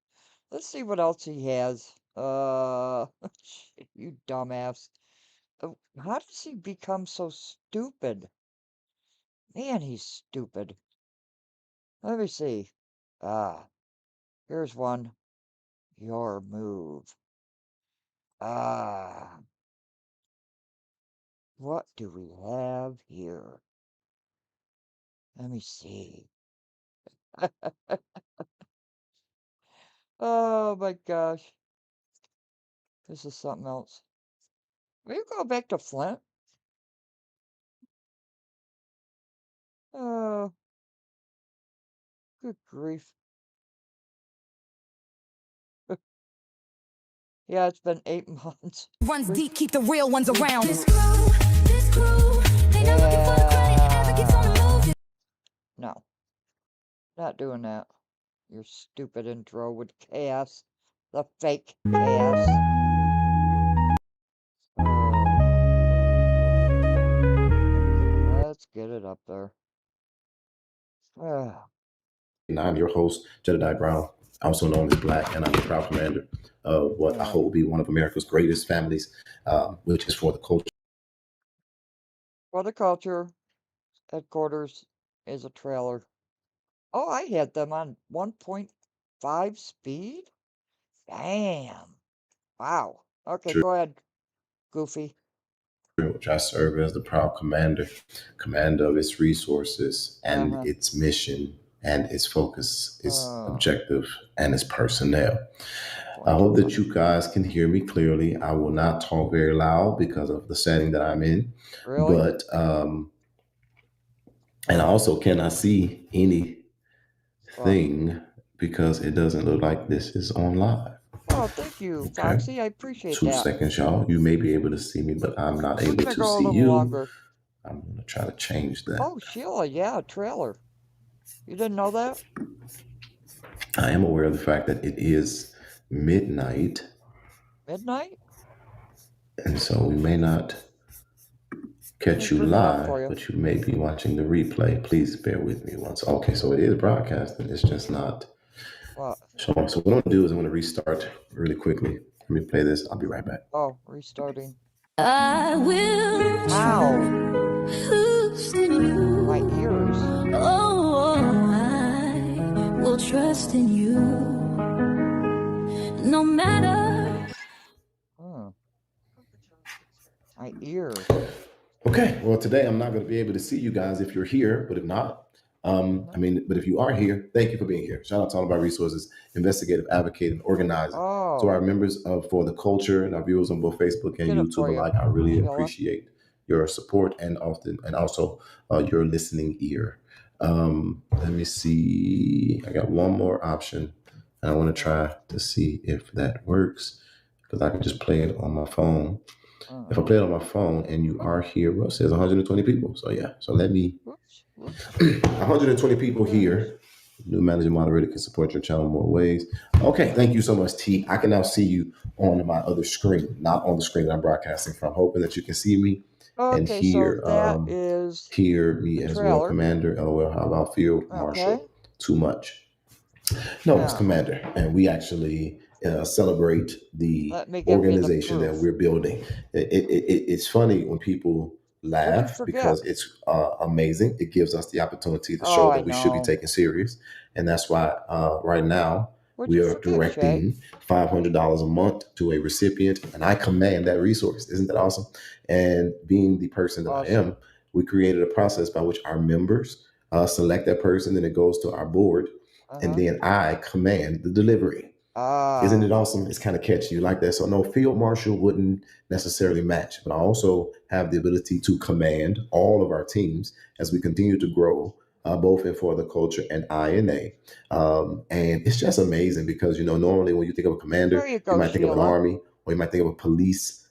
Speaker 1: Let's see what else he has. Shit, you dumbass. How does he become so stupid? Man, he's stupid. Let me see. Here's one. Your move. What do we have here? Let me see. Oh my gosh. This is something else. Will you go back to Flint? Oh. Good grief. Yeah, it's been 8 months.
Speaker 14: Runs deep, keep the real ones around. This crew, they not looking for the credit. Advocates on the move.
Speaker 1: No. Not doing that. Your stupid intro with chaos. The fake chaos. Let's get it up there.
Speaker 2: And I'm your host, Jedidiah Brown, also known as Black, and I'm the proud commander of what I hope will be one of America's greatest families, which is For the Culture.
Speaker 1: For the Culture headquarters is a trailer. Oh, I had them on 1.5 speed? Damn. Wow. Okay, go ahead, Goofy.
Speaker 2: Which I serve as the proud commander of its resources and its mission and its focus, its objective, and its personnel. I hope that you guys can hear me clearly. I will not talk very loud because of the setting that I'm in.
Speaker 1: Really?
Speaker 2: But and I also cannot see anything because it doesn't look like this is on live.
Speaker 1: Oh, thank you, Foxy. I appreciate
Speaker 2: 2
Speaker 1: that.
Speaker 2: seconds, y'all. You may be able to see me, but I'm not able to see you. Longer. I'm going to try to change that.
Speaker 1: Oh, Sheila, yeah, trailer. You didn't know that?
Speaker 2: I am aware of the fact that it is midnight.
Speaker 1: Midnight?
Speaker 2: And so we may not catch you live, but you may be watching the replay. Please bear with me once. Okay, so it is broadcasting. It's just not showing. So what I'm going to do is I'm going to restart really quickly. Let me play this. I'll be right back.
Speaker 1: Oh, restarting.
Speaker 14: I will trust in you.
Speaker 1: My ears.
Speaker 14: Oh, I will trust in you. No matter.
Speaker 1: My ears.
Speaker 2: Okay, well, today I'm not going to be able to see you guys if you're here, but if not, but if you are here, thank you for being here. Shout out to all of our resources, investigative, advocating, organizing. To our members of For the Culture and our viewers on both Facebook and YouTube alike, I really appreciate your support and also your listening ear. Let me see. I got one more option, and I want to try to see if that works because I can just play it on my phone. If I play it on my phone and you are here, well, it says 120 people. So yeah, so let me, 120 people here. New manager moderator can support your channel in more ways. Okay, thank you so much, T. I can now see you on my other screen, not on the screen that I'm broadcasting from. Hoping that you can see me and hear, hear me as well, Commander. LOL, how about Field Marshal? Too much. No, it's Commander, and we actually celebrate the organization that we're building. It's funny when people laugh because it's amazing. It gives us the opportunity to show that we should be taken serious, and that's why right now we are directing $500 a month to a recipient, and I command that resource. Isn't that awesome? And being the person that I am, we created a process by which our members select that person, then it goes to our board. And then I command the delivery. Isn't it awesome? It's kind of catchy. You like that? So no, Field Marshal wouldn't necessarily match, but I also have the ability to command all of our teams as we continue to grow, both in For the Culture and INA. And it's just amazing because, normally when you think of a commander, you might think of an army, or you might think of a police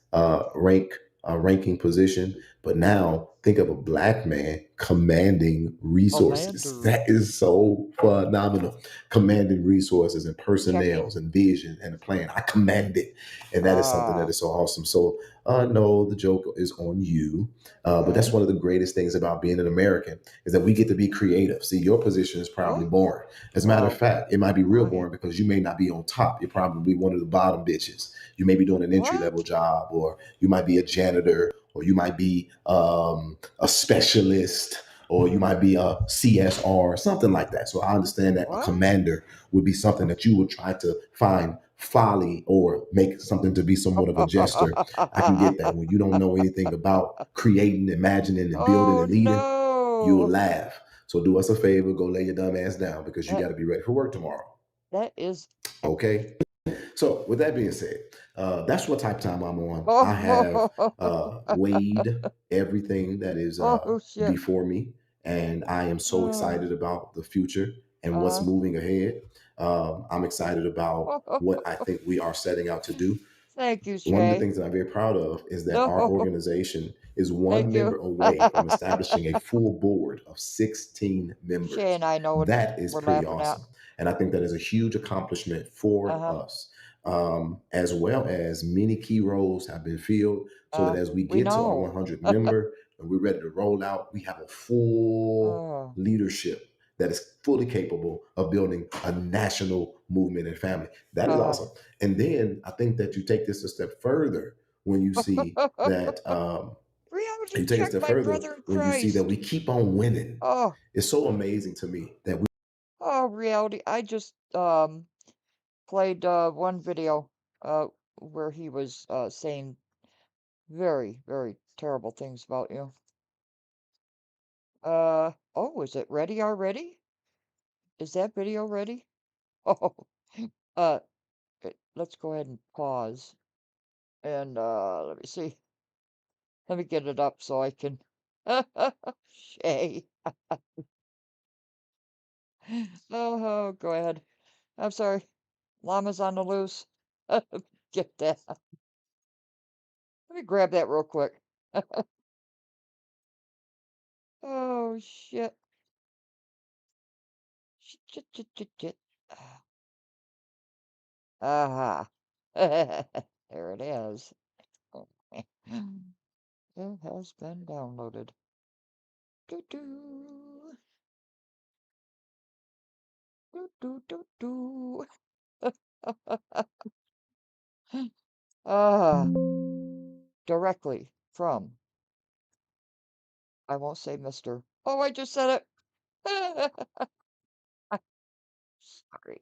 Speaker 2: ranking position. But now think of a Black man commanding resources. That is so phenomenal. Commanding resources and personnel and vision and a plan. I command it. And that is something that is so awesome. So no, the joke is on you. But that's one of the greatest things about being an American is that we get to be creative. See, your position is probably boring. As a matter of fact, it might be real boring because you may not be on top. You're probably one of the bottom bitches. You may be doing an entry-level job, or you might be a janitor, or you might be a specialist, or you might be a CSR, something like that. So I understand that a commander would be something that you would try to find folly or make something to be somewhat of a jester. I can get that. When you don't know anything about creating, imagining, and building and leading, you'll laugh. So do us a favor, go lay your dumb ass down because you got to be ready for work tomorrow.
Speaker 1: That is
Speaker 2: okay. So with that being said, that's what type of time I'm on. I have weighed everything that is before me, and I am so excited about the future and what's moving ahead. I'm excited about what I think we are setting out to do.
Speaker 1: Thank you, Shay.
Speaker 2: One of the things that I'm very proud of is that our organization is one member away from establishing a full board of 16 members.
Speaker 1: Shay and I know
Speaker 2: that is pretty awesome. And I think that is a huge accomplishment for us. as well as many key roles have been filled so that as we
Speaker 1: We
Speaker 2: get to our
Speaker 1: know.
Speaker 2: 100th member and we're ready to roll out, we have a full leadership that is fully capable of building a national movement and family. That is awesome. And then I think that you take this a step further when you see that
Speaker 1: Reality
Speaker 2: you take it a
Speaker 1: check,
Speaker 2: step
Speaker 1: my
Speaker 2: further
Speaker 1: brother in
Speaker 2: when you see that
Speaker 1: Christ.
Speaker 2: we keep on winning.
Speaker 1: Oh,
Speaker 2: It's so amazing to me that we
Speaker 1: reality. I just played one video where he was saying very, very terrible things about you. Oh, is it ready already? Is that video ready? Oh, uh, let's go ahead and pause. And let me see. Let me get it up so I can. Shay. Oh, go ahead. I'm sorry. Llama's on the loose. Get that. Let me grab that real quick. Oh, shit. Shit, shit, shit, shit. Aha. There it is. It has been downloaded. Doo doo. Doo doo doo doo. Ah. Directly from. I won't say Mr. Oh, I just said it. Sorry.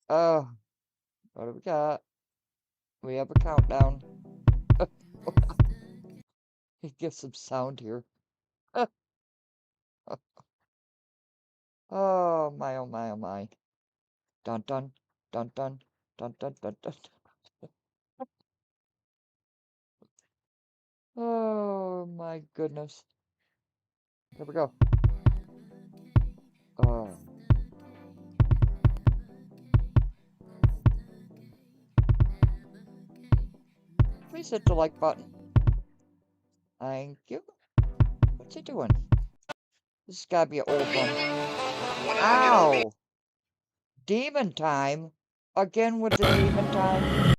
Speaker 1: Oh, what do we got? We have a countdown. Get some sound here. Oh my, oh my, oh my. Dun dun, dun dun, dun dun dun dun. Oh my goodness. Here we go. Oh. Please hit the like button. Thank you. What's he doing? This has gotta be an old one. Ow! Demon time? Again with the demon time?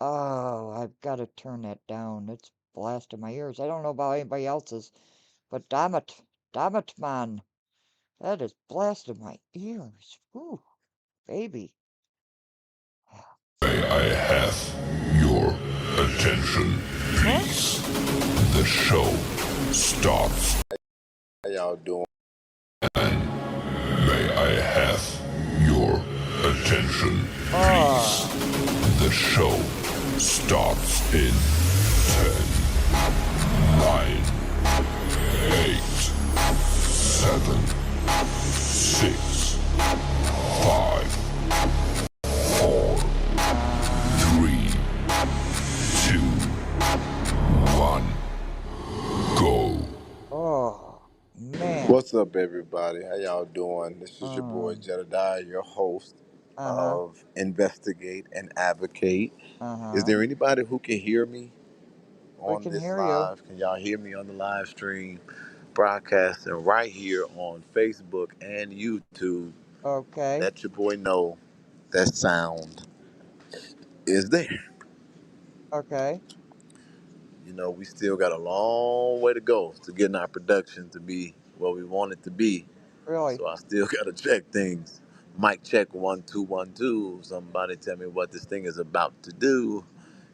Speaker 1: Oh, I've got to turn that down. It's blasting my ears. I don't know about anybody else's, but damn it, man. That is blasting my ears. Ooh, baby.
Speaker 15: May I have your attention, please? The show starts.
Speaker 10: How y'all doing?
Speaker 15: May I have your attention, please? The show starts in 10, 9, 8, 7, 6, 5, 4, 3, 2, 1, go.
Speaker 1: Oh, man.
Speaker 10: What's up, everybody? How y'all doing? This is your boy Jedidiah, your host of Investigate and Advocate. Is there anybody who can hear me
Speaker 1: We
Speaker 10: on
Speaker 1: can
Speaker 10: this
Speaker 1: hear you.
Speaker 10: live? Can y'all hear me on the live stream broadcasting right here on Facebook and YouTube?
Speaker 1: Okay.
Speaker 10: Let your boy know that sound is there.
Speaker 1: Okay.
Speaker 10: You know, we still got a long way to go to getting our production to be where we want it to be.
Speaker 1: Really?
Speaker 10: So I still got to check things. Mic check 1 2 1 2. Somebody tell me what this thing is about to do.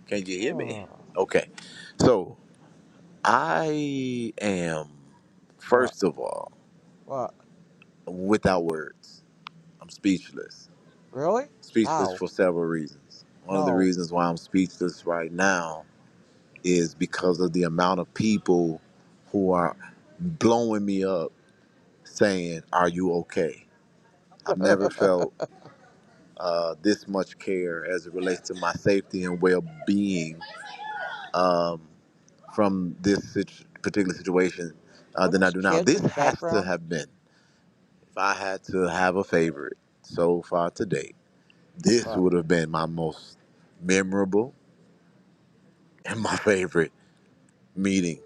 Speaker 10: Can you hear me? Okay. So I am, first of all,
Speaker 1: What?
Speaker 10: without words. I'm speechless.
Speaker 1: Really?
Speaker 10: Speechless
Speaker 1: How?
Speaker 10: for several reasons. One of the
Speaker 1: No.
Speaker 10: reasons why I'm speechless right now is because of the amount of people who are blowing me up saying, "Are you okay?" I've never felt this much care as it relates to my safety and well-being um, from this particular situation
Speaker 1: Are
Speaker 10: than I
Speaker 1: those
Speaker 10: do now.
Speaker 1: kids
Speaker 10: This
Speaker 1: in the
Speaker 10: has to
Speaker 1: background?
Speaker 10: have been, if I had to have a favorite so far to date, this
Speaker 1: What?
Speaker 10: would have been my most memorable and my favorite meeting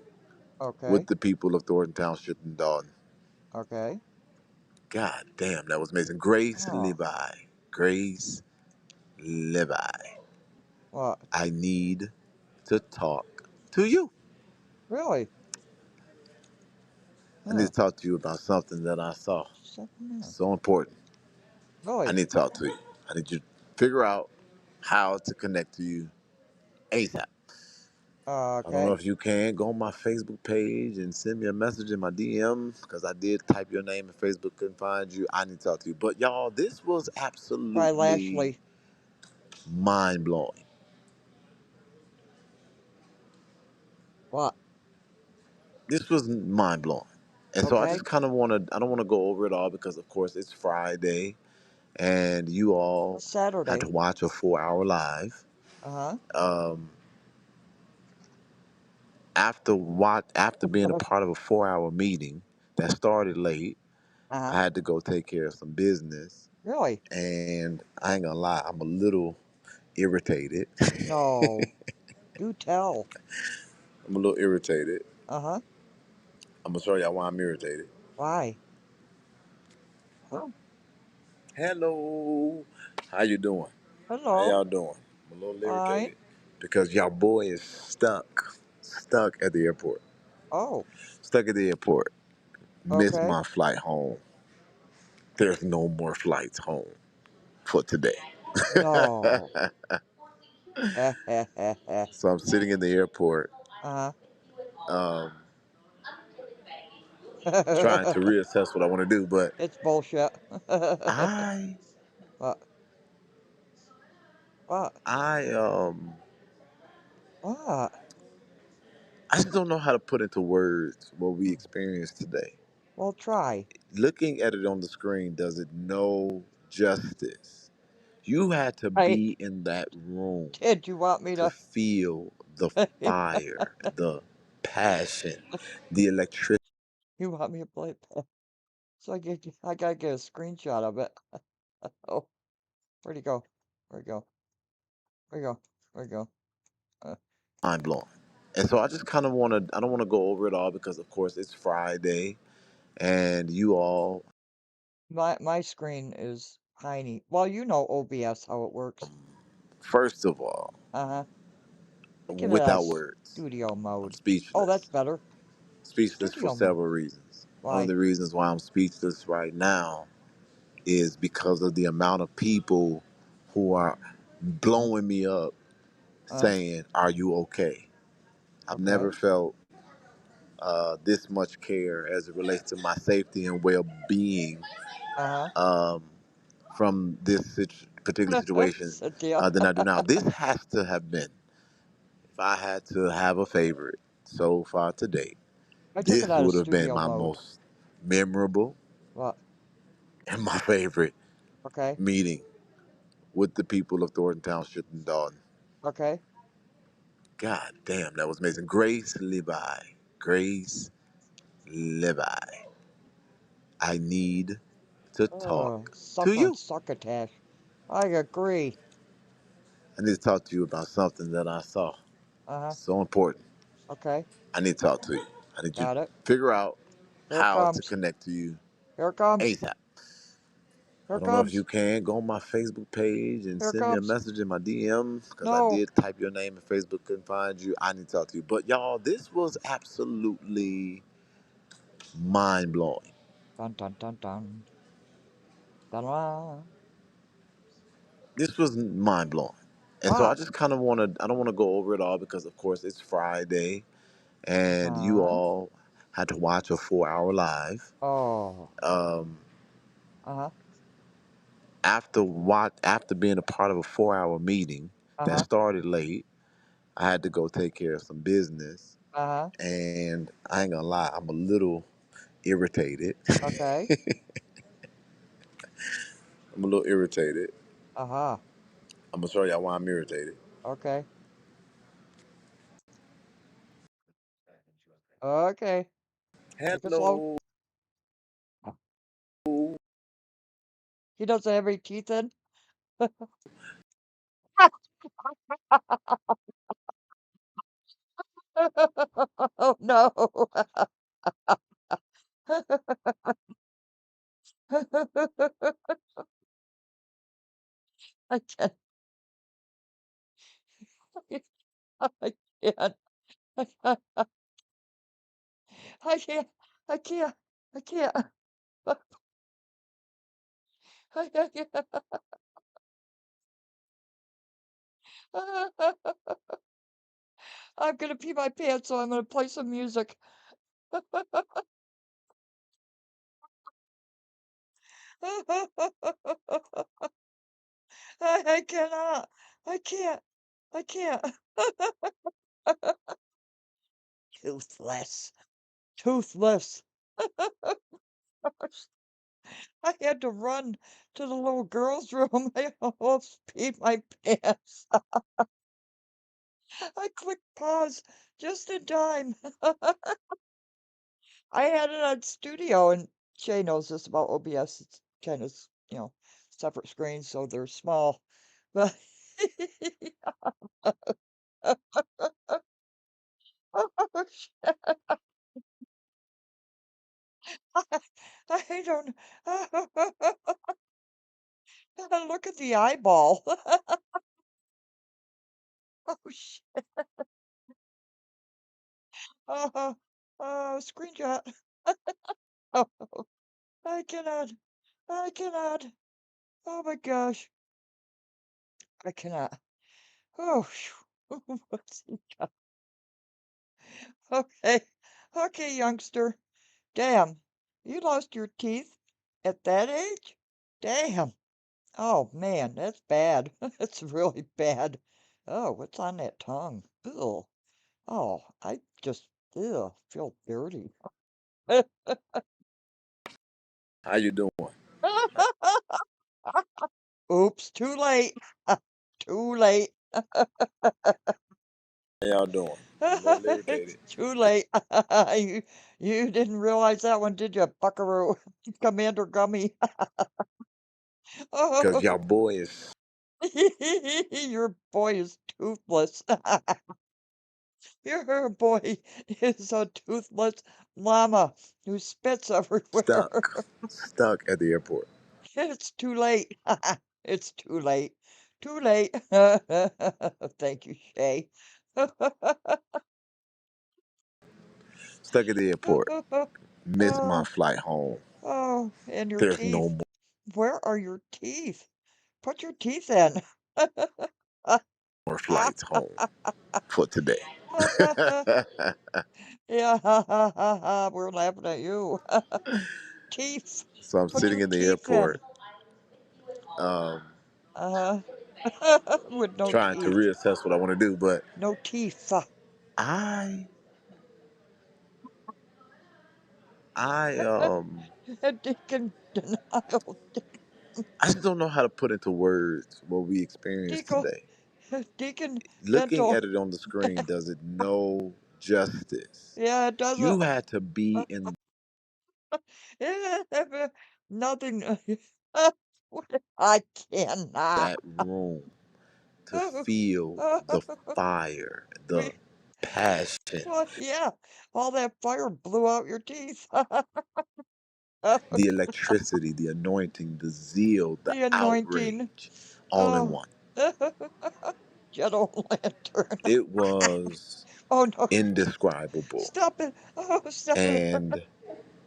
Speaker 10: with
Speaker 1: Okay.
Speaker 10: the people of Thornton Township and Dalton.
Speaker 1: Okay.
Speaker 10: God damn, that was amazing. Grace
Speaker 1: Oh.
Speaker 10: Levi.
Speaker 11: Grace Levi.
Speaker 1: What?
Speaker 11: I need to talk to you.
Speaker 1: Really?
Speaker 11: I need to talk to you about something that I saw. So important.
Speaker 1: Really?
Speaker 11: I need to talk to you. I need you to figure out how to connect to you ASAP. I don't know
Speaker 1: Okay.
Speaker 11: if you can go on my Facebook page and send me a message in my DM because I did type your name and Facebook couldn't find you. I need to talk to you. But y'all, this was
Speaker 1: Try
Speaker 11: absolutely
Speaker 1: Lashley.
Speaker 11: mind blowing.
Speaker 1: What?
Speaker 11: This was mind blowing. And so I
Speaker 1: Okay.
Speaker 11: just kind of want to, I don't want to go over it all because, of course, it's Friday and you all
Speaker 1: It's
Speaker 11: had to
Speaker 1: Saturday.
Speaker 11: watch a 4 hour live.
Speaker 1: Uh-huh.
Speaker 11: Um, after being a part of a 4 hour meeting that started late,
Speaker 1: Uh-huh.
Speaker 11: I had to go take care of some business.
Speaker 1: Really?
Speaker 11: And I ain't gonna lie, I'm a little irritated.
Speaker 1: No. Do tell.
Speaker 11: I'm a little irritated.
Speaker 1: Uh-huh.
Speaker 11: I'm gonna show y'all why I'm irritated.
Speaker 1: Why? Huh?
Speaker 11: Hello, how you doing? How
Speaker 1: Hello.
Speaker 11: y'all doing? I'm a little
Speaker 1: Fine.
Speaker 11: irritated because y'all boy is stuck at the airport.
Speaker 1: Oh.
Speaker 11: Stuck at the airport. Missed
Speaker 1: Okay.
Speaker 11: my flight home. There's no more flights home for today.
Speaker 1: No.
Speaker 11: So I'm sitting in the airport,
Speaker 1: Uh-huh.
Speaker 11: um, trying to reassess what I want to do. But
Speaker 1: It's bullshit.
Speaker 11: I,
Speaker 1: What? What?
Speaker 11: I, um,
Speaker 1: What?
Speaker 11: I just don't know how to put into words what we experienced today.
Speaker 1: Well, try.
Speaker 11: Looking at it on the screen does it no justice. You had to
Speaker 1: Right.
Speaker 11: be in that room
Speaker 1: Did you want me
Speaker 11: to
Speaker 1: to?
Speaker 11: feel the fire, the passion, the electricity.
Speaker 1: You want me to play it? So I gotta get a screenshot of it. Oh, where'd he go? Where'd he go? Where'd he go? Where'd he go?
Speaker 11: Mind blowing. And so I just kind of want to, I don't want to go over it all because, of course, it's Friday and you all,
Speaker 1: My screen is tiny. Well, you know OBS how it works.
Speaker 11: first of all,
Speaker 1: Uh-huh. Get it
Speaker 11: without
Speaker 1: as
Speaker 11: words,
Speaker 1: studio
Speaker 11: I'm
Speaker 1: mode. Oh, that's
Speaker 11: speechless.
Speaker 1: better.
Speaker 11: Speechless for
Speaker 1: Studio mode.
Speaker 11: several reasons. One of
Speaker 1: Why?
Speaker 11: the reasons why I'm speechless right now is because of the amount of people who are blowing me up
Speaker 1: Uh,
Speaker 11: saying, "Are you okay?" I've
Speaker 1: okay.
Speaker 11: never felt this much care as it relates to my safety and well-being
Speaker 1: Uh-huh.
Speaker 11: um, from this particular situation
Speaker 1: Cynthia.
Speaker 11: than I do now. This has to have been, if I had to have a favorite so far to date,
Speaker 1: I took it
Speaker 11: this
Speaker 1: out of
Speaker 11: would have been
Speaker 1: studio
Speaker 11: my
Speaker 1: mode.
Speaker 11: most memorable
Speaker 1: What?
Speaker 11: and my favorite
Speaker 1: Okay.
Speaker 11: meeting with the people of Thornton Township and Dalton.
Speaker 1: Okay.
Speaker 11: God damn, that was amazing. Grace Levi. Grace Levi. I need to talk to
Speaker 1: Suck on
Speaker 11: you.
Speaker 1: succotash. I agree.
Speaker 11: I need to talk to you about something that I saw.
Speaker 1: Uh-huh.
Speaker 11: So important.
Speaker 1: Okay.
Speaker 11: I need to talk to you. I need you to
Speaker 1: Got it.
Speaker 11: figure out
Speaker 1: Here it
Speaker 11: how to
Speaker 1: comes.
Speaker 11: connect to you
Speaker 1: Here it comes.
Speaker 11: ASAP.
Speaker 1: Here
Speaker 11: I
Speaker 1: it
Speaker 11: don't know if you
Speaker 1: comes.
Speaker 11: can go on my Facebook page and
Speaker 1: Here it
Speaker 11: send me a
Speaker 1: comes.
Speaker 11: message in my DM because I
Speaker 1: No.
Speaker 11: did type your name and Facebook couldn't find you. I need to talk to you. But y'all, this was absolutely mind blowing.
Speaker 1: Dun dun dun dun. Dun dun.
Speaker 11: This was mind blowing. And so I
Speaker 1: What?
Speaker 11: just kind of want to, I don't want to go over it all because, of course, it's Friday and you
Speaker 1: Uh-huh.
Speaker 11: all had to watch a 4 hour live.
Speaker 1: Oh.
Speaker 11: Um,
Speaker 1: Uh-huh.
Speaker 11: after being a part of a 4 hour meeting that
Speaker 1: Uh-huh.
Speaker 11: started late, I had to go take care of some business.
Speaker 1: Uh-huh.
Speaker 11: And I ain't gonna lie, I'm a little irritated.
Speaker 1: Okay.
Speaker 11: I'm a little irritated.
Speaker 1: Uh-huh.
Speaker 11: I'm gonna show y'all why I'm irritated.
Speaker 1: Okay. Okay. Take it slow.
Speaker 11: Hello.
Speaker 1: He doesn't have any teeth in? Oh no. I can't. I can't. I can't. I can't. I can't. I can't. I'm gonna pee my pants, so I'm gonna play some music. I cannot. I can't. I can't. Toothless. Toothless. I had to run to the little girl's room. I almost peed my pants. I clicked pause just in time. I had it on studio, and Shay knows this about OBS. It's kind of, separate screens, so they're small. But oh, shit. I don't. Look at the eyeball. Oh, shit. Oh, screenshot. Oh, I cannot. I cannot. Oh my gosh. I cannot. Oh, phew. What's he got? Okay. Okay, youngster. Damn. You lost your teeth at that age? Damn. Oh man, that's bad. That's really bad. Oh, what's on that tongue? Ew. Oh, I just feel dirty.
Speaker 16: How you doing?
Speaker 1: Oops, too late. Too late.
Speaker 16: How y'all doing? I'm a little
Speaker 1: It's
Speaker 16: irritated.
Speaker 1: too late. You didn't realize that one, did you, Buckaroo? Commander Gummy.
Speaker 16: Cause
Speaker 1: Oh,
Speaker 16: y'all boy is
Speaker 1: your boy is toothless. Your boy is a toothless llama who spits everywhere.
Speaker 16: stuck at the airport.
Speaker 1: It's too late. It's too late. Too late. Thank you, Shay.
Speaker 16: Stuck at the airport. Missed my
Speaker 1: Oh,
Speaker 16: flight home.
Speaker 1: oh, and your
Speaker 16: There's no
Speaker 1: teeth. Where are your teeth? Put your teeth in.
Speaker 16: more flights home for today.
Speaker 1: Yeah, we're laughing at you. Teeth.
Speaker 16: So I'm
Speaker 1: Put
Speaker 16: sitting
Speaker 1: your
Speaker 16: in the
Speaker 1: teeth in.
Speaker 16: airport, um,
Speaker 1: Uh-huh. With no
Speaker 16: trying to
Speaker 1: teeth.
Speaker 16: reassess what I want to do, but
Speaker 1: No teeth.
Speaker 16: I I
Speaker 1: Deacon denial.
Speaker 16: I just don't know how to put into words what we experienced
Speaker 1: Deacon,
Speaker 16: today.
Speaker 1: Deacon
Speaker 16: Looking
Speaker 1: dental.
Speaker 16: at it on the screen does it no justice.
Speaker 1: Yeah, it doesn't.
Speaker 16: You had to be in
Speaker 1: Nothing. I cannot.
Speaker 16: that room to feel the fire, the
Speaker 1: We,
Speaker 16: passion,
Speaker 1: well, yeah, all that fire blew out your teeth.
Speaker 16: the electricity, the anointing, the zeal, the
Speaker 1: The anointing.
Speaker 16: outrage, all in
Speaker 1: Oh.
Speaker 16: one.
Speaker 1: Jet lantern.
Speaker 16: It was
Speaker 1: Oh no.
Speaker 16: indescribable.
Speaker 1: Stop it. Oh, stop it.
Speaker 16: And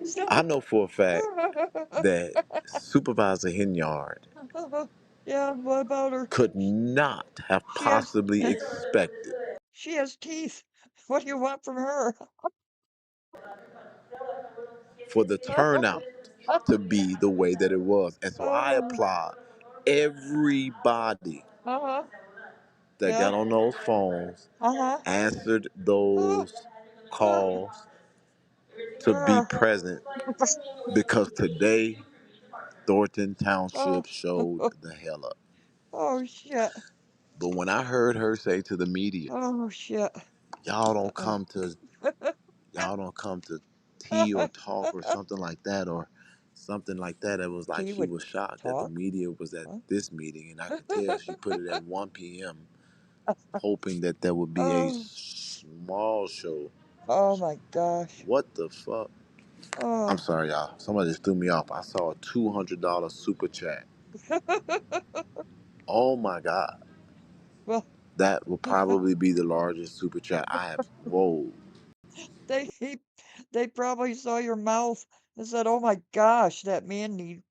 Speaker 1: Stop
Speaker 16: I
Speaker 1: it.
Speaker 16: know for a fact that Supervisor Hinyard
Speaker 1: Yeah, what about her?
Speaker 16: could not have
Speaker 1: She has
Speaker 16: possibly expected
Speaker 1: she has teeth. What do you want from her?
Speaker 16: for the turnout to be the way that it was. And so I
Speaker 1: Oh.
Speaker 16: applaud everybody
Speaker 1: Uh-huh.
Speaker 16: that
Speaker 1: Yeah.
Speaker 16: got on those phones,
Speaker 1: Uh-huh.
Speaker 16: answered those calls to be present, because today Thornton
Speaker 1: Oh.
Speaker 16: Township showed the hell up.
Speaker 1: Oh shit.
Speaker 16: But when I heard her say to the media,
Speaker 1: Oh shit.
Speaker 16: y'all don't
Speaker 1: Uh-oh.
Speaker 16: come to y'all don't come to tea or talk or something like that, or something like that, it was like
Speaker 1: He
Speaker 16: she
Speaker 1: would
Speaker 16: was shocked that the
Speaker 1: talk?
Speaker 16: media was at
Speaker 1: Huh?
Speaker 16: this meeting, and I could tell she put it at 1 p.m. hoping that there would be a
Speaker 1: Oh.
Speaker 16: small show.
Speaker 1: Oh my gosh.
Speaker 16: What the fuck? I'm
Speaker 1: Oh.
Speaker 16: sorry, y'all. Somebody just threw me off. I saw a $200 super chat. Oh my God.
Speaker 1: Well,
Speaker 16: That will probably be the largest super chat I have. Whoa.
Speaker 1: they they probably saw your mouth and said, "Oh my gosh, that man needs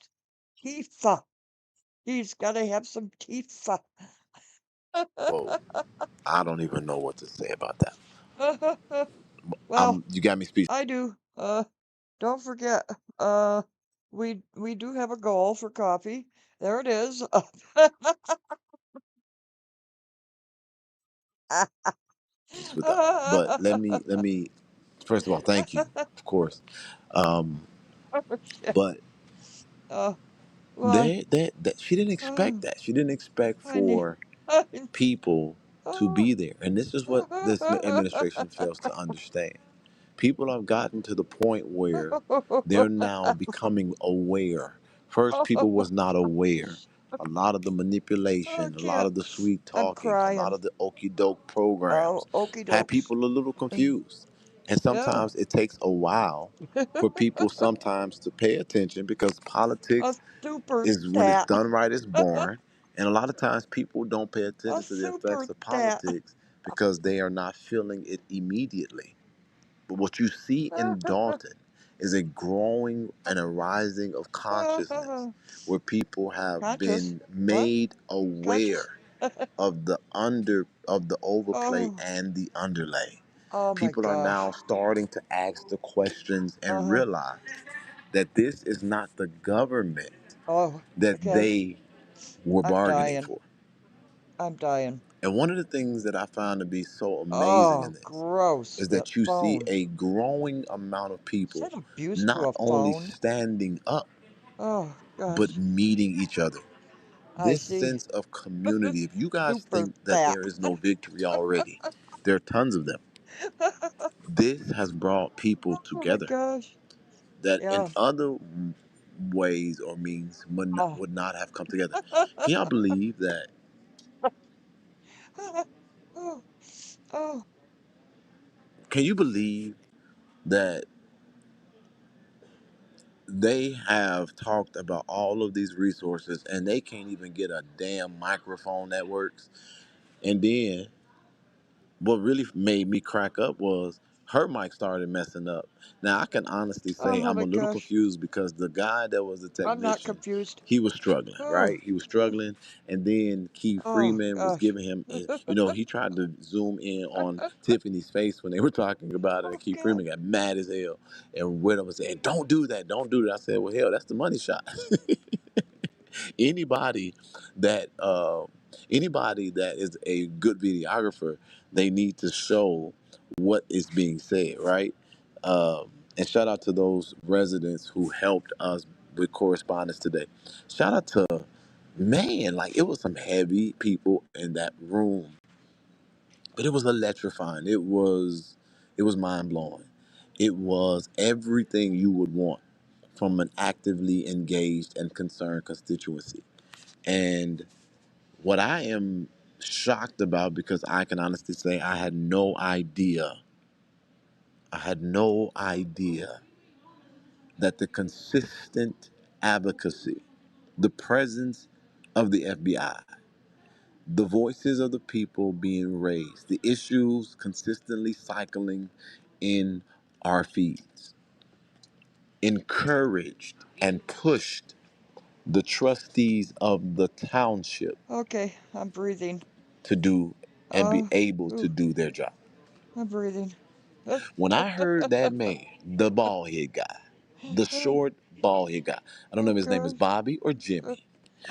Speaker 1: teeth. He's got to have some teeth."
Speaker 16: Whoa. I don't even know what to say about that.
Speaker 1: Well,
Speaker 16: You got me speechless.
Speaker 1: I do. Don't forget, we do have a goal for coffee. There it is.
Speaker 16: With that. But let me first of all, thank you, of course.
Speaker 1: Oh, shit.
Speaker 16: But
Speaker 1: Well,
Speaker 16: that she didn't expect that. She didn't expect
Speaker 1: I need.
Speaker 16: for people to be there. And this is what this administration fails to understand. People have gotten to the point where they're now becoming aware. First, people was not aware. A lot of the
Speaker 1: I
Speaker 16: manipulation, a lot
Speaker 1: can't.
Speaker 16: of the sweet
Speaker 1: I'm
Speaker 16: talking, a lot
Speaker 1: crying.
Speaker 16: of the okey doke programs
Speaker 1: Oh, okie
Speaker 16: had
Speaker 1: dokes.
Speaker 16: people a little confused. And
Speaker 1: Yeah.
Speaker 16: sometimes it takes a while for people sometimes to pay attention because
Speaker 1: A
Speaker 16: politics
Speaker 1: super
Speaker 16: is, when it's
Speaker 1: stat.
Speaker 16: done right, it's boring. And a lot of times people don't pay
Speaker 1: A
Speaker 16: attention to the
Speaker 1: super
Speaker 16: effects of
Speaker 1: stat.
Speaker 16: politics because they are not feeling it immediately. But what you see in Dalton is a growing and a rising of consciousness where people have
Speaker 1: Conscious.
Speaker 16: been
Speaker 1: What?
Speaker 16: made
Speaker 1: Conscious?
Speaker 16: aware of the overplay
Speaker 1: Oh,
Speaker 16: and the underlay.
Speaker 1: oh my
Speaker 16: People are now
Speaker 1: gosh.
Speaker 16: starting to ask the questions and
Speaker 1: Uh-huh.
Speaker 16: realize that this is not the government
Speaker 1: Oh,
Speaker 16: that
Speaker 1: okay.
Speaker 16: they were
Speaker 1: I'm
Speaker 16: bargaining
Speaker 1: dying.
Speaker 16: for.
Speaker 1: I'm dying.
Speaker 16: And one of the things that I found to be so amazing in
Speaker 1: Oh,
Speaker 16: this
Speaker 1: gross.
Speaker 16: is
Speaker 1: That
Speaker 16: that you see
Speaker 1: phone.
Speaker 16: a growing amount of
Speaker 1: Is
Speaker 16: people
Speaker 1: that abuse to
Speaker 16: not
Speaker 1: a
Speaker 16: only
Speaker 1: phone?
Speaker 16: standing up,
Speaker 1: Oh,
Speaker 16: but
Speaker 1: gosh.
Speaker 16: meeting each other.
Speaker 1: I
Speaker 16: This
Speaker 1: see.
Speaker 16: sense of community, if you guys
Speaker 1: Super
Speaker 16: think that
Speaker 1: stat.
Speaker 16: there is no victory already, there are tons of them. This has brought people
Speaker 1: Oh my
Speaker 16: together
Speaker 1: gosh.
Speaker 16: that in
Speaker 1: Yeah.
Speaker 16: other ways or means
Speaker 1: Oh.
Speaker 16: would not have come together. Can y'all believe that?
Speaker 1: Oh. Oh.
Speaker 16: Can you believe that they have talked about all of these resources and they can't even get a damn microphone that works? And then what really made me crack up was her mic started messing up. Now I can honestly say
Speaker 1: Oh
Speaker 16: I'm
Speaker 1: my
Speaker 16: a little
Speaker 1: gosh.
Speaker 16: confused because the guy that was the
Speaker 1: I'm not
Speaker 16: technician,
Speaker 1: confused.
Speaker 16: he was struggling,
Speaker 1: Oh.
Speaker 16: right? He was struggling, and then Keith
Speaker 1: Oh
Speaker 16: Freeman was
Speaker 1: gosh.
Speaker 16: giving him, he tried to zoom in on Tiffany's face when they were talking about it, and
Speaker 1: Oh
Speaker 16: Keith
Speaker 1: God.
Speaker 16: Freeman got mad as hell and went up and said, "Don't do that, don't do that." I said, "Well, hell, that's the money shot." anybody that uh, anybody that is a good videographer, they need to show what is being said, right? And shout out to those residents who helped us with correspondence today. Shout out to, man, like, it was some heavy people in that room, but it was electrifying. It was mind blowing. It was everything you would want from an actively engaged and concerned constituency. And what I am shocked about, because I can honestly say I had no idea that the consistent advocacy, the presence of the FBI, the voices of the people being raised, the issues consistently cycling in our feeds, encouraged and pushed the trustees of the township
Speaker 1: Okay, I'm breathing.
Speaker 16: to do and be able to
Speaker 1: Ooh,
Speaker 16: do their job.
Speaker 1: I'm breathing.
Speaker 16: When I heard that man, the bald head guy, the short bald head guy, I don't know
Speaker 1: Oh
Speaker 16: if his name is
Speaker 1: gosh.
Speaker 16: Bobby or Jimmy,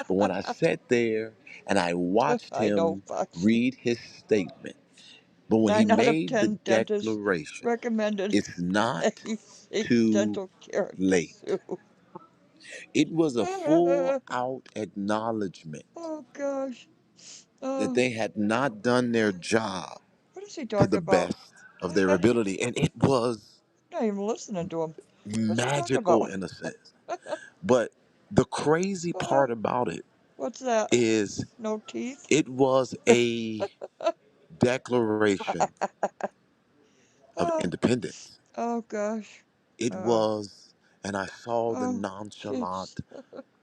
Speaker 16: but when I sat there and I watched
Speaker 1: I know,
Speaker 16: him
Speaker 1: Foxy.
Speaker 16: read his statement, but when he
Speaker 1: 9 out of
Speaker 16: made the
Speaker 1: 10 dentists
Speaker 16: declaration,
Speaker 1: recommended
Speaker 16: it's not
Speaker 1: that you seek
Speaker 16: too
Speaker 1: dental care at the
Speaker 16: late,
Speaker 1: zoo.
Speaker 16: it was a full out acknowledgement
Speaker 1: Oh gosh.
Speaker 16: that
Speaker 1: Oh,
Speaker 16: they had not done their job
Speaker 1: what is he
Speaker 16: to
Speaker 1: talking
Speaker 16: the
Speaker 1: about?
Speaker 16: best of their ability. And it was
Speaker 1: I'm not even listening to him. What's he talking
Speaker 16: magical
Speaker 1: about?
Speaker 16: in a sense. But the crazy part about it
Speaker 1: What's that?
Speaker 16: is
Speaker 1: No teeth?
Speaker 16: it was a declaration of
Speaker 1: Oh,
Speaker 16: independence.
Speaker 1: oh gosh.
Speaker 16: It was, and I saw the
Speaker 1: Oh, jeez.
Speaker 16: nonchalant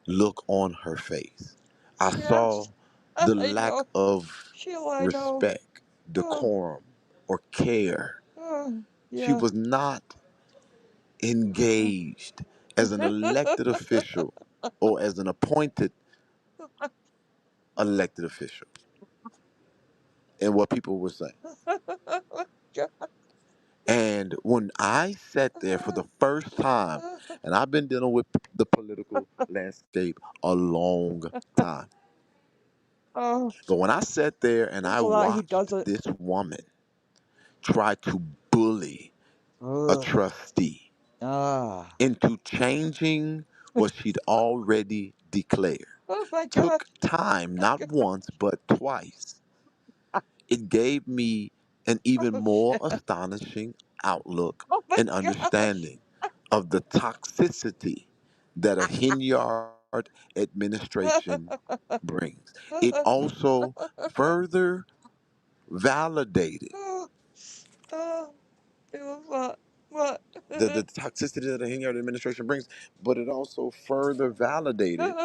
Speaker 16: look on her face. I saw
Speaker 1: Yes.
Speaker 16: the
Speaker 1: I
Speaker 16: lack
Speaker 1: know.
Speaker 16: of
Speaker 1: Sheila, I know.
Speaker 16: respect,
Speaker 1: Oh,
Speaker 16: decorum, or care.
Speaker 1: oh,
Speaker 16: She
Speaker 1: yeah.
Speaker 16: was not engaged as an elected official or as an appointed elected official in what people were saying. And when I sat there for the first time, and I've been dealing with the political landscape a long time,
Speaker 1: Oh,
Speaker 16: but when I sat there and
Speaker 1: there's
Speaker 16: I
Speaker 1: a lot he
Speaker 16: watched
Speaker 1: doesn't.
Speaker 16: this woman try to bully a
Speaker 1: Ugh.
Speaker 16: trustee
Speaker 1: Ah.
Speaker 16: into changing what she'd already declared,
Speaker 1: Oh my gosh.
Speaker 16: took time, not once, but twice. It gave me an even
Speaker 1: Oh
Speaker 16: more
Speaker 1: shit.
Speaker 16: astonishing outlook
Speaker 1: Oh my
Speaker 16: and
Speaker 1: gosh.
Speaker 16: understanding of the toxicity that a Hinyard administration brings. It also further validated
Speaker 1: Oh, oh, it was what? What?
Speaker 16: the toxicity that a Hinyard administration brings, but it also further validated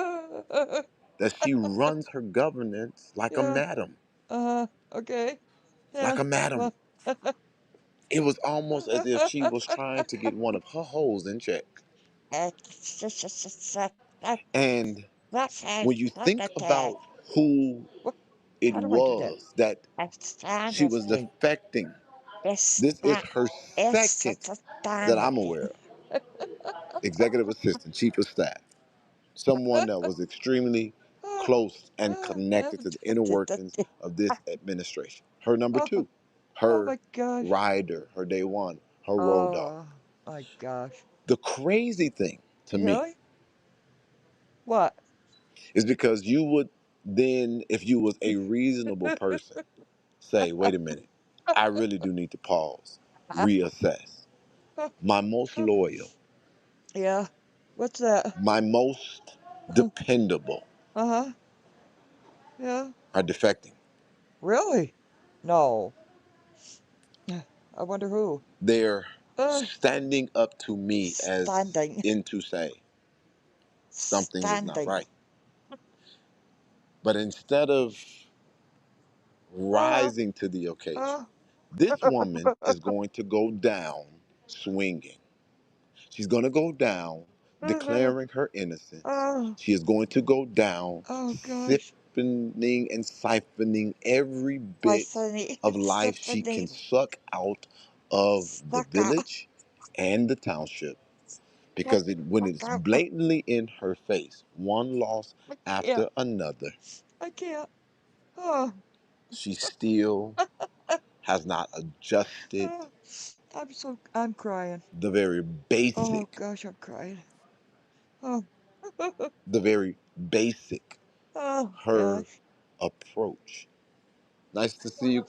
Speaker 16: that she runs her governance like a
Speaker 1: Yeah.
Speaker 16: madam.
Speaker 1: Okay.
Speaker 16: Like
Speaker 1: Yeah.
Speaker 16: a madam.
Speaker 1: Well.
Speaker 16: It was almost as if she was trying to get one of her hoes in check. And
Speaker 1: That's how
Speaker 16: when you
Speaker 1: look
Speaker 16: think
Speaker 1: at that.
Speaker 16: about who it
Speaker 1: How do I do that?
Speaker 16: was that she was
Speaker 1: Astonishing.
Speaker 16: defecting,
Speaker 1: It's
Speaker 16: this is
Speaker 1: not.
Speaker 16: her
Speaker 1: It's
Speaker 16: second that I'm
Speaker 1: astonishing.
Speaker 16: aware of. Executive assistant, chief of staff. Someone that was extremely close and connected to the inner workings of this administration. Her number
Speaker 1: Oh,
Speaker 16: two,
Speaker 1: oh
Speaker 16: her
Speaker 1: my gosh.
Speaker 16: rider, her day one, her road dog.
Speaker 1: Oh my gosh.
Speaker 16: The crazy thing to me
Speaker 1: Really? What?
Speaker 16: is because you would then, if you was a reasonable person, say, wait a minute, I really do need to pause, reassess. My most loyal,
Speaker 1: Yeah. What's that?
Speaker 16: my most dependable
Speaker 1: Uh-huh. Yeah.
Speaker 16: are defecting.
Speaker 1: Really? No. I wonder who.
Speaker 16: They're
Speaker 1: Uh,
Speaker 16: standing up to me as
Speaker 1: standing.
Speaker 16: in to say something is not
Speaker 1: Standing.
Speaker 16: right. But instead of
Speaker 1: Uh,
Speaker 16: rising to the occasion,
Speaker 1: uh,
Speaker 16: this woman is going to go down swinging. She's going to go down declaring her innocence.
Speaker 1: oh,
Speaker 16: She is going to go down
Speaker 1: oh gosh.
Speaker 16: siphoning and siphoning every bit
Speaker 1: Siphoning.
Speaker 16: of life she can
Speaker 1: Siphoning.
Speaker 16: suck out of the
Speaker 1: Stuck out.
Speaker 16: village and the township because when
Speaker 1: Stuck
Speaker 16: it's
Speaker 1: out.
Speaker 16: blatantly in her face, one loss
Speaker 1: I can't.
Speaker 16: after another,
Speaker 1: I can't. Oh.
Speaker 16: she still has not adjusted
Speaker 1: Oh. I'm crying.
Speaker 16: the very
Speaker 1: Oh
Speaker 16: basic,
Speaker 1: gosh, I'm crying. Oh.
Speaker 16: the very basic,
Speaker 1: Oh
Speaker 16: her
Speaker 1: gosh.
Speaker 16: approach. Nice to see you.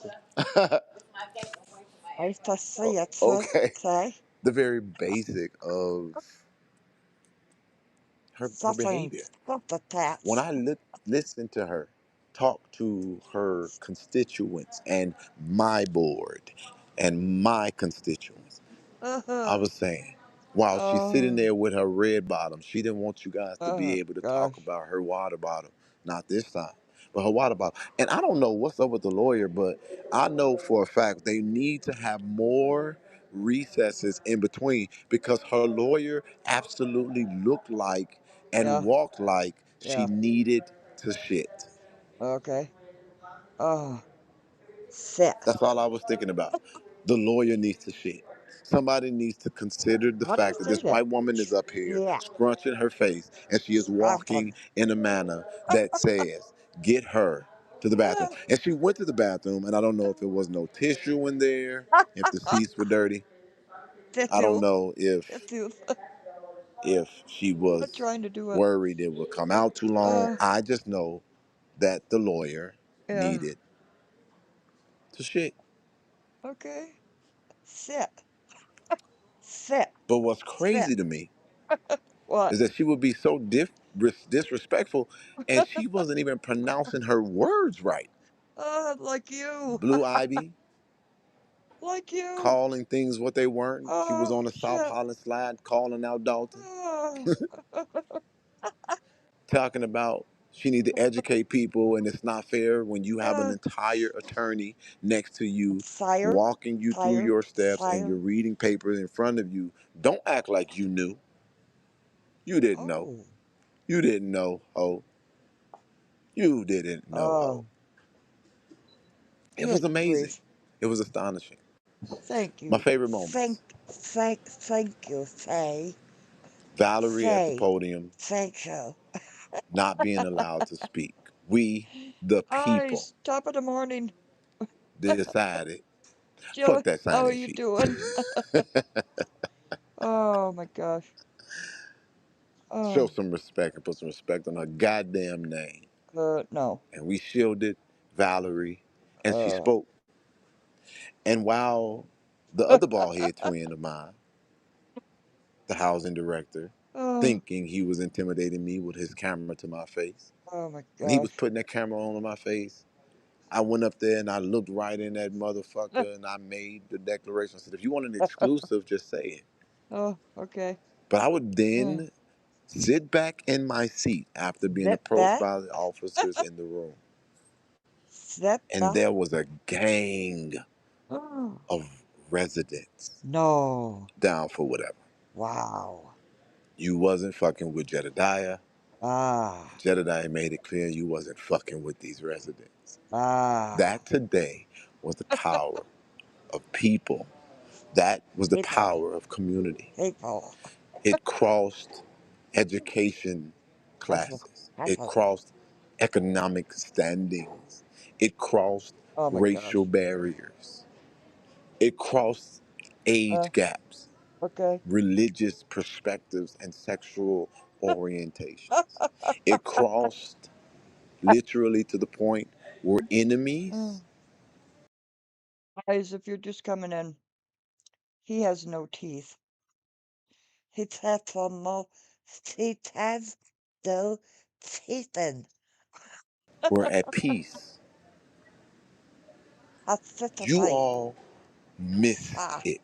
Speaker 1: Nice to see you,
Speaker 16: Okay.
Speaker 1: say.
Speaker 16: The very basic of her
Speaker 1: Suffering
Speaker 16: behavior. When
Speaker 1: self-attached.
Speaker 16: I listen to her talk to her constituents and my board and my constituents, I
Speaker 1: Uh-huh.
Speaker 16: was saying, while she's sitting
Speaker 1: Oh.
Speaker 16: there with her red bottom, she didn't want you guys to
Speaker 1: Oh
Speaker 16: be able to talk
Speaker 1: gosh.
Speaker 16: about her water bottle. Not this time, but her water bottle. And I don't know what's up with the lawyer, but I know for a fact they need to have more recesses in between because her lawyer absolutely looked like and
Speaker 1: Yeah.
Speaker 16: walked like she
Speaker 1: Yeah.
Speaker 16: needed to shit.
Speaker 1: Okay. Oh. Sit.
Speaker 16: That's all I was thinking about. The lawyer needs to shit. Somebody needs to consider the
Speaker 1: How do you
Speaker 16: fact that
Speaker 1: say
Speaker 16: this
Speaker 1: that?
Speaker 16: white woman is up here
Speaker 1: Yeah.
Speaker 16: scrunching her face and she is walking
Speaker 1: Scrumpin.
Speaker 16: in a manner that says, get her to the bathroom. And she went to the bathroom, and I don't know if it was no tissue in there, if the seats were dirty. I don't
Speaker 1: Tissue.
Speaker 16: know
Speaker 1: Tissue.
Speaker 16: if she
Speaker 1: I'm
Speaker 16: was
Speaker 1: trying to do it.
Speaker 16: worried it would come out too long. I just know that the lawyer
Speaker 1: Yeah.
Speaker 16: needed to shit.
Speaker 1: Okay. Sit. Sit.
Speaker 16: But what's
Speaker 1: Sit.
Speaker 16: crazy to me
Speaker 1: What?
Speaker 16: is that she would be so disrespectful and she wasn't even pronouncing her words right.
Speaker 1: Like you.
Speaker 16: Blue Ivy,
Speaker 1: Like you.
Speaker 16: calling things what they weren't. She was
Speaker 1: Oh,
Speaker 16: on the South
Speaker 1: shit.
Speaker 16: Holland slide calling out Dalton,
Speaker 1: Oh.
Speaker 16: talking about She need to educate people, and it's not fair when you have an
Speaker 1: Uh,
Speaker 16: entire attorney next to you,
Speaker 1: sire,
Speaker 16: walking you through
Speaker 1: sire,
Speaker 16: your steps, and
Speaker 1: sire.
Speaker 16: you're reading papers in front of you. Don't act like you knew. You didn't know.
Speaker 1: Oh,
Speaker 16: You didn't know, ho. You didn't know, ho.
Speaker 1: oh,
Speaker 16: It was
Speaker 1: good
Speaker 16: amazing.
Speaker 1: grief.
Speaker 16: It was astonishing.
Speaker 1: Thank
Speaker 16: My
Speaker 1: you.
Speaker 16: favorite moments.
Speaker 1: Thank you, Faye.
Speaker 16: Valerie at the
Speaker 1: Faye.
Speaker 16: podium,
Speaker 1: Thank you.
Speaker 16: not being allowed to speak. We, the
Speaker 1: Hi,
Speaker 16: people,
Speaker 1: stop in the morning.
Speaker 16: decided,
Speaker 1: Jill,
Speaker 16: fuck that
Speaker 1: how are
Speaker 16: sign-in
Speaker 1: you
Speaker 16: sheet.
Speaker 1: doing? Oh my gosh.
Speaker 16: Show
Speaker 1: Oh,
Speaker 16: some respect and put some respect on her goddamn name.
Speaker 1: no.
Speaker 16: And we shielded Valerie, and she
Speaker 1: Uh,
Speaker 16: spoke. And while the other bald head twin of mine, the housing director,
Speaker 1: oh,
Speaker 16: thinking he was intimidating me with his camera to my face,
Speaker 1: oh my
Speaker 16: when he was
Speaker 1: gosh.
Speaker 16: putting that camera on my face, I went up there and I looked right in that motherfucker and I made the declaration. I said, if you want an exclusive, just say it.
Speaker 1: Oh, okay.
Speaker 16: But I would
Speaker 1: Uh,
Speaker 16: then sit back in my seat after being
Speaker 1: Zip
Speaker 16: approached
Speaker 1: back.
Speaker 16: by the officers in the room.
Speaker 1: Zip
Speaker 16: And
Speaker 1: back.
Speaker 16: there was a gang
Speaker 1: Oh,
Speaker 16: of residents
Speaker 1: no.
Speaker 16: down for whatever.
Speaker 1: Wow.
Speaker 16: You wasn't fucking with Jedidiah.
Speaker 1: Ah,
Speaker 16: Jedidiah made it clear you wasn't fucking with these residents.
Speaker 1: ah.
Speaker 16: That today was the power of people. That was the
Speaker 1: People,
Speaker 16: power of community.
Speaker 1: people.
Speaker 16: It crossed education
Speaker 1: Hustle,
Speaker 16: classes. It
Speaker 1: hustle.
Speaker 16: crossed economic standings. It crossed
Speaker 1: Oh my
Speaker 16: racial
Speaker 1: gosh.
Speaker 16: barriers. It crossed
Speaker 1: Uh,
Speaker 16: age gaps,
Speaker 1: okay.
Speaker 16: religious perspectives, and sexual orientations. It crossed literally to the point where enemies
Speaker 1: Mm. Guys, if you're just coming in, he has no teeth. He has no, he has no teeth in.
Speaker 16: were at peace. You
Speaker 1: Acidity.
Speaker 16: all missed
Speaker 1: Ah,
Speaker 16: it.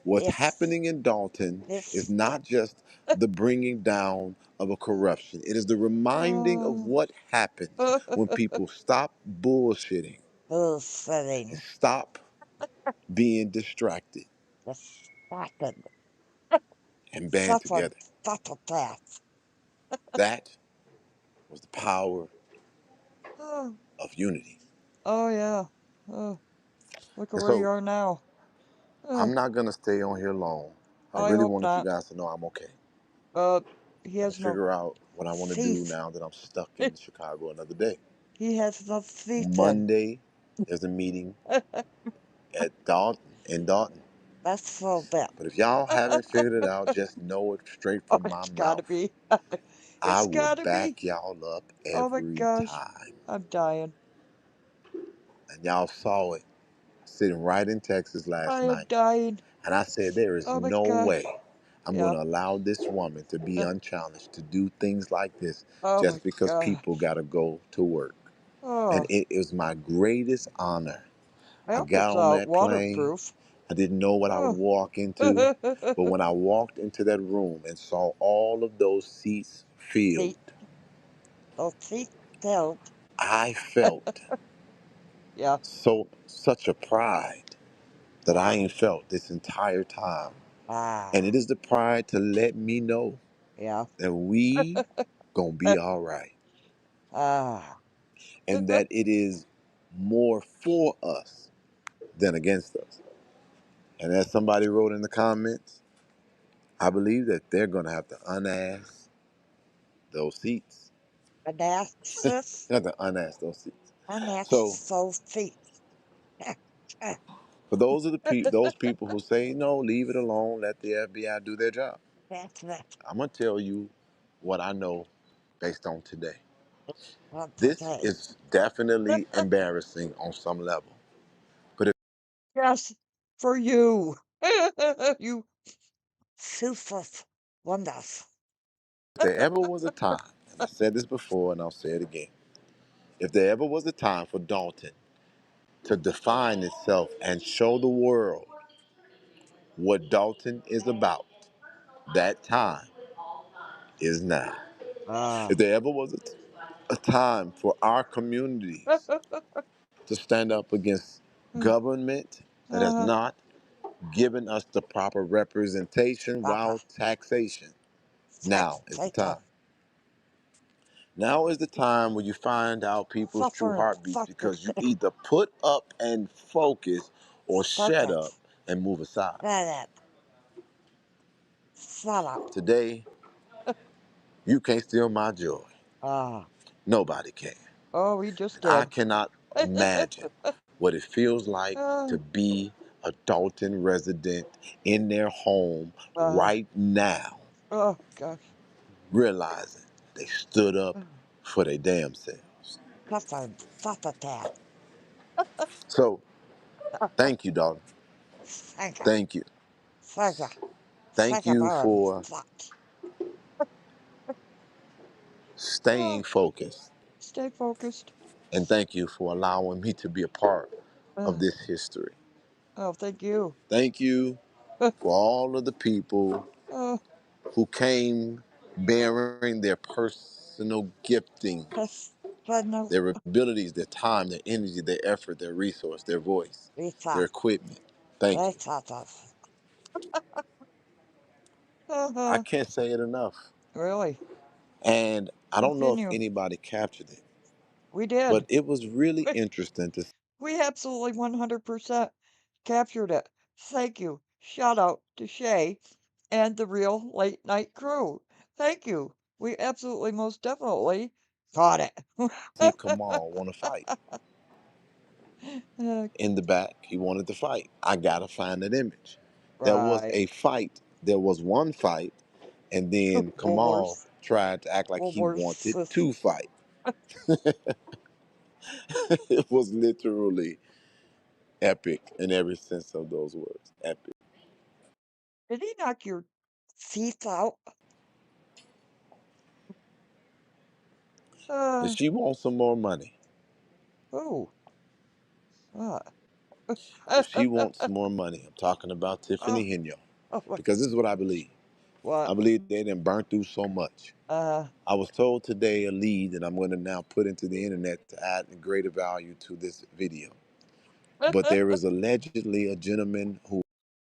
Speaker 16: What's
Speaker 1: this,
Speaker 16: happening in Dalton is
Speaker 1: this.
Speaker 16: not just the bringing down of a corruption. It is the reminding of
Speaker 1: Oh,
Speaker 16: what happens when people stop bullshitting and
Speaker 1: bullshitting.
Speaker 16: stop being distracted
Speaker 1: The second.
Speaker 16: and band
Speaker 1: Such a
Speaker 16: together.
Speaker 1: psychopath.
Speaker 16: That was the power
Speaker 1: Oh,
Speaker 16: of unity.
Speaker 1: oh yeah. Oh, look at
Speaker 16: And
Speaker 1: where you
Speaker 16: so
Speaker 1: are now.
Speaker 16: I'm not going to stay on here long. I
Speaker 1: I
Speaker 16: really
Speaker 1: hope
Speaker 16: wanted you
Speaker 1: not.
Speaker 16: guys to know I'm okay.
Speaker 1: He
Speaker 16: And to
Speaker 1: has no
Speaker 16: figure out what I want to do
Speaker 1: teeth.
Speaker 16: now that I'm stuck in Chicago another day.
Speaker 1: He has no teeth in.
Speaker 16: Monday, there's a meeting at Dalton in Dalton.
Speaker 1: That's so bad.
Speaker 16: But if y'all haven't figured it out, just know it straight
Speaker 1: Oh,
Speaker 16: from my
Speaker 1: it's gotta
Speaker 16: mouth.
Speaker 1: be.
Speaker 16: I
Speaker 1: It's
Speaker 16: will
Speaker 1: gotta be.
Speaker 16: back y'all up
Speaker 1: Oh my
Speaker 16: every
Speaker 1: gosh.
Speaker 16: time.
Speaker 1: I'm dying.
Speaker 16: And y'all saw it sitting right in Texas
Speaker 1: I
Speaker 16: last
Speaker 1: am
Speaker 16: night.
Speaker 1: dying.
Speaker 16: And I said, there is
Speaker 1: Oh my
Speaker 16: no
Speaker 1: gosh.
Speaker 16: way I'm going
Speaker 1: Yeah.
Speaker 16: to allow this woman to be unchallenged to do things like this
Speaker 1: Oh my
Speaker 16: just because
Speaker 1: gosh.
Speaker 16: people got to go to work. And
Speaker 1: Oh,
Speaker 16: it is my greatest honor.
Speaker 1: I
Speaker 16: I
Speaker 1: hope
Speaker 16: got
Speaker 1: it's
Speaker 16: on that plane.
Speaker 1: waterproof.
Speaker 16: I didn't know what I would
Speaker 1: Oh.
Speaker 16: walk into. But when I walked into that room and saw all of those seats filled,
Speaker 1: Teeth. Those teeth filled.
Speaker 16: I felt
Speaker 1: Yeah.
Speaker 16: such a pride that I
Speaker 1: Wow.
Speaker 16: ain't felt this entire time. And
Speaker 1: Ah.
Speaker 16: it is the pride to let me know
Speaker 1: Yeah.
Speaker 16: that we gonna be all right.
Speaker 1: Ah.
Speaker 16: And that it is more for us than against us. And as somebody wrote in the comments, I believe that they're gonna have to unass those seats.
Speaker 1: Analysis.
Speaker 16: They have to unass those seats. So
Speaker 1: Analysis teeth.
Speaker 16: for those people who say no, leave it alone, let the FBI do their job.
Speaker 1: That's it.
Speaker 16: I'm gonna tell you what I know based on today.
Speaker 1: Not
Speaker 16: This
Speaker 1: today.
Speaker 16: is definitely embarrassing on some level. But if
Speaker 1: Yes, for you. You Cephas wonders.
Speaker 16: there ever was a time, and I said this before and I'll say it again, if there ever was a time for Dalton to define itself and show the world what Dalton is about, that time is now.
Speaker 1: Ah.
Speaker 16: If there ever was a time. a time for our communities to stand up against government that has not given us the proper representation while taxation. Now is the time. Now is the time when you find out people's true heartbeats because you either put up and focus or shut up and move aside. Today, you can't steal my joy. Nobody can.
Speaker 1: Oh, we just
Speaker 16: I
Speaker 1: did.
Speaker 16: cannot imagine what it feels like to be a Dalton resident in their home right now,
Speaker 1: Oh, gosh.
Speaker 16: realizing they stood up for their damn selves. So, thank you, Dalton. Thank you. Thank you for staying focused.
Speaker 1: Stay focused.
Speaker 16: And thank you for allowing me to be a part of this history.
Speaker 1: Oh, thank you.
Speaker 16: Thank you for all of the people who came bearing their personal giftings, their abilities, their time, their energy, their effort, their resource, their voice, their equipment. Thank you. I can't say it enough.
Speaker 1: Really?
Speaker 16: And I don't know if
Speaker 1: Continue.
Speaker 16: anybody captured it,
Speaker 1: We
Speaker 16: but
Speaker 1: did.
Speaker 16: it was really interesting to
Speaker 1: We absolutely 100% captured it. Thank you. Shout out to Shay and the real late night crew. Thank you. We absolutely most definitely caught it.
Speaker 16: see Kamal want to fight. In the back, he wanted to fight. I gotta find that image. There was
Speaker 1: Right.
Speaker 16: a fight. There was one fight, and then Kamal
Speaker 1: Woolworths.
Speaker 16: tried to act like he wanted
Speaker 1: Woolworths.
Speaker 16: to fight. It was literally epic in every sense of those words. Epic.
Speaker 1: Did he knock your teeth out?
Speaker 16: But she wants some more money.
Speaker 1: Oh. What?
Speaker 16: If she wants more money, I'm talking about Tiffany Henyo.
Speaker 1: Oh,
Speaker 16: Because this is what I believe.
Speaker 1: what?
Speaker 16: I believe they done burnt through so much. I was told today a lead that I'm going to now put into the internet to add greater value to this video. But there is allegedly a gentleman who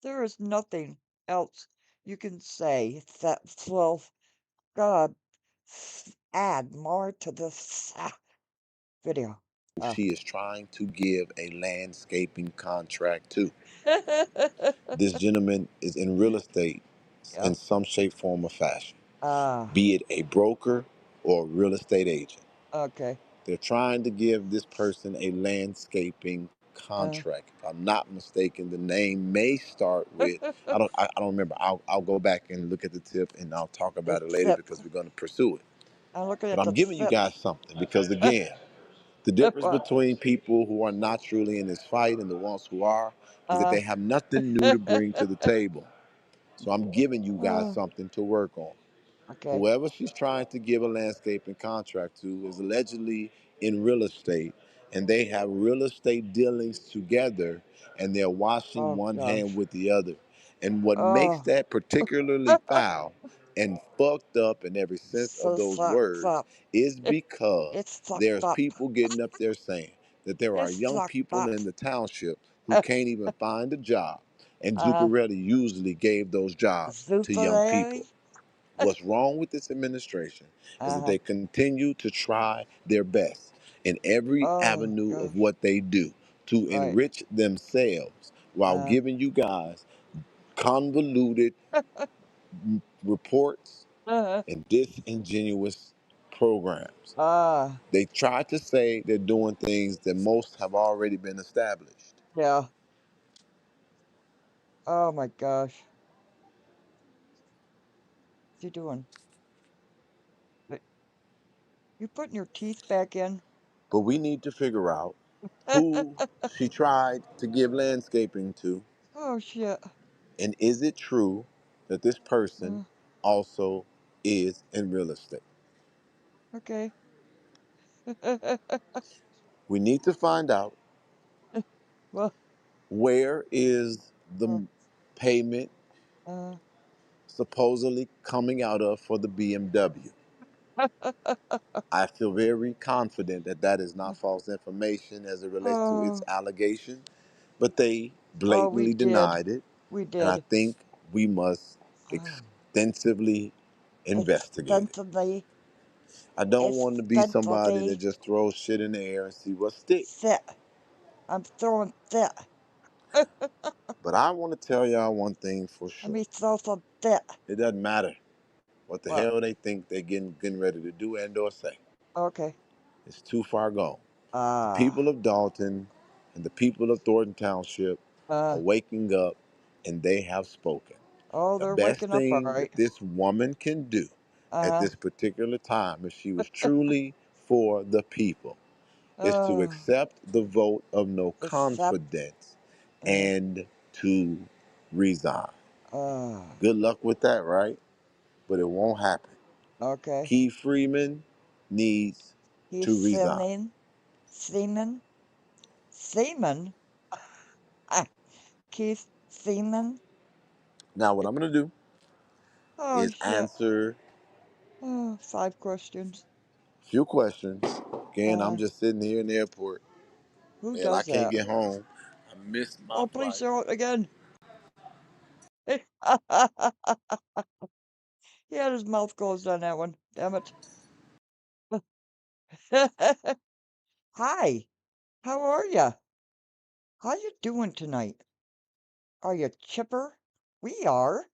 Speaker 1: There is nothing else you can say that will God add more to this video.
Speaker 16: she is trying to give a landscaping contract to. This gentleman is in real estate in
Speaker 1: Yep.
Speaker 16: some shape, form, or fashion, be it a broker or a real estate agent.
Speaker 1: Okay.
Speaker 16: They're trying to give this person a landscaping contract. If I'm not mistaken, the name may start with I don't remember. I'll go back and look at the tip and I'll talk
Speaker 1: The
Speaker 16: about it later
Speaker 1: tip.
Speaker 16: because we're going to pursue it.
Speaker 1: I'm looking
Speaker 16: But
Speaker 1: at
Speaker 16: I'm
Speaker 1: the
Speaker 16: giving you
Speaker 1: tip.
Speaker 16: guys something because again, the difference
Speaker 1: What?
Speaker 16: between people who are not truly in this fight and the ones who are is that they have nothing new to bring to the table. So I'm giving you guys something to work on.
Speaker 1: Okay.
Speaker 16: Whoever she's trying to give a landscaping contract to is allegedly in real estate, and they have real estate dealings together, and they're washing
Speaker 1: Oh
Speaker 16: one hand
Speaker 1: gosh.
Speaker 16: with the other. And what makes
Speaker 1: Oh.
Speaker 16: that particularly foul and fucked up in every sense of
Speaker 1: So
Speaker 16: those
Speaker 1: fucked
Speaker 16: words
Speaker 1: up.
Speaker 16: is because
Speaker 1: It's fucked
Speaker 16: there's
Speaker 1: up.
Speaker 16: people getting up there saying that there are
Speaker 1: It's
Speaker 16: young
Speaker 1: fucked
Speaker 16: people
Speaker 1: up.
Speaker 16: in the township who can't even find a job. And
Speaker 1: Uh,
Speaker 16: Zuccarelli usually gave those jobs to young people.
Speaker 1: Zuccarelli.
Speaker 16: What's wrong with this administration is that they continue to try their best in every
Speaker 1: Oh
Speaker 16: avenue of
Speaker 1: gosh.
Speaker 16: what they do to
Speaker 1: Right.
Speaker 16: enrich themselves while giving you guys convoluted reports and disingenuous programs. They try to say they're doing things that most have already been established.
Speaker 1: Yeah. Oh my gosh. What you doing? You putting your teeth back in?
Speaker 16: But we need to figure out who she tried to give landscaping to.
Speaker 1: Oh shit.
Speaker 16: And is it true that this person
Speaker 1: Uh,
Speaker 16: also is in real estate?
Speaker 1: okay.
Speaker 16: We need to find out
Speaker 1: Well.
Speaker 16: where is
Speaker 1: Uh,
Speaker 16: the payment
Speaker 1: uh,
Speaker 16: supposedly coming out of for the BMW. I feel very confident that that is not false information as it relates to its
Speaker 1: Oh,
Speaker 16: allegation, but they
Speaker 1: oh, we
Speaker 16: blatantly
Speaker 1: did.
Speaker 16: denied it,
Speaker 1: We
Speaker 16: and I
Speaker 1: did.
Speaker 16: think we must
Speaker 1: Oh,
Speaker 16: extensively investigate it.
Speaker 1: extensively,
Speaker 16: I don't want to be somebody that
Speaker 1: extensively.
Speaker 16: just throws shit in the air and see what sticks.
Speaker 1: Sit. I'm throwing sit.
Speaker 16: But I want to tell y'all one thing for
Speaker 1: Let
Speaker 16: sure.
Speaker 1: me throw some sit.
Speaker 16: It doesn't matter what the
Speaker 1: What?
Speaker 16: hell they think they're getting ready to do and or say.
Speaker 1: Okay.
Speaker 16: It's too far gone. The
Speaker 1: Ah.
Speaker 16: people of Dalton and the people of Thornton Township are waking up and they have spoken.
Speaker 1: Oh,
Speaker 16: The
Speaker 1: they're
Speaker 16: best
Speaker 1: waking up all
Speaker 16: thing
Speaker 1: right.
Speaker 16: that this woman can do at
Speaker 1: Uh-huh.
Speaker 16: this particular time, if she was truly for the people, is to
Speaker 1: Uh,
Speaker 16: accept the vote of no
Speaker 1: except,
Speaker 16: confidence
Speaker 1: uh,
Speaker 16: and to resign.
Speaker 1: uh,
Speaker 16: Good luck with that, right? But it won't happen.
Speaker 1: okay.
Speaker 16: Keith Freeman needs
Speaker 1: He's
Speaker 16: to resign.
Speaker 1: Seaman, Seaman, Keith Seaman.
Speaker 16: Now, what I'm going to do
Speaker 1: Oh,
Speaker 16: is
Speaker 1: shit.
Speaker 16: answer
Speaker 1: Oh, 5 questions.
Speaker 16: a few questions. Again, I'm
Speaker 1: Uh,
Speaker 16: just sitting here in the airport
Speaker 1: who
Speaker 16: and I
Speaker 1: does
Speaker 16: can't
Speaker 1: that?
Speaker 16: get home. I missed my
Speaker 1: Oh, please
Speaker 16: flight.
Speaker 1: throw it again. He had his mouth closed on that one. Damn it. Hi. How are ya? How you doing tonight? Are you chipper? We are.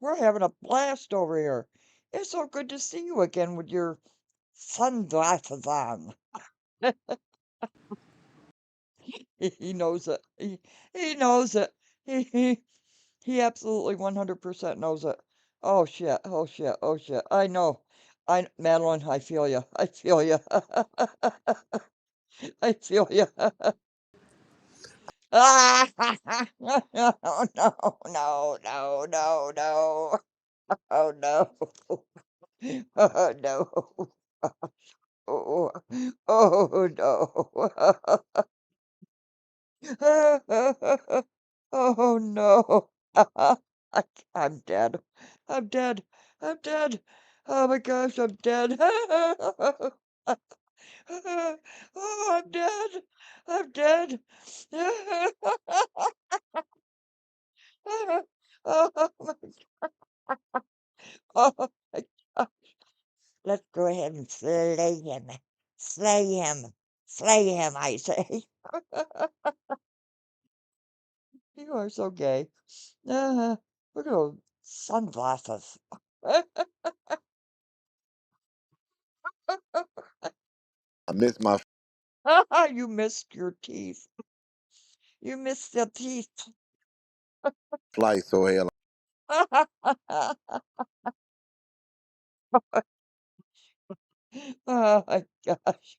Speaker 1: We're having a blast over here. It's so good to see you again with your sunglasses on. He knows it. He knows it. He absolutely 100% knows it. Oh shit. Oh shit. Oh shit. I know. Madeline, I feel you. I feel you. I feel you. Ah! No, no, no, no, no, no. Oh no. Oh no. Oh, oh no. Oh no. I'm dead. I'm dead. I'm dead. Oh my gosh, I'm dead. Oh, I'm dead. I'm dead. Oh my, oh my God. Let's go ahead and slay him. Slay him. Slay him, I say. You are so gay. Look at those sunglasses.
Speaker 16: I missed my
Speaker 1: You missed your teeth. You missed your teeth.
Speaker 16: flight, so hell,
Speaker 1: Oh my gosh.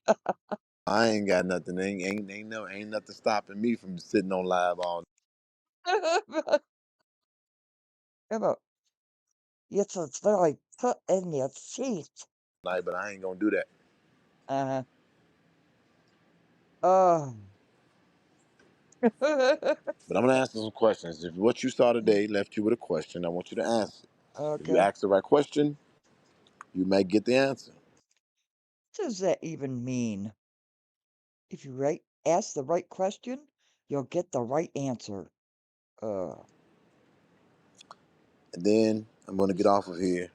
Speaker 16: I ain't got nothing. Ain't nothing stopping me from sitting on live all
Speaker 1: Emma, it's really put in your teeth.
Speaker 16: night, but I ain't gonna do that.
Speaker 1: Uh-huh. Oh.
Speaker 16: But I'm gonna ask you some questions. If what you saw today left you with a question, I want you to answer it. If you
Speaker 1: Okay.
Speaker 16: ask the right question, you may get the answer.
Speaker 1: What does that even mean? If you ask the right question, you'll get the right answer. Uh,
Speaker 16: And then I'm gonna get off of here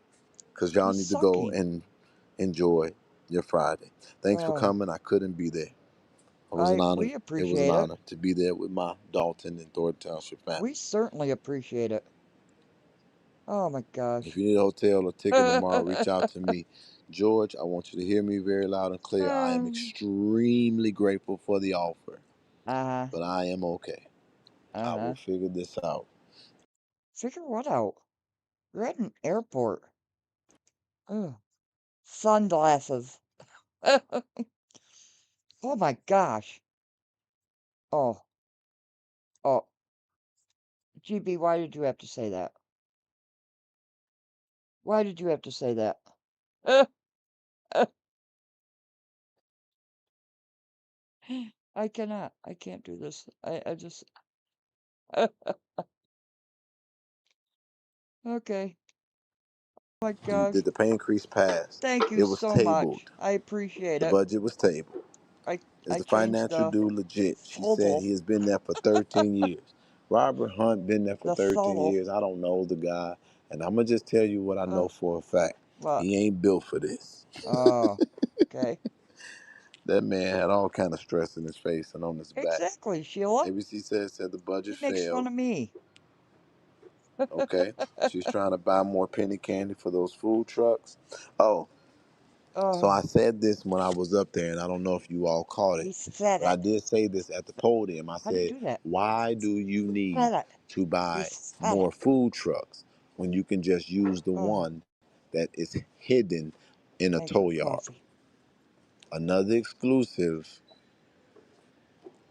Speaker 16: because y'all
Speaker 1: who's
Speaker 16: need to go
Speaker 1: sucking?
Speaker 16: and enjoy your Friday. Thanks for
Speaker 1: Oh,
Speaker 16: coming. I couldn't be there. It was an honor.
Speaker 1: we
Speaker 16: It was an
Speaker 1: appreciate it.
Speaker 16: honor to be there with my Dalton and Thornton Township family.
Speaker 1: We certainly appreciate it. Oh my
Speaker 16: If
Speaker 1: gosh.
Speaker 16: you need a hotel or ticket tomorrow, reach out to me. George, I want you to hear me very loud and clear. I am
Speaker 1: Um,
Speaker 16: extremely grateful for the offer,
Speaker 1: uh-huh.
Speaker 16: but I am okay. I
Speaker 1: Uh-huh.
Speaker 16: will figure this out.
Speaker 1: Figure what out? You're at an airport. Ugh. Sunglasses. Oh my gosh. Oh, oh. GB, why did you have to say that? Why did you have to say that? I cannot. I can't do this. I just. Okay. my gosh.
Speaker 16: Did the pay increase pass?
Speaker 1: Thank you
Speaker 16: It was
Speaker 1: so much.
Speaker 16: tabled.
Speaker 1: I appreciate
Speaker 16: The
Speaker 1: it.
Speaker 16: budget was tabled. Is
Speaker 1: I
Speaker 16: the
Speaker 1: changed
Speaker 16: financial
Speaker 1: the
Speaker 16: dude legit? She said
Speaker 1: photo.
Speaker 16: he has been there for 13 years. Robert Hunt been there for
Speaker 1: The
Speaker 16: 13
Speaker 1: photo.
Speaker 16: years. I don't know the guy. And I'm going to just tell you what I know for a fact.
Speaker 1: What?
Speaker 16: He ain't built for this.
Speaker 1: Oh, okay.
Speaker 16: That man had all kind of stress in his face and on his back.
Speaker 1: Exactly, Sheila.
Speaker 16: ABC said the budget
Speaker 1: He makes fun
Speaker 16: failed.
Speaker 1: of me.
Speaker 16: Okay. She's trying to buy more penny candy for those food trucks. Oh, so I said this when I was up there, and I don't know if you all caught it,
Speaker 1: He said
Speaker 16: but I
Speaker 1: it.
Speaker 16: did say this at the podium. I
Speaker 1: How do you
Speaker 16: said,
Speaker 1: do that?
Speaker 16: why do you need
Speaker 1: Said it.
Speaker 16: to
Speaker 1: He
Speaker 16: buy
Speaker 1: said
Speaker 16: more
Speaker 1: it.
Speaker 16: food trucks when you can just use the one that is hidden in a
Speaker 1: Make some
Speaker 16: tow yard?
Speaker 1: coffee.
Speaker 16: Another exclusive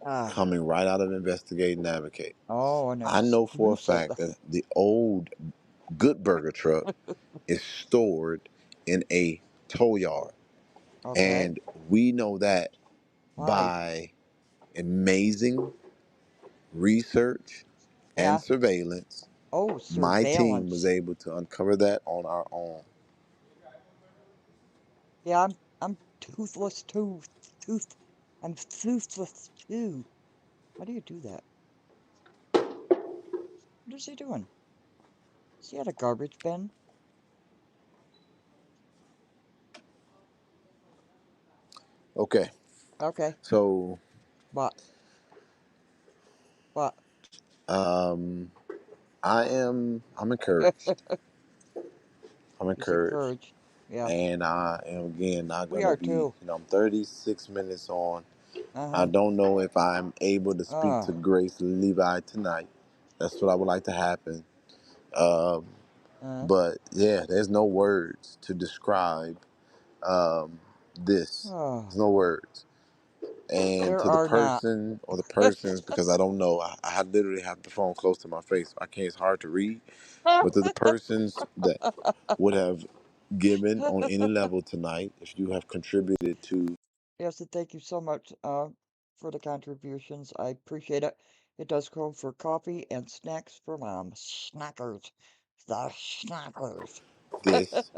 Speaker 1: Ah.
Speaker 16: coming right out of Investigate and Advocate.
Speaker 1: Oh, an
Speaker 16: I know for a
Speaker 1: exclusive.
Speaker 16: fact that the old Good Burger truck is stored in a tow yard.
Speaker 1: Okay.
Speaker 16: And we know that
Speaker 1: Why?
Speaker 16: by amazing research and
Speaker 1: Yeah.
Speaker 16: surveillance,
Speaker 1: Oh,
Speaker 16: my team was
Speaker 1: surveillance.
Speaker 16: able to uncover that on our own.
Speaker 1: Yeah, I'm toothless too. I'm toothless too. How do you do that? What is he doing? Is he at a garbage bin?
Speaker 16: Okay.
Speaker 1: Okay.
Speaker 16: So
Speaker 1: What? What?
Speaker 16: I'm encouraged. I'm
Speaker 1: He's
Speaker 16: encouraged.
Speaker 1: encouraged. Yeah.
Speaker 16: And I am again not
Speaker 1: We
Speaker 16: gonna
Speaker 1: are
Speaker 16: be,
Speaker 1: too.
Speaker 16: I'm 36 minutes on. I
Speaker 1: Uh-huh.
Speaker 16: don't know if I'm able to speak to Grace Levi tonight. That's what I would like to happen. Um,
Speaker 1: Uh.
Speaker 16: but yeah, there's no words to describe this.
Speaker 1: Oh.
Speaker 16: There's no words. And
Speaker 1: There
Speaker 16: to the
Speaker 1: are not.
Speaker 16: person or the persons, because I don't know, I literally have the phone close to my face. I can't. It's hard to read. But to the persons that would have given on any level tonight, if you have contributed to
Speaker 1: Yes, and thank you so much for the contributions. I appreciate it. It does go for coffee and snacks for mom. Snackers. The snackers.
Speaker 16: this,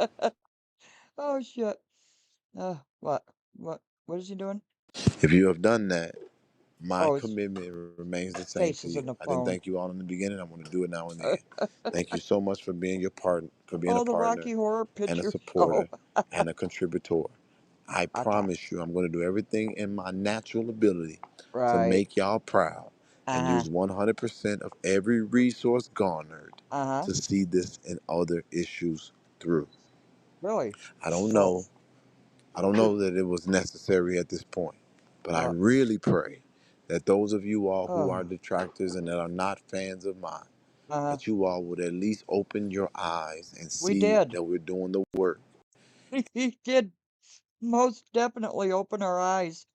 Speaker 1: Oh shit. What? What is he doing?
Speaker 16: if you have done that, my
Speaker 1: Oh, his
Speaker 16: commitment remains the same
Speaker 1: face
Speaker 16: to
Speaker 1: is in
Speaker 16: you.
Speaker 1: the
Speaker 16: I didn't
Speaker 1: phone.
Speaker 16: thank you all in the beginning. I want to do it now in the end. Thank you so much for being a
Speaker 1: Oh, the
Speaker 16: partner
Speaker 1: Rocky Horror
Speaker 16: and a
Speaker 1: Picture Show.
Speaker 16: supporter and a contributor. I promise you, I'm going to do everything in my natural ability to
Speaker 1: Right.
Speaker 16: make y'all proud and
Speaker 1: Uh-huh.
Speaker 16: use 100% of every resource garnered
Speaker 1: Uh-huh.
Speaker 16: to see this and other issues through.
Speaker 1: Really?
Speaker 16: I don't know. I don't know that it was necessary at this point, but I
Speaker 1: What?
Speaker 16: really pray that those of you all who are
Speaker 1: Oh.
Speaker 16: detractors and that are not fans of mine,
Speaker 1: Uh-huh.
Speaker 16: that you all would at least open your eyes and
Speaker 1: We
Speaker 16: see
Speaker 1: did.
Speaker 16: that we're doing the work
Speaker 1: He did most definitely open our eyes.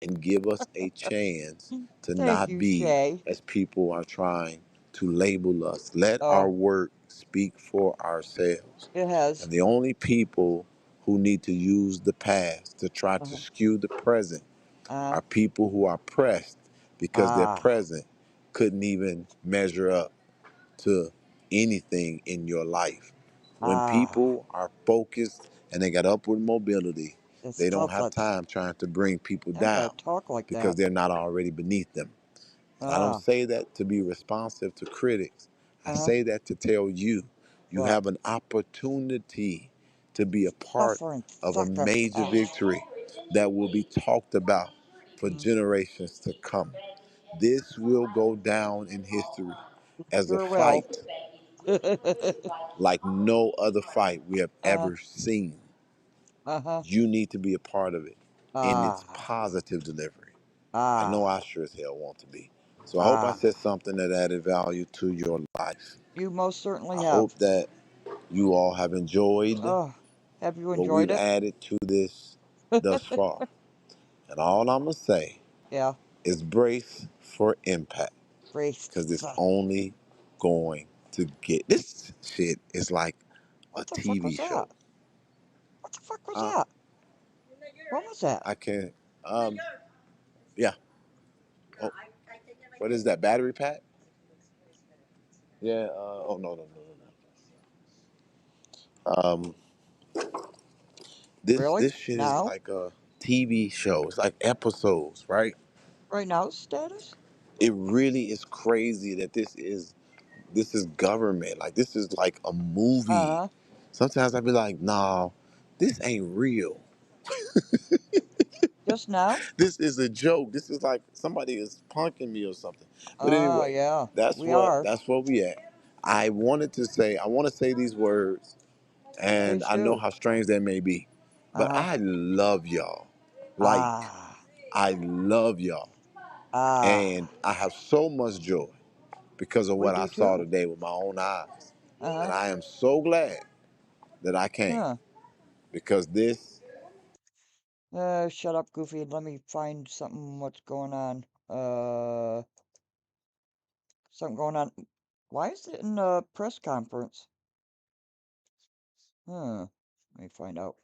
Speaker 16: and give us a chance to
Speaker 1: Thank
Speaker 16: not
Speaker 1: you,
Speaker 16: be
Speaker 1: Shay.
Speaker 16: as people are trying to label us. Let our
Speaker 1: Oh,
Speaker 16: work speak for ourselves.
Speaker 1: it has.
Speaker 16: And the only people who need to use the past to try to
Speaker 1: Uh-huh.
Speaker 16: skew the present
Speaker 1: Uh-huh.
Speaker 16: are people who are pressed because their
Speaker 1: Ah.
Speaker 16: present couldn't even measure up to anything in your life. When
Speaker 1: Ah.
Speaker 16: people are focused and they got upward mobility,
Speaker 1: It's
Speaker 16: they don't
Speaker 1: tough.
Speaker 16: have time trying to bring people
Speaker 1: I gotta
Speaker 16: down
Speaker 1: talk like
Speaker 16: because
Speaker 1: that.
Speaker 16: they're not already beneath them. I don't
Speaker 1: Ah.
Speaker 16: say that to be responsive to critics. I
Speaker 1: Uh-huh.
Speaker 16: say that to tell you, you
Speaker 1: What?
Speaker 16: have an opportunity to be a part
Speaker 1: Suffer and
Speaker 16: of a major
Speaker 1: succotash.
Speaker 16: victory that will be talked about for
Speaker 1: Mm,
Speaker 16: generations to come. This will go down in history as a
Speaker 1: sure will.
Speaker 16: fight like no other fight we have
Speaker 1: Uh,
Speaker 16: ever seen.
Speaker 1: uh-huh.
Speaker 16: You need to be a part of it in its
Speaker 1: Ah.
Speaker 16: positive delivery. I know
Speaker 1: Ah.
Speaker 16: I sure as hell want to be. So I hope I
Speaker 1: Ah.
Speaker 16: said something that added value to your life.
Speaker 1: You most certainly
Speaker 16: I
Speaker 1: have.
Speaker 16: hope that you all have enjoyed
Speaker 1: Oh, have you
Speaker 16: what
Speaker 1: enjoyed
Speaker 16: we've
Speaker 1: it?
Speaker 16: added to this thus far. And all I'm going to say
Speaker 1: Yeah.
Speaker 16: is brace for impact
Speaker 1: Brace.
Speaker 16: because it's only going to get. This shit is like a
Speaker 1: What the fuck was
Speaker 16: TV
Speaker 1: that?
Speaker 16: show.
Speaker 1: What the fuck was
Speaker 16: Huh?
Speaker 1: that? What was that?
Speaker 16: I can, yeah. Oh, what is that, battery pack? Yeah, oh, no. Um, this
Speaker 1: Really?
Speaker 16: this shit is
Speaker 1: Now?
Speaker 16: like a TV show. It's like episodes, right?
Speaker 1: Right now status?
Speaker 16: It really is crazy that this is government. Like this is like a movie.
Speaker 1: Uh-huh.
Speaker 16: Sometimes I be like, nah, this ain't real.
Speaker 1: Just now?
Speaker 16: This is a joke. This is like somebody is punking me or something. But
Speaker 1: Oh,
Speaker 16: anyway,
Speaker 1: yeah.
Speaker 16: that's
Speaker 1: We
Speaker 16: what
Speaker 1: are.
Speaker 16: that's what we at. I want to say these words, and
Speaker 1: Please
Speaker 16: I know
Speaker 1: do.
Speaker 16: how strange that may be, but
Speaker 1: Uh-huh.
Speaker 16: I love y'all. Like
Speaker 1: Ah.
Speaker 16: I love y'all,
Speaker 1: Ah.
Speaker 16: and I have so much joy because of
Speaker 1: We
Speaker 16: what I
Speaker 1: do
Speaker 16: saw
Speaker 1: too.
Speaker 16: today with my own eyes, and
Speaker 1: Uh-huh.
Speaker 16: I am so glad that I came
Speaker 1: Huh.
Speaker 16: because this.
Speaker 1: Shut up, Goofy. Let me find something. What's going on? Something going on. Why is it in a press conference? Huh. Let me find out.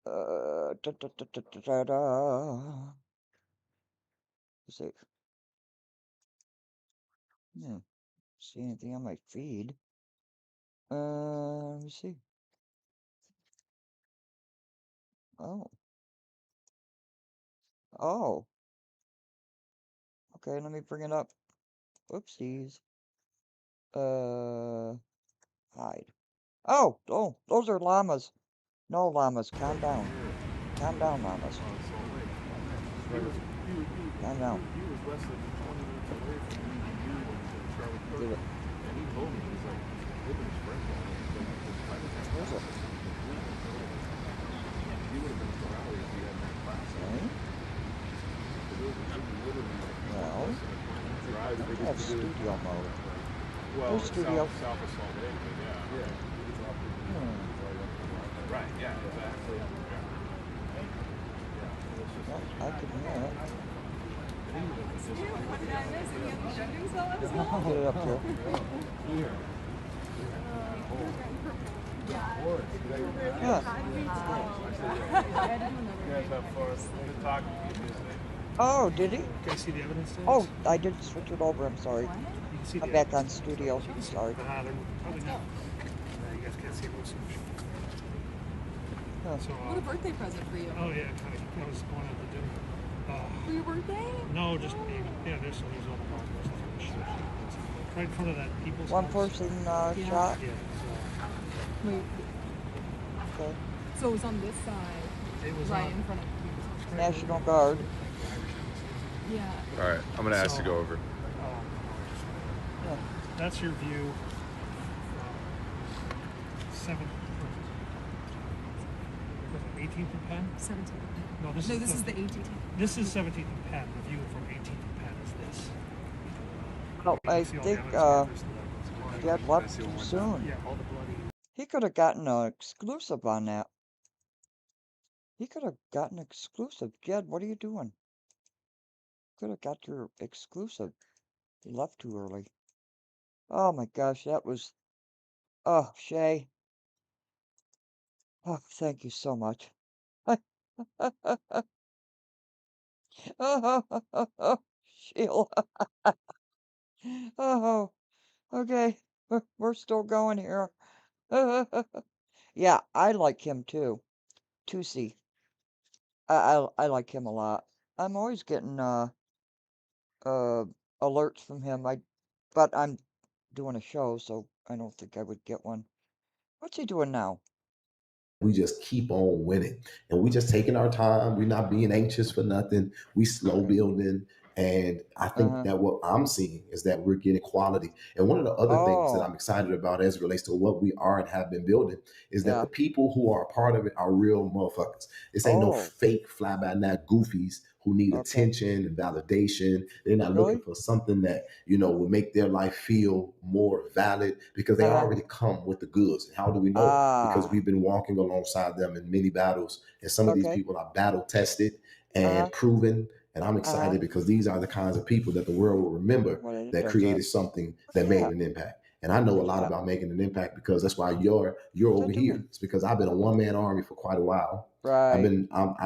Speaker 1: Da, da, da, da, da, da, da. Let's see. See anything on my feed? Let me see. Oh. Oh. Okay, let me bring it up. Whoopsies. Hide. Oh, those are llamas. No llamas, calm down. Calm down, llamas. Calm down. Get it. Where's it? Okay. Well, I have studio mode. Where's studio?
Speaker 17: Right, yeah, exactly.
Speaker 1: Well, I can hear it. Get it up here. Huh. Oh, did he?
Speaker 17: Can I see the evidence?
Speaker 1: Oh, I did switch it over. I'm sorry.
Speaker 17: You can see
Speaker 1: I'm
Speaker 17: the
Speaker 1: back on
Speaker 17: evidence.
Speaker 1: studio. Sorry.
Speaker 17: They're probably not. You guys can't see it so much.
Speaker 1: Huh.
Speaker 17: So,
Speaker 9: What a birthday present for you.
Speaker 17: Oh, yeah, kind of. I was going out to dinner.
Speaker 9: For your birthday?
Speaker 17: No, just maybe. Yeah, there's all the bottles. Right in front of that people's
Speaker 1: One
Speaker 17: house.
Speaker 1: person shot.
Speaker 17: Yeah.
Speaker 9: Wait.
Speaker 1: Okay.
Speaker 9: So it was on this side,
Speaker 17: It was
Speaker 9: right
Speaker 17: on-
Speaker 9: in front of people's house.
Speaker 1: National Guard.
Speaker 9: Yeah.
Speaker 18: All right, I'm gonna ask to go over.
Speaker 1: Yeah.
Speaker 17: That's your view. 18th and Penn?
Speaker 9: 17th.
Speaker 17: No, this
Speaker 9: is the 18th.
Speaker 17: This is 17th and Penn. The view from 18th and Penn is this.
Speaker 1: Oh, I think Jed left too soon.
Speaker 17: Yeah, all the bloody.
Speaker 1: He could have gotten an exclusive on that. He could have gotten exclusive. Jed, what are you doing? Could have got your exclusive. He left too early. Oh my gosh, that was... Oh, Shay. Oh, thank you so much. Oh, Sheila. Oh, okay. We're still going here. Yeah, I like him too. Tusi. I like him a lot. I'm always getting alerts from him. But I'm doing a show, so I don't think I would get one. What's he doing now?
Speaker 2: We just keep on winning, and we just taking our time. We're not being anxious for nothing. We slow building. And I think that what I'm seeing is that we're getting quality. And one of the other things that I'm excited about as it relates to what we are and have been building is that the people who are a part of it are real motherfuckers. This ain't no fake fly by night goofies who need attention and validation. They're not looking for something that, will make their life feel more valid because they already come with the goods. And how do we know? Because we've been walking alongside them in many battles. And some of these people are battle tested and proven. And I'm excited because these are the kinds of people that the world will remember that created something that made an impact. And I know a lot about making an impact because that's why you're over here. It's because I've been a one-man army for quite a while.
Speaker 1: Right.
Speaker 2: I've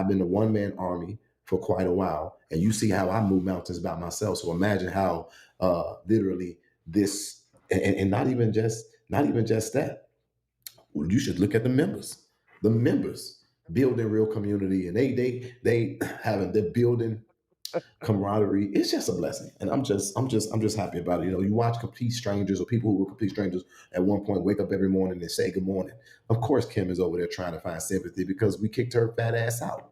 Speaker 2: been a one-man army for quite a while. And you see how I move mountains by myself. So imagine how literally this and not even just that. Well, you should look at the members. The members building real community, and they having they're building camaraderie. It's just a blessing, and I'm just happy about it. You know, you watch complete strangers or people who were complete strangers at one point wake up every morning and say good morning. Of course, Kim is over there trying to find sympathy because we kicked her fat ass out,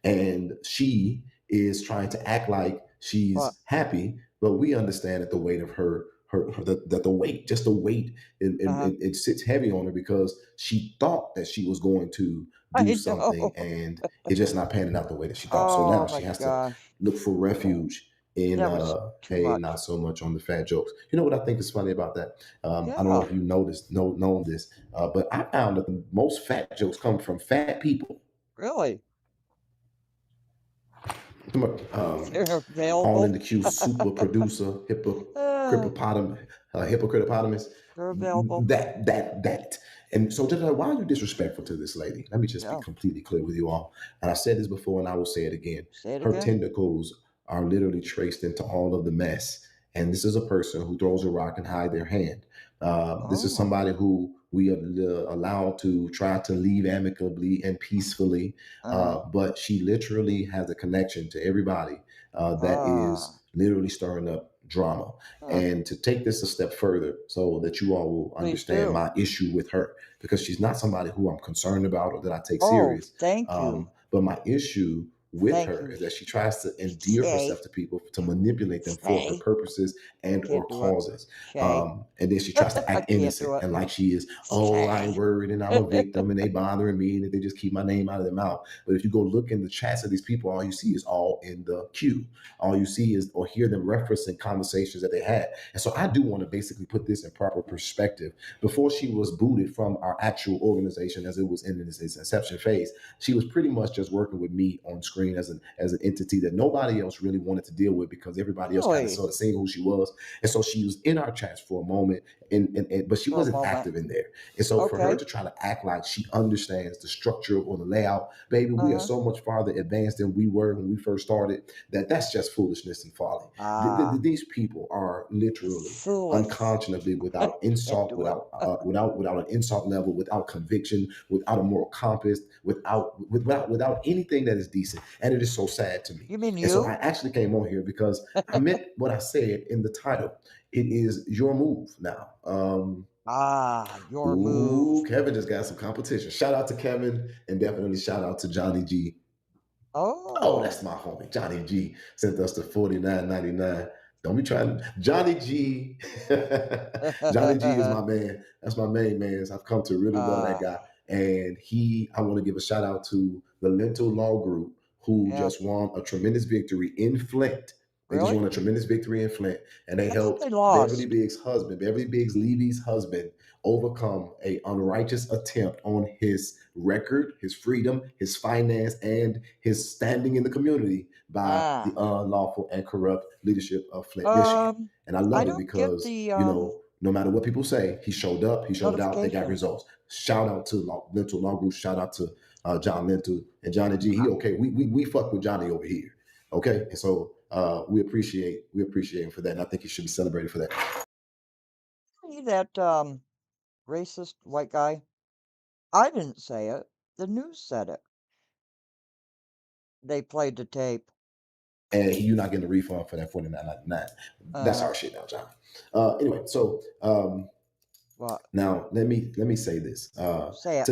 Speaker 2: and she is trying to act like she's happy, but we understand that the weight of her that the weight, just the weight, it sits heavy on her because she thought that she was going to do something, and it's just not panning out the way that she thought. So now she has to look for refuge in hey, not so much on the fat jokes. You know what I think is funny about that? I don't know if you known this, but I found that the most fat jokes come from fat people.
Speaker 1: Really?
Speaker 2: All in the queue, super producer, hippopotamus. That. And so, Jedidiah, why are you disrespectful to this lady? Let me just be completely clear with you all. And I said this before, and I will say it again. Her tentacles are literally traced into all of the mess. And this is a person who throws a rock and hide their hand. This is somebody who we are allowed to try to leave amicably and peacefully, but she literally has a connection to everybody that is literally stirring up drama. And to take this a step further so that you all will understand my issue with her, because she's not somebody who I'm concerned about or that I take serious.
Speaker 1: Thank you.
Speaker 2: But my issue with her is that she tries to endear herself to people, to manipulate them for her purposes and or causes. And then she tries to act innocent and like she is, I ain't worried and I'm a victim and they bothering me and they just keep my name out of their mouth. But if you go look in the chats of these people, all you see is all in the queue. All you see is or hear them referencing conversations that they had. And so I do want to basically put this in proper perspective. Before she was booted from our actual organization as it was in its inception phase, she was pretty much just working with me on screen as an entity that nobody else really wanted to deal with because everybody else kind of sort of seeing who she was. And so she was in our chats for a moment, but she wasn't active in there. And so for her to try to act like she understands the structure or the layout, baby, we are so much farther advanced than we were when we first started that's just foolishness and folly. These people are literally unconscionably without insult, without an insult level, without conviction, without a moral compass, without anything that is decent. And it is so sad to me.
Speaker 1: You mean you?
Speaker 2: And so I actually came on here because I meant what I said in the title. It is your move now.
Speaker 1: Your move.
Speaker 2: Kevin just got some competition. Shout out to Kevin and definitely shout out to Johnny G. Oh, that's my homie. Johnny G sent us to $49.99. Don't be trying to. Johnny G. Johnny G is my man. That's my main man. I've come to really love that guy. And I want to give a shout out to the Lentil Law Group, who just won a tremendous victory in Flint. They just won a tremendous victory in Flint, and they helped Beverly Biggs Levy's husband, overcome an unrighteous attempt on his record, his freedom, his finance, and his standing in the community by the unlawful and corrupt leadership of Flint, Michigan. And I love it because, no matter what people say, he showed up, he showed out, they got results. Shout out to Lentil Law Group, shout out to John Lentil and Johnny G. He okay. We fuck with Johnny over here. Okay. And so we appreciate him for that. And I think he should be celebrated for that.
Speaker 1: See that racist white guy? I didn't say it. The news said it. They played the tape.
Speaker 2: And you're not getting a refund for that $49.99. That's our shit now, John. Anyway, so now let me say this.
Speaker 1: Say it.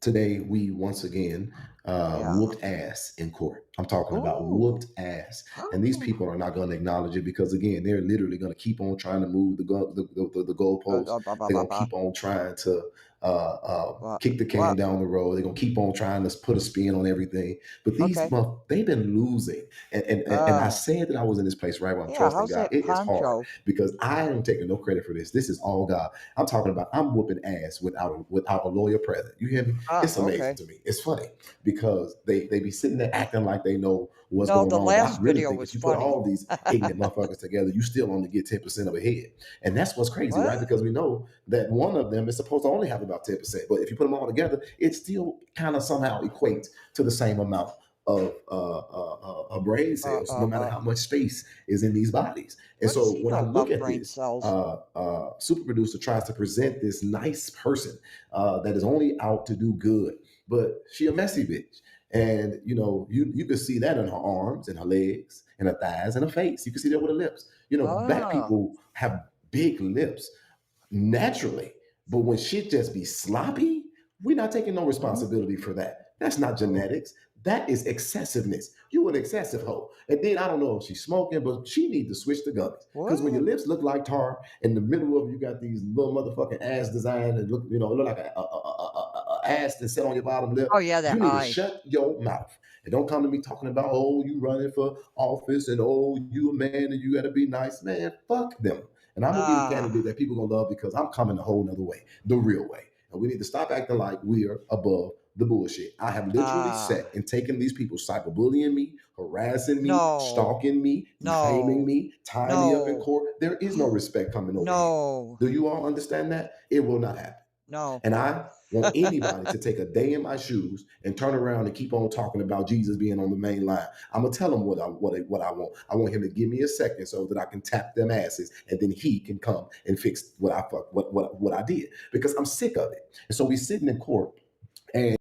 Speaker 2: Today we once again whooped ass in court. I'm talking about whooped ass, and these people are not going to acknowledge it because again, they're literally going to keep on trying to move the goalposts. They're going to keep on trying to kick the can down the road. They're going to keep on trying to put a spin on everything. But these they've been losing, and I said that I was in this place right where I'm trusting God. It is hard because I am taking no credit for this. This is all God. I'm talking about. I'm whooping ass without a lawyer present. You hear me? It's amazing to me. It's funny because they be sitting there acting like they know what's going on.
Speaker 1: Last
Speaker 2: I really
Speaker 1: video
Speaker 2: think
Speaker 1: was
Speaker 2: if you
Speaker 1: funny.
Speaker 2: put all these ignorant motherfuckers together, you still only get 10% of a head. And that's what's crazy, right? Because we know that one of them is supposed to only have about 10%. But if you put them all together, it still kind of somehow equates to the same amount of brain cells, no matter how much space is in these bodies. And
Speaker 1: What does
Speaker 2: so
Speaker 1: he
Speaker 2: when
Speaker 1: know
Speaker 2: I look
Speaker 1: about
Speaker 2: at
Speaker 1: brain
Speaker 2: this,
Speaker 1: cells?
Speaker 2: super producer tries to present this nice person that is only out to do good, but she a messy bitch. And you can see that in her arms and her legs and her thighs and her face. You can see that with her lips. Black people have big lips naturally, but when shit just be sloppy, we're not taking no responsibility for that. That's not genetics. That is excessiveness. You an excessive hoe. And then I don't know if she's smoking, but she need to switch the gummies. Because when your lips look like tar, in the middle of you got these little motherfucking ass design and look, it look like a ass that set on your bottom lip.
Speaker 1: Oh yeah, that
Speaker 2: You need to
Speaker 1: eye.
Speaker 2: shut your mouth. And don't come to me talking about, oh, you running for office and oh, you a man and you gotta be nice. Man, fuck them. And I'm gonna be the candidate that people gonna love because I'm coming a whole nother way, the real way. And we need to stop acting like we're above the bullshit. I have literally sat and taken these people cyberbullying me, harassing me, stalking me, defaming me, tying me up in court. There is no respect coming over here. Do you all understand that? It will not happen.
Speaker 1: No.
Speaker 2: And I want anybody to take a day in my shoes and turn around and keep on talking about Jesus being on the main line. I'm gonna tell him what I want. I want him to give me a second so that I can tap them asses, and then he can come and fix what I did, because I'm sick of it. And so we sitting in court, and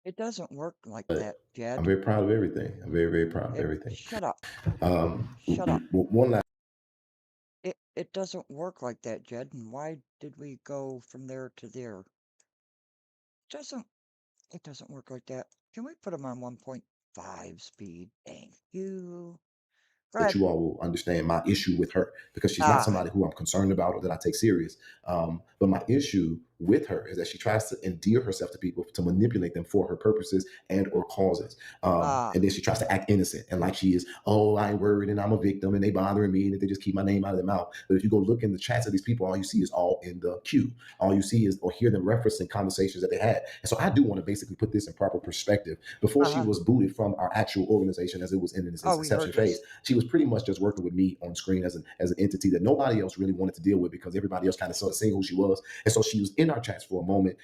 Speaker 1: it doesn't work like that, Jed.
Speaker 2: I'm very proud of everything. I'm very, very proud of everything.
Speaker 1: Shut up.
Speaker 2: Shut up. One last.
Speaker 1: It doesn't work like that, Jed. And why did we go from there to there? It doesn't work like that. Can we put them on 1.5 speed? Thank you.
Speaker 2: That you all will understand my issue with her, because she's not somebody who I'm concerned about or that I take serious. But my issue with her is that she tries to endear herself to people to manipulate them for her purposes and or causes. And then she tries to act innocent and like she is, oh, I ain't worried and I'm a victim and they bothering me and they just keep my name out of their mouth. But if you go look in the chats of these people, all you see is all in the queue. All you see is or hear them referencing conversations that they had. And so I do want to basically put this in proper perspective. Before she was booted from our actual organization as it was in its inception phase, she was pretty much just working with me on screen as an entity that nobody else really wanted to deal with, because everybody else kind of sort of seen who she was. And so she was in our chats for a moment,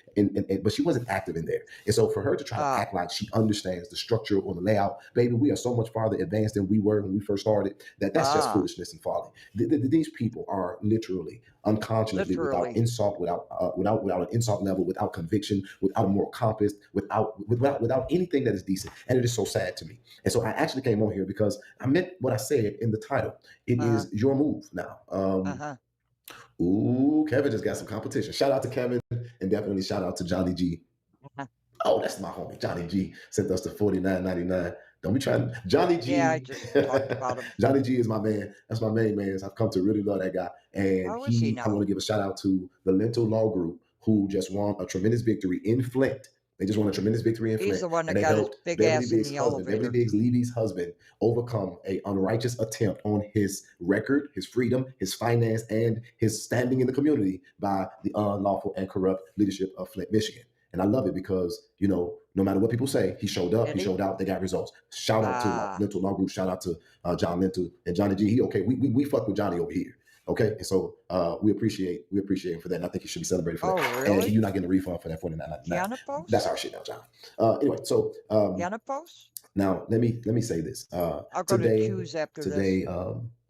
Speaker 2: but she wasn't active in there. And so for her to try to act like she understands the structure or the layout, baby, we are so much farther advanced than we were when we first started that's just foolishness and folly. These people are literally unconscionably, without insult, without an insult level, without conviction, without a moral compass, without anything that is decent. And it is so sad to me. And so I actually came on here because I meant what I said in the title. It is your move now. Ooh, Kevin just got some competition. Shout out to Kevin, and definitely shout out to Johnny G. Oh, that's my homie. Johnny G sent us to $49.99. Don't be trying. Johnny G.
Speaker 1: Yeah, I just talked about him.
Speaker 2: Johnny G is my man. That's my main man. I've come to really love that guy. And
Speaker 1: How is he now?
Speaker 2: I want to give a shout out to the Lentil Law Group, who just won a tremendous victory in Flint. They just won a tremendous victory in Flint.
Speaker 1: He's the one that
Speaker 2: and they
Speaker 1: got his
Speaker 2: helped
Speaker 1: big
Speaker 2: Beverly
Speaker 1: ass in
Speaker 2: Biggs'
Speaker 1: the
Speaker 2: husband, Beverly
Speaker 1: elevator.
Speaker 2: Biggs Levy's husband, overcome a unrighteous attempt on his record, his freedom, his finance, and his standing in the community by the unlawful and corrupt leadership of Flint, Michigan. And I love it because, no matter what people say, he showed up, he showed out, they got results. Shout out to Lentil Law Group, shout out to John Lentil and Johnny G. He okay, we fuck with Johnny over here. Okay, and so we appreciate him for that, and I think he should be celebrated for that.
Speaker 1: Really?
Speaker 2: And you're not getting a refund for that $49.99. That's our shit now, John. Anyway, so now let me say this.
Speaker 1: I'll go to choose after this.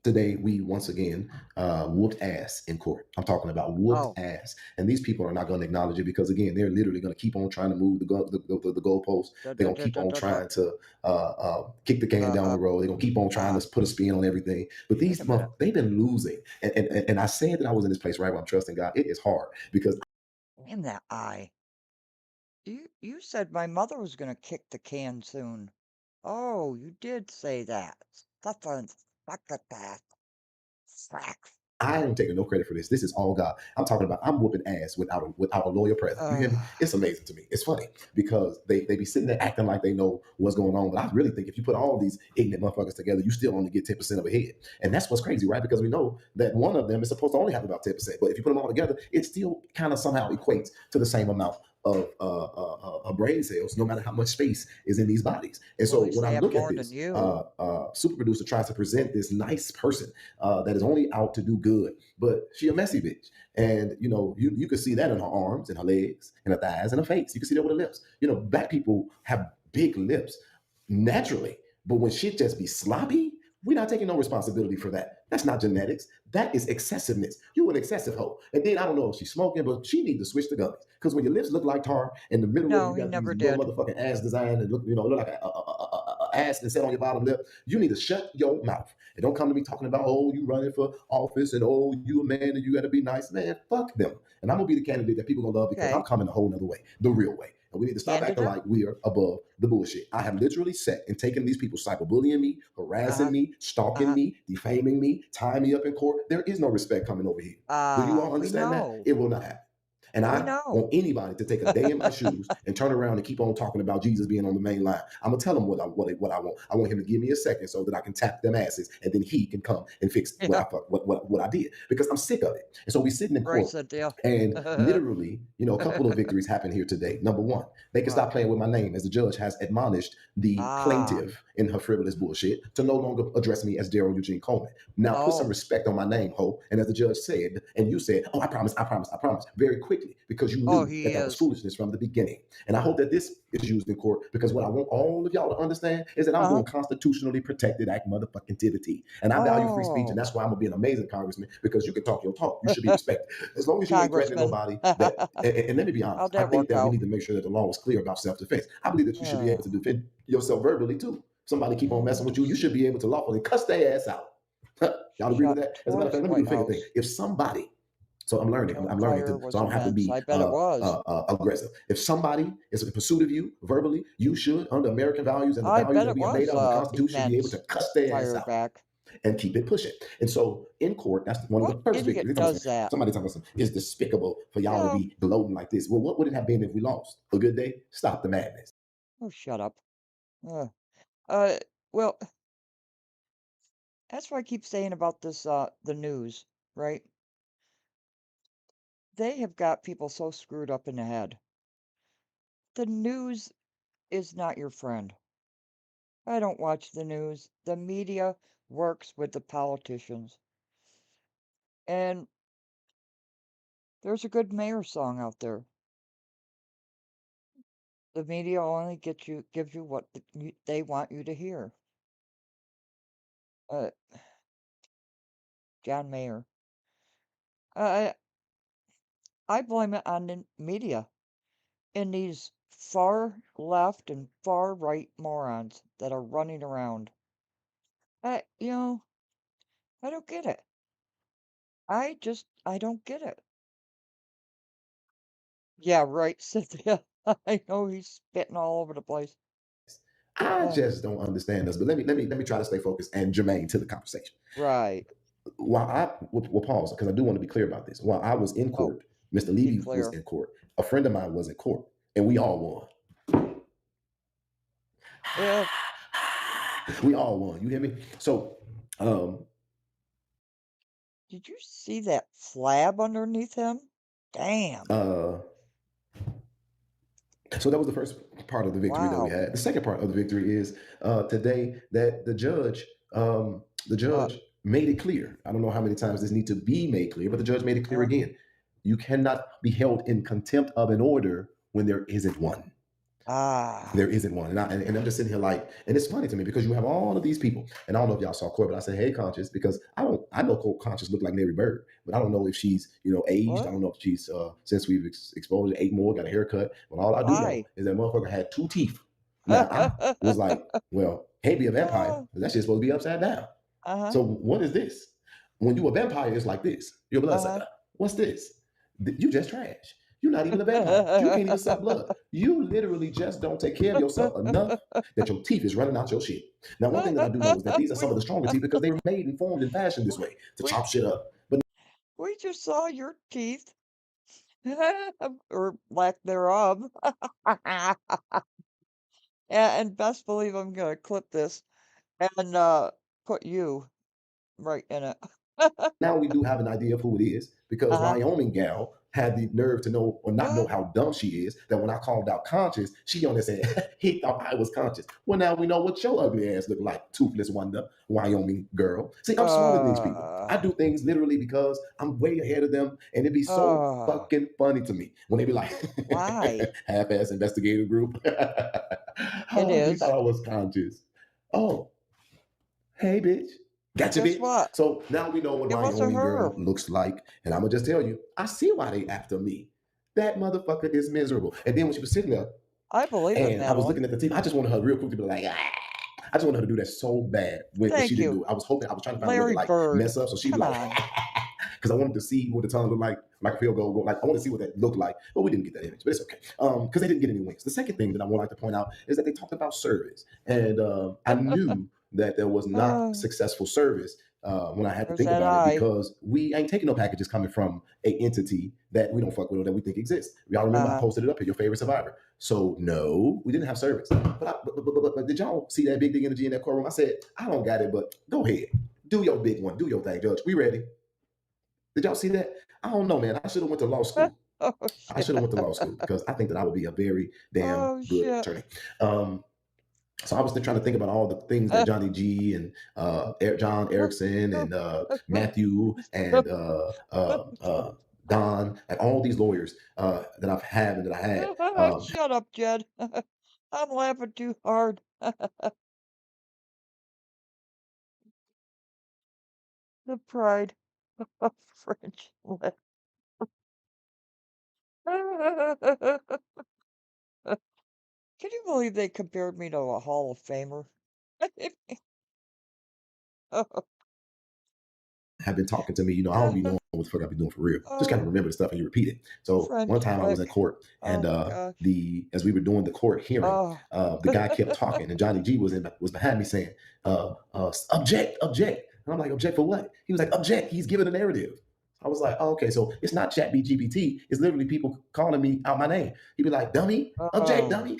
Speaker 2: Today we once again whooped ass in court. I'm talking about whooped ass, and these people are not going to acknowledge it because again, they're literally going to keep on trying to move the goalposts. They're going to keep on trying to kick the can down the road. They're going to keep on trying to put a spin on everything. But they've been losing, and I said that I was in this place right where I'm trusting God. It is hard because
Speaker 1: in that eye. You said my mother was going to kick the can soon. Oh, you did say that. Fuck that.
Speaker 2: I ain't taking no credit for this. This is all God. I'm talking about I'm whooping ass without a lawyer present. You hear me? It's amazing to me. It's funny because they be sitting there acting like they know what's going on. But I really think if you put all these ignorant motherfuckers together, you still only get 10% of a head. And that's what's crazy, right? Because we know that one of them is supposed to only have about 10%. But if you put them all together, it still kind of somehow equates to the same amount of brain cells, no matter how much space is in these bodies. And so when I look at this, super producer tries to present this nice person that is only out to do good, but she a messy bitch. And you can see that in her arms and her legs and her thighs and her face. You can see that with her lips. Black people have big lips naturally. But when shit just be sloppy, we're not taking no responsibility for that. That's not genetics. That is excessiveness. You an excessive hoe. And then I don't know if she's smoking, but she needs to switch the gummies. Because when your lips look like tar, in the middle of
Speaker 1: No,
Speaker 2: you
Speaker 1: he
Speaker 2: got
Speaker 1: never
Speaker 2: these little
Speaker 1: did.
Speaker 2: motherfucking ass design and look, look like a ass and set on your bottom lip. You need to shut your mouth. And don't come to me talking about, oh, you running for office and oh, you a man and you gotta be nice. Man, fuck them. And I'm gonna be the candidate that people gonna love because I'm coming a whole nother way, the real way. And we need to stop acting like we are above the bullshit. I have literally sat and taken these people cyberbullying me, harassing me, stalking me, defaming me, tying me up in court. There is no respect coming over here. Do you all
Speaker 1: We
Speaker 2: understand that?
Speaker 1: know.
Speaker 2: It will not happen. And
Speaker 1: We
Speaker 2: I
Speaker 1: know.
Speaker 2: want anybody to take a day in my shoes and turn around and keep on talking about Jesus being on the main line. I'm gonna tell him what I want. I want him to give me a second so that I can tap them asses, and then he can come and fix what I did, because I'm sick of it. And so we sitting in
Speaker 1: Right,
Speaker 2: court,
Speaker 1: Cynthia.
Speaker 2: and literally, a couple of victories happened here today. Number one, they can stop playing with my name, as the judge has admonished the plaintiff in her frivolous bullshit to no longer address me as Daryl Eugene Coleman. Now put some respect on my name, ho. And as the judge said, and you said, oh, I promise, very quickly, because you knew that was foolishness from the beginning. And I hope that this is used in court, because what I want all of y'all to understand is that I'm doing constitutionally protected act motherfucking-tivity. And I value free speech, and that's why I'm gonna be an amazing congressman, because you can talk your talk. You should be respected. As long as you ain't threatening nobody. And let me be honest, I think that we need to make sure that the law is clear about self-defense. I believe that you should be able to defend yourself verbally too. Somebody keep on messing with you, you should be able to lawfully cuss their ass out. Y'all agree with that? As a matter of fact, let me do the finger thing. If somebody, so I'm learning, I'm learning so I don't have to be aggressive. If somebody is in pursuit of you verbally, you should, under American values and the values that we have laid out in the Constitution, be able to cuss their ass out and keep it pushing. And so in court, that's one of the first victories. Somebody talking about it's despicable for y'all to be gloating like this. Well, what would it have been if we lost? A good day? Stop the madness.
Speaker 1: Oh, shut up. Well, that's what I keep saying about this, the news, right? They have got people so screwed up in the head. The news is not your friend. I don't watch the news. The media works with the politicians. And there's a good mayor song out there. The media only gives you what they want you to hear. John Mayer. I blame it on the media and these far left and far right morons that are running around. I don't get it. I don't get it. Yeah, right, Cynthia. I know he's spitting all over the place.
Speaker 2: I just don't understand this. But let me try to stay focused and germane to the conversation.
Speaker 1: Right.
Speaker 2: While we'll pause, because I do want to be clear about this. While I was in court, Mr. Levy was in court. A friend of mine was in court, and we all won. We all won. You hear me? So,
Speaker 1: did you see that flab underneath him? Damn.
Speaker 2: So that was the first part of the victory that we had. The second part of the victory is today that the judge made it clear. I don't know how many times this needs to be made clear, but the judge made it clear again. You cannot be held in contempt of an order when there isn't one. There isn't one. And I'm just sitting here like, and it's funny to me because you have all of these people, and I don't know if y'all saw Court, but I said, hey, Conscious, because I know Court Conscious look like Mary Bird, but I don't know if she's, aged. I don't know if she's, since we've exposed her 8 more, got a haircut. But all I do know is that motherfucker had 2 teeth. Now, I was like, well, can't be a vampire. That shit's supposed to be upside down. So what is this? When you a vampire, it's like this. You're a bloodsucker. What's this? You just trash. You're not even a vampire. You can't even suck blood. You literally just don't take care of yourself enough that your teeth is running out your shit. Now, one thing that I do know is that these are some of the stronger teeth because they were made and formed and fashioned this way to chop shit up. But
Speaker 1: we just saw your teeth, or lack thereof. And best believe I'm gonna clip this and put you right in it.
Speaker 2: Now we do have an idea of who it is because Wyoming gal had the nerve to know or not know how dumb she is, that when I called out conscious, she only said, he thought I was conscious. Well, now we know what your ugly ass look like, toothless wonder, Wyoming girl. See, I'm smarter than these people. I do things literally because I'm way ahead of them, and it'd be so fucking funny to me when they be like,
Speaker 1: why?
Speaker 2: half-ass investigative group. He thought I was conscious. Oh, hey, bitch. Gotcha,
Speaker 1: Guess
Speaker 2: bitch.
Speaker 1: what?
Speaker 2: So now we know what
Speaker 1: It wasn't
Speaker 2: Wyoming girl
Speaker 1: her.
Speaker 2: looks like. And I'm going to just tell you, I see why they after me. That motherfucker is miserable. And then when she was sitting there,
Speaker 1: I believe it,
Speaker 2: and I was
Speaker 1: Madeline.
Speaker 2: looking at the TV, I just wanted her real quick to be like, I just wanted her to do that so bad when she didn't do it. I was hoping, I was trying to find a way to like mess up so she'd be like, because I wanted to see what the tongue looked like a field goal. Like I want to see what that looked like, but we didn't get that image. But it's okay, because they didn't get any wins. The second thing that I would like to point out is that they talked about service, and I knew that there was not successful service when I had to think about it, because we ain't taking no packages coming from a entity that we don't fuck with or that we think exists. Y'all remember I posted it up here, your favorite survivor. So no, we didn't have service. But did y'all see that big energy in that courtroom? I said, I don't got it, but go ahead, do your big one, do your thing, Judge. We ready? Did y'all see that? I don't know, man. I should have went to law school. I should have went to law school because I think that I would be a very damn good attorney. So I was trying to think about all the things that Johnny G and John Erickson and Matthew and Don and all these lawyers that I've had and that I had.
Speaker 1: Shut up, Jed. I'm laughing too hard. The pride of French lip. Can you believe they compared me to a Hall of Famer?
Speaker 2: Have been talking to me, you know, I don't be knowing what the fuck I be doing for real. Just kind of remember the stuff and you repeat it. So one time I was in court and as we were doing the court hearing, the guy kept talking and Johnny G was behind me saying, object. And I'm like, object for what? He was like, object, he's giving a narrative. I was like, oh, okay, so it's not chat GPT, it's literally people calling me out my name. He'd be like, dummy, object, dummy.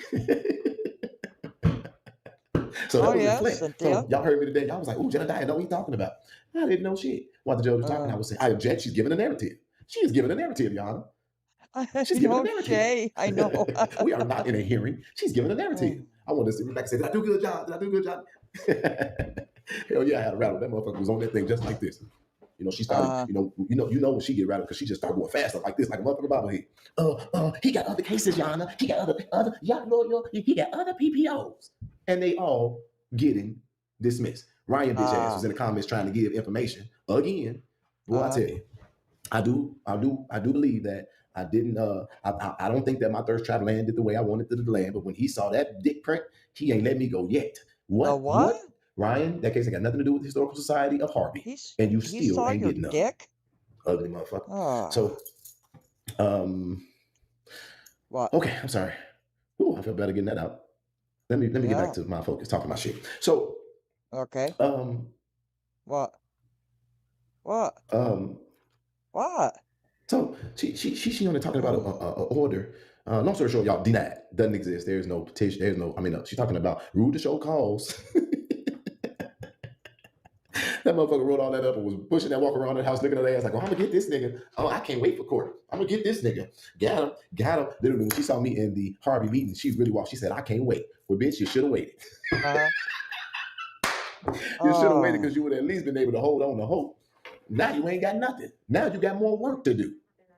Speaker 2: So that was reflect. So y'all heard me today. Y'all was like, "Ooh, Jedidiah, know what he's talking about." I didn't know shit. While the judge was talking, I was saying, "I object." She's giving a narrative. She is giving a narrative, Your Honor. She's giving a narrative.
Speaker 1: Shay, I know.
Speaker 2: We are not in a hearing. She's giving a narrative. I want to sit back and say, "Did I do a good job? Did I do a good job?" Hell yeah, I had a rattle. That motherfucker was on that thing just like this. You know, she started. You know when she get rattled because she just started going faster like this, like a motherfucker bobblehead. He got other cases, Your Honor. He got other he got other PPOs, and they all getting dismissed. Ryan bitch ass was in the comments trying to give information again. Boy, I tell you, I do believe that I didn't. I don't think that my thirst trap landed the way I wanted it to land. But when he saw that dick print, he ain't let me go yet. What? Ryan, that case ain't got nothing to do with the Historical Society of Harvey, and you still ain't getting nothing. Dick? Ugly motherfucker. So,
Speaker 1: what?
Speaker 2: Okay, I'm sorry. Ooh, I feel better getting that out. Let me get back to my focus, talking my shit. So,
Speaker 1: okay. What?
Speaker 2: So she only talking about a order. Long story short, y'all, denied. Doesn't exist. There's no petition. There's no. I mean, she's talking about rule to show cause. That motherfucker wrote all that up and was pushing that walk around the house, looking at her ass like, "Oh, I'm gonna get this nigga. Oh, I can't wait for court. I'm gonna get this nigga. Got him. Literally, when she saw me in the Harvey meeting, she really walked. She said, "I can't wait." Well, bitch, you should have waited. You should have waited because you would have at least been able to hold on to hope. Now you ain't got nothing. Now you got more work to do.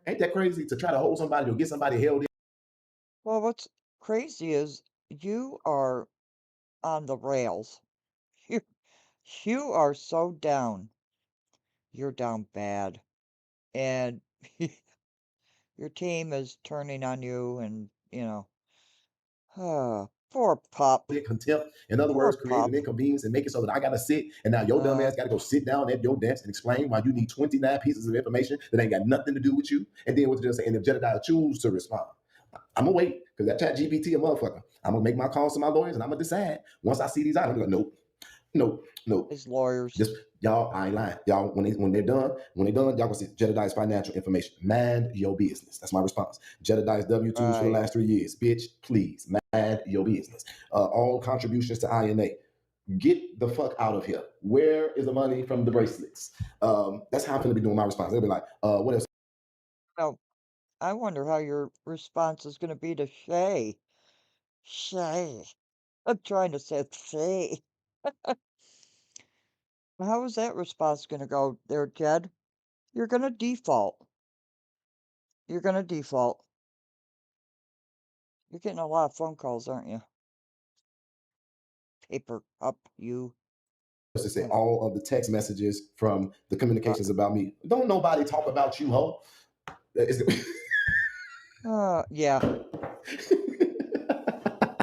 Speaker 2: Ain't that crazy to try to hold somebody or get somebody held in?
Speaker 1: Well, what's crazy is you are on the rails. You are so down. You're down bad. And your team is turning on you and, poor pup.
Speaker 2: Contempt. In other words, create an inconvenience and make it so that I got to sit and now your dumb ass got to go sit down at your desk and explain why you need 29 pieces of information that ain't got nothing to do with you. And then what you just say, and if Jedidiah choose to respond, I'm going to wait because that chat GPT a motherfucker. I'm going to make my calls to my lawyers and I'm going to decide. Once I see these items, I'm like, nope.
Speaker 1: His lawyers.
Speaker 2: Y'all, I ain't lying. Y'all, when they're done, y'all gonna see Jedidiah's financial information. Mind your business. That's my response. Jedidiah's W-2s for the last 3 years. Bitch, please, mind your business. All contributions to INA.
Speaker 10: Get the fuck out of here. Where is the money from the bracelets? That's how I'm gonna be doing my response. They'll be like, what else?
Speaker 1: Oh, I wonder how your response is gonna be to Shay. Shay. I'm trying to say Shay. How is that response gonna go there, Jed? You're gonna default. You're gonna default. You're getting a lot of phone calls, aren't you? Paper up, you.
Speaker 10: To say all of the text messages from the communications about me. Don't nobody talk about you, ho.
Speaker 1: Yeah.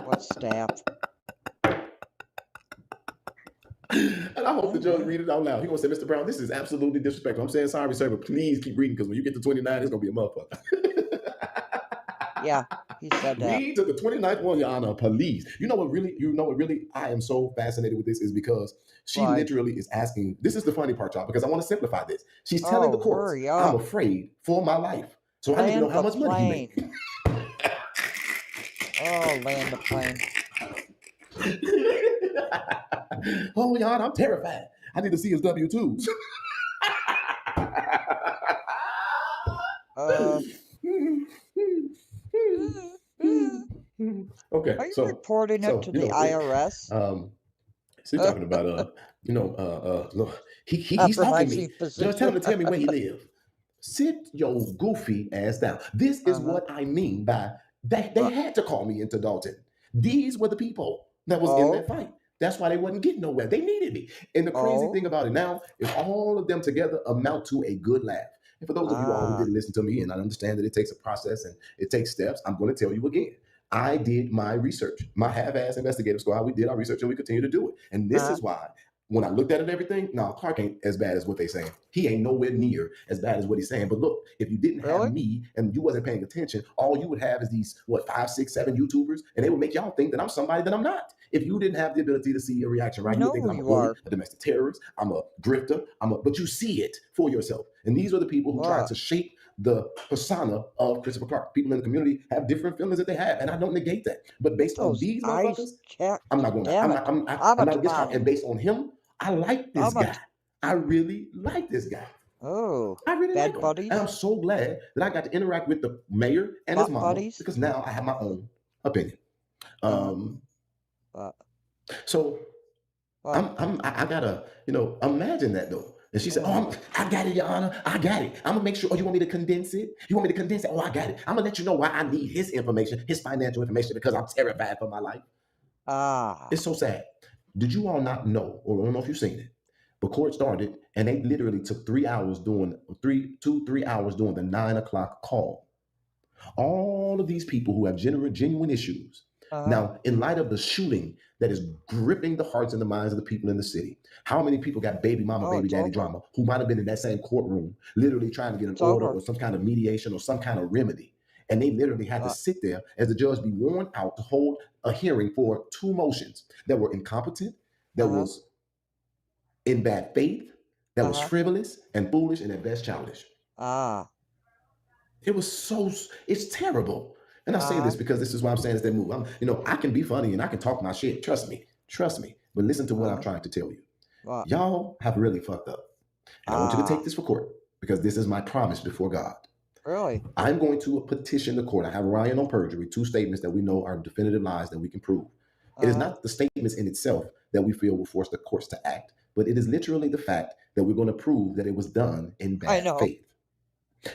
Speaker 1: What staff?
Speaker 10: And I hope the judge read it out loud. He gonna say, Mr. Brown, this is absolutely disrespectful. I'm saying sorry, sir, but please keep reading because when you get to 29, it's gonna be a motherfucker.
Speaker 1: Yeah, he said that.
Speaker 10: Read to the 29th one, Your Honor, please. You know what really, I am so fascinated with this is because she literally is asking, this is the funny part, y'all, because I want to simplify this. She's telling the courts, I'm afraid for my life. So I need to know how much money he made.
Speaker 1: Oh, land the plane.
Speaker 10: Oh, Your Honor, I'm terrified. I need to see his W-2s. Okay.
Speaker 1: Are you reporting it to the IRS?
Speaker 10: So you're talking about he's stalking me. Just tell him to tell me where he lives. Sit your goofy ass down. This is what I mean by that they had to call me into Dalton. These were the people that was in that fight. That's why they wasn't getting nowhere. They needed me. And the crazy thing about it now is all of them together amount to a good laugh. And for those of you all who didn't listen to me, and I understand that it takes a process and it takes steps, I'm going to tell you again. I did my research. My half-ass investigative squad, we did our research and we continue to do it. And this is why, when I looked at it and everything, no, Clark ain't as bad as what they saying. He ain't nowhere near as bad as what he's saying. But look, if you didn't have me and you wasn't paying attention, all you would have is these, 5, 6, 7 YouTubers, and they would make y'all think that I'm somebody that I'm not. If you didn't have the ability to see a reaction, right? You would think that I'm a bully, a domestic terrorist, I'm a grifter, but you see it for yourself. And these are the people who try to shape the persona of Christopher Clark. People in the community have different feelings that they have, and I don't negate that. But based on these motherfuckers, I'm not going to. I'm not against Clark. And based on him, I like this guy. I really like this guy.
Speaker 1: Oh,
Speaker 10: I really like him. And I'm so glad that I got to interact with the mayor and his mom because now I have my own opinion. So I gotta, imagine that though. And she said, I got it, Your Honor. I got it. I'm gonna make sure. Oh, you want me to condense it? You want me to condense it? Oh, I got it. I'm gonna let you know why I need his information, his financial information, because I'm terrified for my life. It's so sad. Did you all not know, or I don't know if you've seen it, but court started and they literally took 3 hours doing 3 hours doing the 9 o'clock call. All of these people who have genuine issues. Now, in light of the shooting that is gripping the hearts and the minds of the people in the city, how many people got baby mama, baby daddy drama who might have been in that same courtroom, literally trying to get an order or some kind of mediation or some kind of remedy? And they literally had to sit there as the judge be worn out to hold a hearing for 2 motions that were incompetent, that was in bad faith, that was frivolous and foolish and at best childish. It was it's terrible. And I say this because this is why I'm saying is that move. I can be funny and I can talk my shit. Trust me. But listen to what I'm trying to tell you. Y'all have really fucked up. And I want you to take this for court because this is my promise before God.
Speaker 1: Really?
Speaker 10: I'm going to petition the court. I have Ryan on perjury, 2 statements that we know are definitive lies that we can prove. It is not the statements in itself that we feel will force the courts to act, but it is literally the fact that we're going to prove that it was done in bad faith.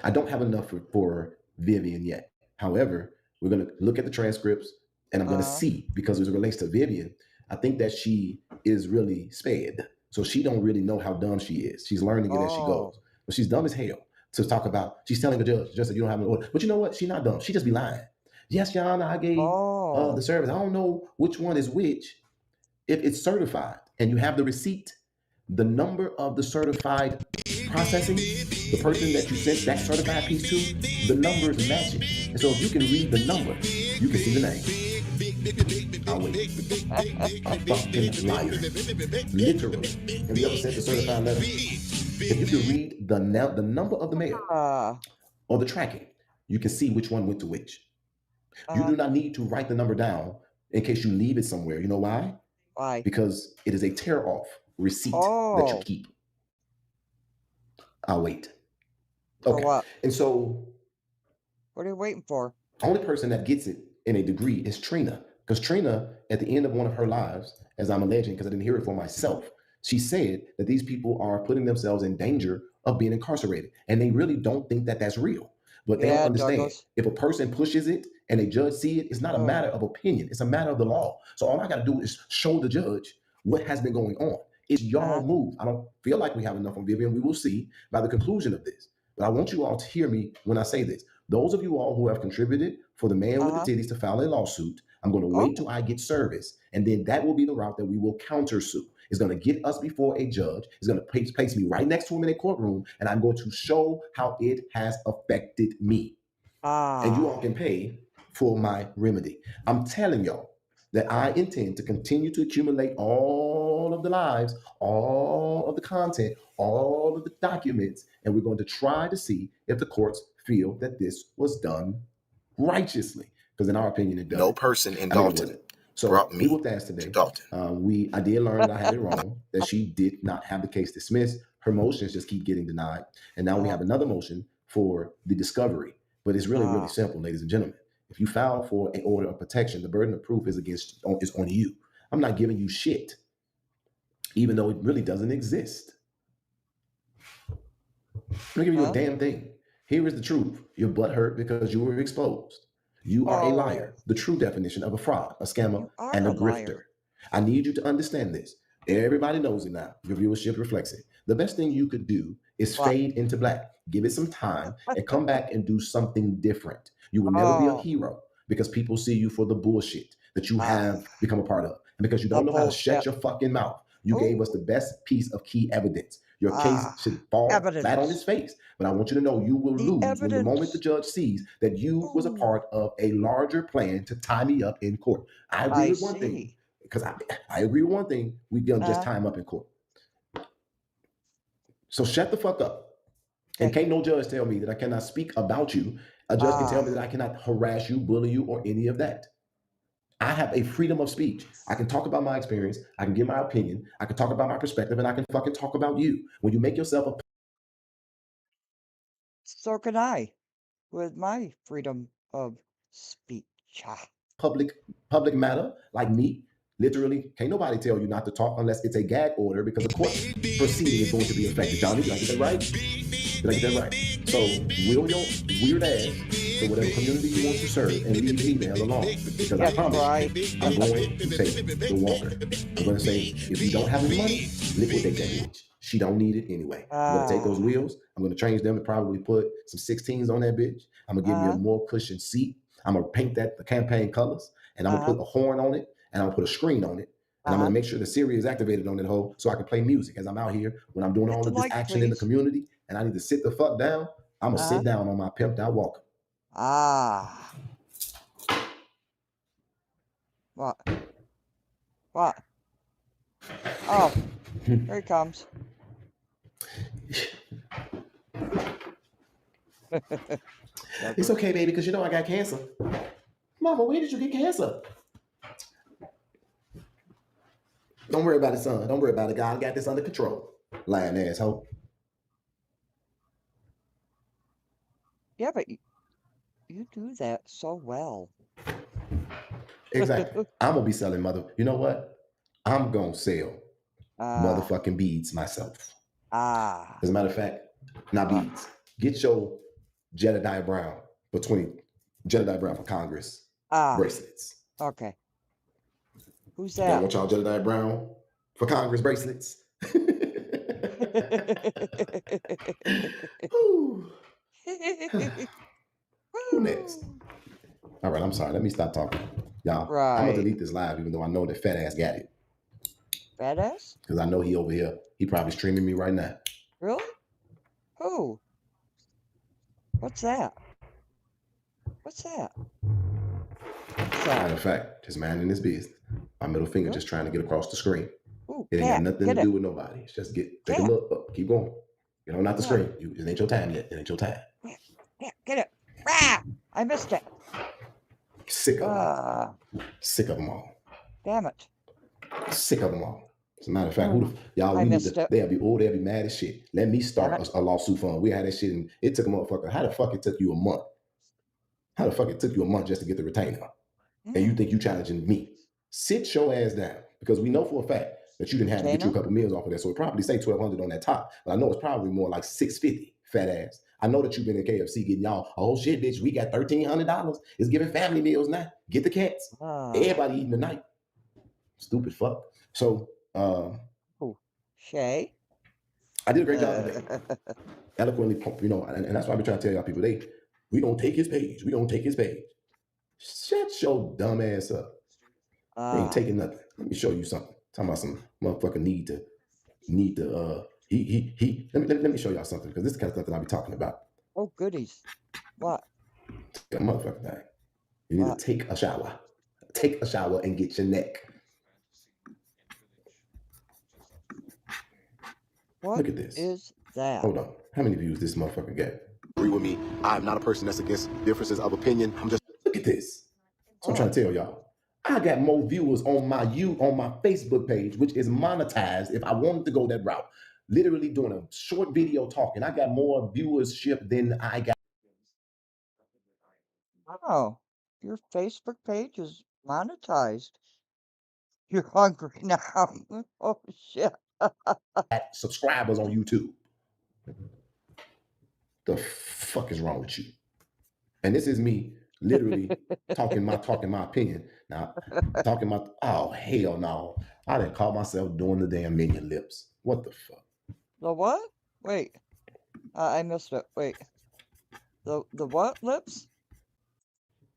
Speaker 10: I don't have enough for Vivian yet. However, we're going to look at the transcripts and I'm going to see, because as it relates to Vivian, I think that she is really sped. So she don't really know how dumb she is. She's learning it as she goes. But she's dumb as hell to talk about. She's telling the judge just that you don't have an order. But you know what? She's not dumb. She just be lying. Yes, Your Honor, I gave the service. I don't know which one is which. If it's certified and you have the receipt, the number of the certified processing, the person that you sent that certified piece to, the numbers match it. And so if you can read the number, you can see the name. I'll wait. Fucking liar. Literally. Have you ever sent a certified letter? If you can read the number of the mail or the tracking, you can see which one went to which. You do not need to write the number down in case you leave it somewhere. You know why?
Speaker 1: Why?
Speaker 2: Because it is a tear-off receipt that you keep. I'll wait. Okay.
Speaker 1: For what?
Speaker 2: And so,
Speaker 1: what are you waiting for?
Speaker 2: The only person that gets it in a degree is Trina. Because Trina, at the end of one of her lives, as I'm alleging, because I didn't hear it for myself, she said that these people are putting themselves in danger of being incarcerated. And they really don't think that that's real. But they don't understand.
Speaker 1: Douglas.
Speaker 2: If a person pushes it and a judge see it, it's not a matter of opinion. It's a matter of the law. So all I got to do is show the judge what has been going on. It's y'all move. I don't feel like we have enough on Vivian. We will see by the conclusion of this. But I want you all to hear me when I say this. Those of you all who have contributed for the man with the titties to file a lawsuit, I'm going to wait till I get service. And then that will be the route that we will countersue. It's going to get us before a judge. It's going to place me right next to him in a courtroom. And I'm going to show how it has affected me. And you all can pay for my remedy. I'm telling y'all that I intend to continue to accumulate all of the lives, all of the content, all of the documents, and we're going to try to see if the courts feel that this was done righteously. Because in our opinion, it does.
Speaker 10: No person in Dalton brought me
Speaker 2: to Dalton. I did learn that I had it wrong, that she did not have the case dismissed. Her motions just keep getting denied. And now we have another motion for the discovery. But it's really, really simple, ladies and gentlemen. If you file for an order of protection, the burden of proof is on you. I'm not giving you shit, even though it really doesn't exist. I'm not giving you a damn thing. Here is the truth. Your butt hurt because you were exposed. You are a liar. The true definition of a fraud, a scammer, and a grifter. I need you to understand this. Everybody knows it now. Your viewership reflects it. The best thing you could do is fade into black. Give it some time and come back and do something different. You will never be a hero because people see you for the bullshit that you have become a part of. And because you don't know how to shut your fucking mouth. You gave us the best piece of key evidence. Your case should fall flat on its face. But I want you to know you will lose when the moment the judge sees that you was a part of a larger plan to tie me up in court. I agree with one thing. Because I agree with one thing. We gonna just tie him up in court. So shut the fuck up. And can't no judge tell me that I cannot speak about you. A judge can tell me that I cannot harass you, bully you, or any of that. I have a freedom of speech. I can talk about my experience. I can give my opinion. I can talk about my perspective, and I can fucking talk about you. When you make yourself a
Speaker 1: So can I, with my freedom of speech.
Speaker 2: public matter like me, literally, can't nobody tell you not to talk unless it's a gag order because the court proceeding is going to be affected. Johnny, did I get that right? Did I get that right? So will your weird ass to whatever community you want to serve and leave me the hell alone. Because I promise you, I'm going to take the walker. I'm going to say, if you don't have any money, liquidate that bitch. She don't need it anyway. I'm going to take those wheels. I'm going to change them and probably put some 16s on that bitch. I'm going to give you a more cushioned seat. I'm going to paint that the campaign colors. And I'm going to put a horn on it. And I'm going to put a screen on it. And I'm going to make sure the Siri is activated on that hole so I can play music as I'm out here when I'm doing all of this action in the community. And I need to sit the fuck down. I'm going to sit down on my pimped out walker.
Speaker 1: What? What? Oh, here he comes.
Speaker 2: It's okay, baby, because you know I got cancer. Mama, where did you get cancer? Don't worry about it, son. Don't worry about it. God got this under control. Lying asshole.
Speaker 1: Yeah, but you do that so well.
Speaker 2: Exactly. I'm going to be selling You know what? I'm going to sell motherfucking beads myself. As a matter of fact, not beads. Get your Jedidiah Brown for Jedidiah Brown for Congress bracelets.
Speaker 1: Okay. Who's
Speaker 2: Y'all
Speaker 1: that?
Speaker 2: want y'all Jedidiah Brown for Congress bracelets? Who next? All right, I'm sorry. Let me stop talking. Y'all, I'm going to delete this live even though I know that fat ass got it.
Speaker 1: Fat ass?
Speaker 2: Because I know he over here. He probably streaming me right now.
Speaker 1: Really? Who? What's that? What's that?
Speaker 2: Matter of fact, just minding his business. My middle finger just trying to get across the screen.
Speaker 1: Ooh,
Speaker 2: it ain't got nothing to do with nobody. It's just take a look up. Keep going. Get on out the screen. It ain't your time yet. It ain't your time.
Speaker 1: Yeah, get it. Rah! I missed it.
Speaker 2: Sick of them. Sick of them all.
Speaker 1: Damn it.
Speaker 2: Sick of them all. As a matter of fact, y'all,
Speaker 1: I
Speaker 2: we need
Speaker 1: missed
Speaker 2: to,
Speaker 1: it.
Speaker 2: they'll be mad as shit. Let me start a lawsuit fund. We had that shit and it took a motherfucker. How the fuck it took you a month? How the fuck it took you a month just to get the retainer? And you think you challenging me? Sit your ass down, because we know for a fact that you didn't have to get you a couple meals off of that. So it probably say 1,200 on that top, but I know it's probably more like 650. Fat ass. I know that you've been in KFC getting y'all. Oh shit, bitch, we got $1,300. It's giving family meals now. Get the cats. Everybody eating tonight. Stupid fuck. So,
Speaker 1: Shay.
Speaker 2: I did a great job today. Eloquently, you know, and that's why I've been trying to tell y'all people, we gonna take his page. We gonna take his page. Shut your dumb ass up. You ain't taking nothing. Let me show you something. Talking about some motherfucker need to let me show y'all something, because this is the kind of stuff that I be talking about.
Speaker 1: Oh goodies. What?
Speaker 2: That motherfucker thing. You need to take a shower. Take a shower and get your neck.
Speaker 1: What
Speaker 2: Look at this.
Speaker 1: is that?
Speaker 2: Hold on. How many views this motherfucker got? Agree with me. I'm not a person that's against differences of opinion. I'm just, look at this. So I'm trying to tell y'all. I got more viewers on my Facebook page, which is monetized if I wanted to go that route. Literally doing a short video talking. I got more viewership than I got.
Speaker 1: Oh, your Facebook page is monetized. You're hungry now. Oh shit.
Speaker 2: Subscribers on YouTube. The fuck is wrong with you? And this is me literally talking my opinion. Now, oh, hell no. I didn't call myself doing the damn minion lips. What the fuck?
Speaker 1: The what? Wait. I missed it. Wait. The what lips?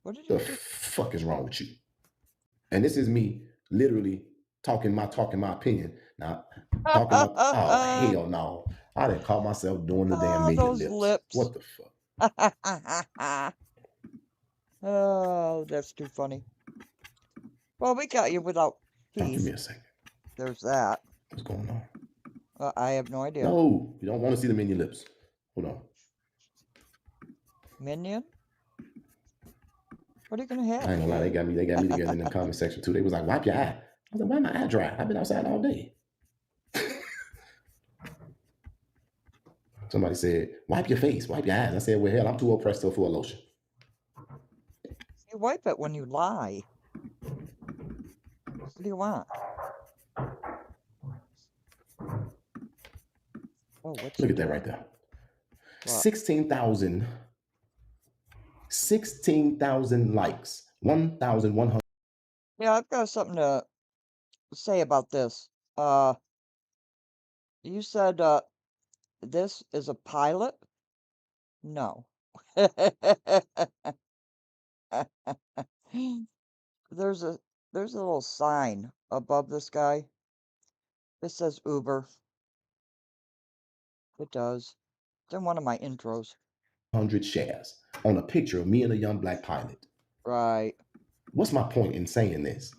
Speaker 1: What did you do?
Speaker 2: The fuck is wrong with you? And this is me literally talking my opinion. Now, talking about, oh, hell no. I didn't call myself doing the damn minion lips. What the fuck?
Speaker 1: Oh, that's too funny. Well, we got you without teeth.
Speaker 2: Oh, give me a second.
Speaker 1: There's that.
Speaker 2: What's going on?
Speaker 1: I have no idea.
Speaker 2: No, you don't want to see the minion lips. Hold on.
Speaker 1: Minion? What are you gonna have?
Speaker 2: I ain't gonna lie, they got me together in the comment section too. They was like, wipe your eye. I was like, why my eye dry? I've been outside all day. Somebody said, wipe your face, wipe your eyes. I said, well, hell, I'm too oppressed for a lotion.
Speaker 1: You wipe it when you lie. What do you want? Oh,
Speaker 2: look at that right there. 16,000 likes. 1,100.
Speaker 1: Yeah, I've got something to say about this. You said this is a pilot? No. There's a little sign above this guy. It says Uber. It does. It's in one of my intros.
Speaker 2: 100 shares on a picture of me and a young black pilot.
Speaker 1: Right.
Speaker 2: What's my point in saying this?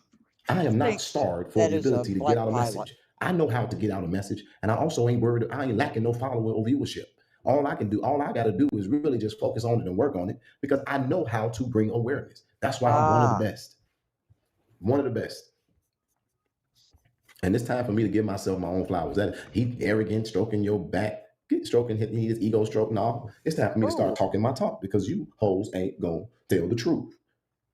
Speaker 2: I am not starved for the ability to get out a message. I know how to get out a message, and I also ain't worried. I ain't lacking no follower or viewership. All I got to do is really just focus on it and work on it, because I know how to bring awareness. That's why I'm one of the best. One of the best. And it's time for me to give myself my own flowers. That he arrogant, stroking your back, stroking his ego stroke and all. It's time for me to start talking my talk, because you hoes ain't gonna tell the truth.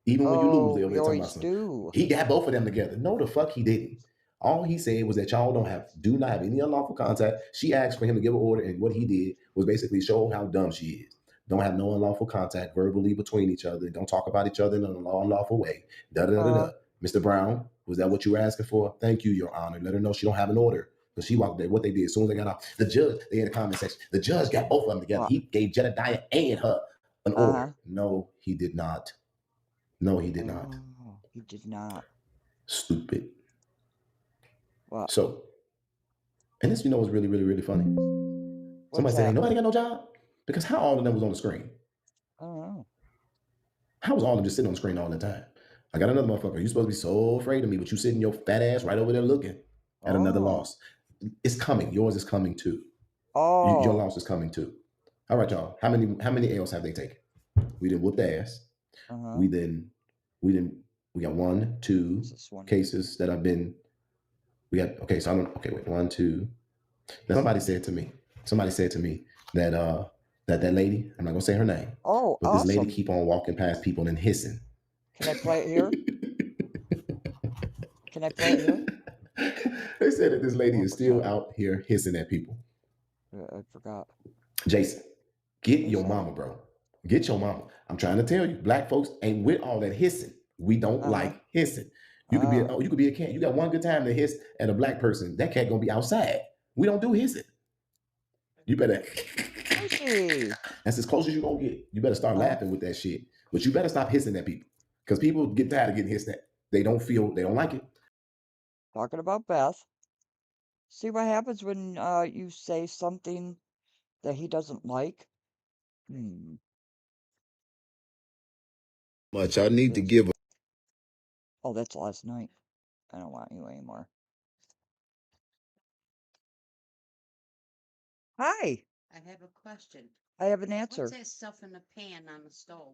Speaker 2: Even when you lose, they'll be talking about something. He got both of them together. No, the fuck he didn't. All he said was that y'all do not have any unlawful contact. She asked for him to give an order, and what he did was basically show how dumb she is. Don't have no unlawful contact verbally between each other. Don't talk about each other in an unlawful way. Mr. Brown, was that what you were asking for? Thank you, Your Honor. Let her know she don't have an order. Because she walked there. What they did, as soon as they got out, the judge, they in the comment section, the judge got both of them together. He gave Jedidiah and her an order. No, he did not. No, he did not.
Speaker 1: He did not.
Speaker 2: Stupid.
Speaker 1: What?
Speaker 2: So, and this, what's really, really, really funny? Somebody said, ain't nobody got no job? Because how all of them was on the screen?
Speaker 1: I don't know.
Speaker 2: How was all of them just sitting on the screen all the time? I got another motherfucker. You supposed to be so afraid of me, but you sitting your fat ass right over there looking at another loss. It's coming. Yours is coming too. Your loss is coming too. All right, y'all. How many L's have they taken? We didn't whoop the ass. We got 1, 2 cases that have been We got, okay, so okay, wait, 1, 2. Now somebody said to me that that lady, I'm not gonna say her name.
Speaker 1: Oh,
Speaker 2: but
Speaker 1: awesome.
Speaker 2: this lady keep on walking past people and hissing.
Speaker 1: Can I play it here? Can I play it here?
Speaker 2: They said that this lady is still out here hissing at people.
Speaker 1: I forgot.
Speaker 2: Jason, get your mama, bro. Get your mama. I'm trying to tell you, black folks ain't with all that hissing. We don't like hissing. You could be a cat. You got one good time to hiss at a black person. That cat gonna be outside. We don't do hissing. You better. That's as close as you gonna get. You better start laughing with that shit. But you better stop hissing at people, because people get tired of getting hissed at. They don't like it.
Speaker 1: Talking about Beth. See what happens when you say something that he doesn't like?
Speaker 2: Much I need to give.
Speaker 1: Oh, that's last night. I don't want you anymore. Hi.
Speaker 19: I have a question.
Speaker 1: I have an answer.
Speaker 19: What's that stuff in the pan on the stove?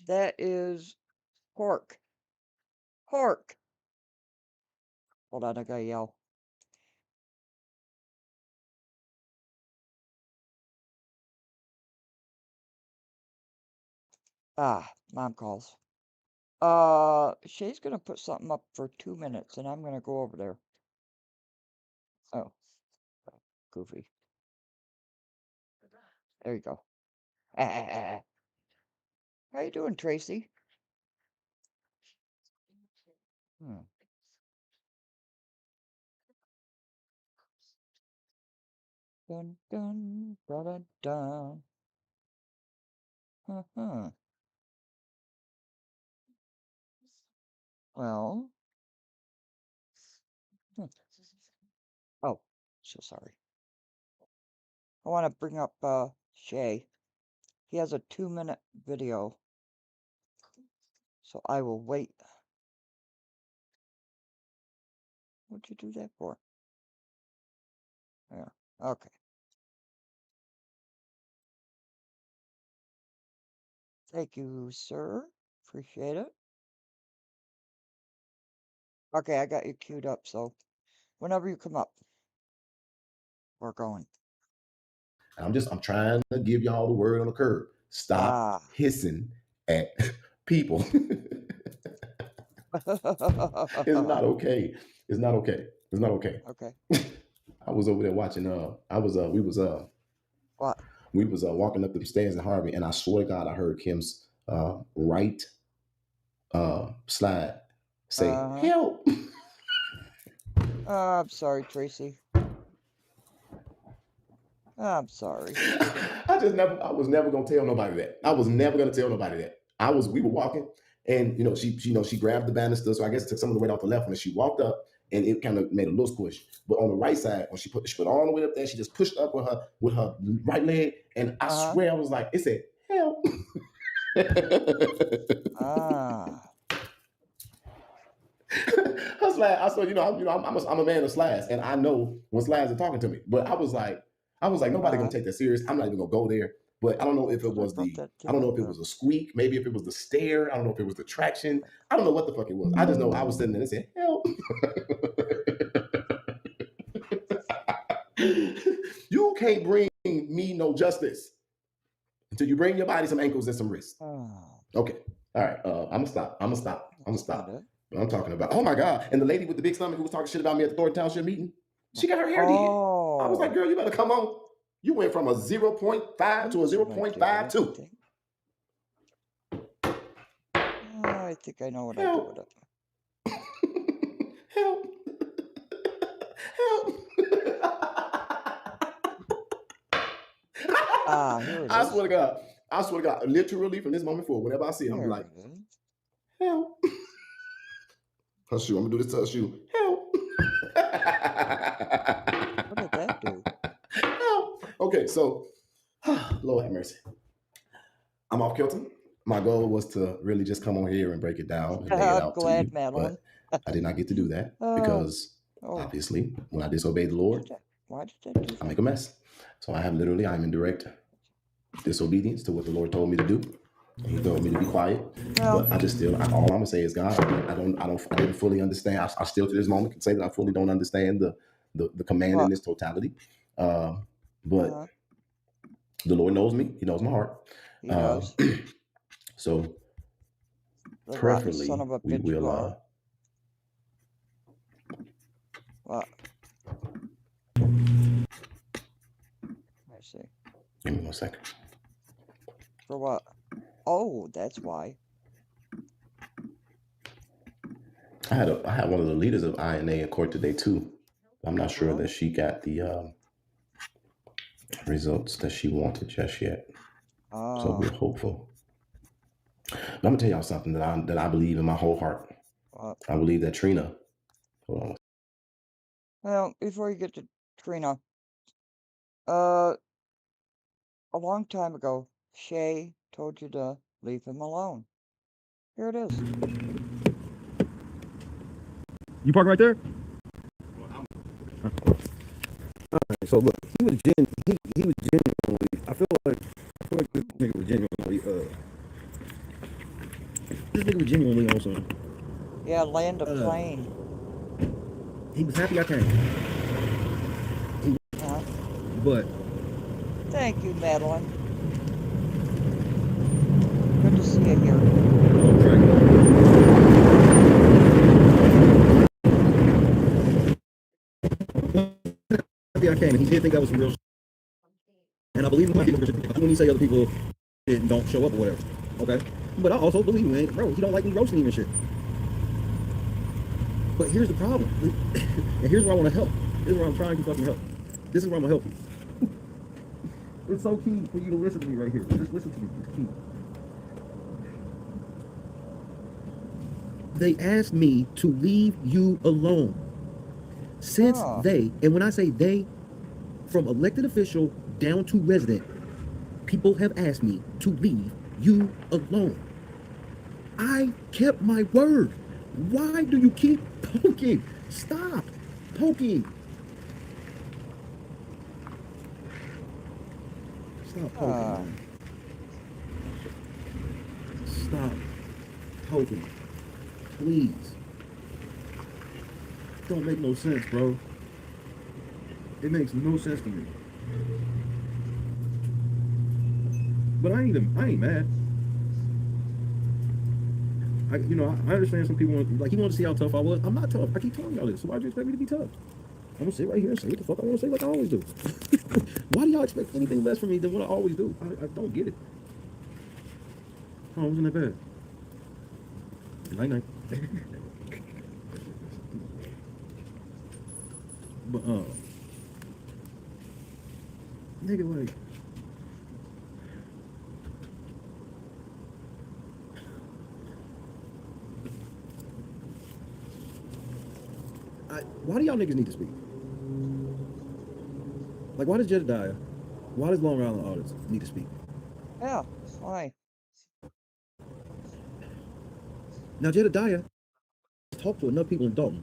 Speaker 1: That is pork. Pork. Hold on, I gotta yell. Mom calls. Shay's gonna put something up for 2 minutes, and I'm gonna go over there. Oh, goofy. There you go. How you doing, Tracy? Dun dun da da da. Well. Oh, so sorry. I want to bring up Shay. He has a 2-minute video. So I will wait. What'd you do that for? There. Okay. Thank you, sir. Appreciate it. Okay, I got you queued up, so whenever you come up, we're going.
Speaker 2: I'm trying to give y'all the word on the curb. Stop hissing at people. It's not okay. It's not okay. It's not okay.
Speaker 1: Okay.
Speaker 2: I was over there watching. We was walking up the stairs in Harvey, and I swear to God, I heard Kim's right slide say help.
Speaker 1: I'm sorry, Tracy. I'm sorry.
Speaker 2: I was never gonna tell nobody that. I was never gonna tell nobody that. We were walking, and she grabbed the banister, so I guess it took some of the weight off the left one, and she walked up, and it kind of made a little squish. But on the right side, when she put all the way up there, she just pushed up with her right leg, and I swear I was like, it said help. I said, I'm a man of slides, and I know when slides are talking to me. But I was like, nobody gonna take that serious. I'm not even gonna go there. But I don't know if it was a squeak, maybe if it was the stair. I don't know if it was the traction. I don't know what the fuck it was. I just know I was sitting there and said, help. You can't bring me no justice until you bring your body some ankles and some wrists. Okay. All right. I'm gonna stop. But I'm talking about, oh my God. And the lady with the big stomach who was talking shit about me at the Thornton Township meeting, she got her hair did. I was like, girl, you better come on. You went from a 0.5 to a 0.52.
Speaker 1: I think I know what I do with it.
Speaker 2: Help. Help.
Speaker 1: Here it is.
Speaker 2: I swear to God, literally from this moment forward, whenever I see it, I'm like, help. Her shoe. I'm gonna do this to her shoe. Help.
Speaker 1: What did that do?
Speaker 2: Help. Okay, so Lord have mercy. I'm off kilter. My goal was to really just come on here and break it down and lay it out to you,
Speaker 1: Madeline.
Speaker 2: but I did not get to do that because obviously when I disobey the Lord,
Speaker 1: why did that do that?
Speaker 2: I make a mess. So I'm in direct disobedience to what the Lord told me to do. He told me to be quiet,
Speaker 1: Well,
Speaker 2: but I just still. All I'm gonna say is, God, I didn't fully understand. I still to this moment can say that I fully don't understand the command in
Speaker 1: what?
Speaker 2: its totality. But
Speaker 1: Uh,
Speaker 2: the Lord knows me. He knows my heart.
Speaker 1: he does.
Speaker 2: So
Speaker 1: The rotten son
Speaker 2: preferably
Speaker 1: of a
Speaker 2: we
Speaker 1: bitch you
Speaker 2: will.
Speaker 1: are. What? I see.
Speaker 2: Give me 1 second.
Speaker 1: For what? Oh, that's why.
Speaker 2: I had one of the leaders of INA in court today too. I'm not sure
Speaker 1: Really?
Speaker 2: that she got the results that she wanted just yet. So we're hopeful. But I'm gonna tell y'all something that I believe in my whole heart.
Speaker 1: What?
Speaker 2: I believe that Trina. Hold on.
Speaker 1: Well, before you get to Trina, a long time ago, Shay told you to leave him alone. Here it is.
Speaker 20: You park right there? Alright, so look, he was genuinely, I feel like this nigga was genuinely on some.
Speaker 1: Yeah, land a plane.
Speaker 20: He was happy I came.
Speaker 1: Huh?
Speaker 20: But
Speaker 1: Thank you, Madeline. Good to see you here.
Speaker 20: Happy I came, and he did think I was some real. And I believe in my people when you say other people don't show up or whatever. Okay? But I also believe in, bro, he don't like me roasting him and shit. But here's the problem. And here's where I want to help. This is where I'm trying to fucking help. This is where I'm gonna help you. It's so key for you to listen to me right here. Just listen to me. It's key. They asked me to leave you alone. Since they, and when I say they, from elected official down to resident, people have asked me to leave you alone. I kept my word. Why do you keep poking? Stop poking. Stop poking, man. Stop poking. Please. Don't make no sense, bro. It makes no sense to me. But I ain't mad. I understand some people want, like, he wanted to see how tough I was. I'm not tough. I keep telling y'all this. So why do you expect me to be tough? I'm gonna sit right here and say what the fuck I want to say, like I always do. Why do y'all expect anything less from me than what I always do? I don't get it. Oh, wasn't that bad? Night night. But nigga, like, why do y'all niggas need to speak? Like, why does Jedidiah, why does Long Island Audits need to speak?
Speaker 1: Yeah, why?
Speaker 20: Now, Jedidiah talked to enough people in Dalton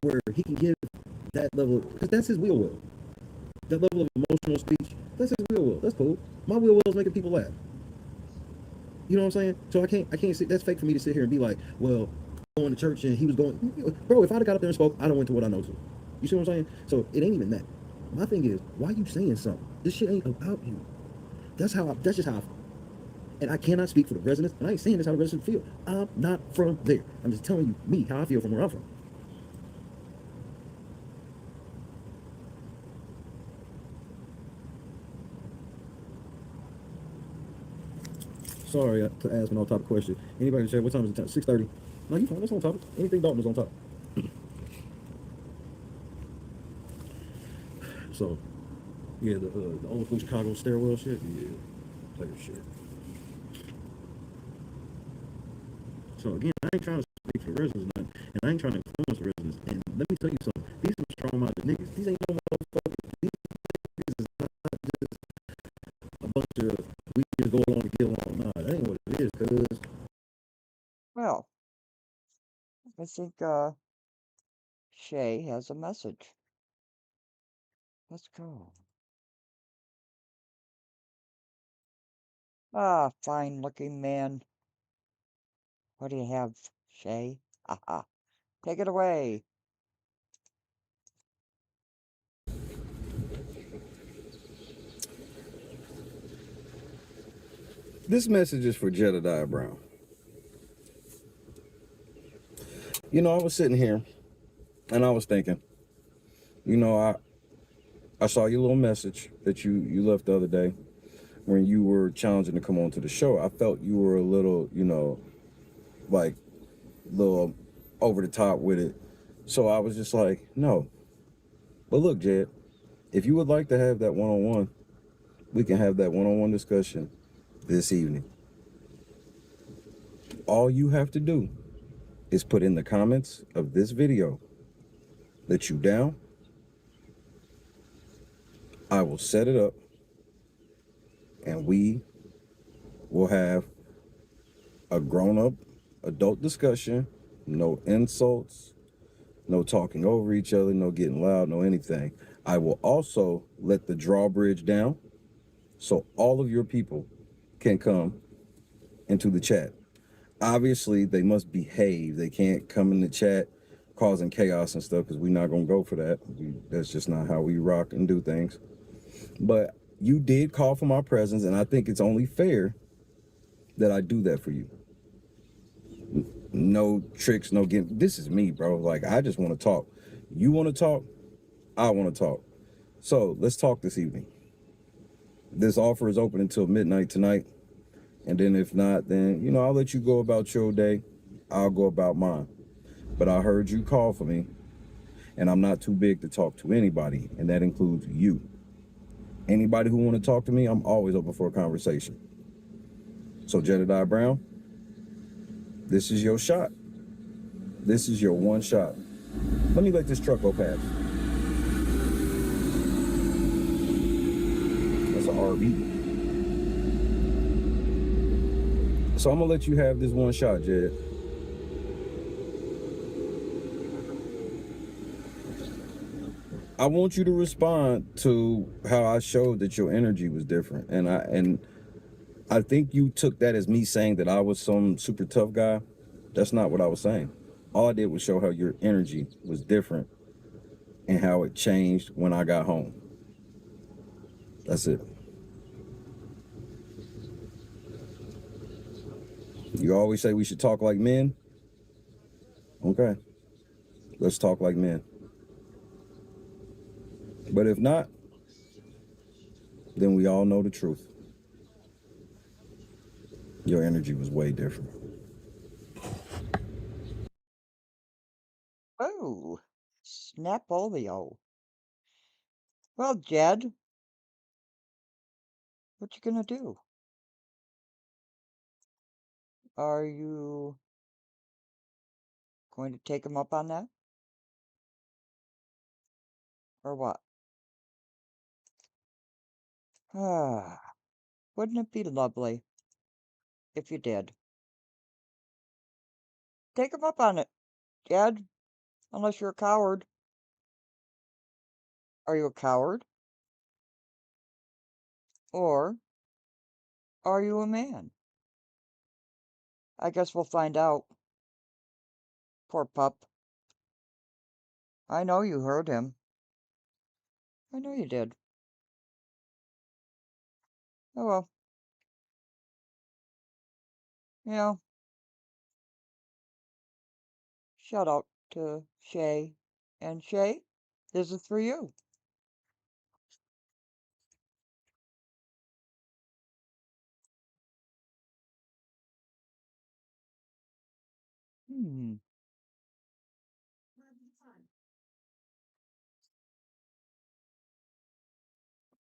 Speaker 20: where he can give that level, because that's his will. That level of emotional speech, that's his will. That's cool. My will is making people laugh. You know what I'm saying? So I can't sit, that's fake for me to sit here and be like, well, going to church and he was going, bro, if I'd have got up there and spoke, I'd have went to what I know to. You see what I'm saying? So it ain't even that. My thing is, why you saying something? This shit ain't about you. That's just how I feel. And I cannot speak for the residents, and I ain't saying this how the residents feel. I'm not from there. I'm just telling you me, how I feel from where I'm from. Sorry to ask an off-topic question. Anybody can share, what time is it? 6:30? No, you fine. That's on topic. Anything Dalton is on top. So, yeah, the old school Chicago stairwell shit, yeah, player shit. So again, I ain't trying to speak for the residents, and I ain't trying to influence the residents. And let me tell you something. These are strong-minded niggas. These ain't no motherfuckers. These niggas is not just a bunch of we just go along to get along. Nah, that ain't what it is, cuz.
Speaker 1: Well, I think, Shay has a message. Let's go. Ah, fine looking man. What do you have, Shay? Haha. Take it away.
Speaker 20: This message is for Jedidiah Brown. You know, I was sitting here and I was thinking, you know, I saw your little message that you left the other day when you were challenging to come on to the show. I felt you were a little, you know, like a little over the top with it. So I was just like, no. But look, Jed, if you would like to have that one-on-one, we can have that one-on-one discussion this evening. All you have to do is put in the comments of this video that you down. I will set it up and we will have a grown-up adult discussion, no insults, no talking over each other, no getting loud, no anything. I will also let the drawbridge down so all of your people can come into the chat. Obviously, they must behave. They can't come in the chat causing chaos and stuff because we're not going to go for that. That's just not how we rock and do things. But you did call for my presence, and I think it's only fair that I do that for you. No tricks, no getting. This is me, bro. Like, I just want to talk. You want to talk? I want to talk. So let's talk this evening. This offer is open until midnight tonight. And then if not, then, you know, I'll let you go about your day. I'll go about mine. But I heard you call for me, and I'm not too big to talk to anybody, and that includes you. Anybody who want to talk to me, I'm always open for a conversation. So Jedidiah Brown, this is your shot. This is your one shot. Let me let this truck go past. That's an RV. So I'm gonna let you have this one shot, Jed. I want you to respond to how I showed that your energy was different. And I think you took that as me saying that I was some super tough guy. That's not what I was saying. All I did was show how your energy was different and how it changed when I got home. That's it. You always say we should talk like men. Okay. Let's talk like men. But if not, then we all know the truth. Your energy was way different.
Speaker 1: Oh, Snapolio. Well, Jed, what you gonna do? Are you going to take him up on that? Or what? Ah, wouldn't it be lovely if you did? Take him up on it, Jed, unless you're a coward. Are you a coward? Or are you a man? I guess we'll find out. Poor pup. I know you heard him. I know you did. Oh well. You know, shout out to Shay. And Shay, this is for you.